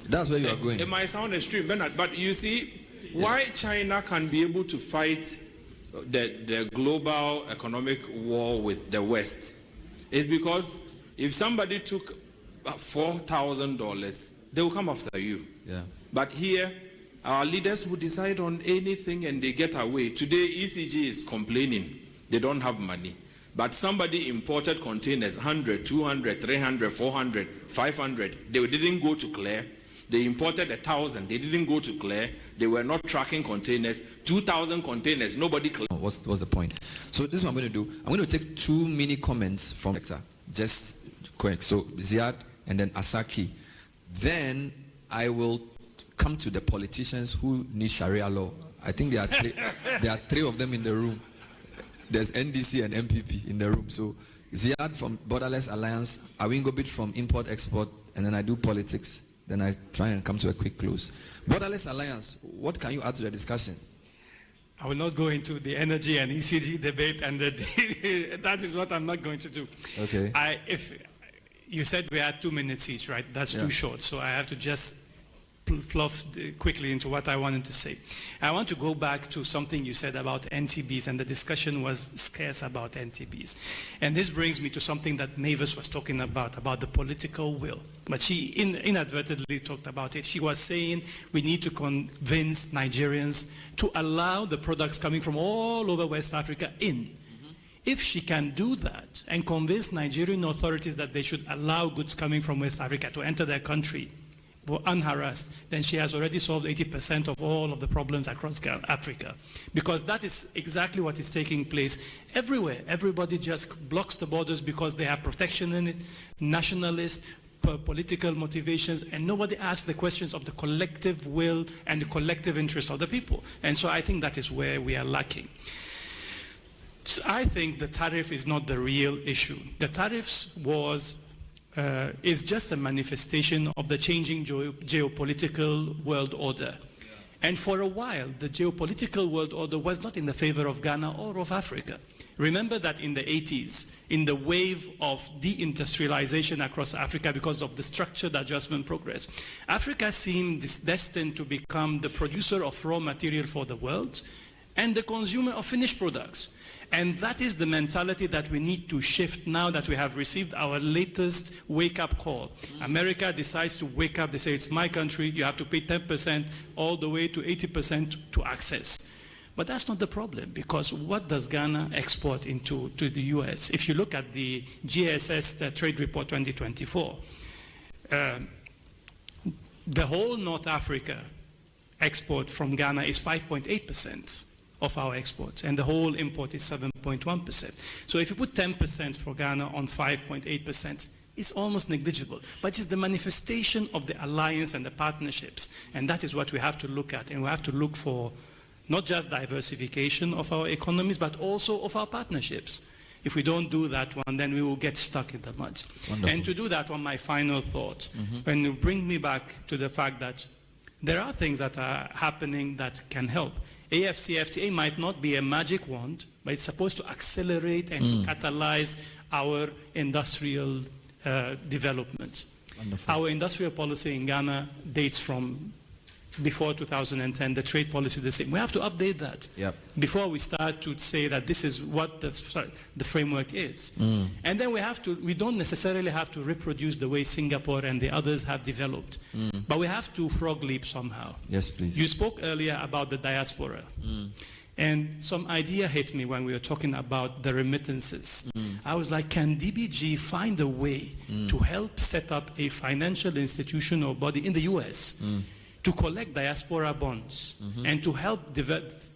That's where you are going. It might sound extreme, Bernard, but you see, why China can be able to fight the global economic war with the West is because if somebody took $4,000, they will come after you. But here, our leaders will decide on anything and they get away. Today, ECG is complaining they don't have money. But somebody imported containers, 100, 200, 300, 400, 500. They didn't go to clear. They imported 1,000. They didn't go to clear. They were not tracking containers. 2,000 containers. Nobody cleared. What's the point? So this is what I'm going to do. I'm going to take 2 mini comments from sector. Just quick. So Ziad and then Asaki. Then I will come to the politicians who need Sharia law. I think there are three of them in the room. There's NDC and MPP in the room. So Ziad from Borderless Alliance, Awingobit from Import Export, and then I do politics. Then I try and come to a quick close. Borderless Alliance, what can you add to the discussion? I will not go into the energy and ECG debate, and that is what I'm not going to do. Okay. If you said we had 2 minutes each, right? That's too short, so I have to just fluff quickly into what I wanted to say. I want to go back to something you said about NTBs, and the discussion was scarce about NTBs. And this brings me to something that Mavis was talking about the political will. But she inadvertently talked about it. She was saying we need to convince Nigerians to allow the products coming from all over West Africa in. If she can do that and convince Nigerian authorities that they should allow goods coming from West Africa to enter their country unharassed, then she has already solved 80% of all of the problems across Africa. Because that is exactly what is taking place everywhere. Everybody just blocks the borders because they have protectionist, nationalist, political motivations, and nobody asks the questions of the collective will and the collective interest of the people. And so I think that is where we are lacking. So I think the tariff is not the real issue. The tariffs is just a manifestation of the changing geopolitical world order. And for a while, the geopolitical world order was not in the favor of Ghana or of Africa. Remember that in the 80s, in the wave of deindustrialization across Africa because of the structured adjustment progress, Africa seemed destined to become the producer of raw material for the world and the consumer of finished products. And that is the mentality that we need to shift now that we have received our latest wake-up call. America decides to wake up. They say, it's my country. You have to pay 10% all the way to 80% to access. But that's not the problem, because what does Ghana export to the U.S.? If you look at the GSS Trade Report 2024, the whole North Africa export from Ghana is 5.8%. Of our exports, and the whole import is 7.1%. So if you put 10% for Ghana on 5.8%, it's almost negligible. But it's the manifestation of the alliance and the partnerships, and that is what we have to look at. And we have to look for not just diversification of our economies, but also of our partnerships. If we don't do that one, then we will get stuck in the mud. Wonderful. And to do that one, my final thought, when you bring me back to the fact that there are things that are happening that can help. AFCFTA might not be a magic wand, but it's supposed to accelerate and to catalyze our industrial development. Wonderful. Our industrial policy in Ghana dates from before 2010, the trade policy the same. We have to update that before we start to say that this is what the framework is. And then we don't necessarily have to reproduce the way Singapore and the others have developed, but we have to frog leap somehow. Yes, please. You spoke earlier about the diaspora. And some idea hit me when we were talking about the remittances. I was like, can DBG find a way to help set up a financial institution or body in the US to collect diaspora bonds and to help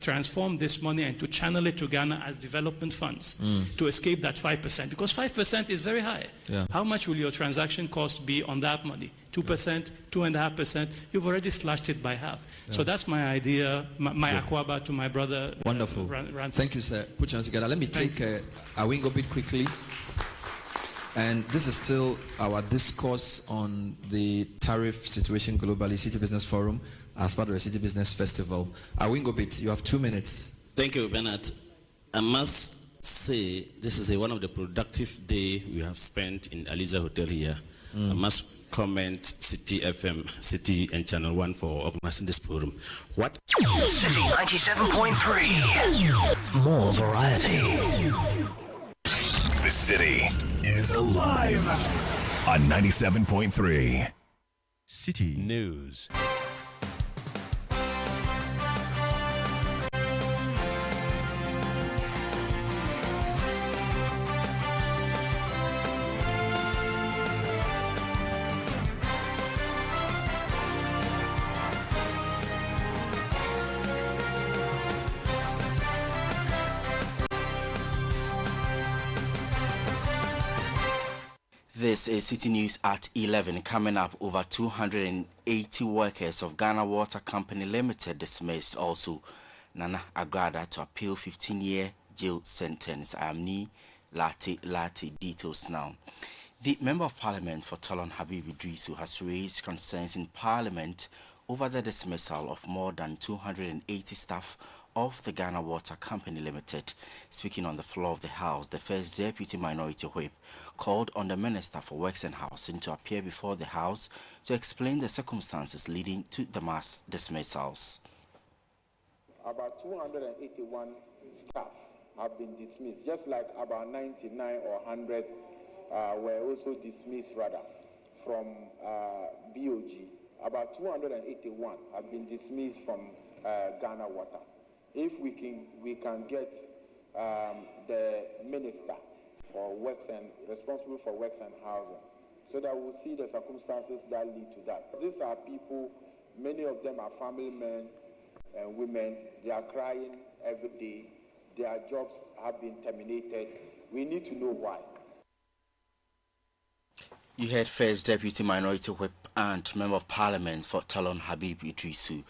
transform this money and to channel it to Ghana as development funds to escape that 5%? Because 5% is very high. How much will your transaction cost be on that money? 2%, 2.5%? You've already slashed it by half. So that's my idea, my akwaba to my brother. Wonderful. Thank you, sir. Put your hands together. Let me take a wingo bit quickly. And this is still our discourse on the tariff situation globally, Citi Business Forum, as part of the Citi Business Festival. Awingo Bit, you have 2 minutes. Thank you, Bernard. I must say this is one of the productive days we have spent in Aliza Hotel here. I must comment Citi FM, Citi and Channel 1 for organizing this forum. What? City 97.3. More variety. The city is alive on 97.3. City News. This is City News at 11. Coming up, over 280 workers of Ghana Water Company Limited dismissed. Also, Nana Agrada to appeal 15-year jail sentence. I am Ni Lati details now. The Member of Parliament for Talon Habib Idrisu has raised concerns in Parliament over the dismissal of more than 280 staff of the Ghana Water Company Limited. Speaking on the floor of the House, the First Deputy Minority Whip called on the Minister for Works and Housing to appear before the House to explain the circumstances leading to the mass dismissals. About 281 staff have been dismissed, just like about 99 or 100 were also dismissed from BOG. About 281 have been dismissed from Ghana Water. If we can get the minister for works and responsible for works and housing, so that we'll see the circumstances that lead to that. These are people, many of them are family men and women. They are crying every day. Their jobs have been terminated. We need to know why. You heard First Deputy Minority Whip and Member of Parliament for Talon Habib Idrisu.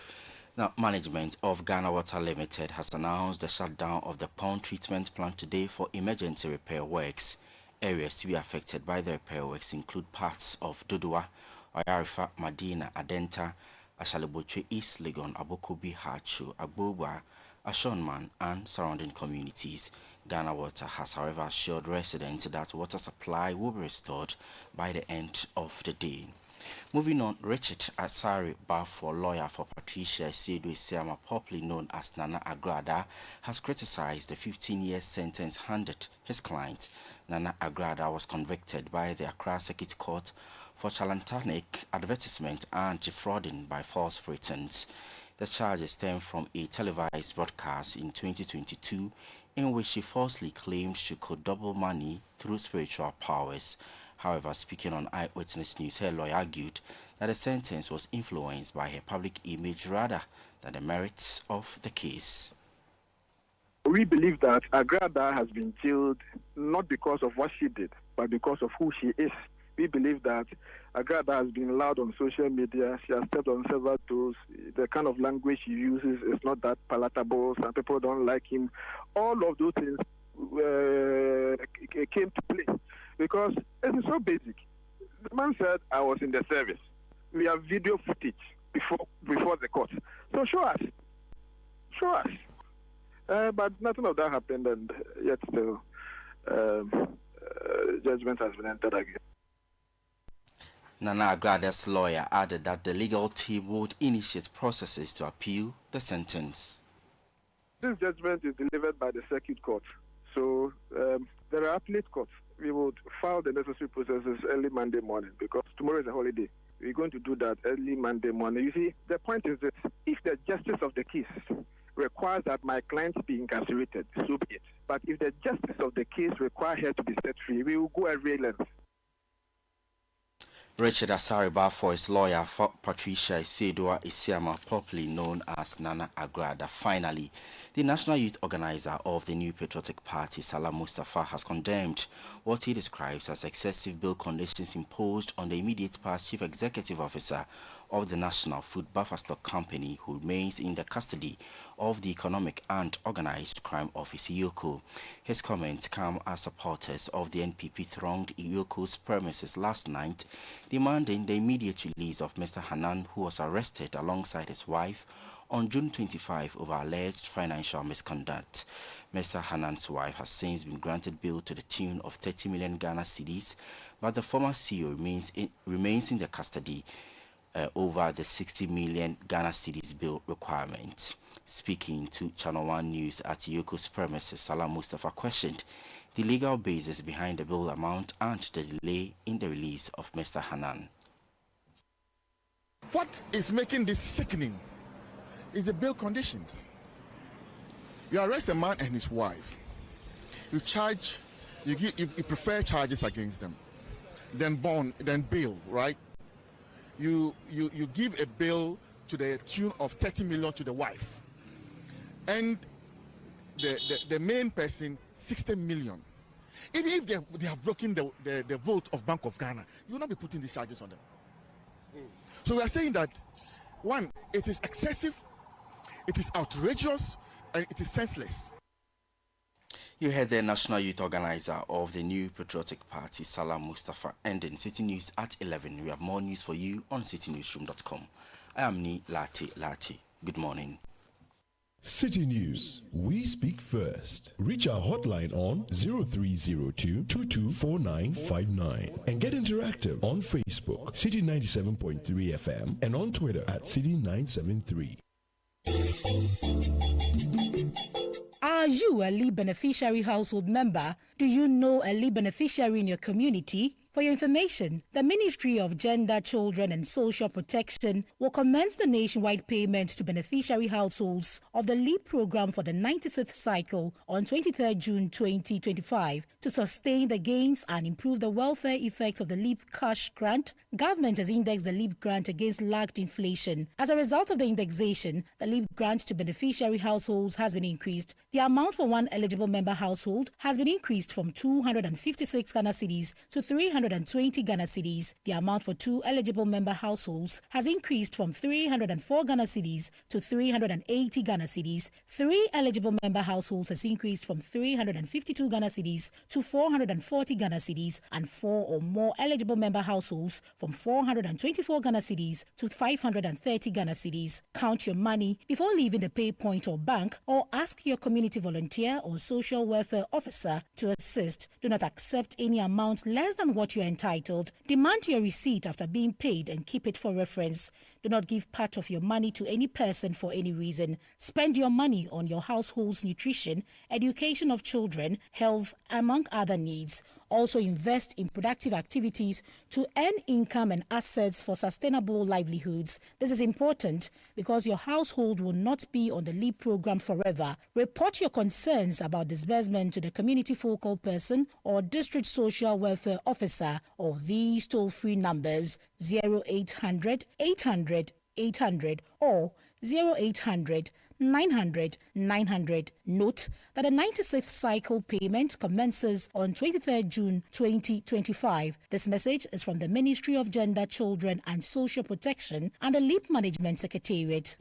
Now, management of Ghana Water Limited has announced the shutdown of the pond treatment plant today for emergency repair works. Areas to be affected by the repair works include parts of Dodua, Oyarifa, Madina, Adenta, Ashaleboche, East Legon, Abokobi, Hachu, Agbogba, Ashonman, and surrounding communities. Ghana Water has, however, assured residents that water supply will be restored by the end of the day. Moving on, Richard Asari Balfour, lawyer for Patricia Siedu Isiama, popularly known as Nana Agrada, has criticized the 15-year sentence handed his client. Nana Agrada was convicted by the Accra Circuit Court for charlatanic advertisement and defrauding by false pretense. The charges stem from a televised broadcast in 2022 in which she falsely claimed she could double money through spiritual powers. However, speaking on Eyewitness News, her lawyer argued that the sentence was influenced by her public image rather than the merits of the case. We believe that Agrada has been jailed not because of what she did, but because of who she is. We believe that Agrada has been loud on social media. She has stepped on several toes. The kind of language she uses is not that palatable. Some people don't like him. All of those things came to play because it is so basic. The man said, I was in the service. We have video footage before the court. So show us. Show us. But nothing of that happened, and yet still judgment has been entered again. Nana Agrada's lawyer added that the legal team would initiate processes to appeal the sentence. This judgment is delivered by the circuit court. So there are appellate courts. We would file the necessary processes early Monday morning because tomorrow is a holiday. We're going to do that early Monday morning. You see, the point is this. If the justice of the case requires that my client be incarcerated, so be it. But if the justice of the case requires her to be set free, we will go every length. Richard Asariba for his lawyer, for Patricia Isidua Isiama, properly known as Nana Agrada. Finally, the national youth organizer of the New Patriotic Party, Salah Mustafa, has condemned what he describes as excessive bail conditions imposed on the immediate past chief executive officer of the National Food Buffer Stock Company, who remains in the custody of the Economic and Organized Crime Office, EOCO. His comments come as supporters of the NPP thronged EOCO's premises last night, demanding the immediate release of Mr. Hanan, who was arrested alongside his wife on June 25 over alleged financial misconduct. Mr. Hanan's wife has since been granted bail to the tune of 30 million Ghana cedis, but the former CEO remains in the custody over the 60 million Ghana cedis bail requirement. Speaking to Channel 1 News at EOCO's premises, Salah Mustafa questioned the legal basis behind the bail amount and the delay in the release of Mr. Hanan. What is making this sickening is the bail conditions. You arrest a man and his wife. You charge, you prefer charges against them, then bond, then bail, right? You give a bail to the tune of 30 million to the wife, and the main person 60 million. Even if they have broken the vote of Bank of Ghana, you will not be putting these charges on them. So we are saying that, one, it is excessive, it is outrageous, and it is senseless. You heard the national youth organizer of the New Patriotic Party, Salah Mustafa, ending Citi News at 11. We have more news for you on citynewsroom.com. I am Ni Lati. Good morning. Citi News, we speak first. Reach our hotline on 0302-224959 and get interactive on Facebook, Citi 97.3 FM, and on Twitter at Citi 973. Are you a LEAP beneficiary household member? Do you know a LEAP beneficiary in your community? For your information, the Ministry of Gender, Children and Social Protection will commence the nationwide payment to beneficiary households of the LEAP program for the 96th cycle on 23rd June 2025. To sustain the gains and improve the welfare effects of the LEAP cash grant, government has indexed the LEAP grant against lagged inflation. As a result of the indexation, the LEAP grant to beneficiary households has been increased. The amount for one eligible member household has been increased from 256 Ghana cedis to 320 Ghana cedis. The amount for two eligible member households has increased from 304 Ghana cedis to 380 Ghana cedis. Three eligible member households has increased from 352 Ghana cedis to 440 Ghana cedis, and four or more eligible member households from 424 Ghana cedis to 530 Ghana cedis. Count your money before leaving the pay point or bank, or ask your community volunteer or social welfare officer to assist. Do not accept any amount less than what you are entitled. Demand your receipt after being paid and keep it for reference. Do not give part of your money to any person for any reason. Spend your money on your household's nutrition, education of children, health, among other needs. Also invest in productive activities to earn income and assets for sustainable livelihoods. This is important because your household will not be on the LEAP program forever. Report your concerns about disbursement to the community focal person or district social welfare officer, or these toll-free numbers 0800 800 800 or 0800 900 900. Note that the 96th cycle payment commences on 23rd June 2025. This message is from the Ministry of Gender, Children and Social Protection and the LEAP Management Secretariat.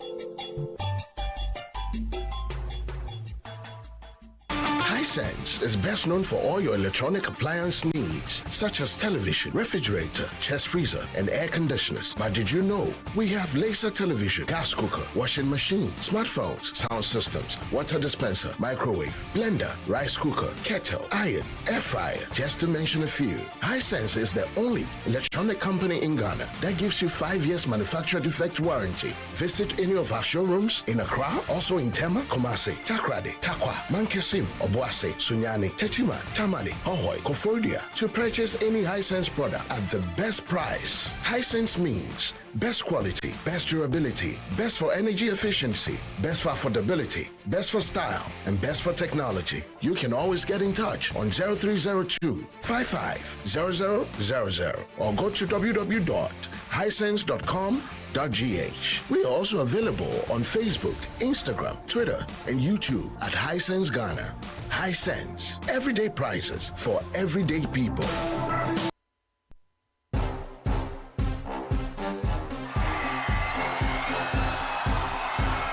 High Hisense is best known for all your electronic appliance needs, such as television, refrigerator, chest freezer, and air conditioners. But did you know we have laser television, gas cooker, washing machine, smartphones, sound systems, water dispenser, microwave, blender, rice cooker, kettle, iron, air fryer, just to mention a few. Hisense is the only electronic company in Ghana that gives you 5 years manufacturer defect warranty. Visit any of our showrooms in Accra, also in Tema, Kumasi, Takrade, Takwa, Mankesim, Obuasi, Sunyani, Techiman, Tamale, Hohoi, Kofodia to purchase any Hisense product at the best price. Hisense means best quality, best durability, best for energy efficiency, best for affordability, best for style, and best for technology. You can always get in touch on 0302 55 0000 or go to www.hisense.com.gh. We are also available on Facebook, Instagram, Twitter, and YouTube at Hisense Ghana. Hisense, everyday prices for everyday people.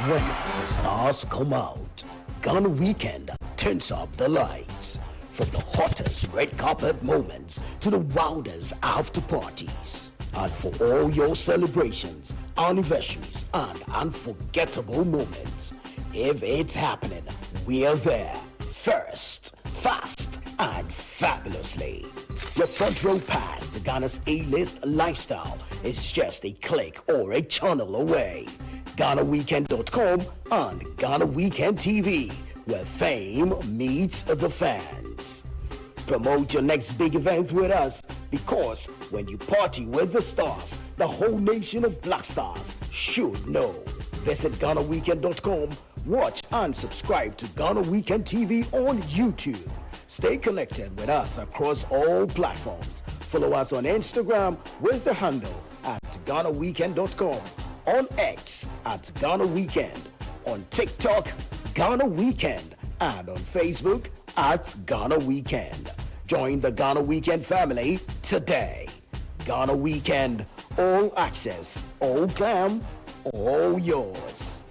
When the stars come out, Ghana Weekend turns up the lights. From the hottest red carpet moments to the wildest after parties. And for all your celebrations, anniversaries, and unforgettable moments, if it's happening, we're there. First, fast, and fabulously. Your front row pass to Ghana's A-list lifestyle is just a click or a channel away. GhanaWeekend.com and Ghana Weekend TV, where fame meets the fans. Promote your next big event with us, because when you party with the stars, the whole nation of Black Stars should know. Visit GhanaWeekend.com, watch and subscribe to Ghana Weekend TV on YouTube. Stay connected with us across all platforms. Follow us on Instagram with the handle at GhanaWeekend.com, on X at Ghana Weekend, on TikTok, Ghana Weekend, and on Facebook at Ghana Weekend. Join the Ghana Weekend family today. Ghana Weekend, all access, all glam, all yours.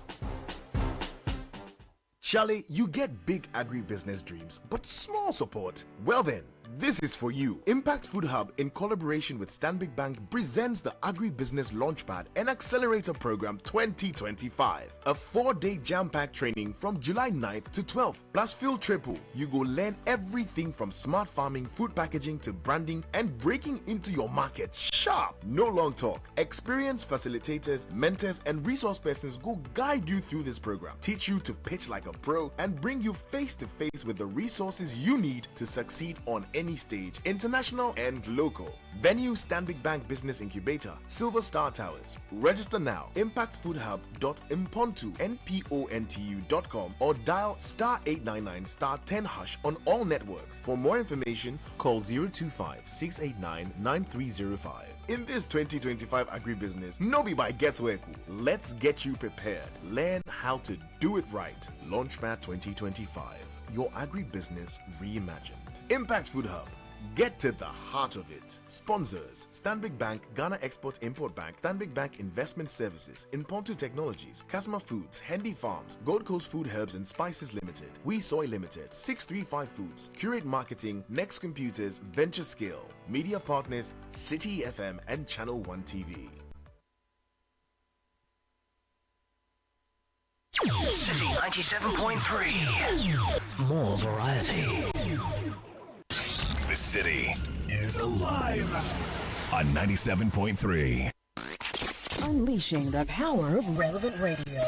Charlie, you get big agribusiness dreams, but small support. Well then, this is for you. Impact Food Hub, in collaboration with Stanbic Bank, presents the Agribusiness Launchpad and Accelerator Program 2025. A 4-day jam-packed training from July 9th to 12th, plus field triple. You go learn everything from smart farming, food packaging to branding, and breaking into your market sharp. No long talk. Experienced facilitators, mentors, and resource persons go guide you through this program, teach you to pitch like a pro, and bring you face to face with the resources you need to succeed on any stage, international and local. Venue: Stanbic Bank Business Incubator, Silver Star Towers. Register now. impactfoodhub.impontu.com or dial *899*10# on all networks. For more information, call 025-689-9305. In this 2025 agribusiness, no be by guesswork. Let's get you prepared. Learn how to do it right. Launchpad 2025. Your agribusiness reimagined. Impact Food Hub. Get to the heart of it. Sponsors: Stanbic Bank, Ghana Export-Import Bank, Stanbic Bank Investment Services, Impontu Technologies, Casma Foods, Hendy Farms, Gold Coast Food Herbs and Spices Limited, We Soy Limited, 635 Foods, Curate Marketing, Next Computers, Venture Scale, Media Partners, Citi FM and Channel 1 TV. City 97.3. More variety. The city is alive on 97.3. Unleashing the power of relevant radio.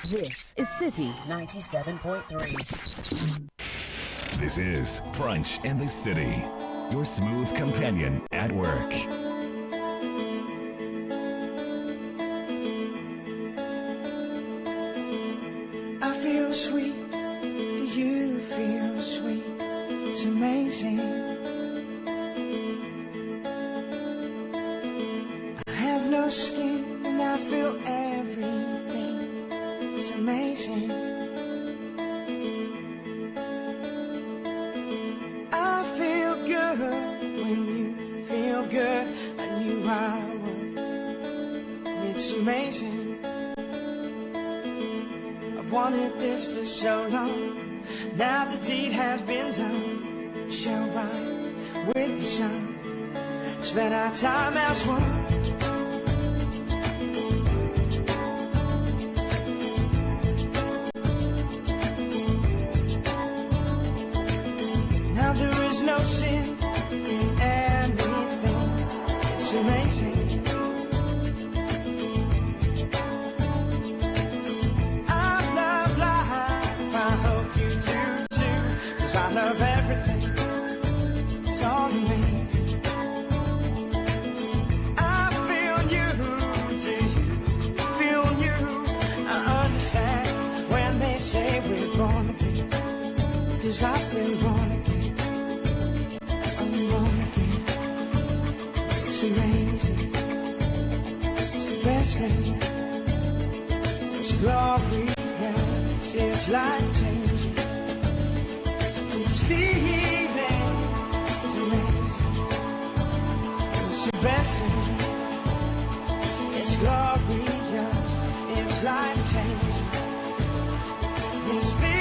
This is City 97.3. This is Brunch in the City, your smooth companion at work. I feel sweet, you feel sweet, it's amazing. I have no skin and I feel everything, it's amazing. I feel good when you feel good, I knew I would, it's amazing. I've wanted this for so long, Now the deed has been done. Shall ride with the sun. Spend our time as one. Now there is no sin in anything. It's amazing. I love life. I hope you do too. 'Cause I love everything. It's all amazing. I feel you. Do you feel you? I understand when they say we're born again. 'Cause I've been born again. It's amazing. It's the best thing. It's glorious. It's life changing. It's feeling. It's amazing. It's the best thing. It's glorious. It's life changing. It's feeling.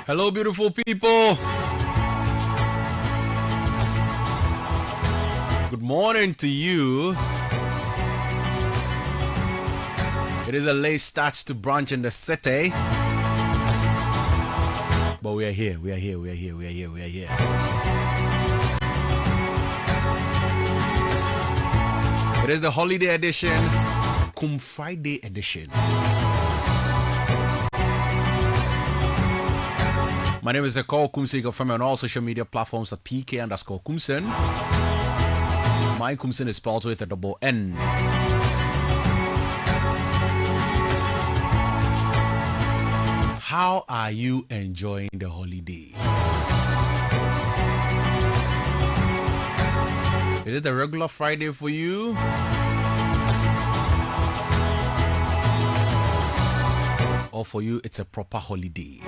Hello, beautiful people. Good morning to you. It is a late start to brunch in the city. But we are here. It is the holiday edition, Cum Friday edition. My name is Eko Kumsen. You can find me on all social media platforms at PK_Kumsen. My Kumsen is spelled with a double N. How are you enjoying the holiday? Is it a regular Friday for you? Or for you, it's a proper holiday?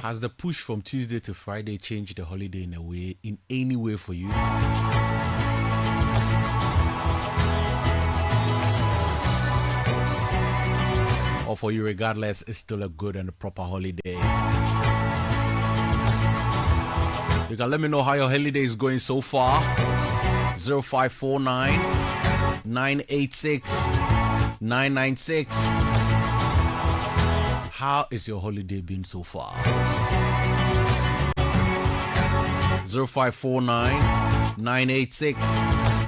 Has the push from Tuesday to Friday changed the holiday in any way for you? Or for you, regardless, it's still a good and a proper holiday? You can let me know how your holiday is going so far. 0549 986 996. How is your holiday been so far? 0549 986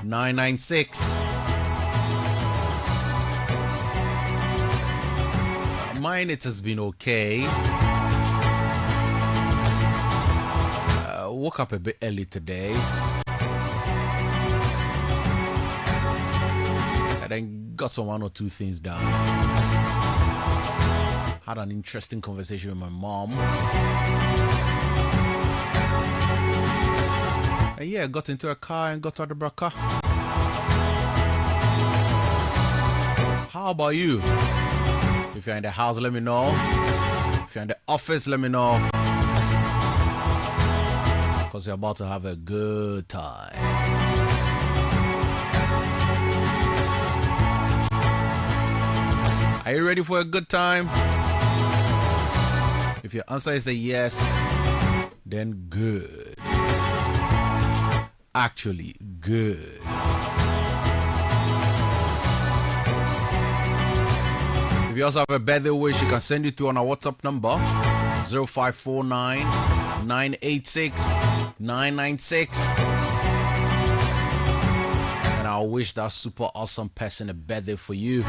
996. Mine, it has been okay. Woke up a bit early today. And then got some one or two things done. Had an interesting conversation with my mom. And yeah, got into a car and got to the Braka. How about you? If you're in the house, let me know. If you're in the office, let me know. Because you're about to have a good time. Are you ready for a good time? If your answer is a yes, then good. Actually, good. If you also have a birthday wish, you can send it to on our WhatsApp number 0549 986 996. And I'll wish that super awesome person a birthday for you.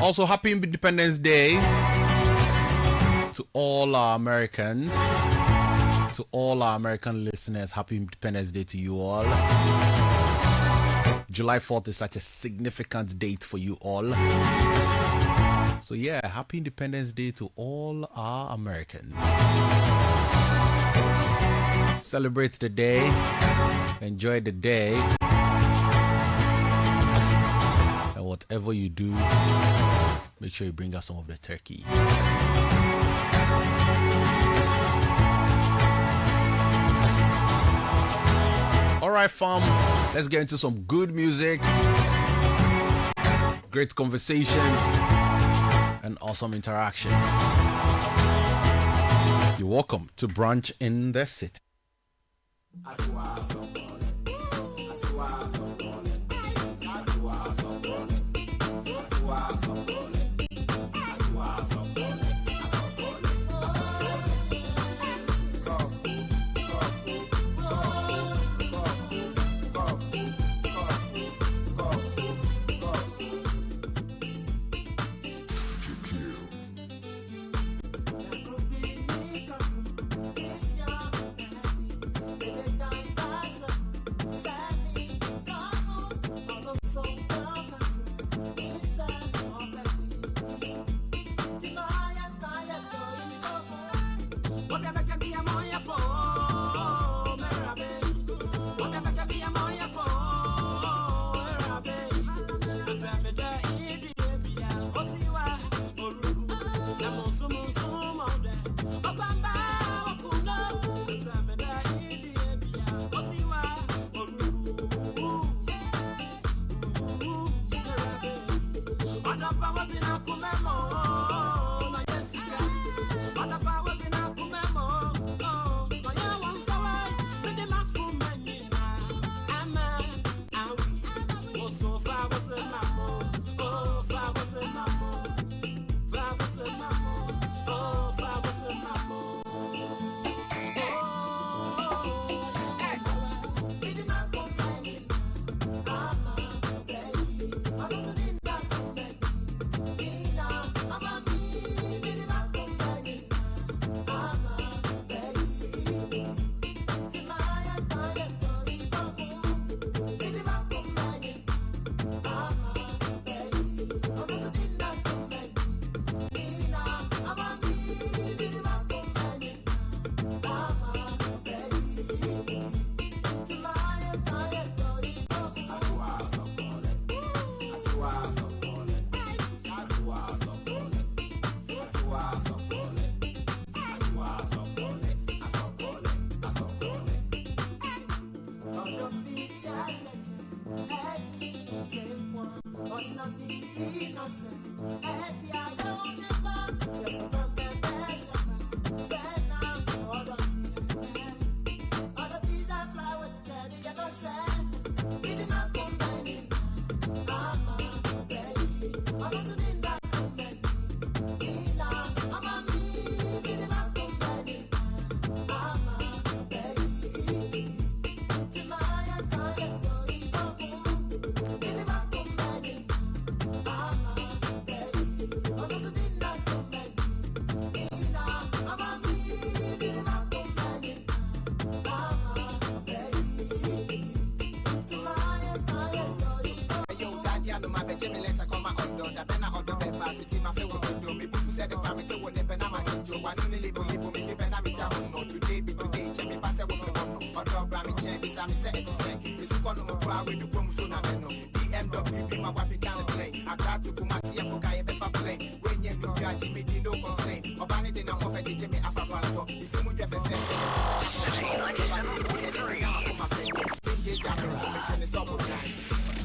Also, happy Independence Day to all our Americans. To all our American listeners, happy Independence Day to you all. July 4th is such a significant date for you all. So yeah, happy Independence Day to all our Americans. Celebrate the day, enjoy the day, and whatever you do, make sure you bring us some of the turkey. Alright, fam, let's get into some good music, great conversations, and awesome interactions. You're welcome to Brunch in the City.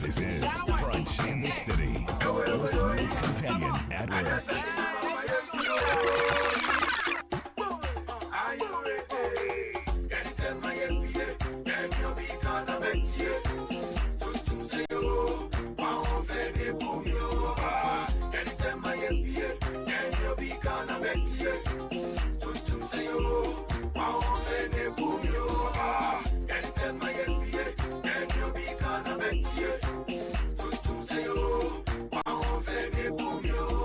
This is Brunch in the City, your smooth companion at work. Boom, yo.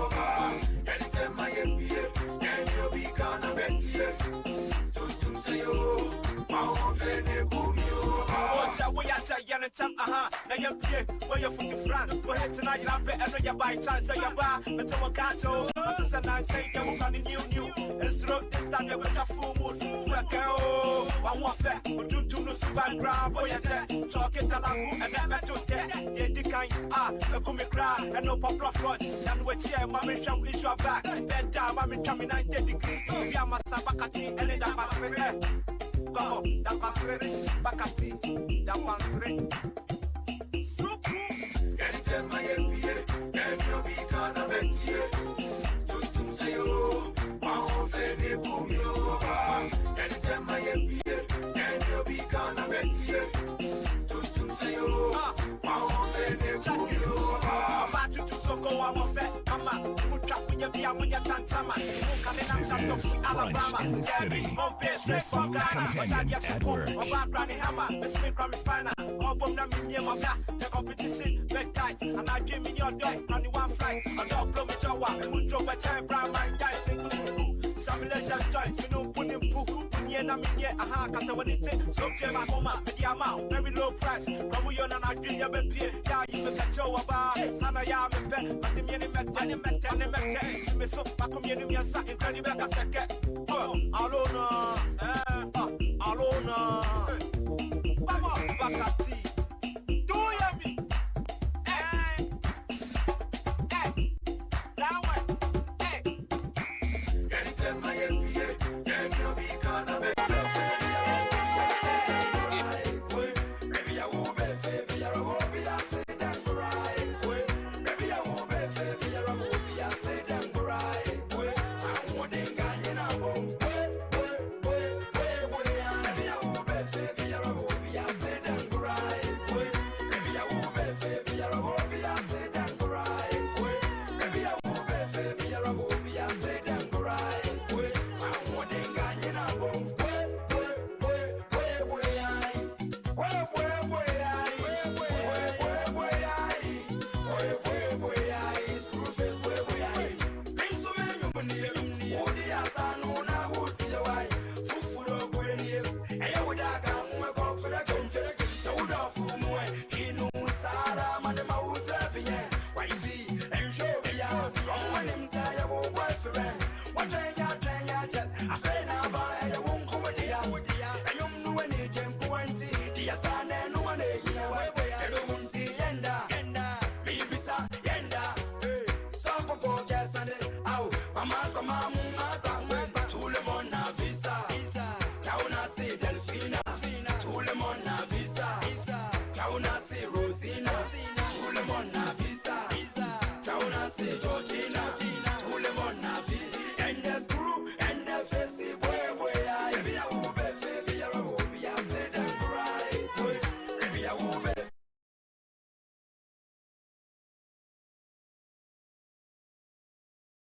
can attempt, now you're here, where you're from the France. We're here tonight, I'm better, and you're by chance, so you're by, but someone can't show. And I say, that we're running new. And stroke this time, you're with a full mood. One more fair, but do no super grab, boy, you're there. Talking to Lagu, and that metal there. The kind, a come cry, and no pop front. And we're here, Mammy, shall is your back. Bend down, Mammy, coming 90 degrees. We are my Sabakati, and then I'm come on, that was ready. Bakati, that was ready. Get it in my MBA, and you'll be gonna bet you. To say, oh, my own family, boom, you get it in my MBA, and you'll be gonna bet you. To say, oh, my own family, boom, you about to so go on my fat, come on, put trap with your beer, with your chantama. This is Brunch in the City, your smooth companion at work. About Granny Hammer, the Smith Grammy Spiner, or Bomna near my back, the competition, bed tight, and I give me your dog, only one flight, a dog blow with your wife, and drove a chair, brown, my guy, single. Some legends joint, we know put him poo, and I'm here, cause I want it, so check my home, the amount, very low price, from you and I dream your baby, yeah, you can catch your about, Sana Yam, but the minute met, me so, my community, and something, very back a second. Alona, Alona, Baba, Bakati.